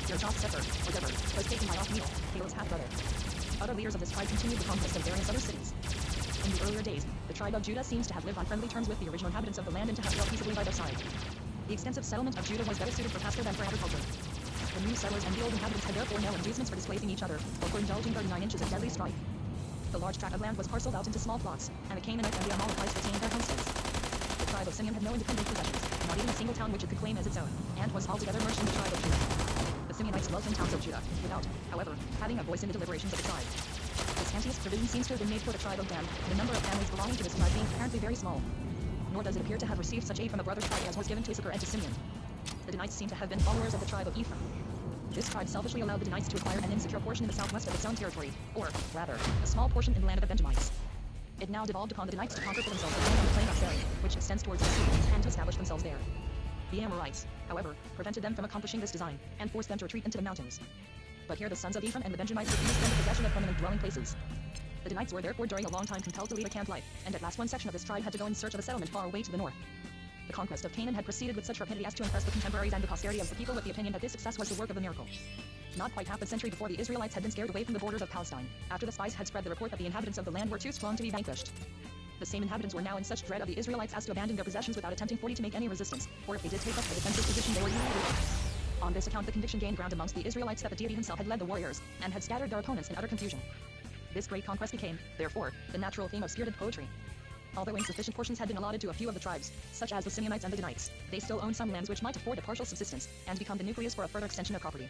Here Joth-Sefer, or Deber, was taken by Othniel, Caleb's half-brother. Other leaders of this tribe continued the conquest of various other cities. In the earlier days, the tribe of Judah seems to have lived on friendly terms with the original inhabitants of the land and to have dwelt peaceably by their side. The extensive settlement of Judah was better suited for pasture than for agriculture. The new settlers and the old inhabitants had therefore no inducements for displacing each other, or for indulging 39 inches of deadly strife. The large tract of land was parceled out into small plots, and the Canaanites and the Amalekites retained their homesteads. The tribe of Simeon had no independent possessions, not even a single town which it could claim as its own, and was altogether merged in the tribe of Judah. The Simeonites dwelt in towns of Judah, without, however, having a voice in the deliberations of the tribe. The scantiest provision seems to have been made for the tribe of Dan, the number of families belonging to this tribe being apparently very small. Nor does it appear to have received such aid from a brother tribe as was given to Issachar and to Simeon. The Danites seem to have been followers of the tribe of Ephraim. This tribe selfishly allowed the Danites to acquire an insecure portion in the southwest of its own territory, or, rather, a small portion in the land of the Benjamites. It now devolved upon the Danites to conquer for themselves the land on the plain of Sarai, which extends towards the sea, and to establish themselves there. The Amorites, however, prevented them from accomplishing this design, and forced them to retreat into the mountains. But here the sons of Ephraim and the Benjamites refused them the possession of permanent dwelling places. The Danites were therefore during a long time compelled to lead a camp life, and at last one section of this tribe had to go in search of a settlement far away to the north. The conquest of Canaan had proceeded with such rapidity as to impress the contemporaries and the posterity of the people with the opinion that this success was the work of a miracle. Not quite half a century before, the Israelites had been scared away from the borders of Palestine, after the spies had spread the report that the inhabitants of the land were too strong to be vanquished. The same inhabitants were now in such dread of the Israelites as to abandon their possessions without attempting to make any resistance, for if they did take up a defensive position they were easily routed. On this account the conviction gained ground amongst the Israelites that the deity himself had led the warriors, and had scattered their opponents in utter confusion. This great conquest became, therefore, the natural theme of spirited poetry. Although insufficient portions had been allotted to a few of the tribes, such as the Simeonites and the Danites, they still owned some lands which might afford a partial subsistence, and become the nucleus for a further extension of property.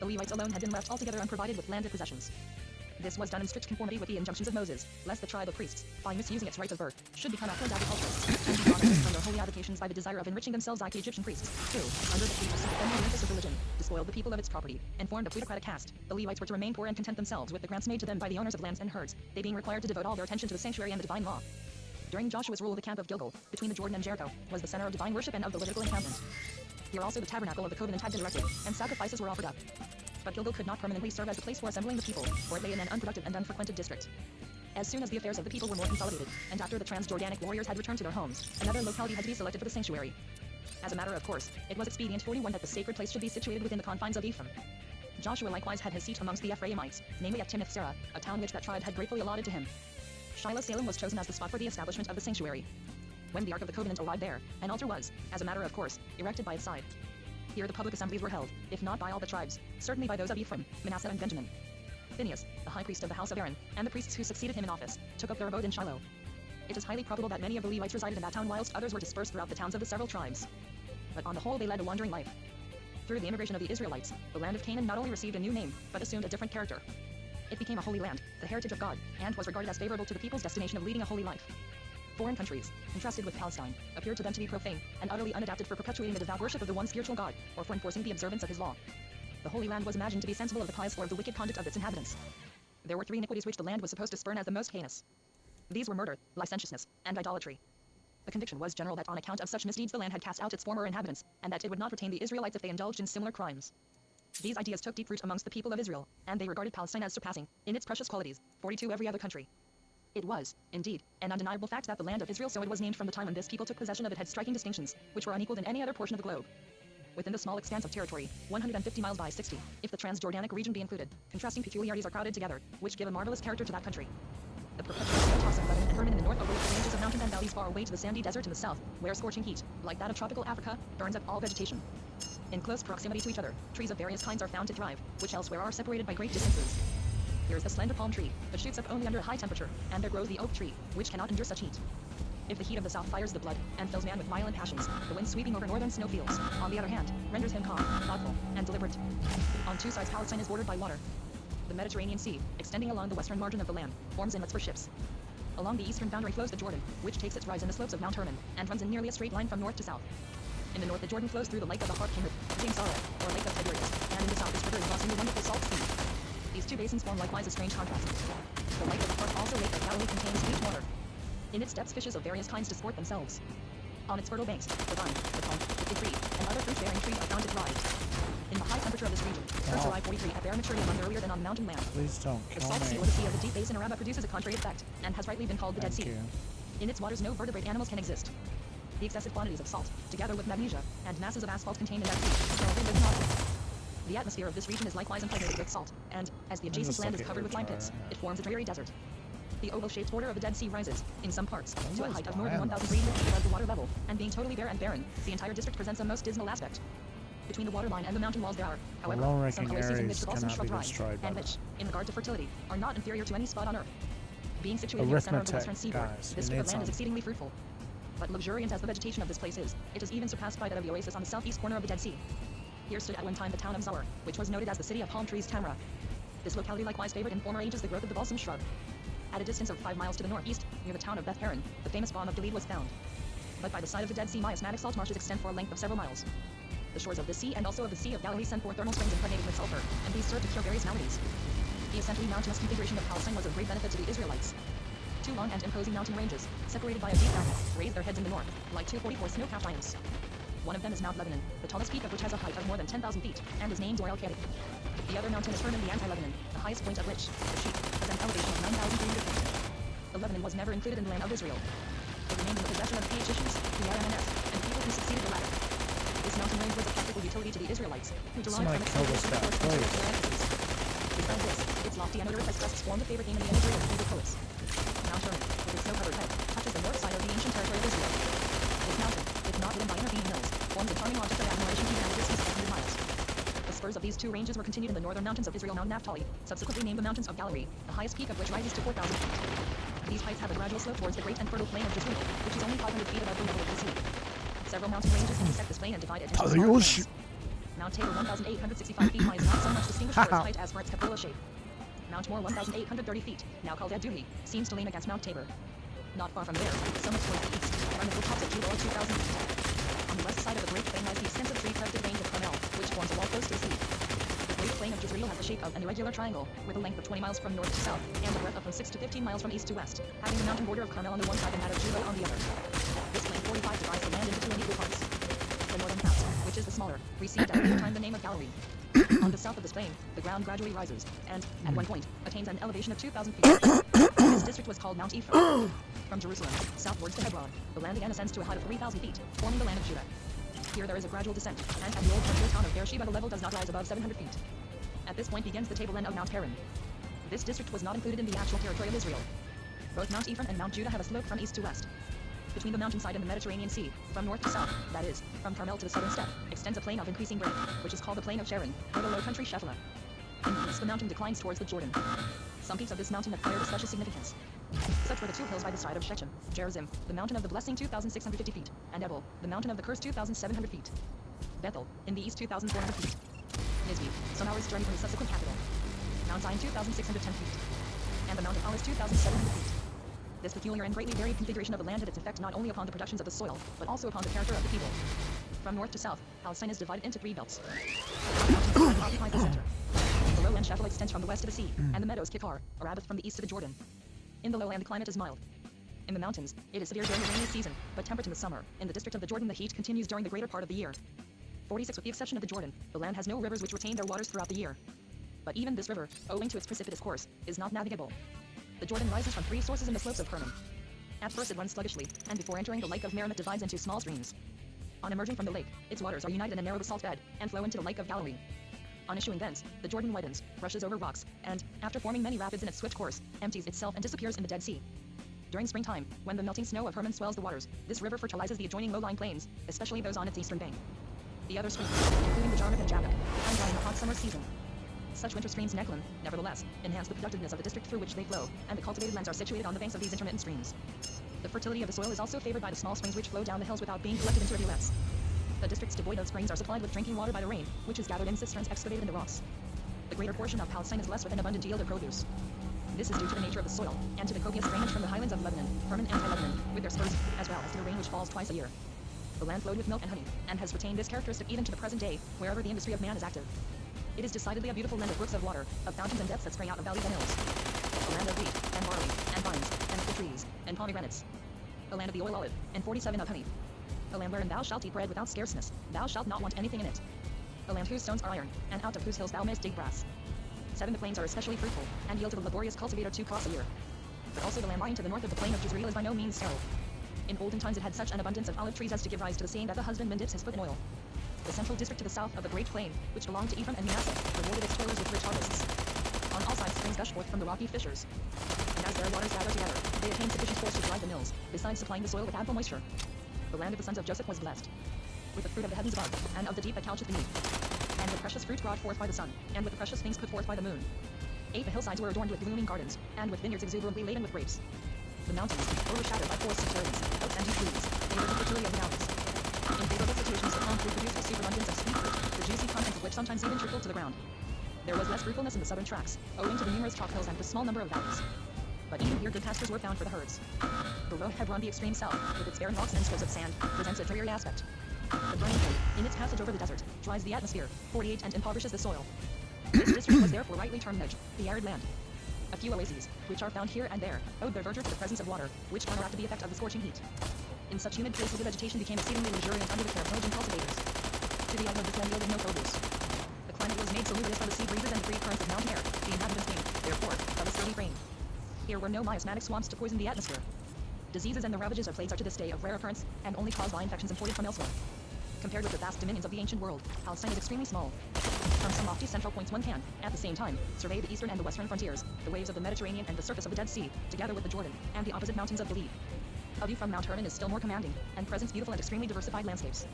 The Levites alone had been left altogether unprovided with landed possessions. This was done in strict conformity with the injunctions of Moses, lest the tribe of priests, by misusing its right of birth, should become affluent agriculturists, and be drawn away from their holy avocations by the desire of enriching themselves like the Egyptian priests, who, under the pretext of defending the interests of religion, despoiled the people of its property, and formed a plutocratic caste. The Levites were to remain poor and content themselves with the grants made to them by the owners of lands and herds, they being required to devote all their attention to the sanctuary and the divine law. During Joshua's rule, the camp of Gilgal, between the Jordan and Jericho, was the center of divine worship and of the Levitical encampment. Here also the tabernacle of the covenant had been erected, and sacrifices were offered up. But Gilgal could not permanently serve as the place for assembling the people, for it lay in an unproductive and unfrequented district. As soon as the affairs of the people were more consolidated, and after the Transjordanic warriors had returned to their homes, another locality had to be selected for the sanctuary. As a matter of course, it was expedient 41 that the sacred place should be situated within the confines of Ephraim. Joshua likewise had his seat amongst the Ephraimites, namely at Timnath-Serah, a town which that tribe had gratefully allotted to him. Shiloh Salem was chosen as the spot for the establishment of the sanctuary. When the Ark of the Covenant arrived there, an altar was, as a matter of course, erected by its side. Here the public assemblies were held, if not by all the tribes, certainly by those of Ephraim, Manasseh and Benjamin. Phinehas, the high priest of the house of Aaron, and the priests who succeeded him in office, took up their abode in Shiloh. It is highly probable that many of the Levites resided in that town whilst others were dispersed throughout the towns of the several tribes. But on the whole they led a wandering life. Through the immigration of the Israelites, the land of Canaan not only received a new name, but assumed a different character. It became a holy land, the heritage of God, and was regarded as favorable to the people's destination of leading a holy life. Foreign countries, contrasted with Palestine, appeared to them to be profane, and utterly unadapted for perpetuating the devout worship of the one spiritual God, or for enforcing the observance of his law. The Holy Land was imagined to be sensible of the pious or of the wicked conduct of its inhabitants. There were 3 iniquities which the land was supposed to spurn as the most heinous. These were murder, licentiousness, and idolatry. The conviction was general that on account of such misdeeds the land had cast out its former inhabitants, and that it would not retain the Israelites if they indulged in similar crimes. These ideas took deep root amongst the people of Israel, and they regarded Palestine as surpassing, in its precious qualities, 42 every other country. It was, indeed, an undeniable fact that the land of Israel, so it was named from the time when this people took possession of it, had striking distinctions, which were unequaled in any other portion of the globe. Within the small expanse of territory, 150 miles by 60, if the Transjordanic region be included, contrasting peculiarities are crowded together, which give a marvelous character to that country. The perpetual snow-toss of Lebanon and Hermon in the north overlook the ranges of mountains and valleys far away to the sandy desert in the south, where scorching heat, like that of tropical Africa, burns up all vegetation. In close proximity to each other, trees of various kinds are found to thrive, which elsewhere are separated by great distances. Here is the slender palm tree, but shoots up only under a high temperature, and there grows the oak tree, which cannot endure such heat. If the heat of the south fires the blood, and fills man with violent passions, the wind sweeping over northern snowfields, on the other hand, renders him calm, thoughtful, and deliberate. On two sides Palestine is bordered by water. The Mediterranean Sea, extending along the western margin of the land, forms inlets for ships. Along the eastern boundary flows the Jordan, which takes its rise in the slopes of Mount Hermon, and runs in nearly a straight line from north to south. In the north the Jordan flows through the lake of the Har Kinneret, James Sarah, or Lake of Tiberias, and in the south this river is crossing the wonderful Salt Sea. These two basins form likewise a strange contrast. The lake of the Har, also Lake of Galilee, contains sweet water. In its depths fishes of various kinds disport themselves. On its fertile banks, the vine, the palm, the fig tree, and other fruit-bearing trees are found to thrive. In the high temperature of this region, herbs arrive 43 at their maturity a month earlier than on mountain land. Please don't The kill salt sea me. or the sea of the deep basin Araba produces a contrary effect, and has rightly been called the Dead Thank Sea. you. In its waters no vertebrate animals can exist. The excessive quantities of salt, together with magnesia, and masses of asphalt contained in that sea, kill every living object. The atmosphere of this region is likewise impregnated with salt, and, as the adjacent just land is look at covered your with lime chart, pits, yeah. it forms a dreary desert. The oval-shaped border of the Dead Sea rises, in some parts, to a height of more than Almost 1,300 feet above the water level, and being totally bare and barren, the entire district presents a most dismal aspect. Between the waterline and the mountain walls there are, however, some low-ranking color season areas which the balsam cannot shrub be thrives, destroyed by and the which, in regard to fertility, are not inferior to any spot on earth. Being situated near the center of the Arithmetic, western seaboard, guys, this we strip of need land is some. exceedingly fruitful. But luxuriant as the vegetation of this place is, it is even surpassed by that of the oasis on the southeast corner of the Dead Sea. Here stood at one time the town of Zoar, which was noted as the city of palm trees Tamra. This locality likewise favored in former ages the growth of the balsam shrub. At a distance of 5 miles to the northeast, near the town of Beth Haran, the famous balm of Gilead was found. But by the side of the Dead Sea miasmatic salt marshes extend for a length of several miles. The shores of the sea and also of the Sea of Galilee send forth thermal springs impregnated with sulfur, and these serve to cure various maladies. The essentially mountainous configuration of Palestine was of great benefit to the Israelites. Two long and imposing mountain ranges, separated by a deep valley, raise their heads in the north, like two 44 snow-capped giants. One of them is Mount Lebanon, the tallest peak of which has a height of more than 10,000 feet, and is named Dor el-Khadi. The other mountain is Hermon the Anti-Lebanon, the highest point of which, the Sheik, has an elevation of 9,300 feet. The Lebanon was never included in the land of Israel. It remained in the possession of the Phoenicians, the RMNS, and the people who succeeded the latter. This mountain range was of practical utility to the Israelites, who derived Somebody from its kill this elevation guy, the please. force and Besides this, its lofty and odorous crests formed a favorite theme in the imagery of favorite poets. Mount Hermon, with its snow-covered head, touches the north side of the ancient territory of Israel. This mountain, if not hidden by intervening hills, forms a charming object of admiration even at a distance of 100 miles. The spurs of these two ranges were continued in the northern mountains of Israel. Mount Naphtali, subsequently named the Mountains of Galilee, the highest peak of which rises to 4,000 feet. These heights have a gradual slope towards the great and fertile plain of Jezreel, which is only 500 feet above the level of the sea. Several mountain ranges intersect this plain and divide it into smaller plains. Mount Tabor, 1,865 feet high, is not so much distinguished for its height as for its cupola shape. Mount Moore, 1,830 feet, now called Ad-Duhi, seems to lean against Mount Tabor. Not far from there, somewhat towards the east, are the hilltops of Jubal, 2,000 feet. On the west side of the great plain lies the extensive tree-crested range of Carmel, which forms a wall close to the sea. The great plain of Jezreel has the shape of an irregular triangle, with a length of 20 miles from north to south, and a breadth of from 6 to 15 miles from east to west, having the mountain border of Carmel on the one side and that of Jubal on the other. This plain 45 divides the land into two unequal parts. The northern half, which is the smaller, received at one time the name of Galilee. On the south of this plain, the ground gradually rises, and, at one point, attains an elevation of 2,000 feet. This district was called Mount Ephraim. From Jerusalem, southwards to Hebron, the land again ascends to a height of 3,000 feet, forming the land of Judah. Here there is a gradual descent, and at the old frontier town of Beersheba the level does not rise above 700 feet. At this point begins the tableland of Mount Paran. This district was not included in the actual territory of Israel. Both Mount Ephraim and Mount Judah have a slope from east to west. Between the mountainside and the Mediterranean Sea, from north to south, that is, from Carmel to the southern steppe, extends a plain of increasing breadth, which is called the plain of Sharon, or the low country Shephelah. In the east the mountain declines towards the Jordan. Some peaks of this mountain acquired a special significance. Such were the two hills by the side of Shechem, Gerizim, the mountain of the blessing 2,650 feet, and Ebal, the mountain of the curse 2,700 feet. Bethel, in the east 2,400 feet. Nisbe, some hours journey from the subsequent capital. Mount Zion 2,610 feet. And the Mount of Olives 2,700 feet. This peculiar and greatly varied configuration of the land had its effect not only upon the productions of the soil, but also upon the character of the people. From north to south, Palestine is divided into three belts. The mountains occupy the center. The lowland Shephelah extends from the west to the sea, and the meadows Kikar, Arabath from the east to the Jordan. In the lowland the climate is mild. In the mountains, it is severe during the rainy season, but temperate in the summer. In the district of the Jordan, the heat continues during the greater part of the year. 46. With the exception of the Jordan, the land has no rivers which retain their waters throughout the year. But even this river, owing to its precipitous course, is not navigable. The Jordan rises from 3 sources in the slopes of Hermon. At first it runs sluggishly, and before entering the lake of Merom it divides into small streams. On emerging from the lake, its waters are united in a narrow basalt bed, and flow into the lake of Galilee. On issuing thence, the Jordan widens, rushes over rocks, and, after forming many rapids in its swift course, empties itself and disappears in the Dead Sea. During springtime, when the melting snow of Hermon swells the waters, this river fertilizes the adjoining low-lying plains, especially those on its eastern bank. The other streams, including the Jarmuth and Jabbok, run dry in the hot summer season. Such winter streams Neklan, nevertheless, enhance the productiveness of the district through which they flow, and the cultivated lands are situated on the banks of these intermittent streams. The fertility of the soil is also favored by the small springs which flow down the hills without being collected into rivulets. The districts devoid of springs are supplied with drinking water by the rain, which is gathered in cisterns excavated in the rocks. The greater portion of Palestine is blessed with an abundant yield of produce. This is due to the nature of the soil, and to the copious drainage from the highlands of Lebanon, Hermon and High-Lebanon, with their spurs, as well as to the rain which falls twice a year. The land flowed with milk and honey, and has retained this characteristic even to the present day, wherever the industry of man is active. It is decidedly a beautiful land of brooks of water, of fountains and depths that spring out of valleys and hills. A land of wheat, and barley, and vines, and fig trees, and pomegranates. A land of the oil olive, and 47 of honey. A land wherein thou shalt eat bread without scarceness, thou shalt not want anything in it. A land whose stones are iron, and out of whose hills thou mayst dig brass. 7. The plains are especially fruitful, and yield to the laborious cultivator 2 crops a year. But also the land lying to the north of the plain of Jezreel is by no means sterile. In olden times it had such an abundance of olive trees as to give rise to the saying that the husbandman dips his foot in oil. The central district to the south of the Great Plain, which belonged to Ephraim and Manasseh, rewarded its toilers with rich harvests. On all sides springs gush forth from the rocky fissures. And as their waters gather together, they attain sufficient force to drive the mills, besides supplying the soil with ample moisture. The land of the sons of Joseph was blessed with the fruit of the heavens above, and of the deep that coucheth beneath, and with precious fruit brought forth by the sun, and with the precious things put forth by the moon. 8. The hillsides were adorned with blooming gardens, and with vineyards exuberantly laden with grapes. The mountains, overshadowed by forests of terebinths, oaks and deep trees, favored the fertility of the valleys. In favorable situations the palm fruit produced a superabundance of sweet fruit, the juicy contents of which sometimes even trickled to the ground. There was less fruitfulness in the southern tracts, owing to the numerous chalk hills and the small number of valleys. But even here good pastures were found for the herds. Below Hebron, the extreme south, with its barren rocks and strips of sand, presents a dreary aspect. The burning plain, in its passage over the desert, dries the atmosphere, 48, and impoverishes the soil. This district was therefore rightly termed Nejd, the arid land. A few oases, which are found here and there, owed their verdure to the presence of water, which counteracted the effect of the scorching heat. In such humid places the vegetation became exceedingly luxuriant under the care of diligent cultivators. To the eye of this land yielded no produce. The climate was made salubrious by the sea breezes and the free currents of mountain air, the inhabitants being, therefore, of a sturdy frame. Here were no miasmatic swamps to poison the atmosphere. Diseases and the ravages of plagues are to this day of rare occurrence, and only caused by infections imported from elsewhere. Compared with the vast dominions of the ancient world, Palestine is extremely small. From some lofty central points one can, at the same time, survey the eastern and the western frontiers, the waves of the Mediterranean and the surface of the Dead Sea, together with the Jordan, and the opposite mountains of Gilead. A view from Mount Hermon is still more commanding, and presents beautiful and extremely diversified landscapes.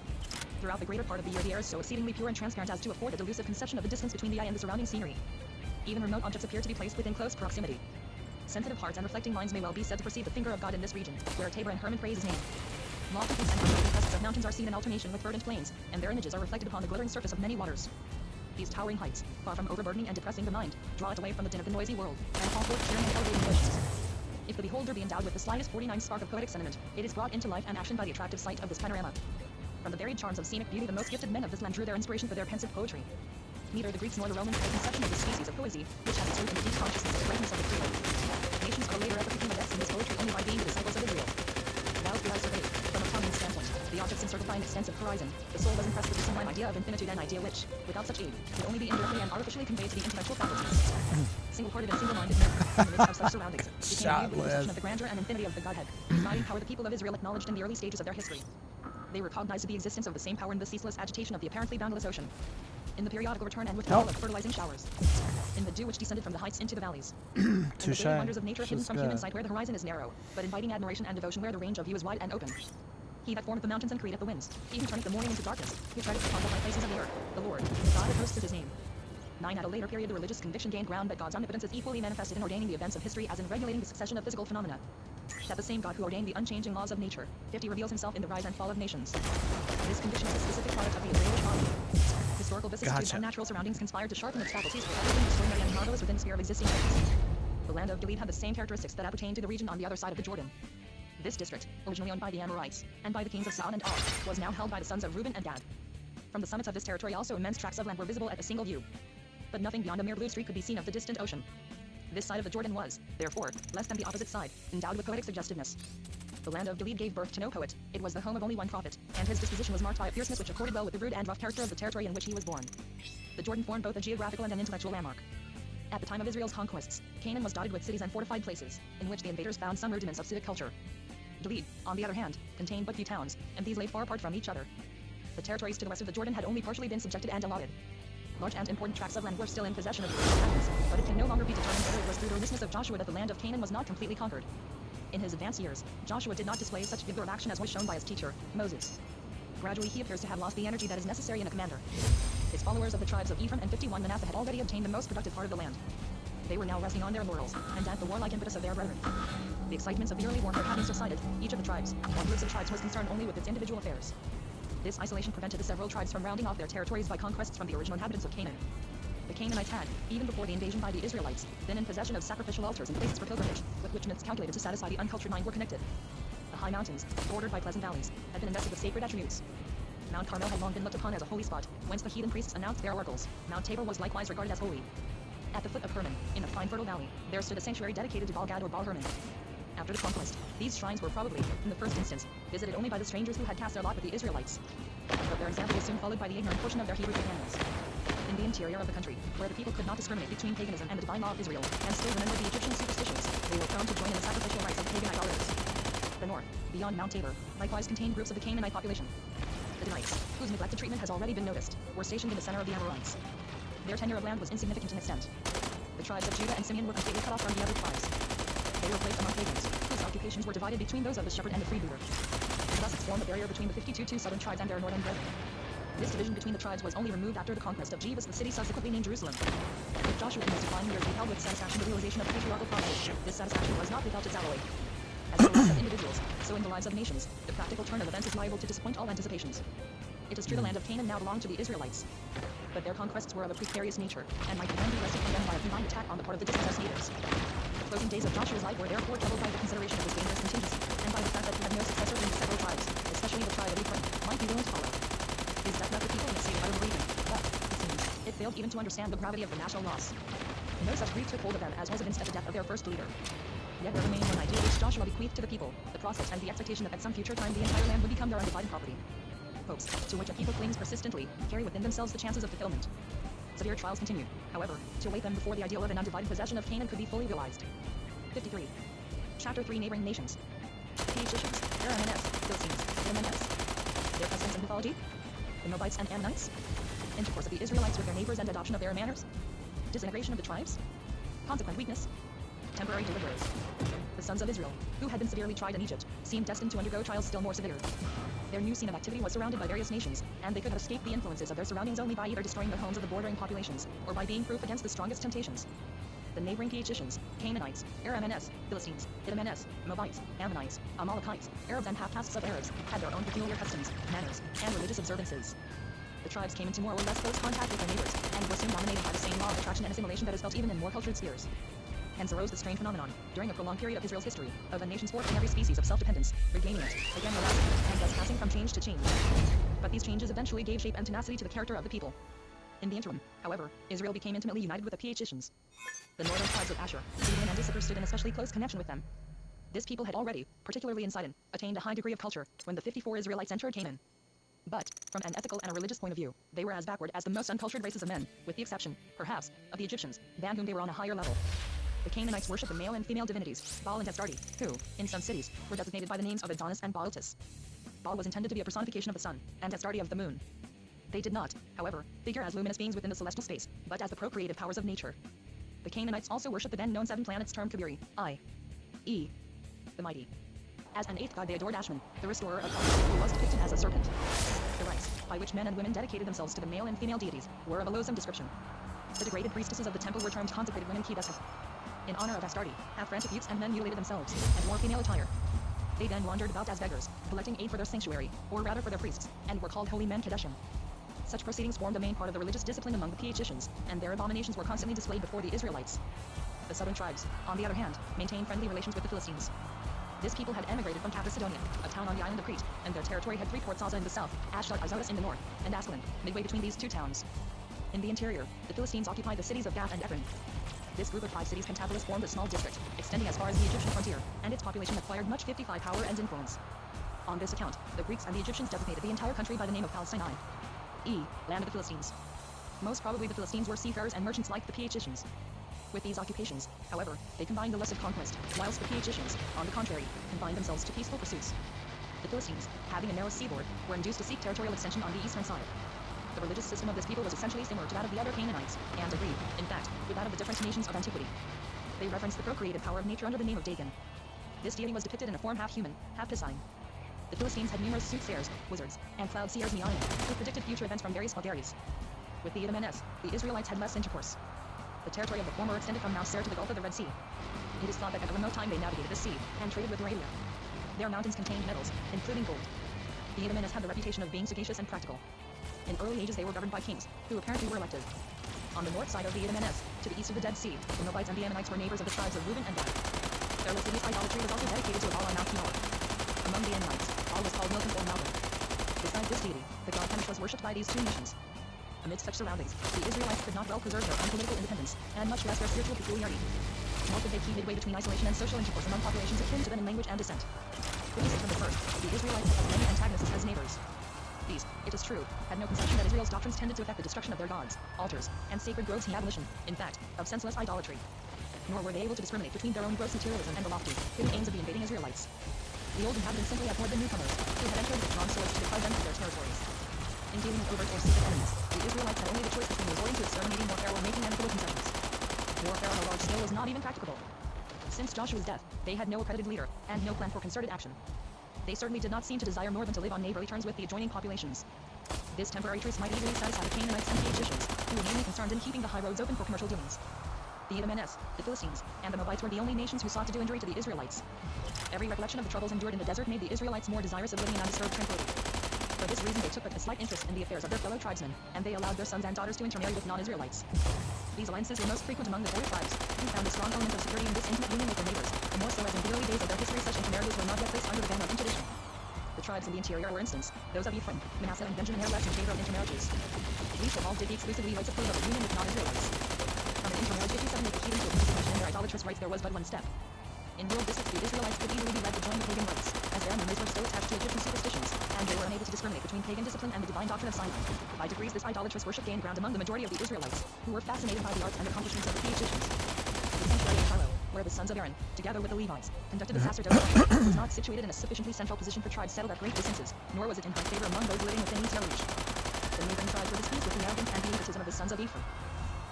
Throughout the greater part of the year the air is so exceedingly pure and transparent as to afford a delusive conception of the distance between the eye and the surrounding scenery. Even remote objects appear to be placed within close proximity. Sensitive hearts and reflecting minds may well be said to perceive the finger of God in this region, where Tabor and Hermon praise his name. Lofty peaks and unbroken crests of mountains are seen in alternation with verdant plains, and their images are reflected upon the glittering surface of many waters. These towering heights, far from overburdening and depressing the mind, draw it away from the din of the noisy world, and call forth cheering and elevating wishes. If the beholder be endowed with the slightest 49 spark of poetic sentiment, it is brought into life and action by the attractive sight of this panorama. From the varied charms of scenic beauty the most gifted men of this land drew their inspiration for their pensive poetry. Neither the Greeks nor the Romans had a conception of this species of poesy, which has its root in the deep consciousness of the greatness of the Creator. Nations of a later epoch became adepts in this poetry only by being the disciples of Israel. Thou could I surveyed, from a common standpoint, the objects encircling an extensive horizon, the soul was impressed with the sublime idea of infinitude, an idea which, without such aid, could only be indirectly and artificially conveyed to the intellectual faculties. Single-hearted and single-minded men, in the midst of such surroundings, became the perception of the grandeur and infinity of the Godhead, whose mighty power the people of Israel acknowledged in the early stages of their history. They recognized the existence of the same power in the ceaseless agitation of the apparently boundless ocean, in the periodical return and withdrawal of fertilizing showers, in the dew which descended from the heights into the valleys, in the great wonders of nature hidden from human sight where the horizon is narrow, but inviting admiration and devotion where the range of view is wide and open. He that formed the mountains and created the winds, he who turneth the morning into darkness, who treadeth upon the high places of the earth, the Lord, the God of hosts is his name. 9. At a later period the religious conviction gained ground that God's omnipotence is equally manifested in ordaining the events of history as in regulating the succession of physical phenomena. That the same God who ordained the unchanging laws of nature, 50 reveals himself in the rise and fall of nations. This conviction is a specific product of the Israelite army. Historical vicissitudes and natural surroundings conspired to sharpen its faculties for everything extraordinary and marvelous within the sphere of existing things. The land of Gilead had the same characteristics that appertain to the region on the other side of the Jordan. This district, originally owned by the Amorites, and by the kings of Sihon and Og, was now held by the sons of Reuben and Gad. From the summits of this territory also immense tracts of land were visible at a single view. But nothing beyond a mere blue streak could be seen of the distant ocean. This side of the Jordan was, therefore, less than the opposite side, endowed with poetic suggestiveness. The land of Gilead gave birth to no poet. It was the home of only one prophet, and his disposition was marked by a fierceness which accorded well with the rude and rough character of the territory in which he was born. The Jordan formed both a geographical and an intellectual landmark. At the time of Israel's conquests, Canaan was dotted with cities and fortified places, in which the invaders found some rudiments of civic culture. Gilead, on the other hand, contained but few towns, and these lay far apart from each other. The territories to the west of the Jordan had only partially been subjected and allotted. Large and important tracts of land were still in possession of the inhabitants, but it can no longer be determined whether it was through the earnestness of Joshua that the land of Canaan was not completely conquered. In his advanced years, Joshua did not display such vigor of action as was shown by his teacher, Moses. Gradually he appears to have lost the energy that is necessary in a commander. His followers of the tribes of Ephraim and 51 Manasseh had already obtained the most productive part of the land. They were now resting on their laurels, and at the warlike impetus of their brethren. The excitements of the early warfare having subsided, each of the tribes, or groups of tribes, was concerned only with its individual affairs. This isolation prevented the several tribes from rounding off their territories by conquests from the original inhabitants of Canaan. The Canaanites had, even before the invasion by the Israelites, been in possession of sacrificial altars and places for pilgrimage, with which myths calculated to satisfy the uncultured mind were connected. The high mountains, bordered by pleasant valleys, had been invested with sacred attributes. Mount Carmel had long been looked upon as a holy spot, whence the heathen priests announced their oracles. Mount Tabor was likewise regarded as holy. At the foot of Hermon, in a fine fertile valley, there stood a sanctuary dedicated to Baal-Gad or Baal-Hermon. After the conquest, these shrines were probably, in the first instance, visited only by the strangers who had cast their lot with the Israelites. But their example was soon followed by the ignorant portion of their Hebrew companions. In the interior of the country, where the people could not discriminate between paganism and the divine law of Israel, and still remember the Egyptian superstitions, they were prone to join in the sacrificial rites of pagan idolaters. The north, beyond Mount Tabor, likewise contained groups of the Canaanite population. The Danites, whose neglected treatment has already been noticed, were stationed in the center of the Amorites. Their tenure of land was insignificant in extent. The tribes of Judah and Simeon were completely cut off from the other tribes. They were placed among pagans, whose occupations were divided between those of the shepherd and the freebooter. Thus it formed a barrier between the 52 southern tribes and their northern brethren. This division between the tribes was only removed after the conquest of Jebus, the city subsequently named Jerusalem. If Joshua in his declining years beheld with satisfaction the realization of the patriarchal promise, this satisfaction was not without its alloy. As in the lives of individuals, so in the lives of nations, the practical turn of events is liable to disappoint all anticipations. It is true the land of Canaan now belonged to the Israelites, but their conquests were of a precarious nature, and might again be wrested from them by a combined attack on the part of the dispossessed natives. The closing days of Joshua's life were therefore troubled by the consideration of this dangerous contingency, and by the fact that he had no successor in the several tribes, especially the tribe of Ephraim, might be willing to follow. His death left the people in a state of utter bereavement, but, it seems, it failed even to understand the gravity of the national loss. No such grief took hold of them as was evinced at the death of their first leader. Yet there remained one idea which Joshua bequeathed to the people, the prospect and the expectation that at some future time the entire land would become their undivided property. Hopes, to which a people clings persistently, carry within themselves the chances of fulfillment. Severe trials continued, however, to await them before the ideal of an undivided possession of Canaan could be fully realized. 53. Chapter 3 Neighboring Nations. Phoenicians, Arameans, Philistines, Ammonites. Their customs and mythology. The Moabites and Ammonites. Intercourse of the Israelites with their neighbors and adoption of their manners. Disintegration of the tribes. Consequent weakness. Temporary deliverers. The sons of Israel, who had been severely tried in Egypt, seemed destined to undergo trials still more severe. Their new scene of activity was surrounded by various nations, and they could have escaped the influences of their surroundings only by either destroying the homes of the bordering populations, or by being proof against the strongest temptations. The neighboring Phoenicians, Canaanites, Arameans, Philistines, Idumeans, Moabites, Ammonites, Amalekites, Arabs and half-castes of Arabs, had their own peculiar customs, manners, and religious observances. The tribes came into more or less close contact with their neighbors, and were soon dominated by the same law of attraction and assimilation that is felt even in more cultured spheres. Hence arose the strange phenomenon, during a prolonged period of Israel's history, of a nation sporting every species of self-dependence, regaining it, again relaxing, and thus passing from change to change. But these changes eventually gave shape and tenacity to the character of the people. In the interim, however, Israel became intimately united with the Phoenicians. The northern tribes of Asher, Zebulun and Issachar stood in especially close connection with them. This people had already, particularly in Sidon, attained a high degree of culture when the 54 Israelites entered Canaan. But, from an ethical and a religious point of view, they were as backward as the most uncultured races of men, with the exception, perhaps, of the Egyptians, than whom they were on a higher level. The Canaanites worshipped the male and female divinities, Baal and Astarte, who, in some cities, were designated by the names of Adonis and Baaltis. Baal was intended to be a personification of the sun, and Astarte of the moon. They did not, however, figure as luminous beings within the celestial space, but as the procreative powers of nature. The Canaanites also worshipped the then-known 7 planets termed Kabiri, i.e., the mighty. As an 8th god they adored Ashman, the restorer of health, who was depicted as a serpent. The rites, by which men and women dedicated themselves to the male and female deities, were of a loathsome description. The degraded priestesses of the temple were termed consecrated women Kidesses. In honor of Astarte, half-frantic youths and men mutilated themselves, and wore female attire. They then wandered about as beggars, collecting aid for their sanctuary, or rather for their priests, and were called holy men Kadeshim. Such proceedings formed a main part of the religious discipline among the Phoenicians, and their abominations were constantly displayed before the Israelites. The southern tribes, on the other hand, maintained friendly relations with the Philistines. This people had emigrated from Cappadocia, a town on the island of Crete, and their territory had 3 ports: Gaza in the south, Ashdod Azotus in the north, and Ascalon, midway between these 2 towns. In the interior, the Philistines occupied the cities of Gath and Ekron. This group of 5 cities Pentapolis formed a small district, extending as far as the Egyptian frontier, and its population acquired much 55 power and influence. On this account, the Greeks and the Egyptians designated the entire country by the name of Palestine, land of the Philistines. Most probably the Philistines were seafarers and merchants like the Phaeacians. With these occupations, however, they combined the lust of conquest, whilst the Phaeacians, on the contrary, confined themselves to peaceful pursuits. The Philistines, having a narrow seaboard, were induced to seek territorial extension on the eastern side. The religious system of this people was essentially similar to that of the other Canaanites, and agreed, in fact, with that of the different nations of antiquity. They reverenced the procreative power of nature under the name of Dagon. This deity was depicted in a form half human, half piscine. The Philistines had numerous soothsayers, wizards, and cloud seers Meonian, who predicted future events from various vagaries. With the Idumeans, the Israelites had less intercourse. The territory of the former extended from Mount Seir to the Gulf of the Red Sea. It is thought that at a remote time they navigated the sea, and traded with Arabia. Their mountains contained metals, including gold. The Idumeans had the reputation of being sagacious and practical. In early ages they were governed by kings, who apparently were elected. On the north side of the Idumeans, to the east of the Dead Sea, the Moabites and the Ammonites were neighbors of the tribes of Reuben and Gad. Their lascivious idolatry was also dedicated to a Baal on Mount Peor. Among the Ammonites, Baal was called Milcom or Malcolm. Besides this deity, the god Chemosh was worshipped by these two nations. Amid such surroundings, the Israelites could not well preserve their own political independence, and much less their spiritual peculiarity. Nor could they keep midway between isolation and social intercourse among populations akin to them in language and descent. Witnessed from the first, the Israelites had many antagonists as neighbors. These, it is true, had no conception that Israel's doctrines tended to affect the destruction of their gods, altars, and sacred groves and the abolition, in fact, of senseless idolatry. Nor were they able to discriminate between their own gross materialism and the lofty, hidden aims of the invading Israelites. The old inhabitants simply abhorred the newcomers, who had entered with drawn swords to deprive them of their territories. In dealing with overt or secret enemies, the Israelites had only the choice between resorting to exterminating warfare or making amicable concessions. Warfare on a large scale was not even practicable. Since Joshua's death, they had no accredited leader, and no plan for concerted action. They certainly did not seem to desire more than to live on neighborly terms with the adjoining populations. This temporary truce might easily satisfy the Canaanites and the Egyptians, who were mainly concerned in keeping the high roads open for commercial dealings. The Idumeans, the Philistines, and the Moabites were the only nations who sought to do injury to the Israelites. Every recollection of the troubles endured in the desert made the Israelites more desirous of living in undisturbed tranquility. For this reason they took but a slight interest in the affairs of their fellow tribesmen, and they allowed their sons and daughters to intermarry with non-Israelites. These alliances were most frequent among the fellow tribes, who found a strong element of security in this intimate union with their neighbors, the more so as in the early days of their history such intermarriages were not yet placed under the ban of tradition. The tribes in the interior were instance, those of Ephraim, Manasseh and Benjamin erred less in favor of intermarriages. Least of all did the exclusive Levites approve of a union with non-Israelites. From an intermarriage 57 with the heathen to a participation in their idolatrous rites there was but one step. In rural districts the Israelites could easily be led to join the pagan rites, as their memories were still attached to Egyptian superstitions, and they were unable to discriminate between pagan discipline and the divine doctrine of Sinai. By degrees this idolatrous worship gained ground among the majority of the Israelites, who were fascinated by the arts and accomplishments of the Egyptians. The sanctuary of Shiloh, where the sons of Aaron, together with the Levites, conducted the sacerdotal worship, was not situated in a sufficiently central position for tribes settled at great distances, nor was it in high favor among those living within each reach. The neighboring tribes were displeased with the arrogance and the egotism of the sons of Ephraim.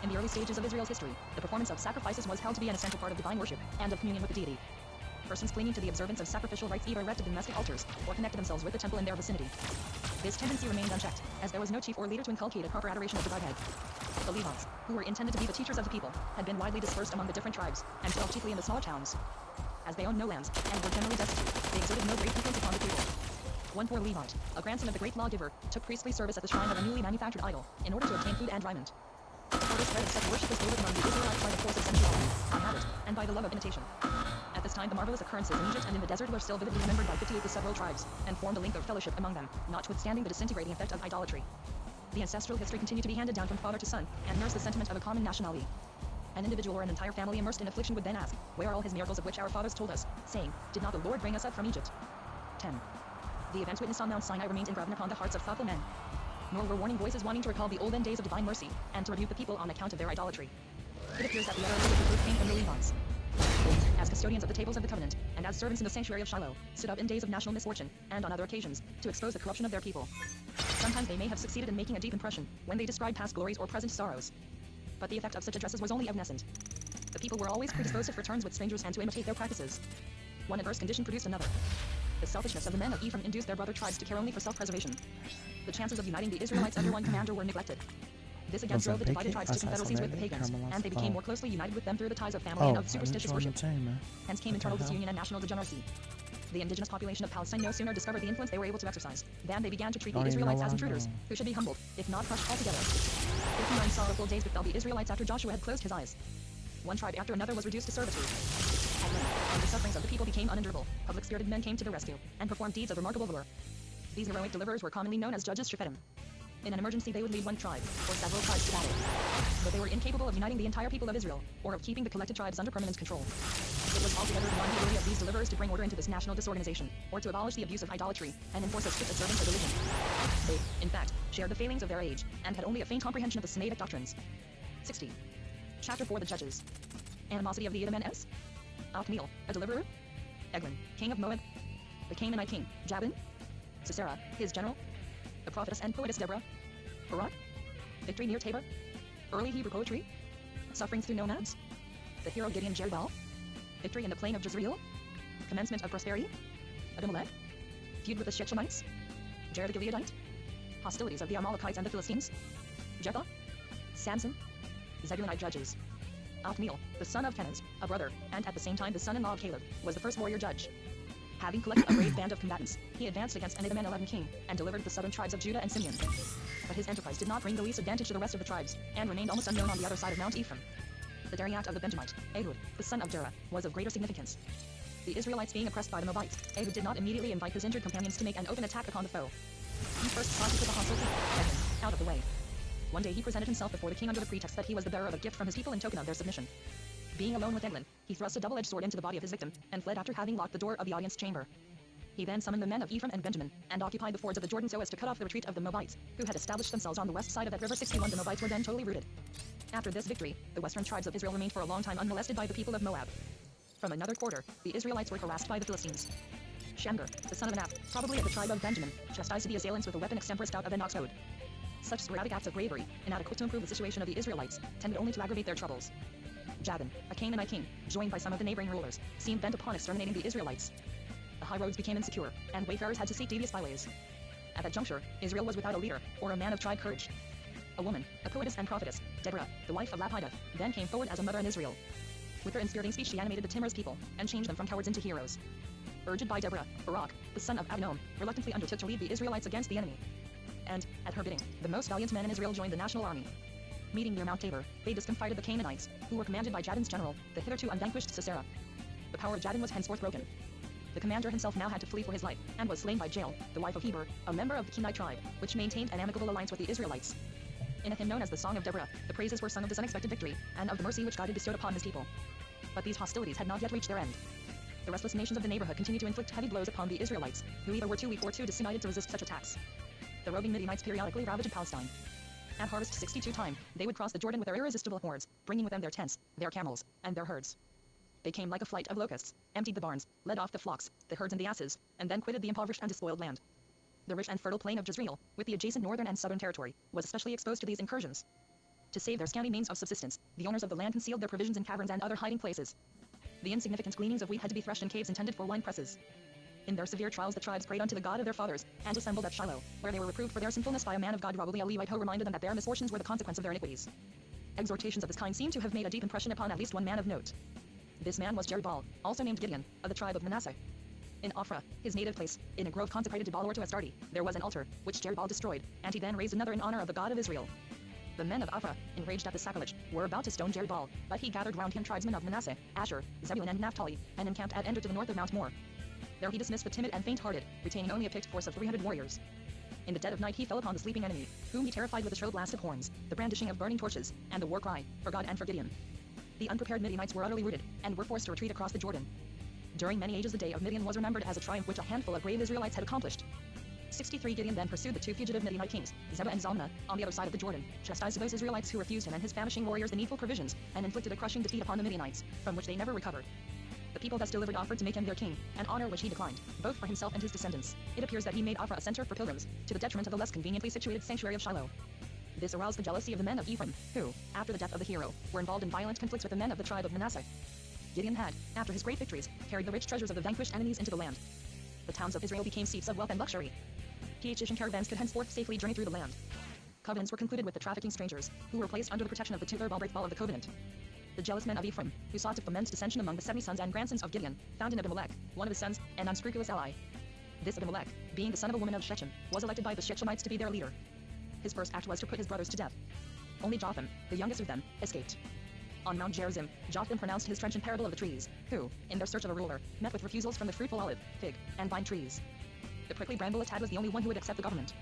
In the early stages of Israel's history, the performance of sacrifices was held to be an essential part of divine worship, and of communion with the deity. Persons clinging to the observance of sacrificial rites either erected domestic altars, or connected themselves with the temple in their vicinity. This tendency remained unchecked, as there was no chief or leader to inculcate a proper adoration of the Godhead. The Levites, who were intended to be the teachers of the people, had been widely dispersed among the different tribes, and dwelt chiefly in the smaller towns. As they owned no lands, and were generally destitute, they exerted no great influence upon the people. One poor Levite, a grandson of the great lawgiver, took priestly service at the shrine of a newly manufactured idol, in order to obtain food and raiment. The further spread of such worship was favored among the Israelites by the force of sensuality, on habit, and by the love of imitation. At this time the marvelous occurrences in Egypt and in the desert were still vividly remembered by 58 the several tribes, and formed a link of fellowship among them, notwithstanding the disintegrating effect of idolatry. The ancestral history continued to be handed down from father to son, and nursed the sentiment of a common nationality. An individual or an entire family immersed in affliction would then ask, where are all his miracles of which our fathers told us, saying, did not the Lord bring us up from Egypt? 10. The events witnessed on Mount Sinai remained engraven upon the hearts of thoughtful men. Nor were warning voices wanting to recall the olden days of divine mercy, and to rebuke the people on account of their idolatry. It appears that the utterance of the truth came from the Levites. As custodians of the tables of the covenant, and as servants in the sanctuary of Shiloh, stood up in days of national misfortune, and on other occasions, to expose the corruption of their people. Sometimes they may have succeeded in making a deep impression, when they described past glories or present sorrows. But the effect of such addresses was only evanescent. The people were always predisposed to fraternize with strangers and to imitate their practices. One adverse condition produced another. The selfishness of the men of Ephraim induced their brother tribes to care only for self-preservation. The chances of uniting the Israelites under one commander were neglected. This again drove the divided tribes to confederacies with the pagans, and they became more closely united with them through the ties of family and of superstitious worship. Hence came internal disunion and national degeneracy. The indigenous population of Palestine no sooner discovered the influence they were able to exercise, than they began to treat the Israelites as intruders, who should be humbled, if not crushed altogether. 59 sorrowful days befell the Israelites after Joshua had closed his eyes. One tribe after another was reduced to servitude. At length, when the sufferings of the people became unendurable, public-spirited men came to the rescue, and performed deeds of remarkable valor. These heroic deliverers were commonly known as judges Shephetim. In an emergency, they would lead one tribe, or several tribes to battle. But they were incapable of uniting the entire people of Israel, or of keeping the collected tribes under permanent control. It was altogether beyond the ability of these deliverers to bring order into this national disorganization, or to abolish the abuse of idolatry, and enforce a strict observance of religion. They, in fact, shared the failings of their age, and had only a faint comprehension of the Sinaitic doctrines. 60. Chapter 4 The Judges. Animosity of the Edomites. Othniel, a deliverer. Eglon, king of Moab. The Canaanite king, Jabin. Sisera, his general. The prophetess and poetess Deborah. Barak. Victory near Tabor. Early Hebrew poetry. Sufferings through nomads. The hero Gideon Jerubbaal. Victory in the plain of Jezreel. Commencement of prosperity. Abimelech. Feud with the Shechemites. Jared the Gileadite. Hostilities of the Amalekites and the Philistines. Jephthah. Samson. Zebulunite judges. Othniel, the son of Kenaz, a brother, and at the same time the son-in-law of Caleb, was the first warrior judge. Having collected a brave band of combatants, he advanced against an Edomian king, and delivered the southern tribes of Judah and Simeon. But his enterprise did not bring the least advantage to the rest of the tribes, and remained almost unknown on the other side of Mount Ephraim. The daring act of the Benjamite, Ehud, the son of Jerah, was of greater significance. The Israelites being oppressed by the Moabites, Ehud did not immediately invite his injured companions to make an open attack upon the foe. He first sought to put the hostile king, Eglon, out of the way. One day he presented himself before the king under the pretext that he was the bearer of a gift from his people in token of their submission. Being alone with Eglon, he thrust a double-edged sword into the body of his victim, and fled after having locked the door of the audience chamber. He then summoned the men of Ephraim and Benjamin, and occupied the fords of the Jordan so as to cut off the retreat of the Moabites, who had established themselves on the west side of that river. 61 The Moabites were then totally routed. After this victory, the western tribes of Israel remained for a long time unmolested by the people of Moab. From another quarter, the Israelites were harassed by the Philistines. Shamgar, the son of Anath, probably of the tribe of Benjamin, chastised the assailants with a weapon extemporis out of an ox goad. Such sporadic acts of bravery, inadequate to improve the situation of the Israelites, tended only to aggravate their troubles. Jabin, a Canaanite king, joined by some of the neighboring rulers, seemed bent upon exterminating the Israelites. The high roads became insecure, and wayfarers had to seek devious byways. At that juncture, Israel was without a leader, or a man of tried courage. A woman, a poetess and prophetess, Deborah, the wife of Lapidoth, then came forward as a mother in Israel. With her inspiriting speech she animated the timorous people, and changed them from cowards into heroes. Urged by Deborah, Barak, the son of Abinoam, reluctantly undertook to lead the Israelites against the enemy. And, at her bidding, the most valiant men in Israel joined the national army. Meeting near Mount Tabor, they discomfited the Canaanites, who were commanded by Jabin's general, the hitherto unvanquished Sisera. The power of Jabin was henceforth broken. The commander himself now had to flee for his life, and was slain by Jael, the wife of Heber, a member of the Kenite tribe, which maintained an amicable alliance with the Israelites. In a hymn known as the Song of Deborah, the praises were sung of this unexpected victory, and of the mercy which God had bestowed upon his people. But these hostilities had not yet reached their end. The restless nations of the neighborhood continued to inflict heavy blows upon the Israelites, who either were too weak or too disunited to resist such attacks. The roving Midianites periodically ravaged Palestine. At harvest 62 time, they would cross the Jordan with their irresistible hordes, bringing with them their tents, their camels, and their herds. They came like a flight of locusts, emptied the barns, led off the flocks, the herds and the asses, and then quitted the impoverished and despoiled land. The rich and fertile plain of Jezreel, with the adjacent northern and southern territory, was especially exposed to these incursions. To save their scanty means of subsistence, the owners of the land concealed their provisions in caverns and other hiding places. The insignificant gleanings of wheat had to be threshed in caves intended for wine presses. In their severe trials the tribes prayed unto the God of their fathers, and assembled at Shiloh, where they were reproved for their sinfulness by a man of God, probably a Levite, who reminded them that their misfortunes were the consequence of their iniquities. Exhortations of this kind seem to have made a deep impression upon at least one man of note. This man was Jerubbaal, also named Gideon, of the tribe of Manasseh. In Ophrah, his native place, in a grove consecrated to Baal or to Astarte, there was an altar, which Jerubbaal destroyed, and he then raised another in honor of the God of Israel. The men of Ophrah, enraged at the sacrilege, were about to stone Jerubbaal, but he gathered round him tribesmen of Manasseh, Asher, Zebulun and Naphtali, and encamped at Ender to the north of Mount Mor. There he dismissed the timid and faint-hearted, retaining only a picked force of 300 warriors. In the dead of night he fell upon the sleeping enemy, whom he terrified with the shrill blast of horns, the brandishing of burning torches, and the war cry, for God and for Gideon. The unprepared Midianites were utterly routed, and were forced to retreat across the Jordan. During many ages the day of Midian was remembered as a triumph which a handful of brave Israelites had accomplished. 63 Gideon then pursued the two fugitive Midianite kings, Zebah and Zalmunna, on the other side of the Jordan, chastised those Israelites who refused him and his famishing warriors the needful provisions, and inflicted a crushing defeat upon the Midianites, from which they never recovered. The people thus delivered offered to make him their king, an honor which he declined, both for himself and his descendants. It appears that he made Ophrah a center for pilgrims, to the detriment of the less conveniently situated sanctuary of Shiloh. This aroused the jealousy of the men of Ephraim, who, after the death of the hero, were involved in violent conflicts with the men of the tribe of Manasseh. Gideon had, after his great victories, carried the rich treasures of the vanquished enemies into the land. The towns of Israel became seats of wealth and luxury. Phoenician caravans could henceforth safely journey through the land. Covenants were concluded with the trafficking strangers, who were placed under the protection of the tutor Balbraithbal of the covenant. The jealous men of Ephraim, who sought to foment dissension among the 70 sons and grandsons of Gideon, found in Abimelech, one of his sons, an unscrupulous ally. This Abimelech, being the son of a woman of Shechem, was elected by the Shechemites to be their leader. His first act was to put his brothers to death. Only Jotham, the youngest of them, escaped. On Mount Gerizim, Jotham pronounced his trenchant parable of the trees, who, in their search of a ruler, met with refusals from the fruitful olive, fig, and vine trees. The prickly bramble Atad was the only one who would accept the government.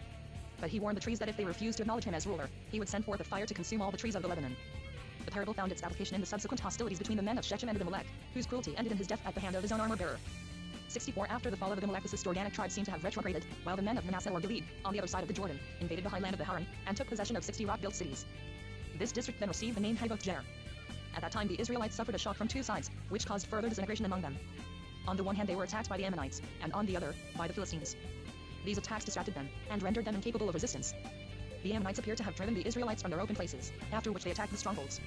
But he warned the trees that if they refused to acknowledge him as ruler, he would send forth a fire to consume all the trees of the Lebanon. The parable found its application in the subsequent hostilities between the men of Shechem and Abimelech, whose cruelty ended in his death at the hand of his own armor-bearer. 64 After the fall of Abimelech, the Cisjordanic tribes seem to have retrograded, while the men of Manasseh or Gilead, on the other side of the Jordan, invaded the highland of the Haran, and took possession of 60 rock-built cities. This district then received the name Havoth-Jair. At that time the Israelites suffered a shock from two sides, which caused further disintegration among them. On the one hand they were attacked by the Ammonites, and on the other, by the Philistines. These attacks distracted them, and rendered them incapable of resistance. The Ammonites appear to have driven the Israelites from their open places, after which they attacked the strongholds.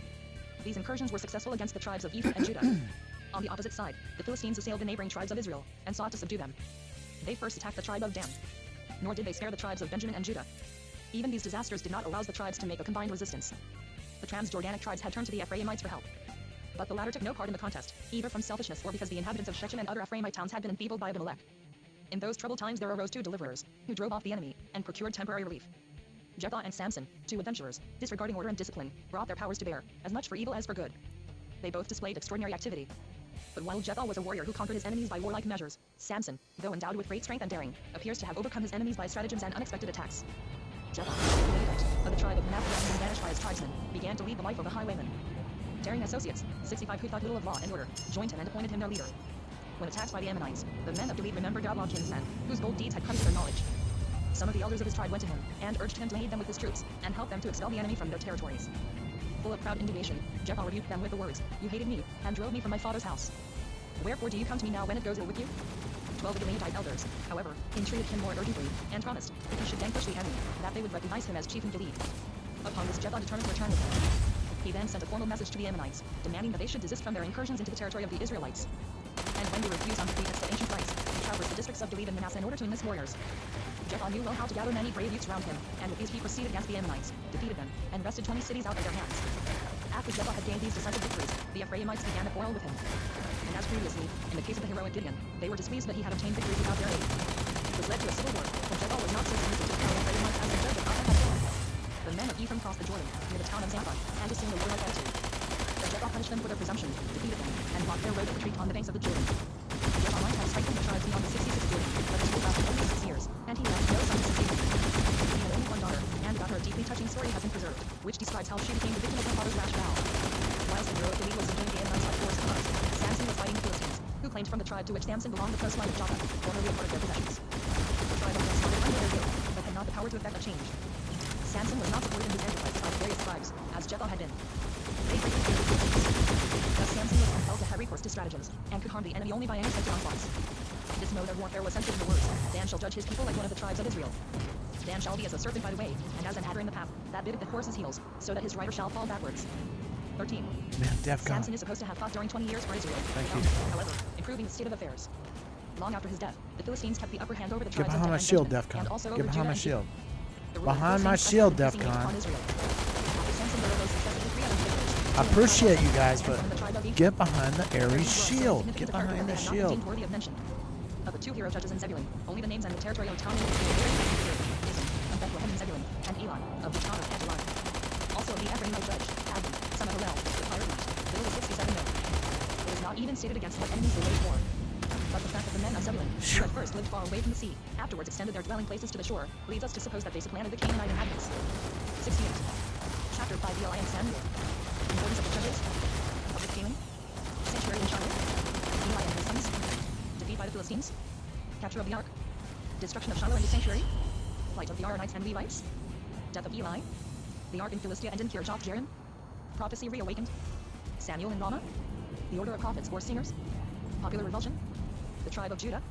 These incursions were successful against the tribes of Ephraim and Judah. On the opposite side, the Philistines assailed the neighboring tribes of Israel, and sought to subdue them. They first attacked the tribe of Dan. Nor did they spare the tribes of Benjamin and Judah. Even these disasters did not allow the tribes to make a combined resistance. The Transjordanic tribes had turned to the Ephraimites for help. But the latter took no part in the contest, either from selfishness or because the inhabitants of Shechem and other Ephraimite towns had been enfeebled by Abimelech. In those troubled times there arose two deliverers, who drove off the enemy, and procured temporary relief. Jephthah and Samson, two adventurers, disregarding order and discipline, brought their powers to bear, as much for evil as for good. They both displayed extraordinary activity. But while Jephthah was a warrior who conquered his enemies by warlike measures, Samson, though endowed with great strength and daring, appears to have overcome his enemies by stratagems and unexpected attacks. Jephthah, the Levite, of the tribe of Manasseh and banished by his tribesmen, began to lead the life of a highwayman. Daring associates, 65 who thought little of law and order, joined him and appointed him their leader. When attacked by the Ammonites, the men of Gilead remembered Gadlon kinsman, whose bold deeds had come to their knowledge. Some of the elders of his tribe went to him, and urged him to aid them with his troops, and help them to expel the enemy from their territories. Full of proud indignation, Jephthah rebuked them with the words, "You hated me, and drove me from my father's house. Wherefore do you come to me now when it goes ill with you?" 12 of the Gileadite elders, however, entreated him more urgently, and promised, if he should vanquish the enemy, that they would recognize him as chief in Gilead. Upon this Jephthah determined to return with them. He then sent a formal message to the Ammonites, demanding that they should desist from their incursions into the territory of the Israelites. And when they refused on pretext of ancient rights, he traversed the districts of Gilead and Manasseh in order to enlist warriors. Jephthah knew well how to gather many brave youths around him, and with these he proceeded against the Ammonites, defeated them, and wrested 20 cities out of their hands. After Jephthah had gained these decisive victories, the Ephraimites began to quarrel with him. And as previously, in the case of the heroic Gideon, they were displeased that he had obtained victories without their aid. This led to a civil war, when Jephthah was not so submissive to the power of the Ephraimites as the judge of Ai had been. The men of Ephraim crossed the Jordan, near the town of Zaphon, and assumed a warlike attitude. But Jephthah punished them for their presumption, defeated them, and blocked their road of retreat on the banks of the Jordan. Jephthah might have strengthened the tribes beyond the 66 Jordan, but his rule lasted only 6 years, and he left no son to succeed him. He had only one daughter, and about her a deeply touching story has been preserved, which describes how she became the victim of her father's rash vow. Whilst the hero of Gilead was subduing the Ammonites by force and arms, Samson was fighting the Philistines, who claimed from the tribe to which Samson belonged the coastline of Joppa, formerly a part of their possessions. The tribe of Dan started under their yoke, but had not the power to effect a change. Samson was not supported in his enterprise by the various tribes, as Jephthah had been. They greatly feared the Philistines. Thus Samson was compelled to have recourse to stratagems, and could harm the enemy only by unexpected onslaughts. This mode of warfare was centered in the words, "Dan shall judge his people like one of the tribes of Israel. Dan shall be as a serpent by the way, and as an adder in the path, that bitteth the horse's heels, so that his rider shall fall backwards." 13. Man, DEFCON. Samson is supposed to have fought during 20 years for Israel, Thank without, you. however, improving the state of affairs. Long after his death, the Philistines kept the upper hand over the Get tribes of behind Dan my and shield, Benjamin, DEFCON. and also Get over behind Judah my and shield. The rule of the Behind my Philistines shield, threatened increasing DEFCON. upon Israel. After Samson buried those successively 3 other victories, I appreciate you guys, and but from the tribe of Ephraim, get behind the there Aries was a shield. significant Get departure behind that the they had not shield. deemed worthy of mention. Of the 2 hero judges in Zebulun, only the names and the territorial town names were very clear. Ism, of Bethlehem and Zebulun, and Elon, of the town of Ajalon. Also the Ephraimite judge, Abdon, son of Hillel, the Pirate, bill of 67 men. It is not even stated against what enemies they waged war. But the fact that the men of Zebulun, who at first lived far away from the sea, afterwards extended their dwelling places to the shore, leads us to suppose that they supplanted the Canaanite inhabitants. 68. Chapter 5 Eli and Samuel. Importance of the judges. Public feeling. Sanctuary in Shiloh. Eli and his sons. Defeat by the Philistines. Capture of the ark. Destruction of Shiloh and the sanctuary. Flight of the Aaronites and Levites. Death of Eli. The ark in Philistia and in Kirjath Jearim. Prophecy reawakened. Samuel in Ramah. The order of prophets or singers. Popular revulsion. The tribe of Judah.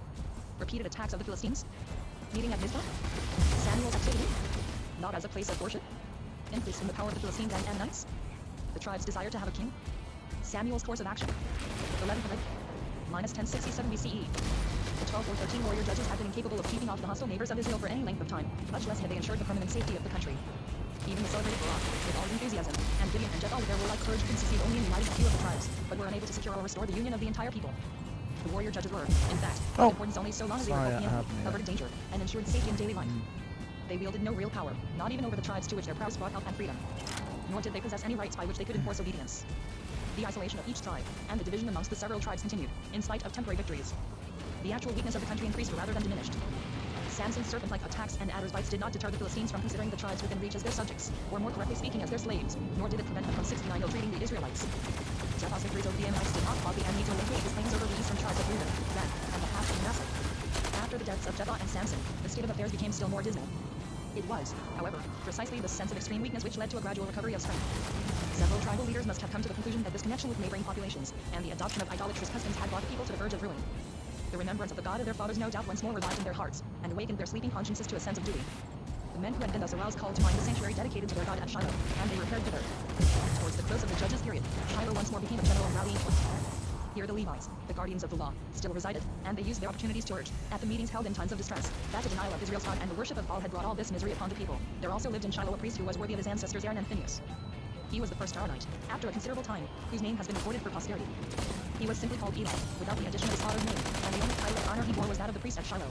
Repeated attacks of the Philistines. Meeting at Mizpah. Samuel's activity. Not as a place of worship. Increase in the power of the Philistines and Ammonites. The tribe's desire to have a king. Samuel's course of action. 11 minus 1067 BCE. The 12 or 13 warrior judges had been incapable of keeping off the hostile neighbors of Israel for any length of time, much less had they ensured the permanent safety of the country. Even the celebrated Barak, with all his enthusiasm, and Gideon and Jephthah with their warlike courage could succeed only in uniting a few of the tribes, but were unable to secure or restore the union of the entire people. The warrior judges were, in fact, of importance only so long as they Sorry, repelled the I enemy, have me. averted danger, and ensured safety in daily life. They wielded no real power, not even over the tribes to which their prowess brought help and freedom. Nor did they possess any rights by which they could enforce obedience. The isolation of each tribe, and the division amongst the several tribes continued, in spite of temporary victories. The actual weakness of the country increased rather than diminished. Samson's serpent-like attacks and adder's bites did not deter the Philistines from considering the tribes within reach as their subjects, or more correctly speaking as their slaves, nor did it prevent them from 69 ill-treating the Israelites. Jephthah's victories over the Ammonites did not cause the enemy to liquidate his claims over the eastern tribes of Reuben, Gad, and the half of Manasseh. After the deaths of Jephthah and Samson, the state of affairs became still more dismal. It was, however, precisely this sense of extreme weakness which led to a gradual recovery of strength. Several tribal leaders must have come to the conclusion that this connection with neighboring populations and the adoption of idolatrous customs had brought the people to the verge of ruin. The remembrance of the God of their fathers no doubt once more revived in their hearts, and awakened their sleeping consciences to a sense of duty. The men who had been thus aroused called to mind the sanctuary dedicated to their God at Shiloh, and they repaired thither. Towards the close of the judges' period, Shiloh once more became a general rallying point. Here the Levites, the guardians of the law, still resided, and they used their opportunities to urge, at the meetings held in times of distress, that the denial of Israel's God and the worship of Baal had brought all this misery upon the people. There also lived in Shiloh a priest who was worthy of his ancestors Aaron and Phinehas. He was the first Aaronite, after a considerable time, whose name has been recorded for posterity. He was simply called Eli, without the addition of his father's name, and the only title of honor he bore was that of the priest at Shiloh.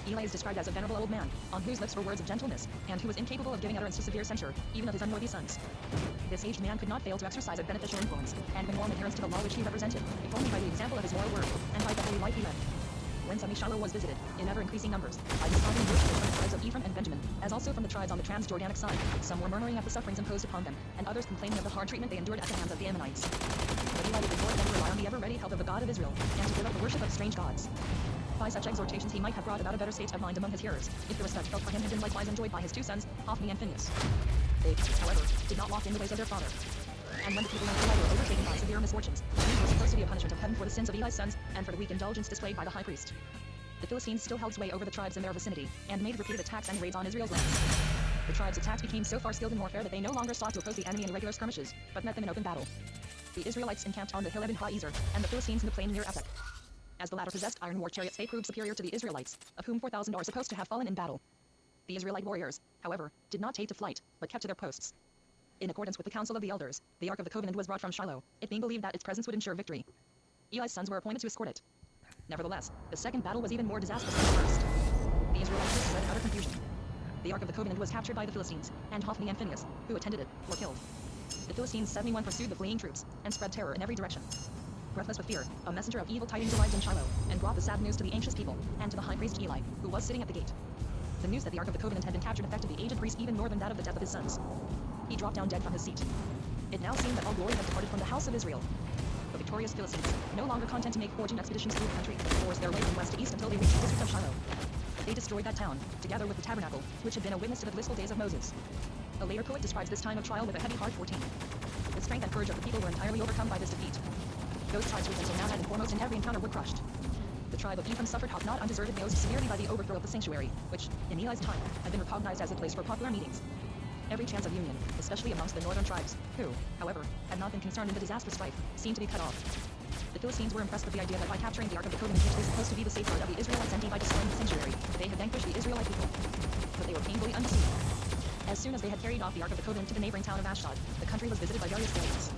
Eli is described as a venerable old man, on whose lips were words of gentleness, and who was incapable of giving utterance to severe censure, even of his unworthy sons. This aged man could not fail to exercise a beneficial influence, and win warm adherence to the law which he represented, if only by the example of his moral word, and by the holy life he led. When suddenly Shiloh was visited, in ever-increasing numbers, by discarding worshippers from the tribes of Ephraim and Benjamin, as also from the tribes on the Transjordanic side, some were murmuring at the sufferings imposed upon them, and others complaining of the hard treatment they endured at the hands of the Ammonites. But Eli would exhort them to rely on the ever-ready help of the God of Israel, and to give up the worship of strange gods. By such exhortations he might have brought about a better state of mind among his hearers, if the respect felt for him had been likewise enjoyed by his two sons, Hophni and Phinehas. They, however, did not walk in the ways of their father. And when the people of Eli were overtaken by severe misfortunes, these were supposed to be a punishment of heaven for the sins of Eli's sons, and for the weak indulgence displayed by the high priest. The Philistines still held sway over the tribes in their vicinity, and made repeated attacks and raids on Israel's lands. The tribes' attacks became so far skilled in warfare that they no longer sought to oppose the enemy in regular skirmishes, but met them in open battle. The Israelites encamped on the hill Eben Ha'ezer, and the Philistines in the plain near Ephek. As the latter possessed iron war chariots, they proved superior to the Israelites, of whom 4,000 are supposed to have fallen in battle. The Israelite warriors, however, did not take to flight, but kept to their posts. In accordance with the counsel of the elders, the Ark of the Covenant was brought from Shiloh, it being believed that its presence would ensure victory. Eli's sons were appointed to escort it. Nevertheless, the second battle was even more disastrous than the first. The Israelites were fled in utter confusion. The Ark of the Covenant was captured by the Philistines, and Hophni and Phinehas, who attended it, were killed. The Philistines 71 pursued the fleeing troops, and spread terror in every direction. Breathless with fear, a messenger of evil tidings arrived in Shiloh, and brought the sad news to the anxious people, and to the high priest Eli, who was sitting at the gate. The news that the Ark of the Covenant had been captured affected the aged priest even more than that of the death of his sons. He dropped down dead from his seat. It now seemed that all glory had departed from the house of Israel. The victorious Philistines, no longer content to make foraging expeditions through the country, forced their way from west to east until they reached the district of Shiloh. They destroyed that town, together with the tabernacle, which had been a witness to the blissful days of Moses. A later poet describes this time of trial with a heavy heart 14. The strength and courage of the people were entirely overcome by this defeat. Those tribes which until now had been foremost in every encounter were crushed. The tribe of Ephraim suffered not undeserved blows severely by the overthrow of the sanctuary, which, in Eli's time, had been recognized as a place for popular meetings. Every chance of union, especially amongst the northern tribes, who, however, had not been concerned in the disastrous strife, seemed to be cut off. The Philistines were impressed with the idea that by capturing the Ark of the Covenant, which was supposed to be the safeguard of the Israelites and by destroying the sanctuary, they had vanquished the Israelite people. But they were painfully undeceived. As soon as they had carried off the Ark of the Covenant to the neighboring town of Ashdod, the country was visited by various plagues.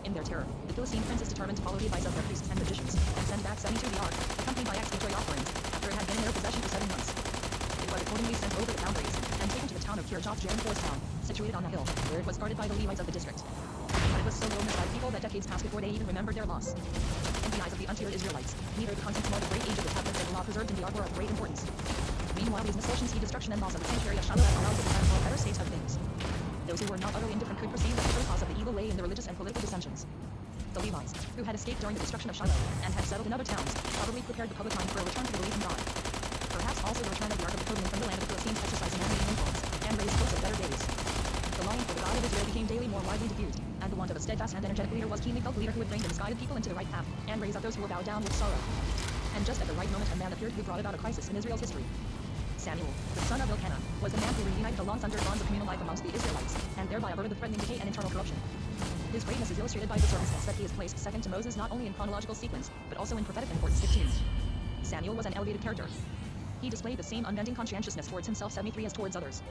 In their terror, the Philistine princes determined to follow the advice of their priests and magicians, and send back 72 the Ark, accompanied by expiatory offerings, after it had been in their possession for 7 months. It was accordingly sent over the boundaries, and taken to the town of Kirjath Jearim Forest Town, situated on a hill, where it was guarded by the Levites of the district. But it was so little missed by people that decades passed before they even remembered their loss. In the eyes of the unteared Israelites, neither the contents nor the great age of the tablets and the law preserved in the Ark were of great importance. Meanwhile, these misfortunes see destruction and loss of the sanctuary of Shiloh as aroused the desire for a better state of things. Those who were not utterly indifferent could perceive that the true cause of the evil lay in the religious and political dissensions. The Levites, who had escaped during the destruction of Shiloh, and had settled in other towns, probably prepared the public mind for a return to the belief in God. Perhaps also the return of the Ark of the Covenant from the land of the Philistines exercised an animating influence, and raised hopes of better days. The longing for the God of Israel became daily more widely diffused, and the want of a steadfast and energetic leader was keenly felt. The leader who would bring the misguided people into the right path, and raise up those who were bowed down with sorrow. And just at the right moment a man appeared who brought about a crisis in Israel's history. Samuel, the son of Elkanah, was the man who reunited the long-sundered bonds of communal life amongst the Israelites, and thereby averted the threatening decay and internal corruption. His greatness is illustrated by the circumstance that he is placed second to Moses not only in chronological sequence, but also in prophetic importance 15. Samuel was an elevated character. He displayed the same unbending conscientiousness towards himself 73 as towards others.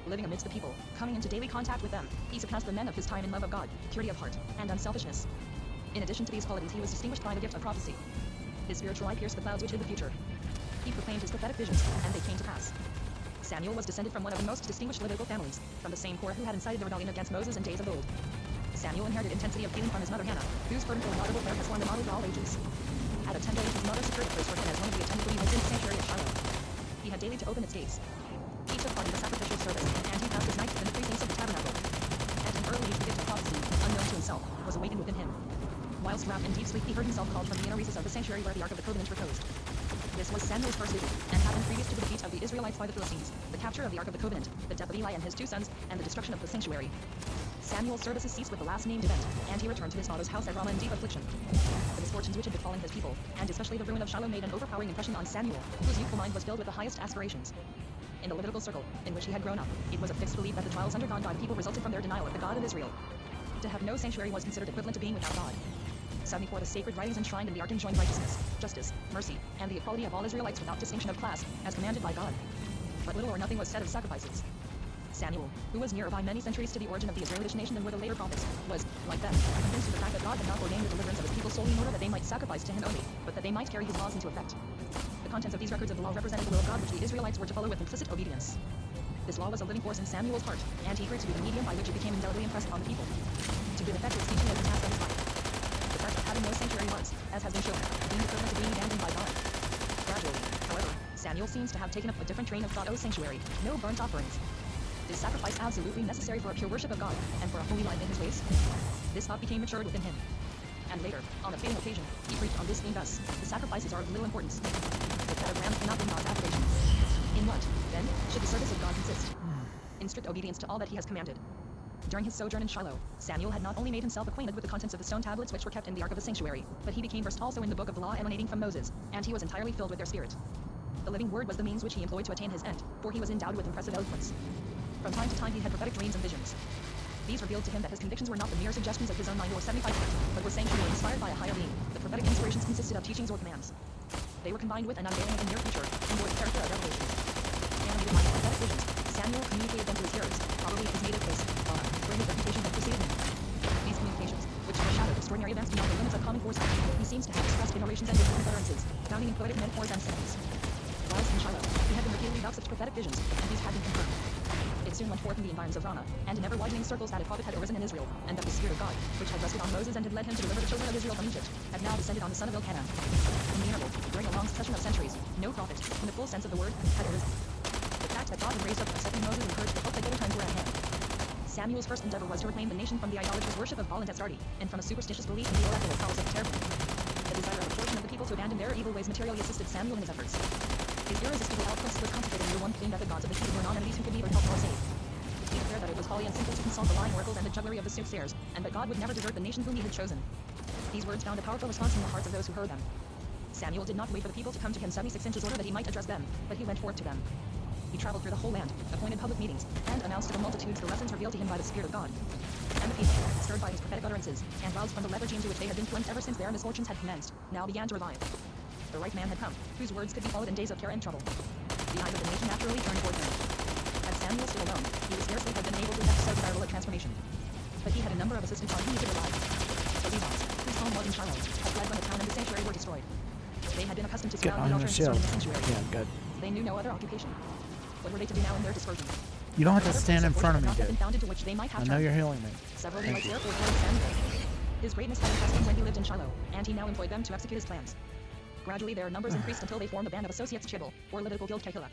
Living amidst the people, coming into daily contact with them, he surpassed the men of his time in love of God, purity of heart, and unselfishness. In addition to these qualities, he was distinguished by the gift of prophecy. His spiritual eye pierced the clouds which hid the future. He proclaimed his prophetic visions, and they came to pass. Samuel was descended from one of the most distinguished Levitical families, from the same Korah who had incited the rebellion against Moses in days of old. Samuel inherited intensity of feeling from his mother Hannah, whose fervent and laudable prayer has formed a model for all ages. At a tender age, his mother secured a place for him as one of the attendant Levites in the sanctuary of Shiloh. He he had daily to open its gates. He took part in the sacrificial service, and he passed his nights within the precincts of the tabernacle. At an early age, the gift of prophecy, unknown to himself, was awakened within him. Whilst wrapped in deep sleep, he heard himself called from the inner recess of the sanctuary where the Ark of the Covenant reposed. This was Samuel's first vision, and happened previous to the defeat of the Israelites by the Philistines, the capture of the Ark of the Covenant, the death of Eli and his 2 sons, and the destruction of the sanctuary. Samuel's services ceased with the last named event, and he returned to his father's house at Ramah in deep affliction. The misfortunes which had befallen his people, and especially the ruin of Shiloh, made an overpowering impression on Samuel, whose youthful mind was filled with the highest aspirations. In the Levitical circle, in which he had grown up, it was a fixed belief that the trials undergone by the people resulted from their denial of the God of Israel. To have no sanctuary was considered equivalent to being without God. 74 The sacred writings enshrined in the Ark enjoined righteousness, justice, mercy, and the equality of all Israelites without distinction of class, as commanded by God. But little or nothing was said of sacrifices. Samuel, who was near by many centuries to the origin of the Israelitish nation than were the later prophets, was, like them, convinced of the fact that God had not ordained the deliverance of his people solely in order that they might sacrifice to him only, but that they might carry his laws into effect. The contents of these records of the law represented the will of God which the Israelites were to follow with implicit obedience. This law was a living force in Samuel's heart, and he grew to be the medium by which it became indelibly impressed upon the people. To give effect to its teaching was the task of his life. The fact of having no sanctuary was, as has been shown, being equivalent to being abandoned by God. Gradually, however, Samuel seems to have taken up a different train of thought. O sanctuary, no burnt offerings. Is sacrifice absolutely necessary for a pure worship of God, and for a holy life in his ways? This thought became matured within him. And later, on a fitting occasion, he preached on this theme thus: the sacrifices are of little importance. The fat of rams cannot bring God's approbation. In what, then, should the service of God consist? In strict obedience to all that he has commanded. During his sojourn in Shiloh, Samuel had not only made himself acquainted with the contents of the stone tablets which were kept in the Ark of the Sanctuary, but he became versed also in the book of the law emanating from Moses, and he was entirely filled with their spirit. The living word was the means which he employed to attain his end, for he was endowed with impressive eloquence. From time to time he had prophetic dreams and visions. These revealed to him that his convictions were not the mere suggestions of his own mind or 75%, but were sanctioned or inspired by a higher being. The prophetic inspirations consisted of teachings or commands. They were combined with an unveiling of the near future, and were the character of revelations. Animated by prophetic visions, Samuel communicated them to his hearers, probably in his native place, where his reputation had preceded him. These communications, which foreshadowed extraordinary events beyond the limits of common foresight, he seems to have expressed in orations and different utterances, founding in poetic metaphors and similes. Whilst in Shiloh, he had been repeatedly about such prophetic visions, and these had been confirmed. It soon went forth in the environs of Ramah, and in ever-widening circles that a prophet had arisen in Israel, and that the Spirit of God, which had rested on Moses and had led him to deliver the children of Israel from Egypt, had now descended on the son of Elkanah. In the interval, during a long succession of centuries, no prophet, in the full sense of the word, had arisen. The fact that God had raised up a second Moses encouraged the hope that better times were at hand. Samuel's first endeavor was to reclaim the nation from the idolatrous worship of Baal and Astarte, and from a superstitious belief in the oracular powers of the cherubim. The desire of a portion of the people to abandon their evil ways materially assisted Samuel in his efforts. His irresistible eloquence was concentrated in the one thing that the gods of the heathen were non-enemies who could neither help nor save. He declared that it was folly and sinful to consult the lying oracles and the jugglery of the soothsayers, and that God would never desert the nation whom he had chosen. These words found a powerful response in the hearts of those who heard them. Samuel did not wait for the people to come to him 76 inches order that he might address them, but he went forth to them. He traveled through the whole land, appointed public meetings, and announced to the multitudes the lessons revealed to him by the Spirit of God. And the people, stirred by his prophetic utterances, and roused from the lethargy into which they had been plunged ever since their misfortunes had commenced, now began to revive. The right man had come, whose words could be followed in days of care and trouble. The eyes of the nation naturally turned toward him. Had Samuel stood alone, he would scarcely have been able to effect so desirable a transformation. But he had a number of assistants on whom he could rely. The Levites, whose home was in Shiloh, had fled when the town and the sanctuary were destroyed. They had been accustomed to Get surround on the the altar and shield. destroy the sanctuary. Yeah, good. They knew no other occupation. What were they to do now in their dispersion? You don't have to Other stand in places front of would me, not have been dude. founded to which they might have I know turned. you're healing me. Several Thank Levites you. therefore joined Samuel. His greatness had impressed him when he lived in Shiloh, and he now employed them to execute his plans. Gradually their numbers increased until they formed a band of associates Chibble, or Levitical Guild Kehillah.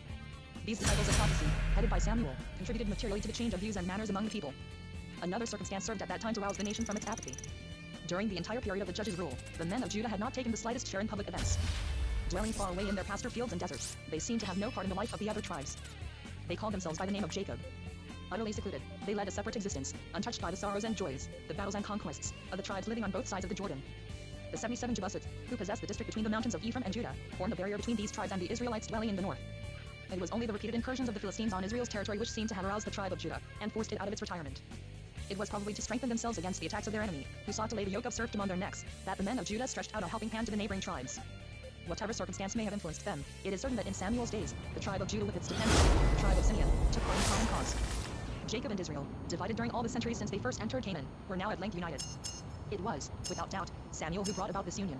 These disciples of prophecy, headed by Samuel, contributed materially to the change of views and manners among the people. Another circumstance served at that time to rouse the nation from its apathy. During the entire period of the judges' rule, the men of Judah had not taken the slightest share in public events. Dwelling far away in their pasture fields and deserts, they seemed to have no part in the life of the other tribes. They called themselves by the name of Jacob. Utterly secluded, they led a separate existence, untouched by the sorrows and joys, the battles and conquests, of the tribes living on both sides of the Jordan. The 77 Jebusites, who possessed the district between the mountains of Ephraim and Judah, formed the barrier between these tribes and the Israelites dwelling in the north. It was only the repeated incursions of the Philistines on Israel's territory which seemed to have aroused the tribe of Judah, and forced it out of its retirement. It was probably to strengthen themselves against the attacks of their enemy, who sought to lay the yoke of serfdom on their necks, that the men of Judah stretched out a helping hand to the neighboring tribes. Whatever circumstance may have influenced them, it is certain that in Samuel's days, the tribe of Judah with its dependents, the tribe of Simeon, took part in the common cause. Jacob and Israel, divided during all the centuries since they first entered Canaan, were now at length united. It was, without doubt, Samuel who brought about this union.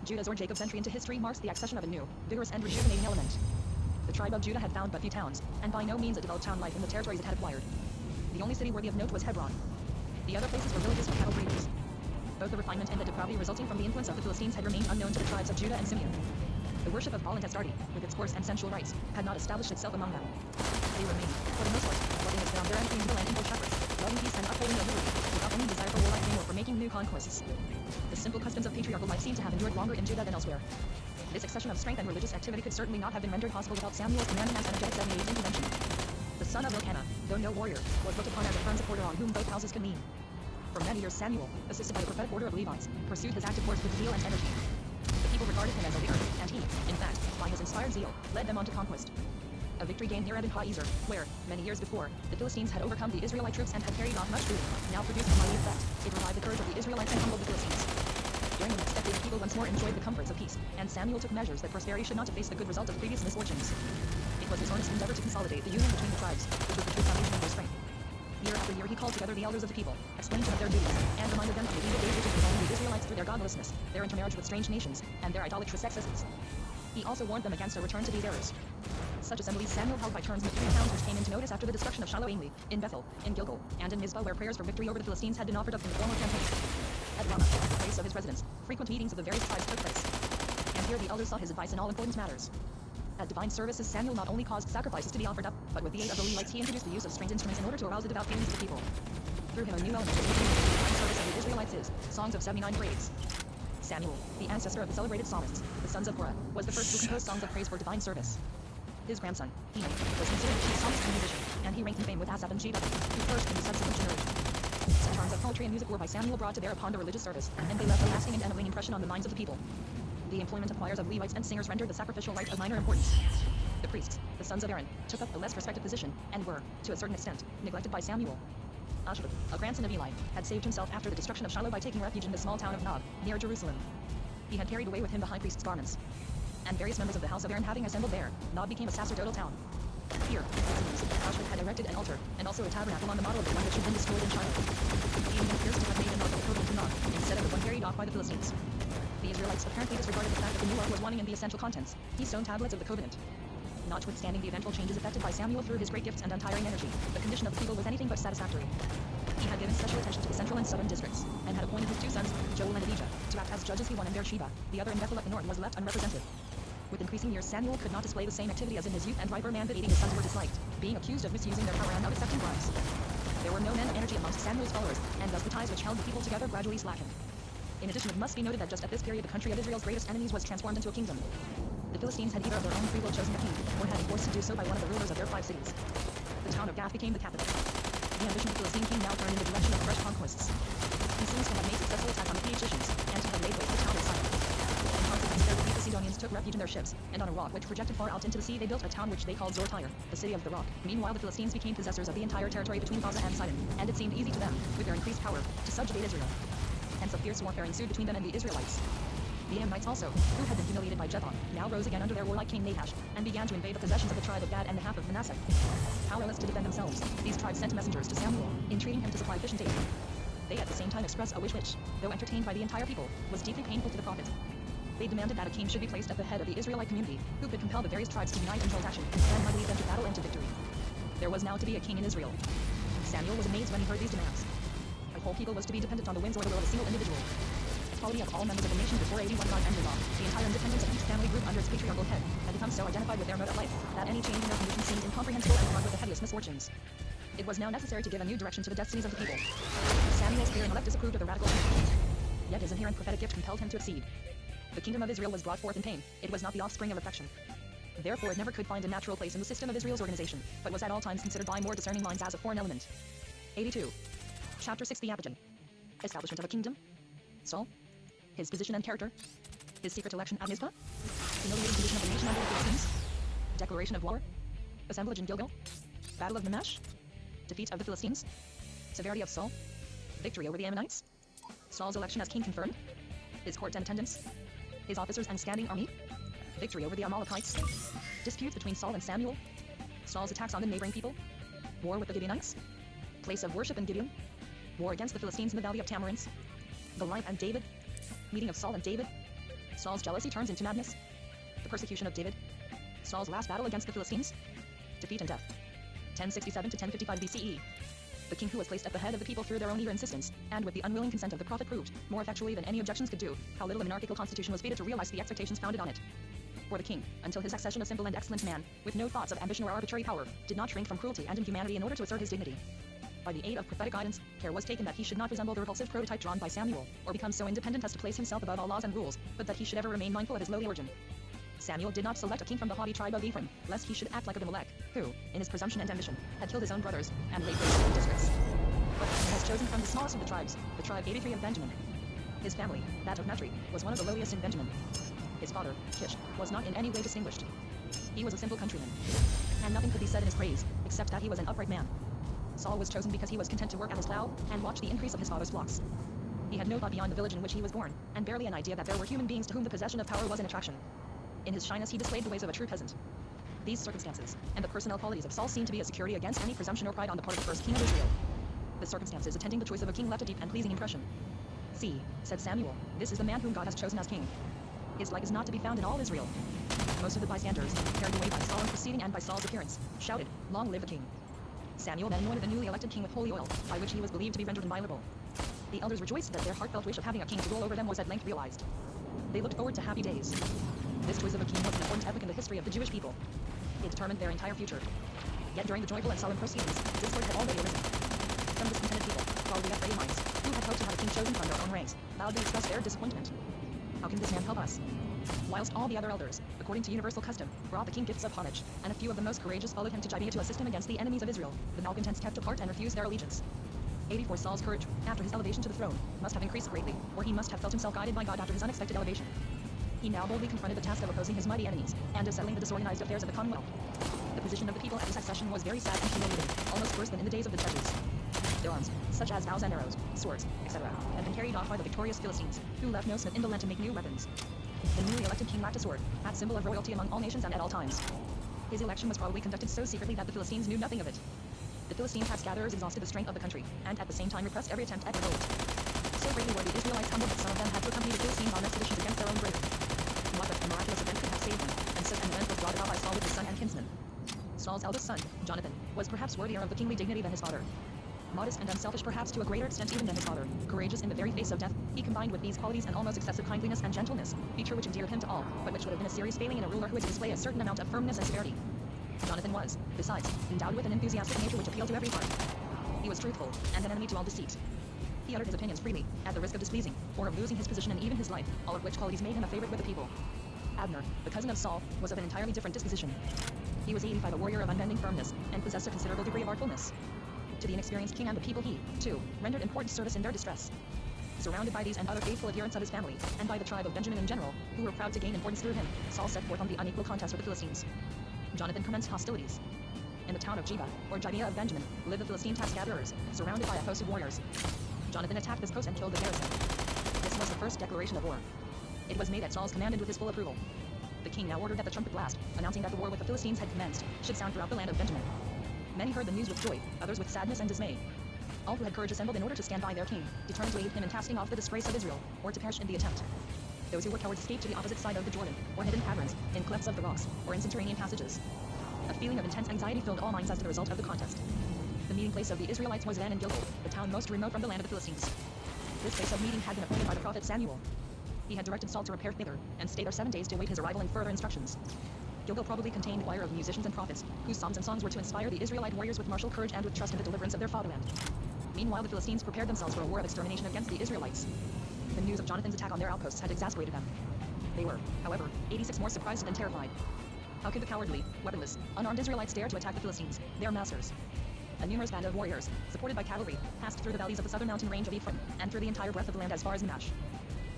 Judah's or Jacob's entry into history marks the accession of a new, vigorous and rejuvenating element. The tribe of Judah had found but few towns, and by no means a developed town life in the territories it had acquired. The only city worthy of note was Hebron. The other places were villages for cattle breeders. Both the refinement and the depravity resulting from the influence of the Philistines had remained unknown to the tribes of Judah and Simeon. The worship of Baal and Astarte, with its coarse and sensual rites, had not established itself among them. They remained, for the most part, loving as found their entry into the land evil shepherds, loving peace and upholding their liberty, without any desire for warlike gain or for making new conquests. The simple customs of patriarchal life seem to have endured longer in Judah than elsewhere. This accession of strength and religious activity could certainly not have been rendered possible without Samuel's commanding and energetic 78 intervention. The son of Elkanah, though no warrior, was looked upon as a firm supporter on whom both houses could lean. For many years Samuel, assisted by the prophetic order of Levites, pursued his active works with zeal and energy. The people regarded him as a leader, and he, in fact, by his inspired zeal, led them on to conquest. A victory gained near Ezer, where, many years before, the Philistines had overcome the Israelite troops and had carried off much booty, now produced a mighty effect. It revived the courage of the Israelites and humbled the Philistines. During the next decade, the people once more enjoyed the comforts of peace, and Samuel took measures that prosperity should not face the good result of previous misfortunes. It was his earnest endeavor to consolidate the union between the tribes, which was the true foundation of their strength. Year after year he called together the elders of the people, explained to them their duties, and reminded them of the evil days which had befallen the Israelites through their godlessness, their intermarriage with strange nations, and their idolatrous excesses. He also warned them against a return to these errors. Such assemblies Samuel held by turns in the 3 towns which came into notice after the destruction of Shiloh, in Bethel, in Gilgal, and in Mizpah, where prayers for victory over the Philistines had been offered up in the former campaigns. At Ramah, the place of his residence, frequent meetings of the various tribes took place, and here the elders sought his advice in all important matters. At divine services, Samuel not only caused sacrifices to be offered up, but with the aid of the Levites he introduced the use of stringed instruments in order to arouse the devout feelings of the people. Through him a new element of the divine service of the Israelites is Songs of 79 Praise. Samuel, the ancestor of the celebrated psalmists, the sons of Korah, was the first who composed songs of praise for divine service. His grandson, Heman, was considered a chief psalmist and musician, and he ranked in fame with Asaph and Sheba, who flourished in the subsequent generation. Some charms of poetry and music were by Samuel brought to bear upon the religious service, and they left a lasting and enabling impression on the minds of the people. The employment of choirs of Levites and singers rendered the sacrificial rite of minor importance. The priests, the sons of Aaron, took up a less respected position, and were, to a certain extent, neglected by Samuel. Ashbeth, a grandson of Eli, had saved himself after the destruction of Shiloh by taking refuge in the small town of Nob, near Jerusalem. He had carried away with him the high priest's garments. And various members of the house of Aaron having assembled there, Nob became a sacerdotal town. Here, Ashbeth had erected an altar, and also a tabernacle on the model of the one which had been destroyed in Shiloh. He even appears to have made an ark equivalent to Nob, instead of the one carried off by the Philistines. The Israelites apparently disregarded the fact that the new ark was wanting in the essential contents, the stone tablets of the covenant. Notwithstanding the eventual changes effected by Samuel through his great gifts and untiring energy, the condition of the people was anything but satisfactory. He had given special attention to the central and southern districts, and had appointed his 2 sons, Joel and Abijah, to act as judges, the one in Beersheba, the other in Bethel at the north was left unrepresented. With increasing years Samuel could not display the same activity as in his youth, and riper man but aiding his sons were disliked, being accused of misusing their power and of accepting bribes. There were no men of energy amongst Samuel's followers, and thus the ties which held the people together gradually slackened. In addition, it must be noted that just at this period the country of Israel's greatest enemies was transformed into a kingdom. The Philistines had either of their own free will chosen a king, or had been forced to do so by one of the rulers of their 5 cities. The town of Gath became the capital. The ambition of the Philistine king now turned in the direction of fresh conquests. He seems to have made successful attack on the Phoenicians, and to have laid waste the town of Sidon. In consequence thereof, the Sidonians took refuge in their ships, and on a rock which projected far out into the sea they built a town which they called Zor-Tyre, the city of the rock. Meanwhile the Philistines became possessors of the entire territory between Gaza and Sidon, and it seemed easy to them, with their increased power, to subjugate Israel. Hence a fierce warfare ensued between them and the Israelites. The Ammonites also, who had been humiliated by Jephthah, now rose again under their warlike king Nahash, and began to invade the possessions of the tribe of Gad and the half of Manasseh. Powerless to defend themselves, these tribes sent messengers to Samuel, entreating him to supply efficient aid. They at the same time expressed a wish which, though entertained by the entire people, was deeply painful to the prophet. They demanded that a king should be placed at the head of the Israelite community, who could compel the various tribes to unite and joint action, and might lead them to battle and to victory. There was now to be a king in Israel. Samuel was amazed when he heard these demands. The whole people was to be dependent on the winds or the will of a single individual. Equality of all members of the nation before 81 God and law, the entire independence of each family group under its patriarchal head, had become so identified with their mode of life, that any change in their condition seemed incomprehensible and fraught with the heaviest misfortunes. It was now necessary to give a new direction to the destinies of the people. Samuel's clear intellect disapproved of the radical change. Yet his inherent prophetic gift compelled him to accede. The kingdom of Israel was brought forth in pain, it was not the offspring of affection. Therefore it never could find a natural place in the system of Israel's organization, but was at all times considered by more discerning minds as a foreign element. 82. Chapter 6 The Apigen. Establishment of a kingdom. Saul. His position and character. His secret election at Mizpah. Humiliating condition of the nation under the Philistines. Declaration of war. Assemblage in Gilgal. Battle of Mimash. Defeat of the Philistines. Severity of Saul. Victory over the Ammonites. Saul's election as king confirmed. His court and attendants. His officers and standing army. Victory over the Amalekites. Disputes between Saul and Samuel. Saul's attacks on the neighboring people. War with the Gibeonites. Place of worship in Gibeon. War against the Philistines in the valley of Tamarins. Goliath and David. Meeting of Saul and David. Saul's jealousy turns into madness. The persecution of David. Saul's last battle against the Philistines. Defeat and death. 1067 to 1055 BCE. The king who was placed at the head of the people through their own eager insistence, and with the unwilling consent of the prophet proved, more effectually than any objections could do, how little a monarchical constitution was fated to realize the expectations founded on it. For the king, until his accession, a simple and excellent man, with no thoughts of ambition or arbitrary power, did not shrink from cruelty and inhumanity in order to assert his dignity. By the aid of prophetic guidance, care was taken that he should not resemble the repulsive prototype drawn by Samuel, or become so independent as to place himself above all laws and rules, but that he should ever remain mindful of his lowly origin. Samuel did not select a king from the haughty tribe of Ephraim, lest he should act like Abimelech, who, in his presumption and ambition, had killed his own brothers, and laid waste his districts. But he has chosen from the smallest of the tribes, the tribe 83 of Benjamin. His family, that of Matri, was one of the lowliest in Benjamin. His father, Kish, was not in any way distinguished. He was a simple countryman. And nothing could be said in his praise, except that he was an upright man. Saul was chosen because he was content to work at his plow, and watch the increase of his father's flocks. He had no thought beyond the village in which he was born, and barely an idea that there were human beings to whom the possession of power was an attraction. In his shyness he displayed the ways of a true peasant. These circumstances, and the personnel qualities of Saul seemed to be a security against any presumption or pride on the part of the first king of Israel. The circumstances attending the choice of a king left a deep and pleasing impression. "See," said Samuel, "this is the man whom God has chosen as king. His like is not to be found in all Israel." Most of the bystanders, carried away by Saul's proceeding and by Saul's appearance, shouted, "Long live the king." Samuel then anointed the newly elected king with holy oil, by which he was believed to be rendered inviolable. The elders rejoiced that their heartfelt wish of having a king to rule over them was at length realized. They looked forward to happy days. This choice of a king was an important epoch in the history of the Jewish people. It determined their entire future. Yet during the joyful and solemn proceedings, discord had already arisen. Some discontented people, probably Ephraimites, who had hoped to have a king chosen from their own ranks, loudly expressed their disappointment. "How can this man help us?" Whilst all the other elders, according to universal custom, brought the king gifts of homage, and a few of the most courageous followed him to Gibeah to assist him against the enemies of Israel, the malcontents kept apart and refused their allegiance. 84 Saul's courage, after his elevation to the throne, must have increased greatly, or he must have felt himself guided by God after his unexpected elevation. He now boldly confronted the task of opposing his mighty enemies, and of settling the disorganized affairs of the Commonwealth. The position of the people at this accession was very sad and humiliating, almost worse than in the days of the judges. Their arms, such as bows and arrows, swords, etc., had been carried off by the victorious Philistines, who left no smith in the land to make new weapons. The newly elected king lacked a sword, that symbol of royalty among all nations and at all times. His election was probably conducted so secretly that the Philistines knew nothing of it. The Philistine tax gatherers exhausted the strength of the country, and at the same time repressed every attempt at revolt. So greatly were the Israelites humbled that some of them had to accompany the Philistines on expeditions against their own brethren. What a miraculous event could have saved them, and such an event was brought about by Saul with his son and kinsman. Saul's eldest son, Jonathan, was perhaps worthier of the kingly dignity than his father. Modest and unselfish perhaps to a greater extent even than his father, courageous in the very face of death, he combined with these qualities an almost excessive kindliness and gentleness, feature which endeared him to all, but which would have been a serious failing in a ruler who is to display a certain amount of firmness and severity. Jonathan was, besides, endowed with an enthusiastic nature which appealed to every heart. He was truthful, and an enemy to all deceit. He uttered his opinions freely, at the risk of displeasing, or of losing his position and even his life, all of which qualities made him a favorite with the people. Abner, the cousin of Saul, was of an entirely different disposition. He was 85, a warrior of unbending firmness, and possessed a considerable degree of artfulness. To the inexperienced king and the people he, too, rendered important service in their distress. Surrounded by these and other faithful adherents of his family, and by the tribe of Benjamin in general, who were proud to gain importance through him, Saul set forth on the unequal contest with the Philistines. Jonathan commenced hostilities. In the town of Gibeah of Benjamin, lived the Philistine tax gatherers, surrounded by a host of warriors. Jonathan attacked this post and killed the garrison. This was the first declaration of war. It was made at Saul's command and with his full approval. The king now ordered that the trumpet blast, announcing that the war with the Philistines had commenced, should sound throughout the land of Benjamin. Many heard the news with joy, others with sadness and dismay. All who had courage assembled in order to stand by their king, determined to aid him in casting off the disgrace of Israel, or to perish in the attempt. Those who were cowards escaped to the opposite side of the Jordan, or hid in caverns, in clefts of the rocks, or in subterranean passages. A feeling of intense anxiety filled all minds as to the result of the contest. The meeting place of the Israelites was then in Gilgal, the town most remote from the land of the Philistines. This place of meeting had been appointed by the prophet Samuel. He had directed Saul to repair thither, and stay there 7 days to await his arrival and further instructions. Gilgal probably contained a choir of musicians and prophets, whose psalms and songs were to inspire the Israelite warriors with martial courage and with trust in the deliverance of their fatherland. Meanwhile, the Philistines prepared themselves for a war of extermination against the Israelites. The news of Jonathan's attack on their outposts had exasperated them. They were, however, 86 more surprised than terrified. How could the cowardly, weaponless, unarmed Israelites dare to attack the Philistines, their masters? A numerous band of warriors, supported by cavalry, passed through the valleys of the southern mountain range of Ephraim, and through the entire breadth of the land as far as Mimash.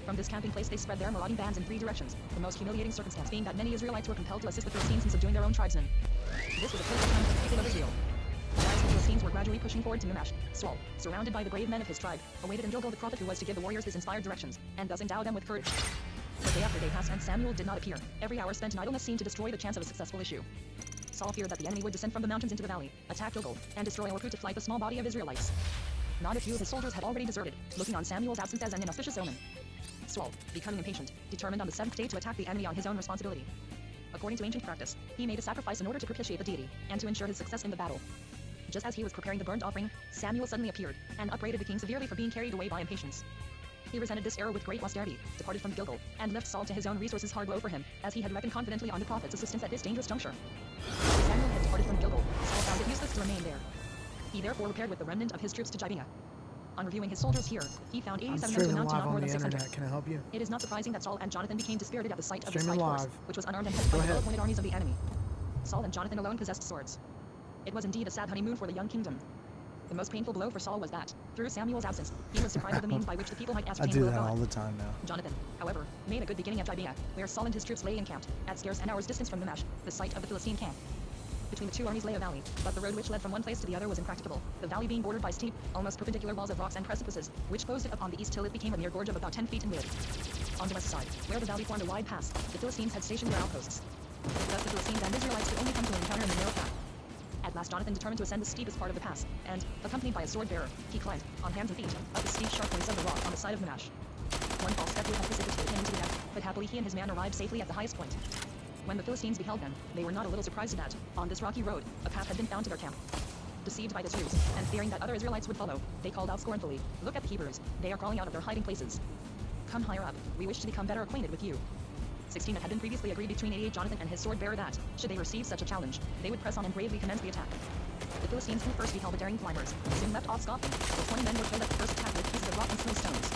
From this camping place they spread their marauding bands in 3 directions, the most humiliating circumstance being that many Israelites were compelled to assist the Philistines in subduing their own tribesmen. This was a critical time for the people of Israel. As the Philistines were gradually pushing forward to Mimash, Saul, surrounded by the brave men of his tribe, awaited in Gilgal the prophet who was to give the warriors his inspired directions, and thus endow them with courage. But day after day passed and Samuel did not appear. Every hour spent in idleness seemed to destroy the chance of a successful issue. Saul feared that the enemy would descend from the mountains into the valley, attack Gilgal, and destroy or put to flight the small body of Israelites. Not a few of his soldiers had already deserted, looking on Samuel's absence as an inauspicious omen. Saul, becoming impatient, determined on the 7th day to attack the enemy on his own responsibility. According to ancient practice, he made a sacrifice in order to propitiate the deity, and to ensure his success in the battle. Just as he was preparing the burnt offering, Samuel suddenly appeared, and upbraided the king severely for being carried away by impatience. He resented this error with great austerity, departed from Gilgal, and left Saul to his own resources hard woe for him, as he had reckoned confidently on the prophet's assistance at this dangerous juncture. As Samuel had departed from Gilgal, Saul found it useless to remain there. He therefore repaired with the remnant of his troops to Gibeah. On reviewing his soldiers here, he found I'm 87 men to streaming amount to live not on more the than 600. internet. Can I help you? It is not surprising that Saul and Jonathan became dispirited at the sight of the Streaming slight force, live. which was unarmed and headed by Go the ahead. well-appointed armies of the enemy. Saul and Jonathan alone possessed swords. It was indeed a sad honeymoon for the young kingdom. The most painful blow for Saul was that, through Samuel's absence, he was deprived of the means by which the people might I ascertain do the will that of all God. the time now. Jonathan, however, made a good beginning at Gibeah, where Saul and his troops lay encamped, at scarce an hour's distance from Mimash, the site of the Philistine camp. Between the two armies lay a valley, but the road which led from one place to the other was impracticable, the valley being bordered by steep, almost perpendicular walls of rocks and precipices, which closed it up on the east till it became a mere gorge of about 10 feet in width. On the west side, where the valley formed a wide pass, the Philistines had stationed their outposts. Thus the Philistines and Israelites could only come to an encounter in the narrow path. At last Jonathan determined to ascend the steepest part of the pass, and, accompanied by a sword-bearer, he climbed, on hands and feet, up the steep sharp points of the rock on the side of Mimash. One false step would have precipitated him into the depth, but happily he and his man arrived safely at the highest point. When the Philistines beheld them, they were not a little surprised that, on this rocky road, a path had been found to their camp. Deceived by this ruse, and fearing that other Israelites would follow, they called out scornfully, "Look at the Hebrews, they are crawling out of their hiding places. Come higher up, we wish to become better acquainted with you." 16 it had been previously agreed between 88 Jonathan and his sword-bearer that, should they receive such a challenge, they would press on and bravely commence the attack. The Philistines who first beheld the daring climbers, soon left off scoffing, for 20 men were killed at the first attack with pieces of rock and smooth stones.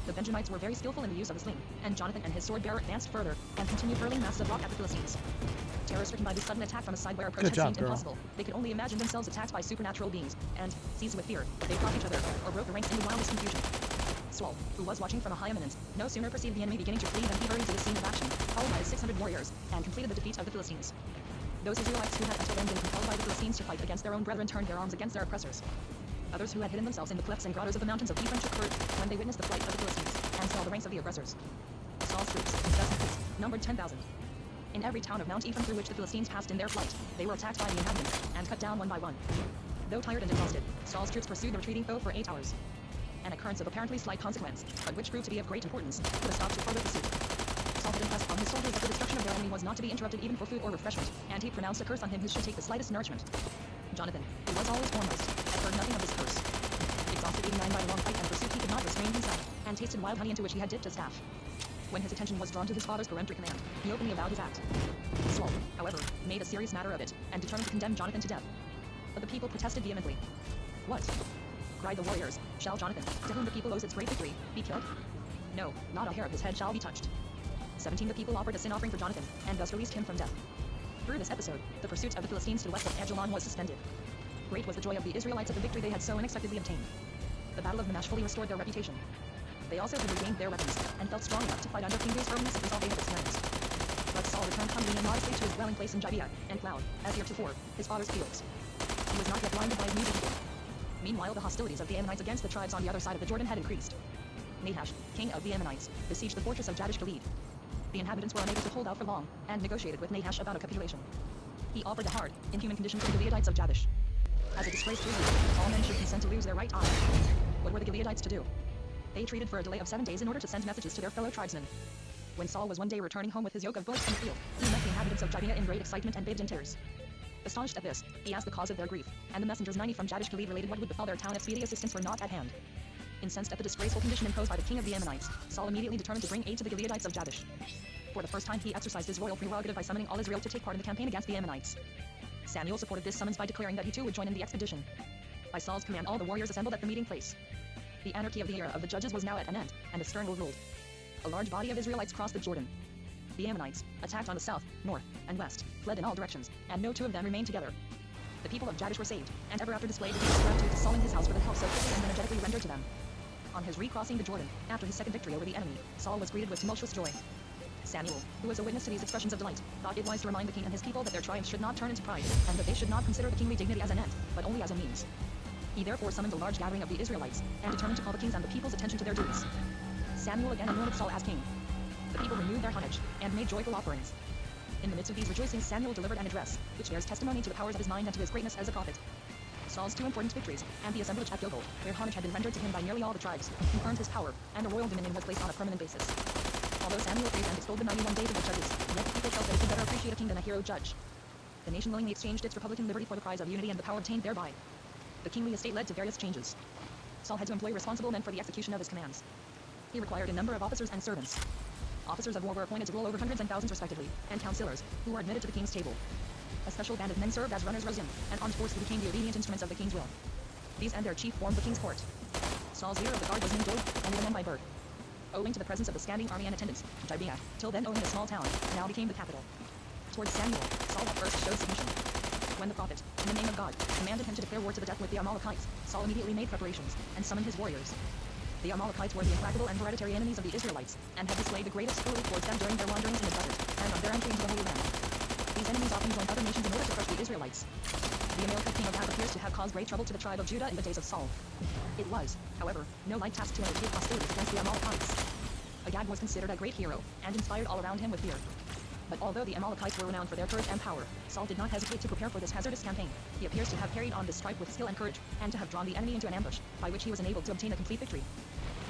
The Benjamites were very skillful in the use of the sling, and Jonathan and his sword-bearer advanced further, and continued hurling masses of rock at the Philistines. Terror-stricken by this sudden attack from a side where approach Good had job, seemed girl. impossible, they could only imagine themselves attacked by supernatural beings, and, seized with fear, they fought each other, or broke the ranks in the wildest confusion. Saul, who was watching from a high eminence, no sooner perceived the enemy beginning to flee than he hurried to the scene of action, followed by his 600 warriors, and completed the defeat of the Philistines. Those Israelites who had until then been compelled by the Philistines to fight against their own brethren turned their arms against their oppressors. Others who had hidden themselves in the clefts and grottos of the mountains of Ephraim took courage when they witnessed the flight of the Philistines, and saw the ranks of the aggressors. Saul's troops, thus increased, numbered 10,000. In every town of Mount Ephraim through which the Philistines passed in their flight, they were attacked by the inhabitants, and cut down one by one. Though tired and exhausted, Saul's troops pursued the retreating foe for 8 hours. An occurrence of apparently slight consequence, but which proved to be of great importance, put a stop to further pursuit. Saul had impressed on his soldiers that the destruction of their enemy was not to be interrupted even for food or refreshment, and he pronounced a curse on him who should take the slightest nourishment. Jonathan, who was always foremost, had heard nothing of this curse. Exhausted 89 by a long fight and pursuit, he could not restrain himself, and tasted wild honey into which he had dipped a staff. When his attention was drawn to his father's peremptory command, he openly avowed his act. Saul, however, made a serious matter of it, and determined to condemn Jonathan to death. But the people protested vehemently. "What?" cried the warriors. "Shall Jonathan, to whom the people owes its great victory, be killed? No, not a hair of his head shall be touched." 17 The people offered a sin offering for Jonathan, and thus released him from death. Through this episode, the pursuit of the Philistines to the west of Ajalon was suspended. Great was the joy of the Israelites at the victory they had so unexpectedly obtained. The Battle of Mimash fully restored their reputation. They also had regained their weapons, and felt strong enough to fight under King David's firmness against all they had experienced. But Saul returned humbly and modestly to his dwelling place in Gibeah, and plowed, as heretofore, his father's fields. He was not yet blinded by his new dignity. Meanwhile, the hostilities of the Ammonites against the tribes on the other side of the Jordan had increased. Nahash, king of the Ammonites, besieged the fortress of Jabesh Gilead. The inhabitants were unable to hold out for long, and negotiated with Nahash about a capitulation. He offered a hard, inhuman condition to the Gileadites of Jabesh. As a disgraced Israelite, all men should consent to lose their right eye. What were the Gileadites to do? They treated for a delay of 7 days in order to send messages to their fellow tribesmen. When Saul was one day returning home with his yoke of bullocks from the field, he met the inhabitants of Gibeah in great excitement and bathed in tears. Astonished at this, he asked the cause of their grief, and the messengers 90 from Jabesh Gilead related what would befall their town if speedy assistance were not at hand. Incensed at the disgraceful condition imposed by the king of the Ammonites, Saul immediately determined to bring aid to the Gileadites of Jabesh. For the first time he exercised his royal prerogative by summoning all Israel to take part in the campaign against the Ammonites. Samuel supported this summons by declaring that he too would join in the expedition. By Saul's command all the warriors assembled at the meeting place. The anarchy of the era of the judges was now at an end, and a stern rule ruled. A large body of Israelites crossed the Jordan. The Ammonites, attacked on the south, north, and west, fled in all directions, and no two of them remained together. The people of Jabesh were saved, and ever after displayed the deepest gratitude to Saul and his house for the help so quickly and energetically rendered to them. On his recrossing the Jordan, after his second victory over the enemy, Saul was greeted with tumultuous joy. Samuel, who was a witness to these expressions of delight, thought it wise to remind the king and his people that their triumph should not turn into pride, and that they should not consider the kingly dignity as an end, but only as a means. He therefore summoned a large gathering of the Israelites, and determined to call the king's and the people's attention to their duties. Samuel again anointed Saul as king. The people renewed their homage, and made joyful offerings. In the midst of these rejoicings Samuel delivered an address, which bears testimony to the powers of his mind and to his greatness as a prophet. Saul's 2 important victories, and the assemblage at Gilgal, where homage had been rendered to him by nearly all the tribes, confirmed his power, and the royal dominion was placed on a permanent basis. Although Samuel praised and extolled the 91 days of the judges, yet the people felt that it could better appreciate a king than a hero judge. The nation willingly exchanged its republican liberty for the prize of unity and the power obtained thereby. The kingly estate led to various changes. Saul had to employ responsible men for the execution of his commands. He required a number of officers and servants. Officers of war were appointed to rule over hundreds and thousands respectively, and councillors, who were admitted to the king's table. A special band of men served as runners rosin, an armed force who became the obedient instruments of the king's will. These and their chief formed the king's court. Saul's leader of the guard was named Doeg, and even by birth. Owing to the presence of the standing army and attendants, Gibeah, till then only a small town, now became the capital. Towards Samuel, Saul at first showed submission. When the prophet, in the name of God, commanded him to declare war to the death with the Amalekites, Saul immediately made preparations, and summoned his warriors. The Amalekites were the implacable and hereditary enemies of the Israelites, and had displayed the greatest cruelty towards them during their wanderings in the desert, and on their entry into the Holy Land. These enemies often joined other nations in order to crush the Israelites. The Amalekite king Agag appears to have caused great trouble to the tribe of Judah in the days of Saul. It was, however, no light task to undertake hostilities against the Amalekites. Agag was considered a great hero, and inspired all around him with fear. But although the Amalekites were renowned for their courage and power, Saul did not hesitate to prepare for this hazardous campaign. He appears to have carried on this strife with skill and courage, and to have drawn the enemy into an ambush, by which he was enabled to obtain a complete victory.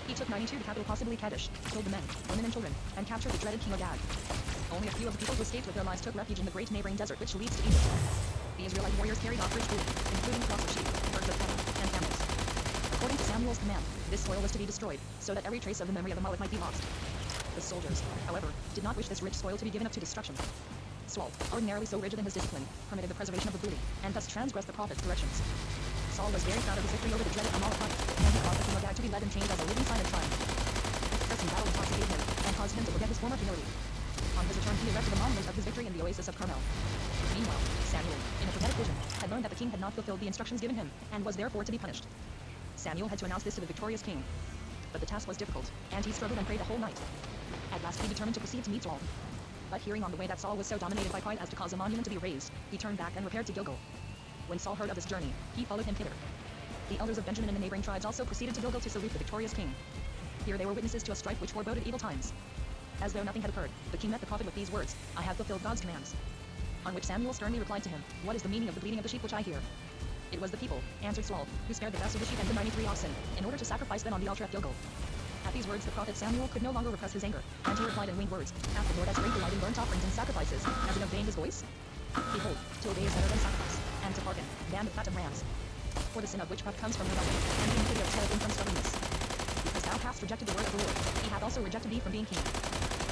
He took 92 the capital, possibly Kadesh, killed the men, women and children, and captured the dreaded king Agag. Only a few of the people who escaped with their lives took refuge in the great neighboring desert which leads to Egypt. The Israelite warriors carried off rich food, including flocks of sheep, herds of cattle, and camels. According to Samuel's command, this spoil was to be destroyed, so that every trace of the memory of Amalek might be lost. The soldiers, however, did not wish this rich spoil to be given up to destruction. Saul, ordinarily so rigid in his discipline, permitted the preservation of the booty, and thus transgressed the prophet's directions. Saul was very proud of his victory over the dreaded Amalekites, and he caused the king Agag to be led in chains as a living sign of triumph. The pressing battle intoxicated him, and caused him to forget his former humility. On his return, he erected a monument of his victory in the oasis of Carmel. Meanwhile, Samuel, in a prophetic vision, had learned that the king had not fulfilled the instructions given him, and was therefore to be punished. Samuel had to announce this to the victorious king. But the task was difficult, and he struggled and prayed the whole night. At last he determined to proceed to meet Saul. But hearing on the way that Saul was so dominated by pride as to cause a monument to be raised, he turned back and repaired to Gilgal. When Saul heard of this journey, he followed him thither. The elders of Benjamin and the neighboring tribes also proceeded to Gilgal to salute the victorious king. Here they were witnesses to a strife which foreboded evil times. As though nothing had occurred, the king met the prophet with these words, "I have fulfilled God's commands." On which Samuel sternly replied to him, "What is the meaning of the bleating of the sheep which I hear?" "It was the people," answered Saul, "who spared the best of the sheep and the 93 oxen, in order to sacrifice them on the altar at Gilgal." At these words the prophet Samuel could no longer repress his anger, and he replied in winged words, "Hath the Lord as great delight in burnt offerings and sacrifices, as in obeying his voice? Behold, to obey is better than sacrifice, and to hearken than the fat of rams. For the sin of witchcraft comes from rebellion, and the iniquity of cherubim from stubbornness. Because thou hast rejected the word of the Lord, he hath also rejected thee from being king."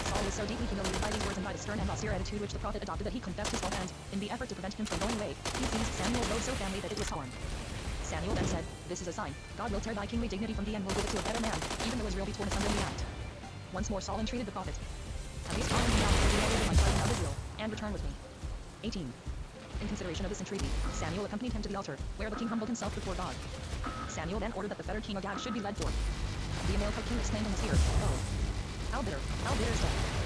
Saul was so deeply humiliated by these words and by the stern and austere attitude which the prophet adopted that he confessed his fault, and, in the effort to prevent him from going away, he seized Samuel's robe so family that it was torn. Samuel then said, "This is a sign. God will tear thy kingly dignity from thee and will give it to a better man, even though Israel be torn asunder in the act." Once more Saul entreated the prophet, "At least follow me now before you over my children of Israel, and return with me." 18. In consideration of this entreaty, Samuel accompanied him to the altar, where the king humbled himself before God. Samuel then ordered that the fettered king Agag should be led forth. The Amalekite king exclaimed in his ear, "Oh, how bitter is death."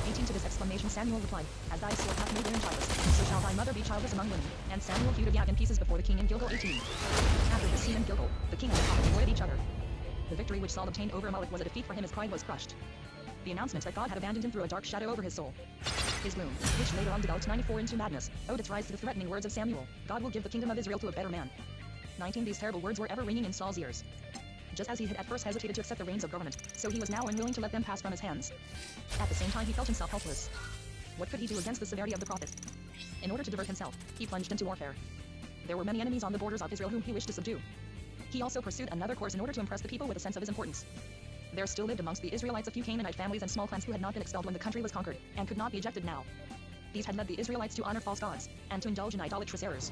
18 To this exclamation Samuel replied, "As thy sword hath made women childless, so shall thy mother be childless among women." And Samuel hewed Agag in pieces before the king in Gilgal. 18. After this scene in Gilgal, the king and the prophet avoided each other. The victory which Saul obtained over Amalek was a defeat for him. His pride was crushed. The announcement that God had abandoned him threw a dark shadow over his soul. His gloom, which later on developed 94 into madness, owed its rise to the threatening words of Samuel, "God will give the kingdom of Israel to a better man." 19 These terrible words were ever ringing in Saul's ears. Just as he had at first hesitated to accept the reins of government, so he was now unwilling to let them pass from his hands. At the same time he felt himself helpless. What could he do against the severity of the prophet? In order to divert himself, he plunged into warfare. There were many enemies on the borders of Israel whom he wished to subdue. He also pursued another course in order to impress the people with a sense of his importance. There still lived amongst the Israelites a few Canaanite families and small clans who had not been expelled when the country was conquered, and could not be ejected now. These had led the Israelites to honor false gods, and to indulge in idolatrous errors.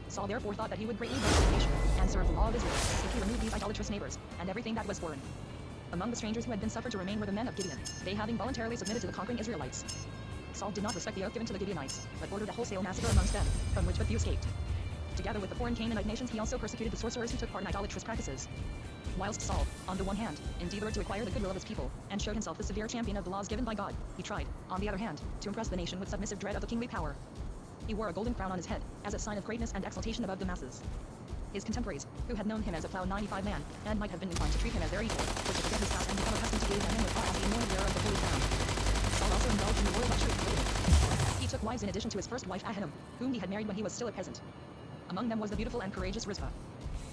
Saul therefore thought that he would greatly benefit the nation, and serve the law of Israel, if he removed these idolatrous neighbors, and everything that was foreign. Among the strangers who had been suffered to remain were the men of Gibeon, they having voluntarily submitted to the conquering Israelites. Saul did not respect the oath given to the Gibeonites, but ordered a wholesale massacre amongst them, from which but few escaped. Together with the foreign Canaanite nations he also persecuted the sorcerers who took part in idolatrous practices. Whilst Saul, on the one hand, endeavored to acquire the goodwill of his people, and showed himself the severe champion of the laws given by God, he tried, on the other hand, to impress the nation with submissive dread of the kingly power. He wore a golden crown on his head, as a sign of greatness and exaltation above the masses. His contemporaries, who had known him as a proud 95 man, and might have been inclined to treat him as their equal, were to forget his past and become accustomed to gaze at him with awe as the anointed wearer of the holy crown. Saul also indulged in the royal luxury of polygamy. He took wives in addition to his first wife Ahinoam, whom he had married when he was still a peasant. Among them was the beautiful and courageous Rizpah.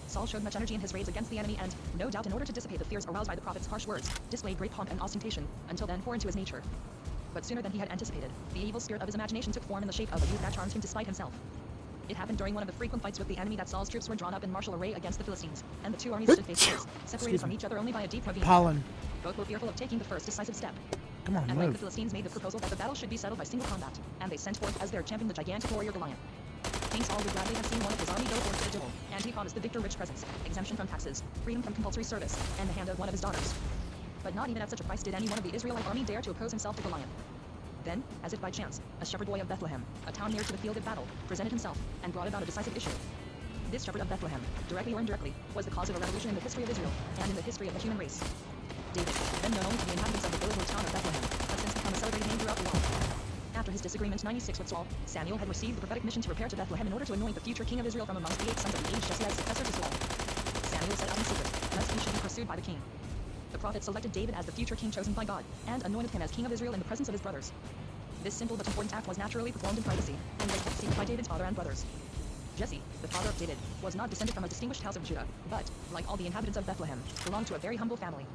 Saul showed much energy in his raids against the enemy and, no doubt in order to dissipate the fears aroused by the prophet's harsh words, displayed great pomp and ostentation, until then foreign to his nature. But sooner than he had anticipated, the evil spirit of his imagination took form in the shape of a youth that charmed him to spite himself. It happened during one of the frequent fights with the enemy that Saul's troops were drawn up in martial array against the Philistines, and the two armies stood face to face, separated from each other only by a deep ravine. Pollen. Both were fearful of taking the first decisive step. Come on, At length, the move. Philistines made the proposal that the battle should be settled by single combat, and they sent forth as their champion the gigantic warrior Goliath. King Saul would gladly have seen one of his army go forth to the duel, and he promised the victor rich presents, exemption from taxes, freedom from compulsory service, and the hand of one of his daughters. But not even at such a price did any one of the Israelite army dare to oppose himself to Goliath. Then, as if by chance, a shepherd boy of Bethlehem, a town near to the field of battle, presented himself, and brought about a decisive issue. This shepherd of Bethlehem, directly or indirectly, was the cause of a revolution in the history of Israel, and in the history of the human race. David, then known only to the inhabitants of the village or town of Bethlehem, had since become a celebrated name throughout the world. After his disagreement 96 with Saul, Samuel had received the prophetic mission to repair to Bethlehem in order to anoint the future king of Israel from amongst the 8 sons of the aged Jesse as successor to Saul. Samuel set out in secret, lest he should be pursued by the king. The prophet selected David as the future king chosen by God, and anointed him as king of Israel in the presence of his brothers. This simple but important act was naturally performed in privacy, and was kept secret by David's father and brothers. Jesse, the father of David, was not descended from a distinguished house of Judah, but, like all the inhabitants of Bethlehem, belonged to a very humble family.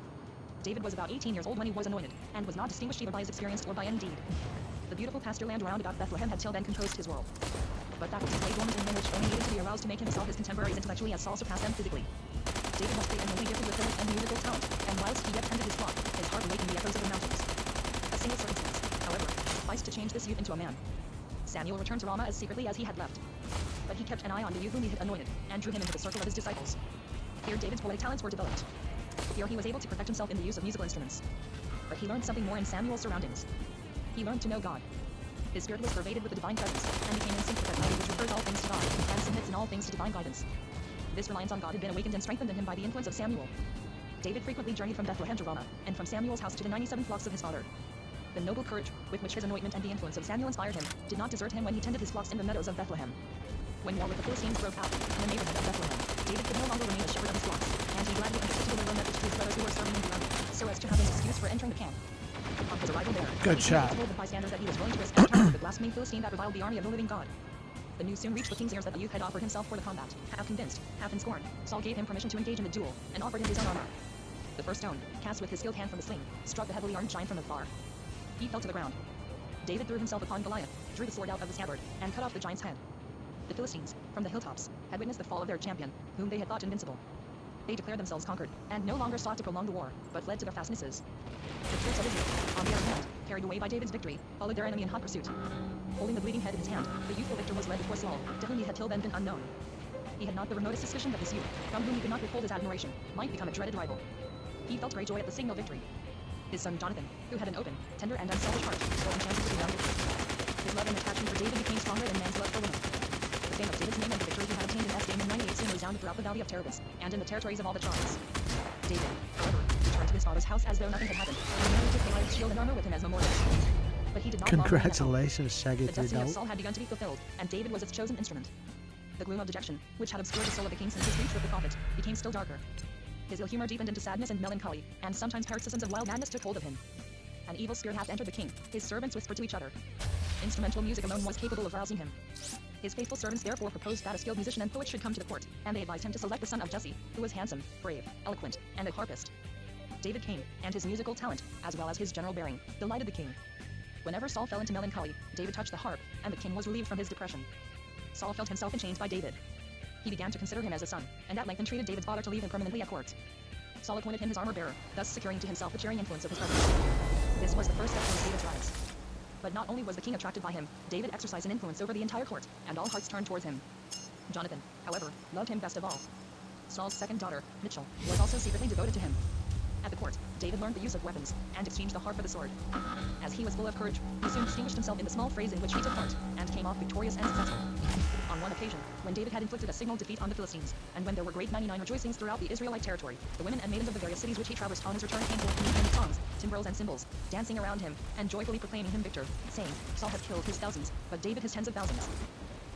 David was about 18 years old when he was anointed, and was not distinguished either by his experience or by any deed. The beautiful pasture land around about Bethlehem had till then composed his world. But that was a slave dormant in him which only needed to be aroused to make himself his contemporaries intellectually as Saul surpassed them physically. David must be eminently gifted with talent and musical talent, and whilst he yet tended his flock, his heart awakened the echoes of the mountains. A single circumstance, however, sufficed to change this youth into a man. Samuel returned to Ramah as secretly as he had left. But he kept an eye on the youth whom he had anointed, and drew him into the circle of his disciples. Here David's poetic talents were developed. Here he was able to perfect himself in the use of musical instruments. But he learned something more in Samuel's surroundings. He learned to know God. His spirit was pervaded with the divine presence, and became in sync with that knowledge which refers all things to God, and submits in all things to divine guidance. This reliance on God had been awakened and strengthened in him by the influence of Samuel. David frequently journeyed from Bethlehem to Ramah, and from Samuel's house to the 97 flocks of his father. The noble courage, with which his anointment and the influence of Samuel inspired him, did not desert him when he tended his flocks in the meadows of Bethlehem. When war with the Philistines broke out in the neighborhood of Bethlehem, David could no longer remain a shepherd of his flocks, and he gladly undertook to deliver a message to his brothers who were serving in the army, so as to have an excuse for entering the camp. On his arrival there, Good he shot. told the bystanders that he was willing to risk encountering the blaspheming Philistine that reviled the army of the living God. The news soon reached the king's ears that the youth had offered himself for the combat. Half convinced, half in scorn, Saul gave him permission to engage in the duel, and offered him his own armor. The first stone, cast with his skilled hand from the sling, struck the heavily armed giant from afar. He fell to the ground. David threw himself upon Goliath, drew the sword out of the scabbard, and cut off the giant's head. The Philistines, from the hilltops, had witnessed the fall of their champion, whom they had thought invincible. They declared themselves conquered, and no longer sought to prolong the war, but fled to their fastnesses. The troops of Israel, on the other hand, carried away by David's victory, followed their enemy in hot pursuit. Holding the bleeding head in his hand, the youthful victor was led before Saul, to whom he had till then been unknown. He had not the remotest suspicion that this youth, from whom he could not withhold his admiration, might become a dreaded rival. He felt great joy at the signal victory. His son Jonathan, who had an open, tender, and unselfish heart, was enchanted with the young victor. His love and attachment for David became stronger than man's love for women. The fame of David's name and the victory he had obtained in Es in 98 soon resounded throughout the valley of Terebus, and in the territories of all the tribes. David, however, returned to his father's house as though nothing had happened, and merely took Goliath's shield and armor with him as memorials. But he did not long remain at home. Congratulations, Shaggy The destiny of 3 Saul had begun to be fulfilled, and David was its chosen instrument. The gloom of dejection, which had obscured the soul of the king since his speech with the prophet, became still darker. His ill humor deepened into sadness and melancholy, and sometimes paroxysms of wild madness took hold of him. An evil spirit hath entered the king, his servants whispered to each other. Instrumental music alone was capable of rousing him. His faithful servants therefore proposed that a skilled musician and poet should come to the court, and they advised him to select the son of Jesse, who was handsome, brave, eloquent, and a harpist. David came, and his musical talent, as well as his general bearing, delighted the king. Whenever Saul fell into melancholy, David touched the harp, and the king was relieved from his depression. Saul felt himself enchained by David. He began to consider him as a son, and at length entreated David's father to leave him permanently at court. Saul appointed him his armor-bearer, thus securing to himself the cheering influence of his brothers. This was the first step towards David's rise. But not only was the king attracted by him, David exercised an influence over the entire court, and all hearts turned towards him. Jonathan, however, loved him best of all. Saul's second daughter, Michal, was also secretly devoted to him. At the court, David learned the use of weapons, and exchanged the harp for the sword. As he was full of courage, he soon distinguished himself in the small frays in which he took part, and came off victorious and successful. On one occasion, when David had inflicted a signal defeat on the Philistines, and when there were great 99 rejoicings throughout the Israelite territory, the women and maidens of the various cities which he traversed on his return came forth to meet him with songs, timbrels and cymbals, dancing around him, and joyfully proclaiming him victor, saying, Saul hath killed his thousands, but David his tens of thousands.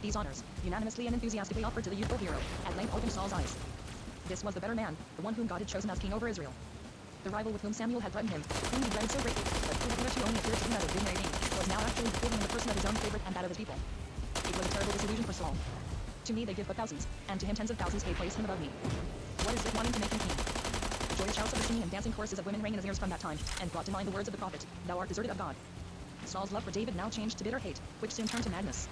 These honors, unanimously and enthusiastically offered to the youthful hero, at length opened Saul's eyes. This was the better man, the one whom God had chosen as king over Israel. The rival with whom Samuel had threatened him, whom he dreaded so greatly, but who had hitherto only appeared to him as a visionary being, was now actually behaving in the person of his own favorite and that of his people. It was a terrible disillusion for Saul. To me they give but thousands, and to him tens of thousands gave place him above me. What is it wanting to make him king? The joyous shouts of the singing and dancing choruses of women rang in his ears from that time, and brought to mind the words of the prophet, Thou art deserted of God. Saul's love for David now changed to bitter hate, which soon turned to madness.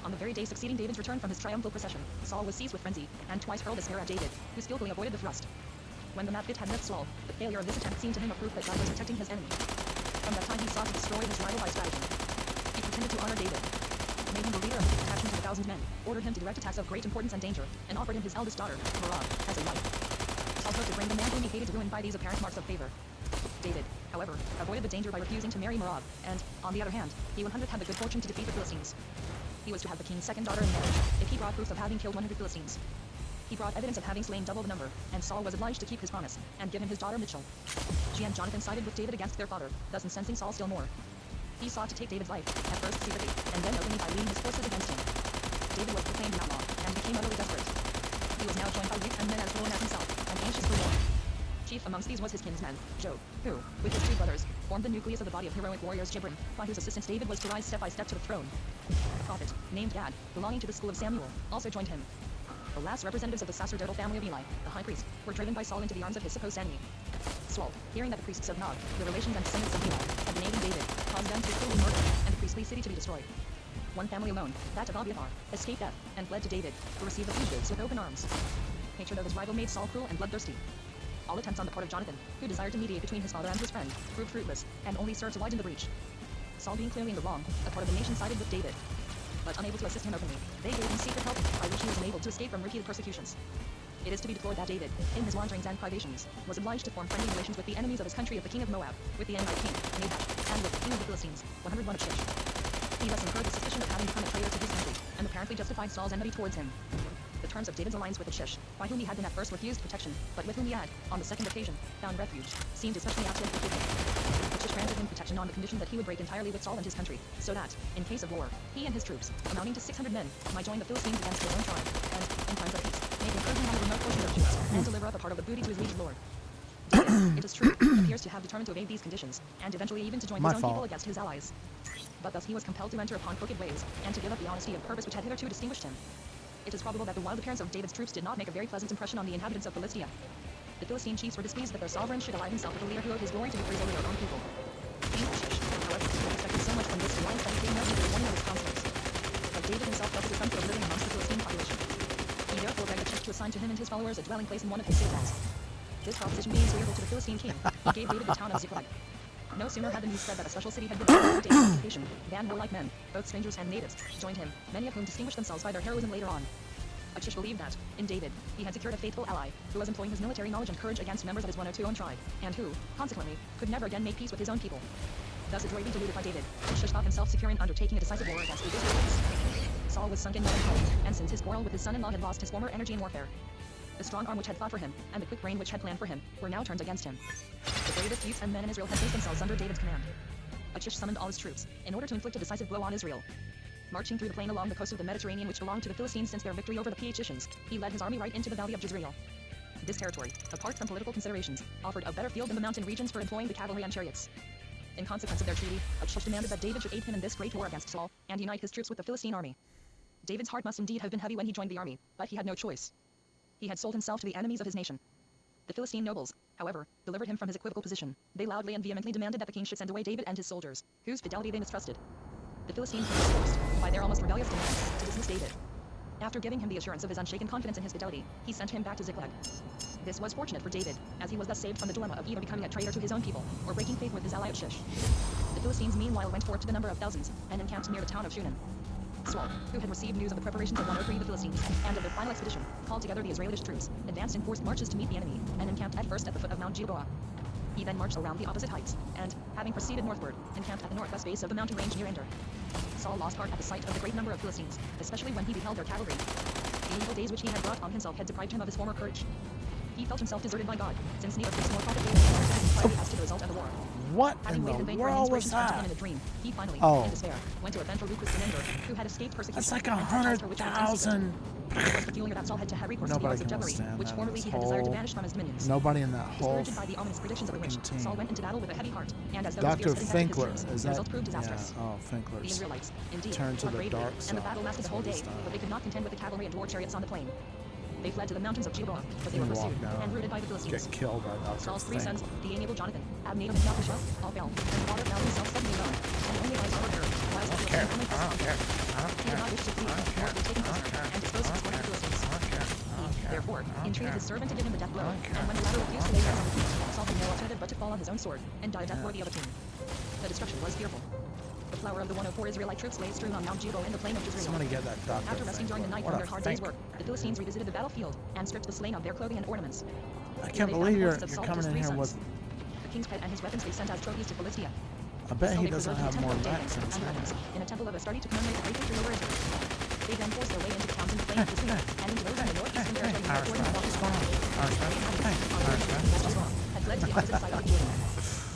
On the very day succeeding David's return from his triumphal procession, Saul was seized with frenzy, and twice hurled a spear at David, who skillfully avoided the thrust. When the mad fit had left Saul, the failure of this attempt seemed to him a proof that God was protecting his enemy. From that time he sought to destroy his rival by strategy. He pretended to honor David, made him the leader of a detachment of 1,000 men, ordered him to direct attacks of great importance and danger, and offered him his eldest daughter, Merab, as a wife. Saul hoped to bring the man whom he hated to ruin by these apparent marks of favor. David, however, avoided the danger by refusing to marry Merab, and, on the other hand, he 100 had the good fortune to defeat the Philistines. He was to have the king's second daughter in marriage, if he brought proof of having killed 100 Philistines. He brought evidence of having slain double the number, and Saul was obliged to keep his promise, and give him his daughter Michal. She and Jonathan sided with David against their father, thus incensing Saul still more. He sought to take David's life, at first secretly, and then openly by leading his forces against him. David was proclaimed an outlaw, and became utterly desperate. He was now joined by youths and men as willing as himself, and anxious for war. Chief amongst these was his kinsman, Job, who, with his two brothers, formed the nucleus of the body of heroic warriors Jibrin, by whose assistance David was to rise step by step to the throne. A prophet, named Gad, belonging to the school of Samuel, also joined him. The last representatives of the sacerdotal family of Eli, the high priest, were driven by Saul into the arms of his supposed enemy. Saul, hearing that the priests of Nog, the relations and descendants of Eli, had been aiding David, caused them to cruelly murder, and the priestly city to be destroyed. One family alone, that of Abiathar, escaped death, and fled to David, who received the fugitives with open arms. Hatred of his rival made Saul cruel and bloodthirsty. All attempts on the part of Jonathan, who desired to mediate between his father and his friend, proved fruitless, and only served to widen the breach. Saul being clearly in the wrong, a part of the nation sided with David. But unable to assist him openly, they gave him secret help, by which he was enabled to escape from repeated persecutions. It is to be deplored that David, in his wanderings and privations, was obliged to form friendly relations with the enemies of his country of the king of Moab, with the Ammonite king, Nahash, and with the king of the Philistines, 101 of Shish. He thus incurred the suspicion of having become a traitor to his country, and apparently justified Saul's enmity towards him. The terms of David's alliance with Achish, by whom he had been at first refused protection, but with whom he had, on the second occasion, found refuge, seemed especially apt to forgive him. Achish granted him protection on the condition that he would break entirely with Saul and his country, so that, in case of war, he and his troops, amounting to 600 men, might join the Philistines against their own tribe, and, in times of peace, make incursion on the remote portions of Judah, and deliver up a part of the booty to his liege lord. David, it is true, appears to have determined to evade these conditions, and eventually even to join his own people against his allies. But thus he was compelled to enter upon crooked ways, and to give up the honesty of purpose which had hitherto distinguished him. It is probable that the wild appearance of David's troops did not make a very pleasant impression on the inhabitants of Philistia. The Philistine chiefs were displeased that their sovereign should ally himself with a leader who owed his glory to be praised over their own people. King Achish, however, expected so much from this alliance that he paid no heed to the warning of his counselors. But David himself felt the discomfort of living amongst the Philistine population. He therefore begged Achish to assign to him and his followers a dwelling place in one of his citadels. This proposition being agreeable to the Philistine king, he gave David the town of Ziklag. No sooner had the news spread that a special city had been built for David's occupation, than warlike men, both strangers and natives, joined him, many of whom distinguished themselves by their heroism later on. Achish believed that, in David, he had secured a faithful ally, who was employing his military knowledge and courage against members of his 102 own tribe, and who, consequently, could never again make peace with his own people. Thus adroitly deluded by David, Achish thought himself secure in undertaking a decisive war against the Israelites. Saul was sunk in melancholy, and since his quarrel with his son-in-law had lost his former energy in warfare. The strong arm which had fought for him, and the quick brain which had planned for him, were now turned against him. The bravest youths and men in Israel had placed themselves under David's command. Achish summoned all his troops, in order to inflict a decisive blow on Israel. Marching through the plain along the coast of the Mediterranean which belonged to the Philistines since their victory over the Phaeacians, he led his army right into the valley of Jezreel. This territory, apart from political considerations, offered a better field than the mountain regions for employing the cavalry and chariots. In consequence of their treaty, Achish demanded that David should aid him in this great war against Saul, and unite his troops with the Philistine army. David's heart must indeed have been heavy when he joined the army, but he had no choice. He had sold himself to the enemies of his nation. The Philistine nobles, however, delivered him from his equivocal position. They loudly and vehemently demanded that the king should send away David and his soldiers, whose fidelity they mistrusted. The Philistines were disposed, by their almost rebellious demands, to dismiss David. After giving him the assurance of his unshaken confidence in his fidelity, he sent him back to Ziklag. This was fortunate for David, as he was thus saved from the dilemma of either becoming a traitor to his own people, or breaking faith with his ally Achish. The Philistines meanwhile went forth to the number of thousands, and encamped near the town of Shunem. Saul, who had received news of the preparations of 103 the Philistines, and of their final expedition, called together the Israelitish troops, advanced in forced marches to meet the enemy, and encamped at first at the foot of Mount Gilboa. He then marched around the opposite heights, and, having proceeded northward, encamped at the northwest base of the mountain range near Ender. Saul lost heart at the sight of the great number of Philistines, especially when he beheld their cavalry. The evil days which he had brought on himself had deprived him of his former courage. He felt himself deserted by God, since neither place nor prophet gave him clarity as to the result of the war. What Having in waited in the vain for an world was inspiration to come to him that? in a dream, he finally, Oh. in despair, went to avenge Baruchus the Mender, who had escaped persecution. That's like and chastised her which was in secret. 100,000. It was peculiar that Saul had to have recourse to the Nobody arts of can jugglery, withstand which that. formerly This he had desired to whole- banish from his dominions. Nobody in that whole Discouraged by the ominous predictions of the witch, freaking team. Saul went into battle with a heavy heart, and as though his Dr. fears had infected his Finkler, dreams, is the that? result proved disastrous. Yeah. Oh, The Finkler's. Israelites, indeed, Turned to fought the bravely, dark and the side. battle lasted the That's whole what day, it's done. but they could not contend with the cavalry and war chariots on the plain. They fled to the mountains of Gilboa, but they were You walk pursued down, and routed by the Philistines. Get killed by Dr. Saul's three sons, Finkler. the amiable Jonathan, Abner and Melchishah, all fell, and the water found himself suddenly alone, and only by his armor bearer, realized that he was only present. He did not wish to flee, or be taken prisoner, and disposed of the Philistines. He, therefore, entreated his servant to give him the death blow, and when the latter refused to lay hands on the king, saw him no alternative but to fall on his own sword, and die a death worthy of a king. The destruction was fearful. The flower of the 104 Israelite troops lay strewn on Mount Gilboa in the plain of Jezreel. Somebody get that doctor. After resting during the night from their hard day's work, the Philistines revisited the battlefield and stripped the slain of their clothing and ornaments. I Here can't they believe found you're corpses of Saul coming and in his here 3 with. sons. The king's pet and his weapons they sent as trophies to Philistia. I bet So he they doesn't preserved have the temple more of David vaccines. and weapons in a temple of Astarte to commemorate the great victory over Israel. They then forced their way into the towns in the plain of Jezreel and into those in the northeastern territory near Jordan and What's going on? had fled to the opposite side of the Jordan.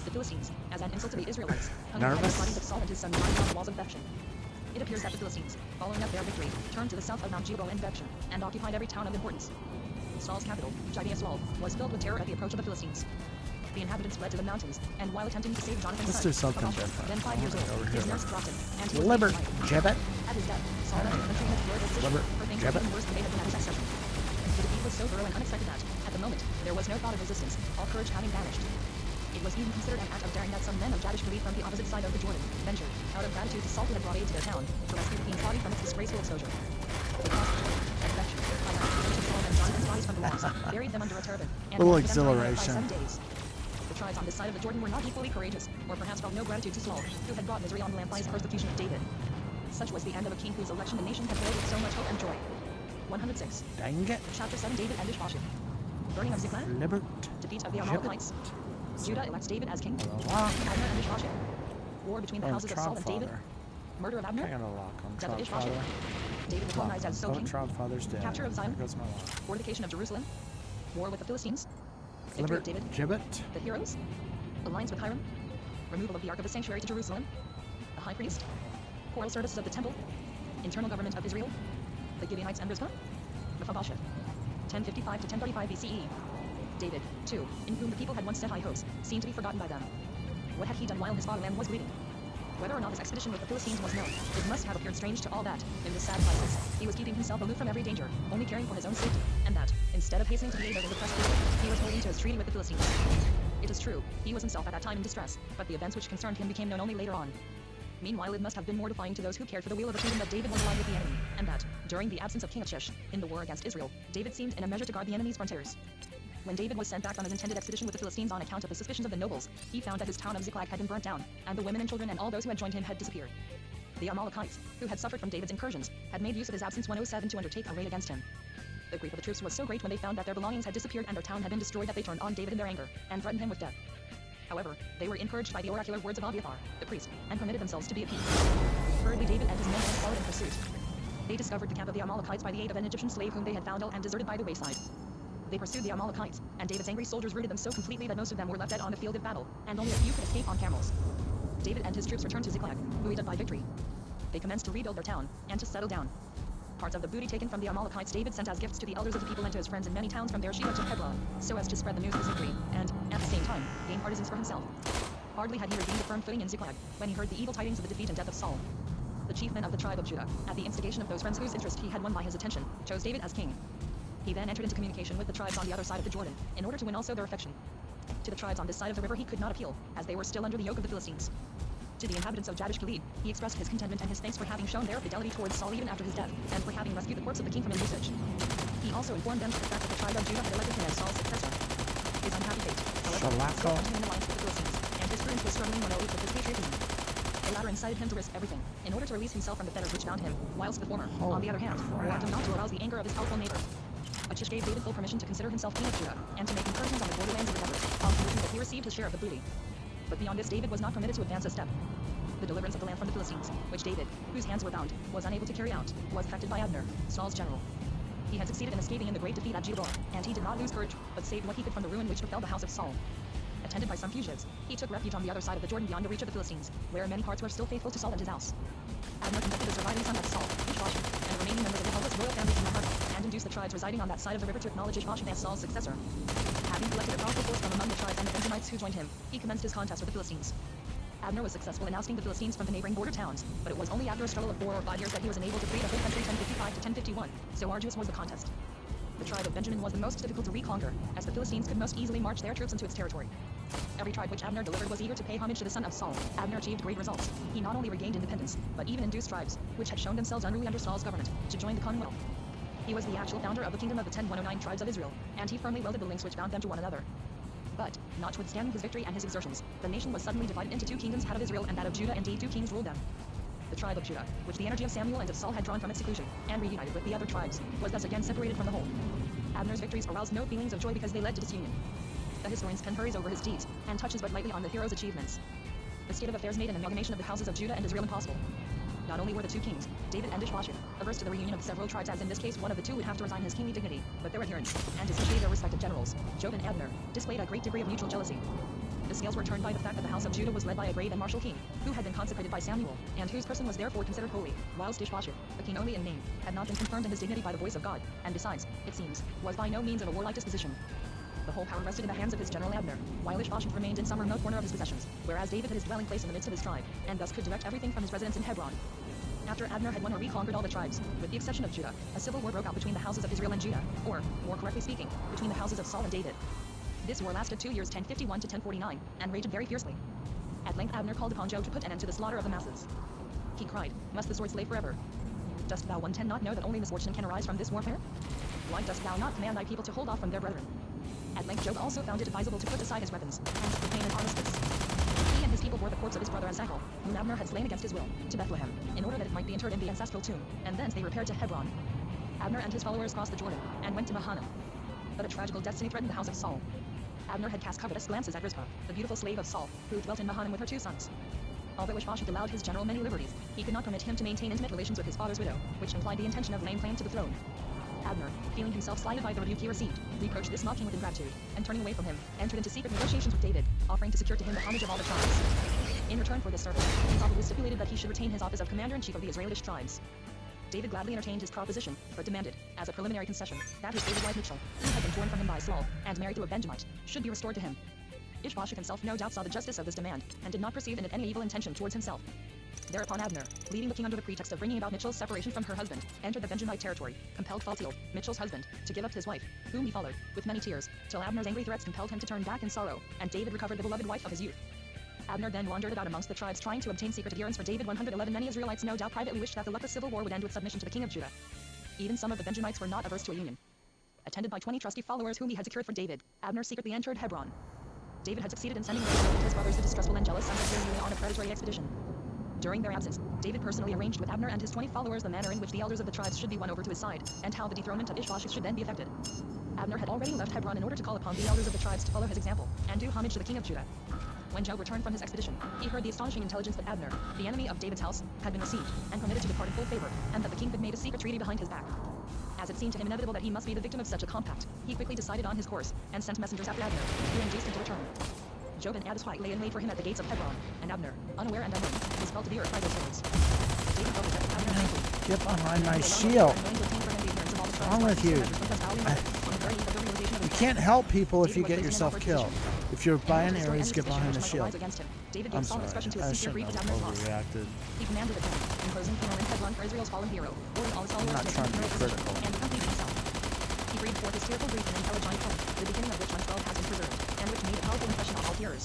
The Philistines, as an insult to the Israelites, hung the Nervous? bodies of Saul and his son lying on the walls of Bethshan. It appears that the Philistines, following up their victory, turned to the south of Mount Gilboa and Bethshan, and occupied every town of importance. Saul's capital, Gibeah Saul, was filled with terror at the approach of the Philistines. The inhabitants fled to the mountains, and while attempting to save Jonathan's Let's son, do something Abijah, different. then 5 years old, Over his here. nurse dropped him, and he was Liber laid to life. Gibbet. At his death, Saul and the infantry had fled his Liber for things Gibbet. were even worse than they had been at his accession. The defeat was so thorough and unexpected that, at the moment, there was no thought of resistance, all courage having vanished. It was even considered an act of daring that some men of Jabesh Gilead from the opposite side of the Jordan ventured, out of gratitude to Saul who had brought aid to their town, to rescue the king's body from its disgraceful exposure. They crossed the Jordan, at Bethshan, by land, to Saul and Jonathan's bodies from the walls, buried them under a turban, and Little left them to hang there by exhilaration. 7 days. The tribes on this side of the Jordan were not equally courageous, or perhaps felt no gratitude to Saul, who had brought misery on the land by his persecution of David. Such was the end of a king whose election the nation had hailed with so much hope and joy. 106. Dang it. Chapter 7 David and Ishbosheth. Burning of Ziklag. Libert. Defeat of the Amalekites. Judah elects David as king. Lock. Abner and Ishbosheth. War between the houses of Saul and David. Murder of I Abner. got a lock on Death of Trog Ishbosheth. Father. David colonized as sole king. Trog Father's dead. Capture of Zion. There goes my lock. Fortification of Jerusalem. War with the Philistines. Victory of Libert David. Gibbet. The heroes. Alliance with Hiram. Removal of the Ark of the Sanctuary to Jerusalem. The high priest. Choral services of the temple. Internal government of Israel. The Gibeonites and Rizpah. Mephibosheth. 1055 to 1035 BCE. David, too, in whom the people had once set high hopes, seemed to be forgotten by them. What had he done while his fatherland was bleeding? Whether or not his expedition with the Philistines was known, it must have appeared strange to all that, in this sad crisis, he was keeping himself aloof from every danger, only caring for his own safety, and that, instead of hastening to the aid of the depressed people, he was holding to his treaty with the Philistines. It is true, he was himself at that time in distress, but the events which concerned him became known only later on. Meanwhile, it must have been mortifying to those who cared for the weal of the kingdom that David was allied with the enemy, and that, during the absence of King Achish, in the war against Israel, David seemed in a measure to guard the enemy's frontiers. When David was sent back on his intended expedition with the Philistines on account of the suspicions of the nobles, he found that his town of Ziklag had been burnt down, and the women and children and all those who had joined him had disappeared. The Amalekites, who had suffered from David's incursions, had made use of his absence 107 to undertake a raid against him. The grief of the troops was so great when they found that their belongings had disappeared and their town had been destroyed that they turned on David in their anger, and threatened him with death. However, they were encouraged by the oracular words of Abiathar, the priest, and permitted themselves to be appeased. Hurriedly David and his men then followed in pursuit. They discovered the camp of the Amalekites by the aid of an Egyptian slave whom they had found ill and deserted by the wayside. They pursued the Amalekites, and David's angry soldiers routed them so completely that most of them were left dead on the field of battle, and only a few could escape on camels. David and his troops returned to Ziklag, buoyed by victory. They commenced to rebuild their town, and to settle down. Parts of the booty taken from the Amalekites David sent as gifts to the elders of the people and to his friends in many towns from Beersheba to Hebron, so as to spread the news of his victory, and, at the same time, gain partisans for himself. Hardly had he regained a firm footing in Ziklag, when he heard the evil tidings of the defeat and death of Saul. The chief men of the tribe of Judah, at the instigation of those friends whose interest he had won by his attention, chose David as king. He then entered into communication with the tribes on the other side of the Jordan, in order to win also their affection. To the tribes on this side of the river he could not appeal, as they were still under the yoke of the Philistines. To the inhabitants of Jabesh Gilead, he expressed his contentment and his thanks for having shown their fidelity towards Saul even after his death, and for having rescued the corpse of the king from usage. He also informed them of the fact that the tribe of Judah had elected him as Saul's successor. His unhappy fate, however, still kept him in alliance with the Philistines, and his prudence was struggling 108 with his patriotism. The latter incited him to risk everything, in order to release himself from the fetters which bound him, whilst the former, on the other hand, warned him not to arouse the anger of his powerful neighbor. Achish gave David full permission to consider himself king of Judah, and to make incursions on the borderlands of the desert, on condition that he received his share of the booty. But beyond this David was not permitted to advance a step. The deliverance of the land from the Philistines, which David, whose hands were bound, was unable to carry out, was effected by Abner, Saul's general. He had succeeded in escaping in the great defeat at Gilboa, and he did not lose courage, but saved what he could from the ruin which befell the house of Saul. Attended by some fugitives, he took refuge on the other side of the Jordan beyond the reach of the Philistines, where many parts were still faithful to Saul and his house. Abner conducted the surviving son of Saul, Ishbosheth, and the remaining members of the helpless royal family from the heart, and induced the tribes residing on that side of the river to acknowledge Ishbosheth as Saul's successor. Having collected a powerful force from among the tribes and the Benjamites who joined him, he commenced his contest with the Philistines. Abner was successful in ousting the Philistines from the neighboring border towns, but it was only after a struggle of 4 or 5 years that he was enabled to free the whole country 1055 to 1051, so arduous was the contest. The tribe of Benjamin was the most difficult to reconquer, as the Philistines could most easily march their troops into its territory. Every tribe which Abner delivered was eager to pay homage to the son of Saul. Abner achieved great results. He not only regained independence, but even induced tribes, which had shown themselves unruly under Saul's government, to join the Commonwealth. He was the actual founder of the kingdom of the 10109 tribes of Israel, and he firmly welded the links which bound them to one another. But, notwithstanding his victory and his exertions, the nation was suddenly divided into two kingdoms, that of Israel and that of Judah. Indeed, two kings ruled them. The tribe of Judah, which the energy of Samuel and of Saul had drawn from its seclusion, and reunited with the other tribes, was thus again separated from the whole. Abner's victories aroused no feelings of joy because they led to disunion. The historian's pen hurries over his deeds, and touches but lightly on the hero's achievements. The state of affairs made an amalgamation of the houses of Judah and Israel impossible. Not only were the two kings, David and Ishbosheth, averse to the reunion of several tribes, as in this case one of the two would have to resign his kingly dignity, but their adherents, and especially their respective generals, Joab and Abner, displayed a great degree of mutual jealousy. The scales were turned by the fact that the house of Judah was led by a brave and martial king, who had been consecrated by Samuel, and whose person was therefore considered holy, whilst Ishbosheth, a king only in name, had not been confirmed in his dignity by the voice of God, and besides, it seems, was by no means of a warlike disposition. The whole power rested in the hands of his general Abner, while Ishbosheth remained in some remote corner of his possessions, whereas David had his dwelling place in the midst of his tribe, and thus could direct everything from his residence in Hebron. After Abner had won or reconquered all the tribes, with the exception of Judah, a civil war broke out between the houses of Israel and Judah, or, more correctly speaking, between the houses of Saul and David. This war lasted 2 years, 1051 to 1049, and raged very fiercely. At length Abner called upon Joab to put an end to the slaughter of the masses. He cried, "Must the sword slay forever? Dost thou 110 not know that only misfortune can arise from this warfare? Why dost thou not command thy people to hold off from their brethren?" At length Joab also found it advisable to put aside his weapons, and to proclaim an armistice. He and his people bore the corpse of his brother Asahel, whom Abner had slain against his will, to Bethlehem, in order that it might be interred in the ancestral tomb, and thence they repaired to Hebron. Abner and his followers crossed the Jordan, and went to Mahanaim. But a tragical destiny threatened the house of Saul. Abner had cast covetous glances at Rizpah, the beautiful slave of Saul, who dwelt in Mahanaim with her 2 sons. Although Ishbosheth allowed his general many liberties, he could not permit him to maintain intimate relations with his father's widow, which implied the intention of laying claim to the throne. Abner, feeling himself slighted by the rebuke he received, reproached this mock king with ingratitude, and turning away from him, entered into secret negotiations with David, offering to secure to him the homage of all the tribes. In return for this service, he probably stipulated that he should retain his office of commander-in-chief of the Israelitish tribes. David gladly entertained his proposition, but demanded, as a preliminary concession, that his favorite wife Michal, who had been torn from him by Saul, and married to a Benjamite, should be restored to him. Ishbosheth himself no doubt saw the justice of this demand, and did not perceive in it any evil intention towards himself. Thereupon Abner, leaving the king under the pretext of bringing about Michal's separation from her husband, entered the Benjamite territory, compelled Phaltiel, Michal's husband, to give up his wife, whom he followed, with many tears, till Abner's angry threats compelled him to turn back in sorrow, and David recovered the beloved wife of his youth. Abner then wandered about amongst the tribes trying to obtain secret adherence for David. 111 Many Israelites no doubt privately wished that the luckless civil war would end with submission to the king of Judah. Even some of the Benjamites were not averse to a union. Attended by 20 trusty followers whom he had secured for David, Abner secretly entered Hebron. David had succeeded in sending away Joab and his brothers, the distrustful and jealous sons of Zeruiah, on a predatory expedition. During their absence, David personally arranged with Abner and his 20 followers the manner in which the elders of the tribes should be won over to his side, and how the dethronement of Ishbosheth should then be effected. Abner had already left Hebron in order to call upon the elders of the tribes to follow his example, and do homage to the king of Judah. When Joab returned from his expedition, he heard the astonishing intelligence that Abner, the enemy of David's house, had been received, and permitted to depart in full favor, and that the king had made a secret treaty behind his back. As it seemed to him inevitable that he must be the victim of such a compact, he quickly decided on his course, and sent messengers after Abner, who induced him to return. Joab and Abishai lay in wait for him at the gates of Hebron, and Abner, unaware and unarmed, was felled to the earth by their swords. David felt that Abner had faith. Get behind my shield. What's wrong with you? You can't help people if you get yourself killed. If you're buying areas, get behind the shield. I'm sorry, I shouldn't have overreacted. He commanded the imposing funeral in Hebron for Israel's fallen hero, ordered all his followers I'm not to trying to be attend critical. and accompanied himself. He breathed forth his tearful grief in an elegiac poem, the beginning of which 112 has been preserved, and which made a powerful impression on all hearers.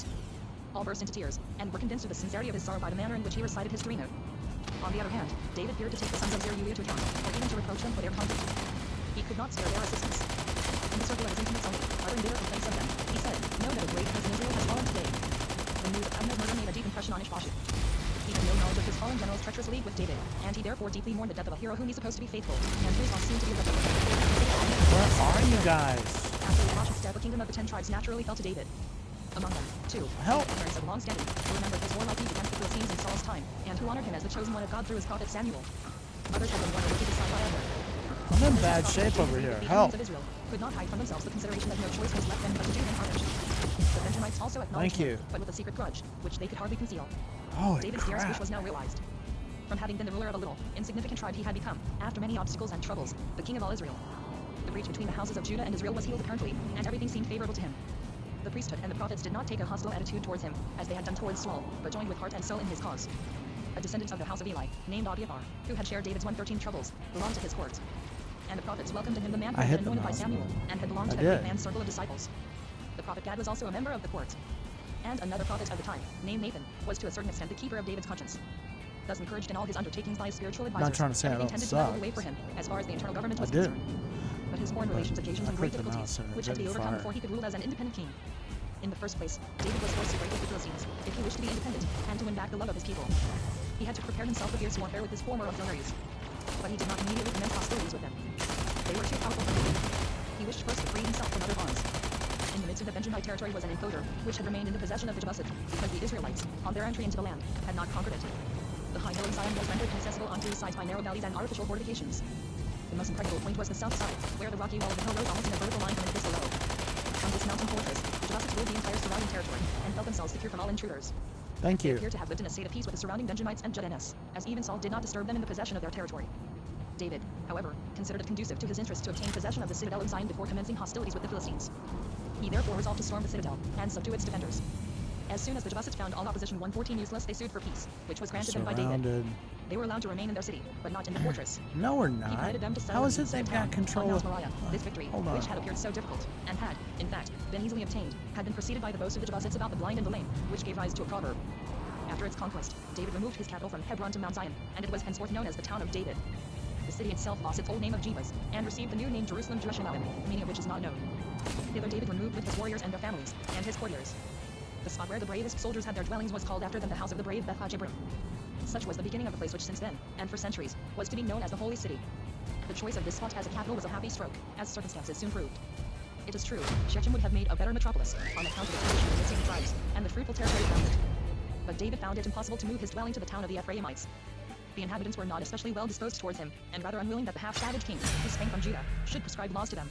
All burst into tears, and were convinced of the sincerity of his sorrow by the manner in which he recited his note. On the other hand, David feared to take the sons of Zeruiah to account, or even to reproach them for their conduct. He could not spare their assistance. In the circle of his intimates only, uttering bitter complaints of them, he said, "Know that a great person Israel has fallen today." The news of Abner's murder made a deep impression on Ishbosheth. He had no knowledge of his fallen general's treacherous league with David, and he therefore deeply mourned the death of a hero whom he supposed to be faithful, and whose loss seemed to be a record. Where are you guys? After Ishbosheth's death, the kingdom of the 10 tribes naturally fell to David. Among them, too, Help. Veterans of long standing, who remembered his warlike deeds against the Philistines in Saul's time, and who honored him as the chosen one of God through his prophet Samuel. Others had been won over to his side by Abner. I'm in bad shape over here. The Help. enemies of Israel could not hide from themselves the consideration that no choice was left them but to do him homage. The Benjamites also acknowledged Thank you. him, but with a secret grudge, which they could hardly conceal. Holy David's dearest wish crap. was now realized. From having been the ruler of a little, insignificant tribe he had become, after many obstacles and troubles, the king of all Israel. The breach between the houses of Judah and Israel was healed apparently, and everything seemed favorable to him. The priesthood and the prophets did not take a hostile attitude towards him, as they had done towards Saul, but joined with heart and soul in his cause. A descendant of the house of Eli, named Abiathar, who had shared David's 113 troubles, belonged to his court. And the prophets welcomed in him the man who I had hit been the anointed by mouse. Samuel, and had belonged I to that great did. man's circle of disciples. The prophet Gad was also a member of the court. and another prophet of the time, named Nathan, was to a certain extent the keeper of David's conscience. Thus encouraged in all his undertakings by his spiritual advisors, Not trying to say I everything don't tended to pave the suck. way for him, as far as the internal government was I did. concerned. But his foreign relations occasioned I him great clicked the difficulties, mouse and it which had to be didn't overcome fire. before he could rule as an independent king. In the first place, David was forced to break with the Philistines, if he wished to be independent, and to win back the love of his people. He had to prepare himself for fierce warfare with his former auxiliaries. But he did not immediately commence hostilities with them. They were too powerful for him. He wished first to free himself from other bonds. In the midst of the Benjamite territory was an enclosure, which had remained in the possession of the Jebusites, because the Israelites, on their entry into the land, had not conquered it. The high hill of Zion was rendered inaccessible on three sides by narrow valleys and artificial fortifications. The most impregnable point was the south side, where the rocky wall of the hill rose almost in a vertical line from an abyss below. From this mountain fortress, the Jebusites ruled the entire surrounding territory, and felt themselves secure from all intruders. Thank They you. appear to have lived in a state of peace with the surrounding Benjamites and Judeans, as even Saul did not disturb them in the possession of their territory. David, however, considered it conducive to his interest to obtain possession of the citadel of Zion before commencing hostilities with the Philistines. He therefore resolved to storm the citadel, and subdue its defenders. As soon as the Jebusites found all opposition 114 useless, they sued for peace, which was granted them by David. Surrounded. They were allowed to remain in their city, but not in the fortress. No, we're He not. permitted them to settle How in is the it they've same got town, control on of... Mount Moriah. This victory, Hold on. which had appeared so difficult, and had, in fact, been easily obtained, had been preceded by the boast of the Jebusites about the blind and the lame, which gave rise to a proverb. After its conquest, David removed his capital from Hebron to Mount Zion, and it was henceforth known as the town of David. The city itself lost its old name of Jebus, and received the new name Jerusalem Jeshimon, meaning of which is not known. Thither David removed with his warriors and their families, and his courtiers. The spot where the bravest soldiers had their dwellings was called after them the house of the brave Beth-Jibrim. Such was the beginning of the place which since then, and for centuries, was to be known as the Holy City. The choice of this spot as a capital was a happy stroke, as circumstances soon proved. It is true, Shechem would have made a better metropolis, on account of the tradition of the same tribes, and the fruitful territory around it. But David found it impossible to move his dwelling to the town of the Ephraimites. The inhabitants were not especially well disposed towards him, and rather unwilling that the half-savage king, who sprang from Judah, should prescribe laws to them.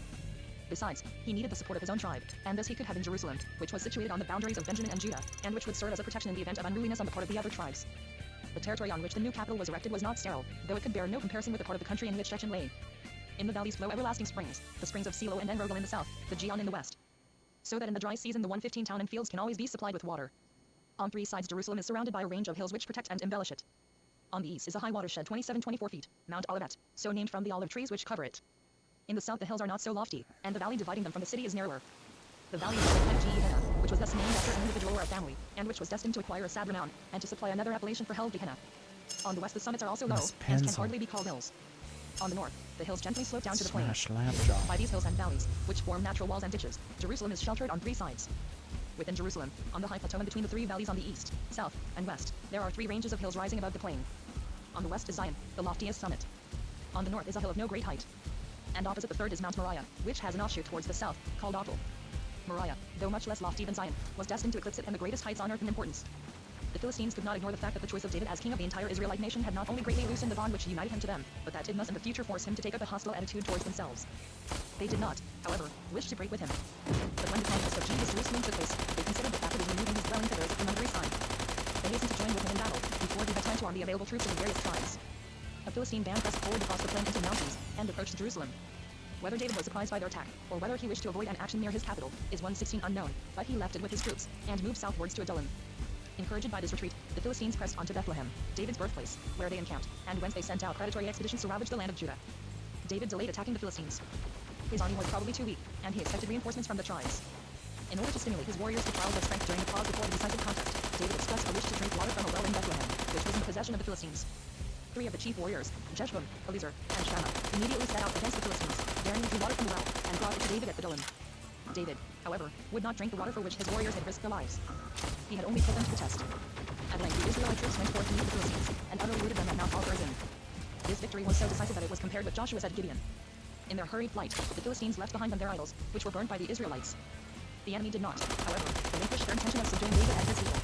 Besides, he needed the support of his own tribe, and this he could have in Jerusalem, which was situated on the boundaries of Benjamin and Judah, and which would serve as a protection in the event of unruliness on the part of the other tribes. The territory on which the new capital was erected was not sterile, though it could bear no comparison with the part of the country in which Shechem lay. In the valleys flow everlasting springs, the springs of Silo and En-Rogel in the south, the Gihon in the west. So that in the dry season the 115 town and fields can always be supplied with water. On three sides Jerusalem is surrounded by a range of hills which protect and embellish it. On the east is a high watershed 27-24 feet, Mount Olivet, so named from the olive trees which cover it. In the south the hills are not so lofty, and the valley dividing them from the city is narrower. The valley is called Gehenna, which was thus named after an individual or a family, and which was destined to acquire a sad renown, and to supply another appellation for hell Gehenna. On the west the summits are also low, Miss and can Pencil. hardly be called hills. On the north, the hills gently slope down to the plain. Smash Slapjaw. By these hills and valleys, which form natural walls and ditches, Jerusalem is sheltered on three sides. Within Jerusalem, on the high plateau and between the three valleys on the east, south, and west, there are three ranges of hills rising above the plain. On the west is Zion, the loftiest summit. On the north is a hill of no great height. And opposite the third is Mount Moriah, which has an offshoot towards the south, called Ophel. Moriah, though much less lofty than Zion, was destined to eclipse it and the greatest heights on earth in importance. The Philistines could not ignore the fact that the choice of David as king of the entire Israelite nation had not only greatly loosened the bond which united him to them, but that it must in the future force him to take up a hostile attitude towards themselves. They did not, however, wish to break with him. But when the conquest of Jerusalem took place, they considered the fact of his removing his dwelling thither as a preliminary sign. They hastened to join with him in battle, before he had time to arm the available troops of the various tribes. A Philistine band pressed forward across the plain into the mountains, and approached Jerusalem. Whether David was surprised by their attack, or whether he wished to avoid an action near his capital, is 1:16 unknown, but he left it with his troops, and moved southwards to Adullam. Encouraged by this retreat, the Philistines pressed on to Bethlehem, David's birthplace, where they encamped, and whence they sent out predatory expeditions to ravage the land of Judah. David delayed attacking the Philistines. His army was probably too weak, and he expected reinforcements from the tribes. In order to stimulate his warriors to trials of strength during the pause before the decisive contest, David expressed a wish to drink water from a well in Bethlehem, which was in the possession of the Philistines. Three of the chief warriors, Jeshbam, Eliezer, and Shammah, immediately set out against the Philistines, daring to draw water from the well, and brought it to David at Adullam. David, however, would not drink the water for which his warriors had risked their lives. He had only put them to the test. At length the Israelite troops went forth to meet the Philistines, and utterly routed them at Mount Al-Perazim. This victory was so decisive that it was compared with Joshua's at Gibeon. In their hurried flight, the Philistines left behind them their idols, which were burned by the Israelites. The enemy did not, however, relinquish their intention of subduing David and his people.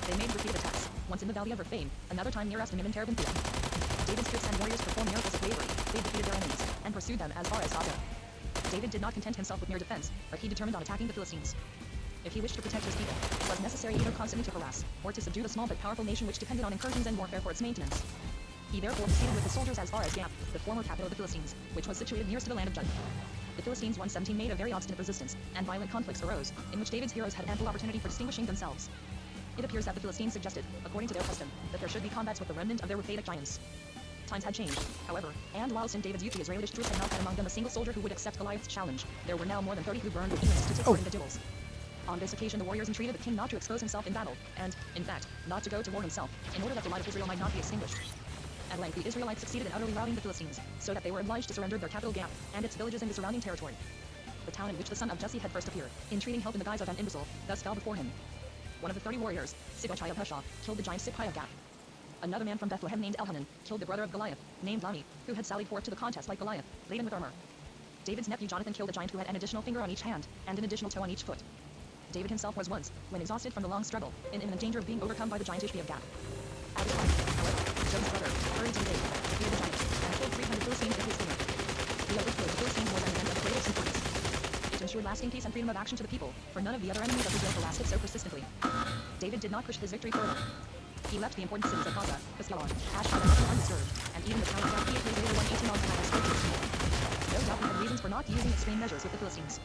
They made repeated attacks, once in the valley of Rephaim, another time near Estimim and Terebinthia. David's troops and warriors performed miracles of bravery. They defeated their enemies, and pursued them as far as Gaza. David did not content himself with mere defense, but he determined on attacking the Philistines. If he wished to protect his people, it was necessary either constantly to harass, or to subdue the small but powerful nation which depended on incursions and warfare for its maintenance. He therefore proceeded with his soldiers as far as Gath, the former capital of the Philistines, which was situated nearest to the land of Judah. The Philistines 1:17 made a very obstinate resistance, and violent conflicts arose, in which David's heroes had ample opportunity for distinguishing themselves. It appears that the Philistines suggested, according to their custom, that there should be combats with the remnant of their Rephaic giants. Times had changed, however, and whilst in David's youth the Israelitish troops had not had among them a single soldier who would accept Goliath's challenge, there were now more than 30 who burned with eagerness to take part in the duels. On this occasion, the warriors entreated the king not to expose himself in battle, and, in fact, not to go to war himself, in order that the light of Israel might not be extinguished. At length, the Israelites succeeded in utterly routing the Philistines, so that they were obliged to surrender their capital Gath and its villages in the surrounding territory. The town in which the son of Jesse had first appeared, entreating help in the guise of an imbecile, thus fell before him. One of the 30 warriors, Sibbachai of Hushah, killed the giant Sippai of Gath. Another man from Bethlehem named Elhanan killed the brother of Goliath, named Lami, who had sallied forth to the contest like Goliath, laden with armor. David's nephew Jonathan killed a giant who had an additional finger on each hand, and an additional toe on each foot. David himself was once, when exhausted from the long struggle, in imminent danger of being overcome by the giant Ishbi of Gath. At this time, however, Joab's brother hurried to David, defeated the giant, and killed 300 Philistines with his finger. The overthrow of the Philistines was an event of the greatest importance. It ensured lasting peace and freedom of action to the people, for none of the other enemies of Israel lasted so persistently. David did not push his victory further. He left the important cities of Gaza, Askelon, Ashdod, and Ekron undisturbed, and even the town of Gath he later won 18 miles and had spoken to him. No doubt he had reasons for not using extreme measures with the Philistines.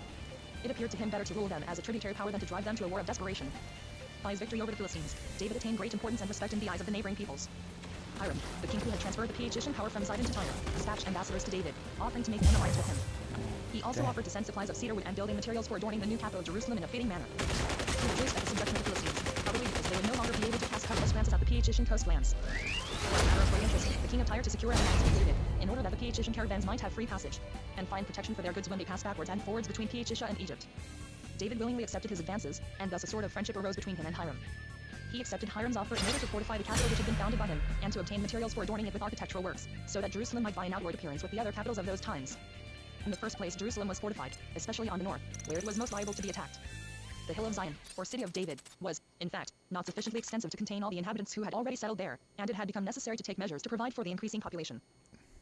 It appeared to him better to rule them as a tributary power than to drive them to a war of desperation. By his victory over the Philistines, David attained great importance and respect in the eyes of the neighboring peoples. Hiram, the king who had transferred the Phaeacian power from Sidon to Tyre, dispatched ambassadors to David, offering to make an alliance with him. He also offered to send supplies of cedar wood and building materials for adorning the new capital Jerusalem in a fitting manner. He rejoiced at the subjection of the Philistines, probably because they would no longer be able to cast covetous glances at the Phaeacian coastlands. For a matter of great interest, the king of Tyre to secure an alliance with David, in order that the Phaeacian caravans might have free passage, and find protection for their goods when they pass backwards and forwards between Phaeacia and Egypt. David willingly accepted his advances, and thus a sort of friendship arose between him and Hiram. He accepted Hiram's offer in order to fortify the capital which had been founded by him, and to obtain materials for adorning it with architectural works, so that Jerusalem might buy an outward appearance with the other capitals of those times. In the first place, Jerusalem was fortified, especially on the north, where it was most liable to be attacked. The hill of Zion, or city of David, was, in fact, not sufficiently extensive to contain all the inhabitants who had already settled there, and it had become necessary to take measures to provide for the increasing population.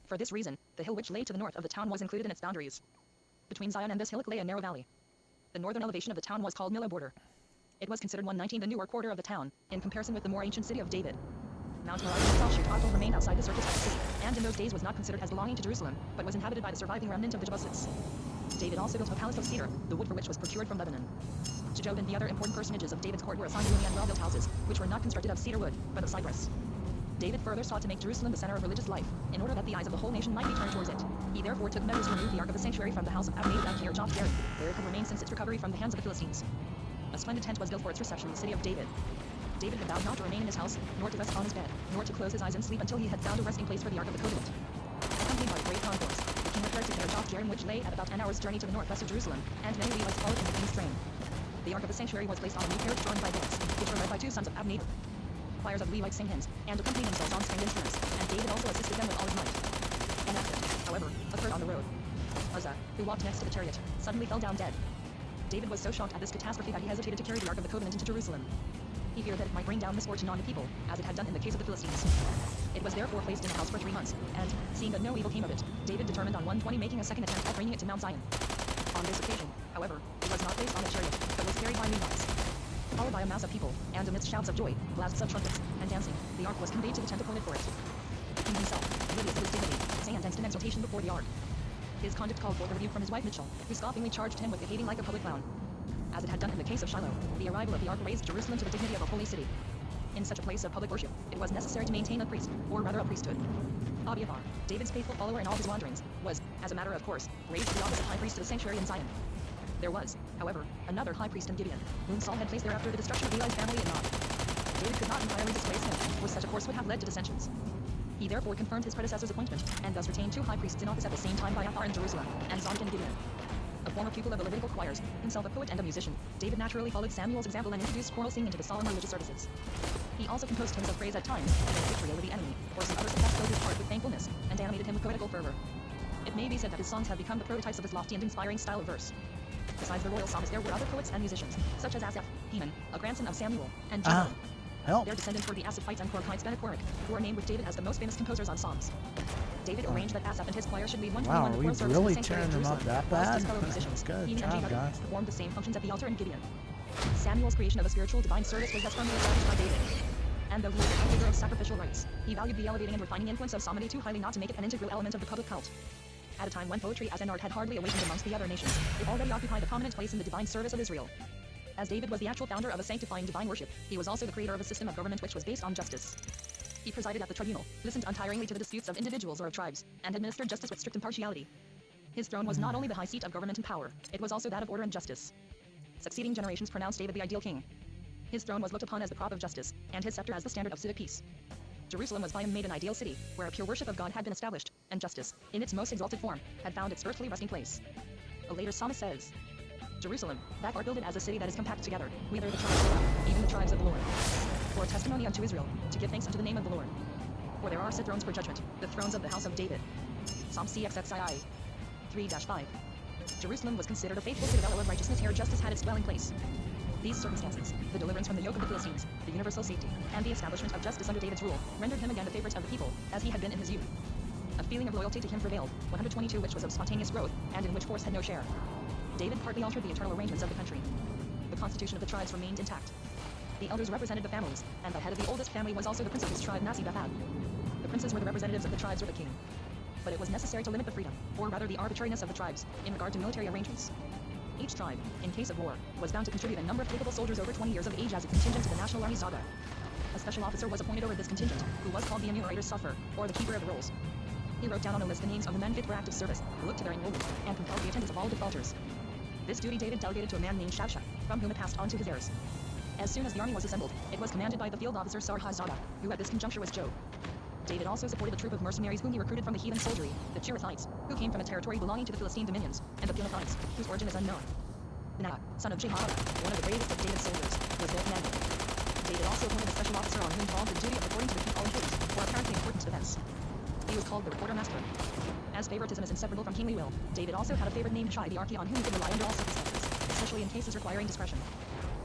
For this reason, the hill which lay to the north of the town was included in its boundaries. Between Zion and this hillock lay a narrow valley. The northern elevation of the town was called Millo Border. It was considered 1/19 the newer quarter of the town, in comparison with the more ancient city of David. Mount Moriah itself should also remain outside the circus of the city, and in those days was not considered as belonging to Jerusalem, but was inhabited by the surviving remnant of the Jebusites. David also built a palace of cedar, the wood for which was procured from Lebanon. To Joab and the other important personages of David's court were assigned roomy and well-built houses, which were not constructed of cedar wood, but of cypress. David further sought to make Jerusalem the center of religious life, in order that the eyes of the whole nation might be turned towards it. He therefore took measures to remove the ark of the sanctuary from the house of Abinadab at Kirjath Jearim, where it had remained since its recovery from the hands of the Philistines. A splendid tent was built for its reception in the city of David. David had vowed not to remain in his house, nor to rest on his bed, nor to close his eyes and sleep until he had found a resting place for the ark of the covenant. Accompanied by great concourse, the king repaired to Kirjath Jearim, which lay at about 10 hours' journey to the northwest of Jerusalem, and many Levites followed in the king's train. The ark of the sanctuary was placed on a new carriage drawn by bullocks, which were led by 2 sons of Abinadab. Choirs of Levites sang hymns, and accompanied themselves on stringed instruments, and David also assisted them with all his might. An accident, however, occurred on the road. Uzzah, who walked next to the chariot, suddenly fell down dead. David was so shocked at this catastrophe that he hesitated to carry the ark of the covenant into Jerusalem. He feared that it might bring down misfortune on the people, as it had done in the case of the Philistines. It was therefore placed in a house for 3 months, and, seeing that no evil came of it, David determined on 1/20 making a second attempt at bringing it to Mount Zion. On this occasion, however, it was not placed on a chariot, but was carried by Levites. Followed by a mass of people, and amidst shouts of joy, blasts of trumpets, and dancing, the ark was conveyed to the tent appointed for it. The king himself, oblivious of his dignity, sang and danced in exultation before the ark. His conduct called forth a rebuke from his wife Mitchell, who scoffingly charged him with behaving like a public clown. As it had done in the case of Shiloh, the arrival of the ark raised Jerusalem to the dignity of a holy city. In such a place of public worship, it was necessary to maintain a priest, or rather a priesthood. Abiathar, David's faithful follower in all his wanderings, was, as a matter of course, raised to the office of high priest to the sanctuary in Zion. There was, however, another high priest in Gibeon, whom Saul had placed there after the destruction of Eli's family in Nob. David could not entirely displace him, for such a course would have led to dissensions. He therefore confirmed his predecessor's appointment, and thus retained 2 high priests in office at the same time by Abiathar in Jerusalem, and Zadok in Gibeon. A former pupil of the Levitical choirs, himself a poet and a musician, David naturally followed Samuel's example and introduced choral singing into the solemn religious services. He also composed hymns of praise at times, and made victory over the enemy, or some other success filled his heart with thankfulness, and animated him with poetical fervor. It may be said that his songs have become the prototypes of his lofty and inspiring style of verse. Besides the royal psalmist, there were other poets and musicians, such as Asaph, Heman, a grandson of Samuel, and Jonathan. Their descendants were the Asaphites and Korchites Benachorik, who are named with David as the most famous composers on psalms. David arranged that Asaph and his choir should lead 121 the choral service in the sanctuary of Jerusalem, whilst his fellow musicians, Heman and Jeduthun, performed the same functions at the altar in Gibeon. Samuel's creation of a spiritual divine service was thus firmly established by David. And though he was a favor of sacrificial rites, he valued the elevating and refining influence of psalmody too highly not to make it an integral element of the public cult. At a time when poetry as an art had hardly awakened amongst the other nations, it already occupied a prominent place in the divine service of Israel. As David was the actual founder of a sanctifying divine worship, he was also the creator of a system of government which was based on justice. He presided at the tribunal, listened untiringly to the disputes of individuals or of tribes, and administered justice with strict impartiality. His throne was not only the high seat of government and power, it was also that of order and justice. Succeeding generations pronounced David the ideal king. His throne was looked upon as the prop of justice, and his scepter as the standard of civic peace. Jerusalem was by him made an ideal city, where a pure worship of God had been established, and justice, in its most exalted form, had found its earthly resting place. A later psalmist says, Jerusalem, thou art builded as a city that is compact together, whither the tribes go out, even the tribes of the Lord. For a testimony unto Israel, to give thanks unto the name of the Lord. For there are set thrones for judgment, the thrones of the house of David. Psalm CXXII 3-5. Jerusalem was considered a faithful citadel of righteousness here justice had its dwelling place. These circumstances, the deliverance from the yoke of the Philistines, the universal safety, and the establishment of justice under David's rule, rendered him again a favorite of the people, as he had been in his youth. A feeling of loyalty to him prevailed, 122 which was of spontaneous growth, and in which force had no share. David partly altered the internal arrangements of the country. The constitution of the tribes remained intact. The elders represented the families, and the head of the oldest family was also the prince of his tribe, Nasi-Bethad. The princes were the representatives of the tribes or the king. But it was necessary to limit the freedom, or rather the arbitrariness of the tribes, in regard to military arrangements. Each tribe, in case of war, was bound to contribute a number of capable soldiers over 20 years of age as a contingent to the National Army Zaga. A special officer was appointed over this contingent, who was called the enumerator suffer, or the keeper of the rolls. He wrote down on a list the names of the men fit for active service, looked to their enrollment, and compelled the attendance of all defaulters. This duty David delegated to a man named Shavsha, from whom it passed on to his heirs. As soon as the army was assembled, it was commanded by the field officer Sarhaz-Zaga, who at this conjuncture was Job. David also supported a troop of mercenaries whom he recruited from the heathen soldiery, the Cherethites, who came from a territory belonging to the Philistine dominions, and the Pelethites, whose origin is unknown. Benaiah, son of Jehoiada, one of the bravest of David's soldiers, was their commander. David also appointed a special officer on whom followed the duty of reporting to the king all importance, or apparently important events. He was called the reporter master. As favoritism is inseparable from kingly will, David also had a favorite named Shai the Archi on whom he could rely under all circumstances, especially in cases requiring discretion.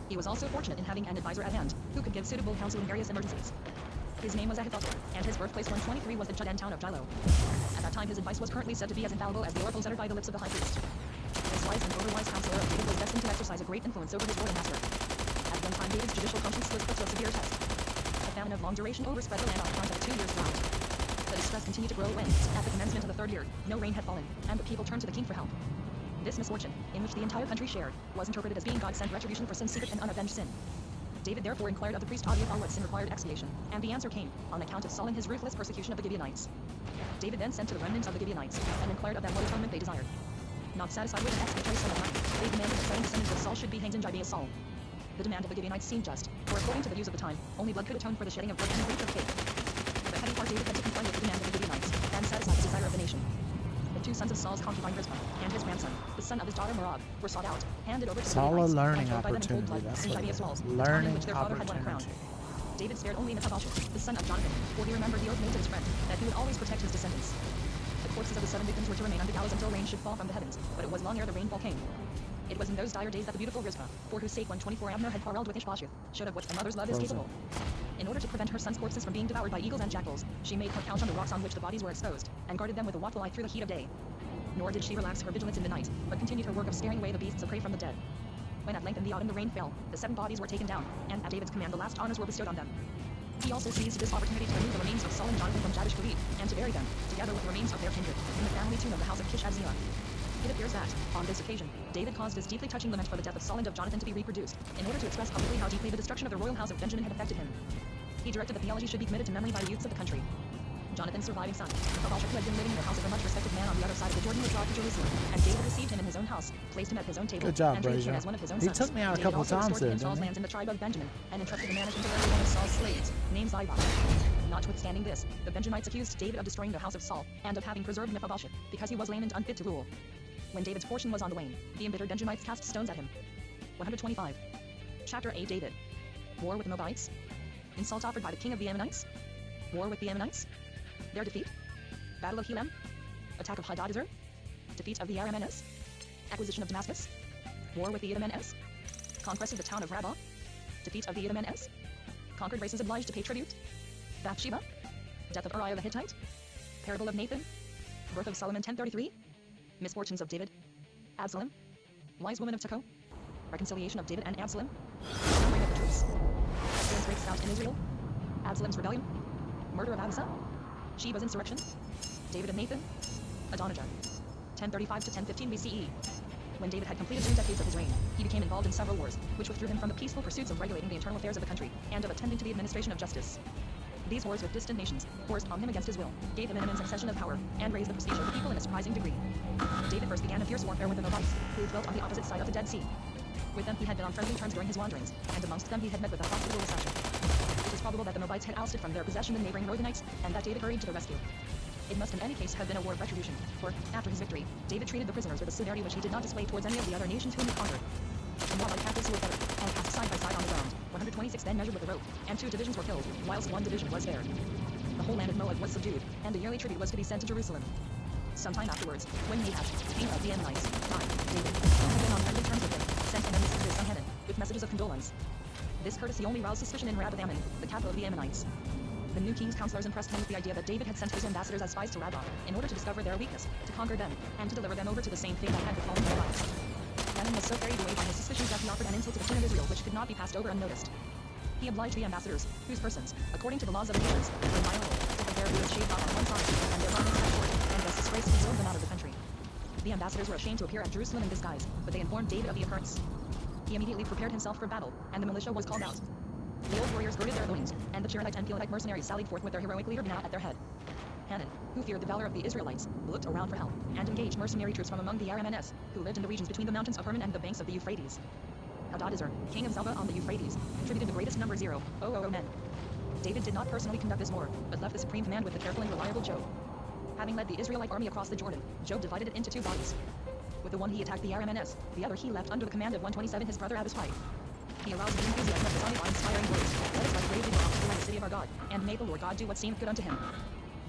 He was also fortunate in having an advisor at hand, who could give suitable counsel in various emergencies. His name was Ahithophel, and his birthplace 123 was the Judean town of Shiloh. At that time his advice was currently said to be as infallible as the oracles uttered by the lips of the high priest. This wise and overwise counselor of David was destined to exercise a great influence over his lord and master. At one time David's judicial conscience was put to a severe test. A famine of long duration overspread the land on account of a 2 years drought. The distress continued to grow when, at the commencement of the 3rd year, no rain had fallen, and the people turned to the king for help. This misfortune, in which the entire country shared, was interpreted as being God-sent retribution for sin's secret and unavenged sin. David therefore inquired of the priest Abiathar what sin required expiation, and the answer came, on account of Saul and his ruthless persecution of the Gibeonites. David then sent to the remnants of the Gibeonites, and inquired of them what atonement they desired. Not satisfied with an expiatory son of mine, they demanded that 7 descendants of Saul should be hanged in Gibeah Saul. The demand of the Gibeonites seemed just, for according to the views of the time, only blood could atone for the shedding of blood and the breach of faith. The heavy heart David had to comply with the demand of the Gibeonites, and satisfy the desire of the nation. The 2 sons of Saul's concubine Rizpah, and his grandson, the son of his daughter Merab, were sought out, handed over to the Solid Gibeonites, learning and killed by them in cold opportunity. blood That's in what it Gibeah's walls, is. the town in Learning which their father had won a crown. opportunity. David spared only Mephibosheth, the son of Jonathan, for he remembered the oath made to his friend, that he would always protect his descendants. The corpses of the 7 victims were to remain on the gallows until rain should fall from the heavens, but it was long ere the rainfall came. It was in those dire days that the beautiful Rizpah, for whose sake 124 Abner had quarreled with Ishbosheth, showed of what a mother's love is capable. In order to prevent her son's corpses from being devoured by eagles and jackals, she made her couch on the rocks on which the bodies were exposed, and guarded them with a watchful eye through the heat of day. Nor did she relax her vigilance in the night, but continued her work of scaring away the beasts of prey from the dead. When at length in the autumn the rain fell, the 7 bodies were taken down, and at David's command the last honors were bestowed on them. He also seized this opportunity to remove the remains of Saul and Jonathan from Jabesh Gilead, and to bury them, together with the remains of their kindred, in the family tomb of the house of Kish Abziah. It appears that, on this occasion, David caused this deeply touching lament for the death of Saul and of Jonathan to be reproduced, in order to express publicly how deeply the destruction of the royal house of Benjamin had affected him. He directed that theology should be committed to memory by the youths of the country. Jonathan's surviving son, Mephibosheth, who had been living in the house of a much respected man on the other side of the Jordan, was brought to Jerusalem, and David received him in his own house, placed him at his own table, Good job, and treated him Brazier. as one of his own He sons. took me out a David couple also times restored to there, him Saul's didn't he? lands in the tribe of Benjamin, and entrusted the management of every one of Saul's slaves, named Ziba. Notwithstanding this, the Benjamites accused David of destroying the house of Saul, and of having preserved Mephibosheth, because he was lame and unfit to rule. When David's fortune was on the wane, the embittered Benjamites cast stones at him. 125. Chapter 8. David. War with the Moabites. Insult offered by the king of the Ammonites. War with the Ammonites. Their defeat. Battle of Helam. Attack of Hadadezer. Defeat of the Aramenes. Acquisition of Damascus. War with the Idumenes. Conquest of the town of Rabbah. Defeat of the Idumenes. Conquered races obliged to pay tribute. Bathsheba. Death of Uriah the Hittite. Parable of Nathan. Birth of Solomon 1033. Misfortunes of David. Absalom. Wise woman of Tekoa. Reconciliation of David and Absalom. Numbering of the troops. Absalom's breaks out in Israel. Absalom's rebellion. Murder of Abasa. Sheba's insurrection. David and Nathan. Adonijah. 1035 to 1015 BCE. When David had completed 2 decades of his reign, he became involved in several wars, which withdrew him from the peaceful pursuits of regulating the internal affairs of the country, and of attending to the administration of justice. These wars with distant nations, forced on him against his will, gave him an immense accession of power, and raised the prestige of the people in a surprising degree. David first began a fierce warfare with the Moabites, who dwelt on the opposite side of the Dead Sea. With them he had been on friendly terms during his wanderings, and amongst them he had met with a hospitable reception. It is probable that the Moabites had ousted from their possession the neighboring Reubenites, and that David hurried to the rescue. It must in any case have been a war of retribution, for, after his victory, David treated the prisoners with a severity which he did not display towards any of the other nations whom he conquered. And Moabite captives who were better, and cast side by side on the ground, 126 then measured with a rope, and 2 divisions were killed, whilst 1 division was spared. The whole land of Moab was subdued, and a yearly tribute was to be sent to Jerusalem. Sometime afterwards, when Nahash, king of the Ammonites, died, David, who had been on friendly terms with him, sent an embassy to his son Hanun, with messages of condolence. This courtesy only roused suspicion in Rabbah Ammon, the capital of the Ammonites. The new king's counselors impressed him with the idea that David had sent his ambassadors as spies to Rabbah, in order to discover their weakness, to conquer them, and to deliver them over to the same fate that had befallen their lives. Hanun was so carried away by his suspicions that he offered an insult to the king of Israel which could not be passed over unnoticed. He obliged the ambassadors, whose persons, according to the laws of the nations, were inviolable, to have their beards shaved off on one side, and their garments cut short, and thus disgraced and drove them out of the country. The ambassadors were ashamed to appear at Jerusalem in disguise, but they informed David of the occurrence. He immediately prepared himself for battle, and the militia was called out. The old warriors girded their loins, and the Cheretite and Peletite mercenaries sallied forth with their heroic leader Benaiah at their head. Hanun, who feared the valor of the Israelites, looked around for help, and engaged mercenary troops from among the Aramenes, who lived in the regions between the mountains of Hermon and the banks of the Euphrates. Hadadezer, king of Zobah on the Euphrates, contributed the greatest number 0,000 men. David did not personally conduct this war, but left the supreme command with the careful and reliable Joab. Having led the Israelite army across the Jordan, Joab divided it into 2 bodies. With the one he attacked the Aramenes, the other he left under the command of 127 his brother Abishai. He aroused the enthusiasm of his army by inspiring words, "Let us fight bravely for the city of our God, and may the Lord God do what seemed good unto him."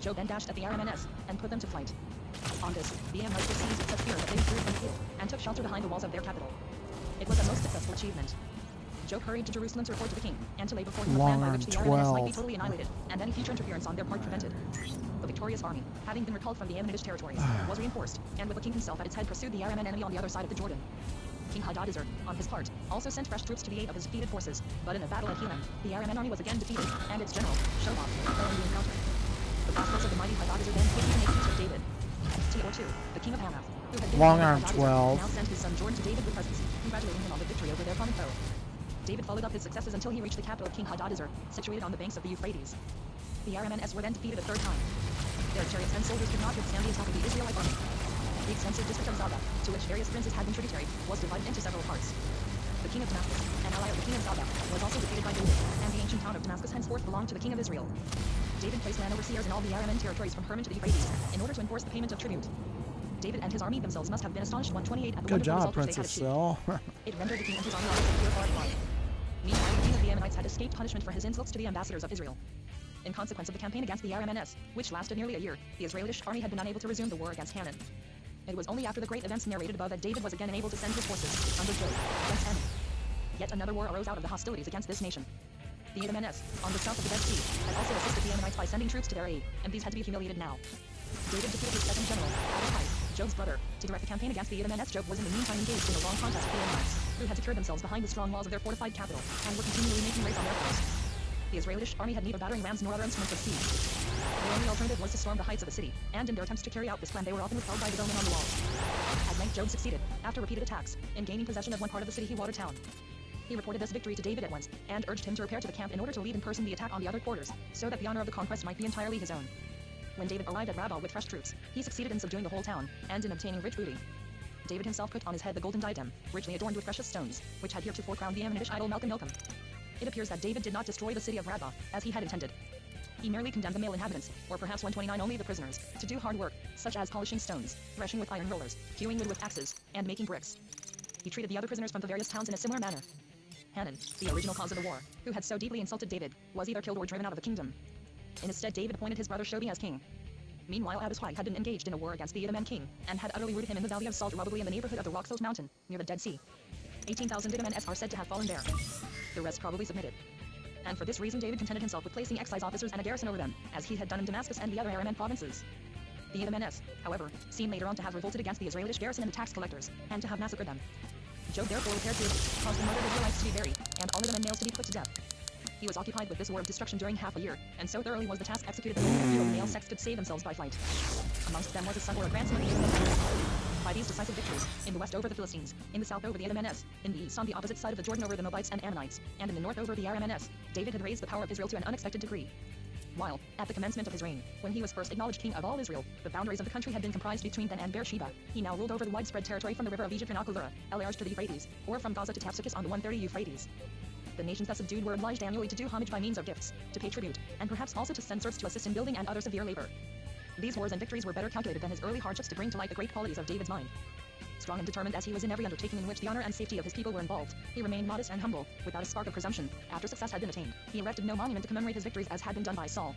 Joab then dashed at the Aramenes, and put them to flight. On this, the Ammonites were seized with such fear that they withdrew from the field, and took shelter behind the walls of their capital. It was a most successful achievement. Joab hurried to Jerusalem to report to the king, and to lay before him a plan by which the Aramenes might be totally annihilated, and any future interference on their part prevented. The victorious army, having been recalled from the Ammonitish territories, was reinforced, and with the king himself at its head pursued the Aramean enemy on the other side of the Jordan. King Hadadezer, on his part, also sent fresh troops to the aid of his defeated forces, but in a battle at Helam, the Aramean army was again defeated, and its general, Shobach, fell in the encounter. The prosperous of the mighty Hadadezer then quickly made peace with David. Tor, the king of Hamath, who had been Long arm 12. now sent his son Jordan to David with presents, congratulating him on the victory over their common foe. David followed up his successes until he reached the capital of King Hadadezer, situated on the banks of the Euphrates. The Aramenes were then defeated a 3rd time. Their chariots and soldiers could not withstand the attack of the Israelite army. The extensive district of Zobah, to which various princes had been tributary, was divided into several parts. The king of Damascus, an ally of the king of Zobah, was also defeated by David, and the ancient town of Damascus henceforth belonged to the king of Israel. David placed land overseers in all the Aramean territories from Hermon to the Euphrates, in order to enforce the payment of tribute. David and his army themselves must have been astonished 128 at the Good wonderful job, result which they had Princess achieved. Syl. It rendered the king and his army almost a pure foreign blood. Meanwhile, the king of the Ammonites had escaped punishment for his insults to the ambassadors of Israel. In consequence of the campaign against the Aramenes, which lasted nearly a year, the Israelitish army had been unable to resume the war against Hanun. It was only after the great events narrated above that David was again enabled to send his forces, under Joab, against Ammon. Yet another war arose out of the hostilities against this nation. The Aramenes, on the south of the Dead Sea, had also assisted the Ammonites by sending troops to their aid, and these had to be humiliated now. David defeated his second general, Abishai, Joab's brother, to direct the campaign against the Aramenes. Joab was in the meantime engaged in a long contest with the Ammonites, who had secured themselves behind the strong walls of their fortified capital, and were continually making raids on their force. The Israelitish army had neither battering rams nor other instruments of siege. Their only alternative was to storm the heights of the city, and in their attempts to carry out this plan they were often repelled by the bowmen on the walls. At length Joab succeeded, after repeated attacks, in gaining possession of one part of the city he watered town. He reported this victory to David at once, and urged him to repair to the camp in order to lead in person the attack on the other quarters, so that the honor of the conquest might be entirely his own. When David arrived at Rabbah with fresh troops, he succeeded in subduing the whole town, and in obtaining rich booty. David himself put on his head the golden diadem, richly adorned with precious stones, which had heretofore crowned the Ammonitish idol Milcom. It appears that David did not destroy the city of Rabbah, as he had intended. He merely condemned the male inhabitants, or perhaps 129 only the prisoners, to do hard work, such as polishing stones, threshing with iron rollers, hewing wood with axes, and making bricks. He treated the other prisoners from the various towns in a similar manner. Hanun, the original cause of the war, who had so deeply insulted David, was either killed or driven out of the kingdom. In his stead David appointed his brother Shobi as king. Meanwhile Abishai had been engaged in a war against the Edomen king, and had utterly routed him in the valley of Salt, probably in the neighborhood of the Roxos mountain, near the Dead Sea. 18,000 Edomen are said to have fallen there. The rest probably submitted. And for this reason David contented himself with placing excise officers and a garrison over them, as he had done in Damascus and the other Aramean provinces. The Edomenes, however, seem later on to have revolted against the Israelitish garrison and the tax collectors, and to have massacred them. Joab therefore repaired to it, caused the murdered Israelites to be buried, and all of them and males to be put to death. He was occupied with this war of destruction during half a year, and so thoroughly was the task executed that only a few of the male sex could save themselves by flight. Amongst them was a son or a grandson of the Edomenes. By these decisive victories, in the west over the Philistines, in the south over the Edomenes, in the east on the opposite side of the Jordan over the Moabites and Ammonites, and in the north over the Aramenes, David had raised the power of Israel to an unexpected degree. While, at the commencement of his reign, when he was first acknowledged king of all Israel, the boundaries of the country had been comprised between Dan and Beersheba. He now ruled over the widespread territory from the river of Egypt and Aquilura, El-Arj to the Euphrates, or from Gaza to Tapsukis on the 130 Euphrates. The nations that subdued were obliged annually to do homage by means of gifts, to pay tribute, and perhaps also to send serfs to assist in building and other severe labor. These wars and victories were better calculated than his early hardships to bring to light the great qualities of David's mind. Strong and determined as he was in every undertaking in which the honor and safety of his people were involved, he remained modest and humble, without a spark of presumption. After success had been attained, he erected no monument to commemorate his victories as had been done by Saul.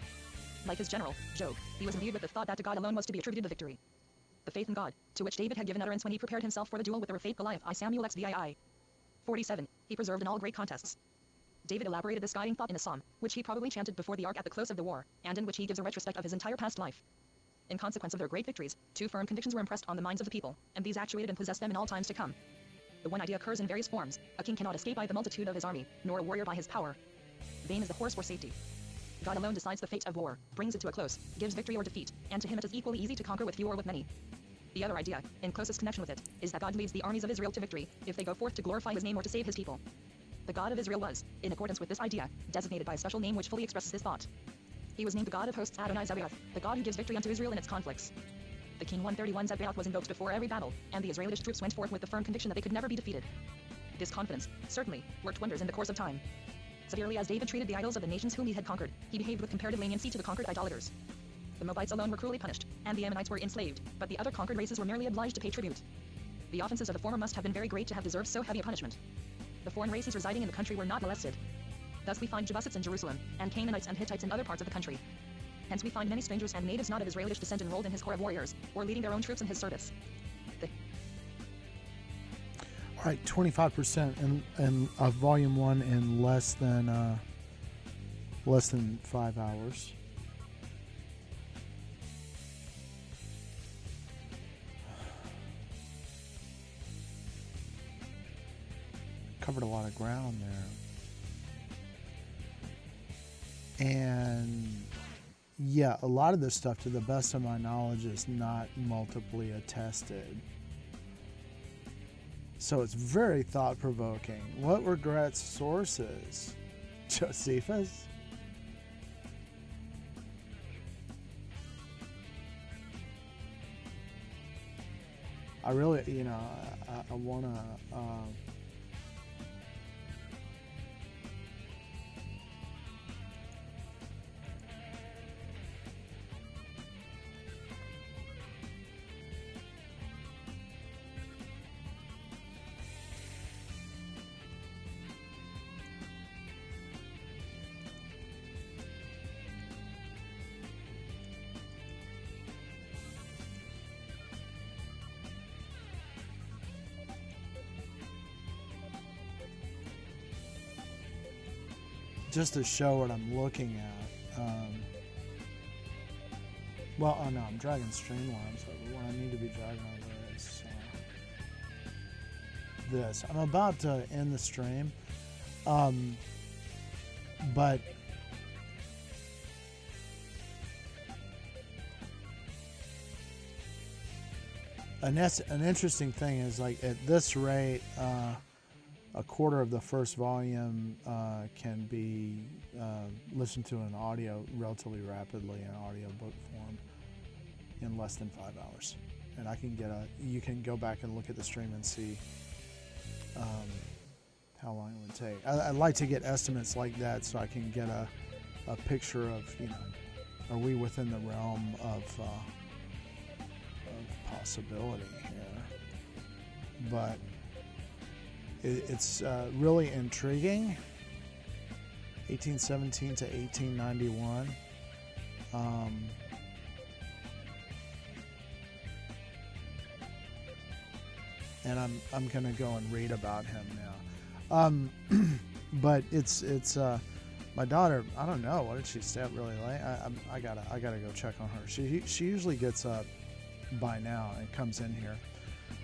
Like his general, Job, he was imbued with the thought that to God alone was to be attributed the victory. The faith in God, to which David had given utterance when he prepared himself for the duel with the Raphaite Goliath I Samuel XVII. 47, he preserved in all great contests. David elaborated this guiding thought in a psalm, which he probably chanted before the ark at the close of the war, and in which he gives a retrospect of his entire past life. In consequence of their great victories, two firm convictions were impressed on the minds of the people, and these actuated and possessed them in all times to come. The one idea occurs in various forms: a king cannot escape by the multitude of his army, nor a warrior by his power. Vain is the horse for safety. God alone decides the fate of war, brings it to a close, gives victory or defeat, and to him it is equally easy to conquer with few or with many. The other idea, in closest connection with it, is that God leads the armies of Israel to victory, if they go forth to glorify his name or to save his people. The God of Israel was, in accordance with this idea, designated by a special name which fully expresses his thought. He was named the God of hosts Adonai Zebaoth, the God who gives victory unto Israel in its conflicts. The King 131 Zebaoth was invoked before every battle, and the Israelitish troops went forth with the firm conviction that they could never be defeated. This confidence, certainly, worked wonders in the course of time. Severely as David treated the idols of the nations whom he had conquered, he behaved with comparative leniency to the conquered idolaters. The Moabites alone were cruelly punished, and the Ammonites were enslaved, but the other conquered races were merely obliged to pay tribute. The offenses of the former must have been very great to have deserved so heavy a punishment. The foreign races residing in the country were not molested. Thus we find Jebusites in Jerusalem, and Canaanites and Hittites in other parts of the country. Hence we find many strangers and natives not of Israelitish descent enrolled in his corps of warriors, or leading their own troops in his service. All right, 25% in volume 1 in less than 5 hours. Covered a lot of ground there. And yeah, a lot of this stuff, to the best of my knowledge, is not multiply attested. So it's very thought-provoking. What were Gret's sources? Josephus? I really, I want to... just to show what I'm looking at. Well, oh no, I'm dragging Streamlabs over. What I need to be dragging over is this. I'm about to end the stream, but an interesting thing is, like, at this rate, a quarter of the first volume can be listened to in audio relatively rapidly in audiobook form in less than 5 hours. And I can get you can go back and look at the stream and see how long it would take. I'd like to get estimates like that so I can get a picture of, are we within the realm of possibility here? But it's really intriguing. 1817 to 1891. And I'm gonna go and read about him now. But it's my daughter. I don't know. What did she stay up really late? I gotta go check on her. She usually gets up by now and comes in here.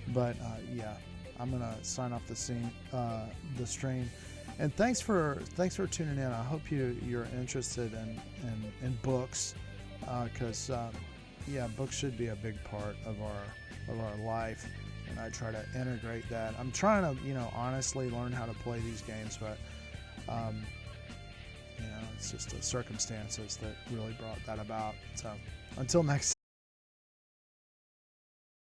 But yeah. I'm gonna sign off the stream, and thanks for tuning in. I hope you're interested in books, because yeah, books should be a big part of our life, and I try to integrate that. I'm trying to honestly learn how to play these games, but You know, it's just the circumstances that really brought that about. So until next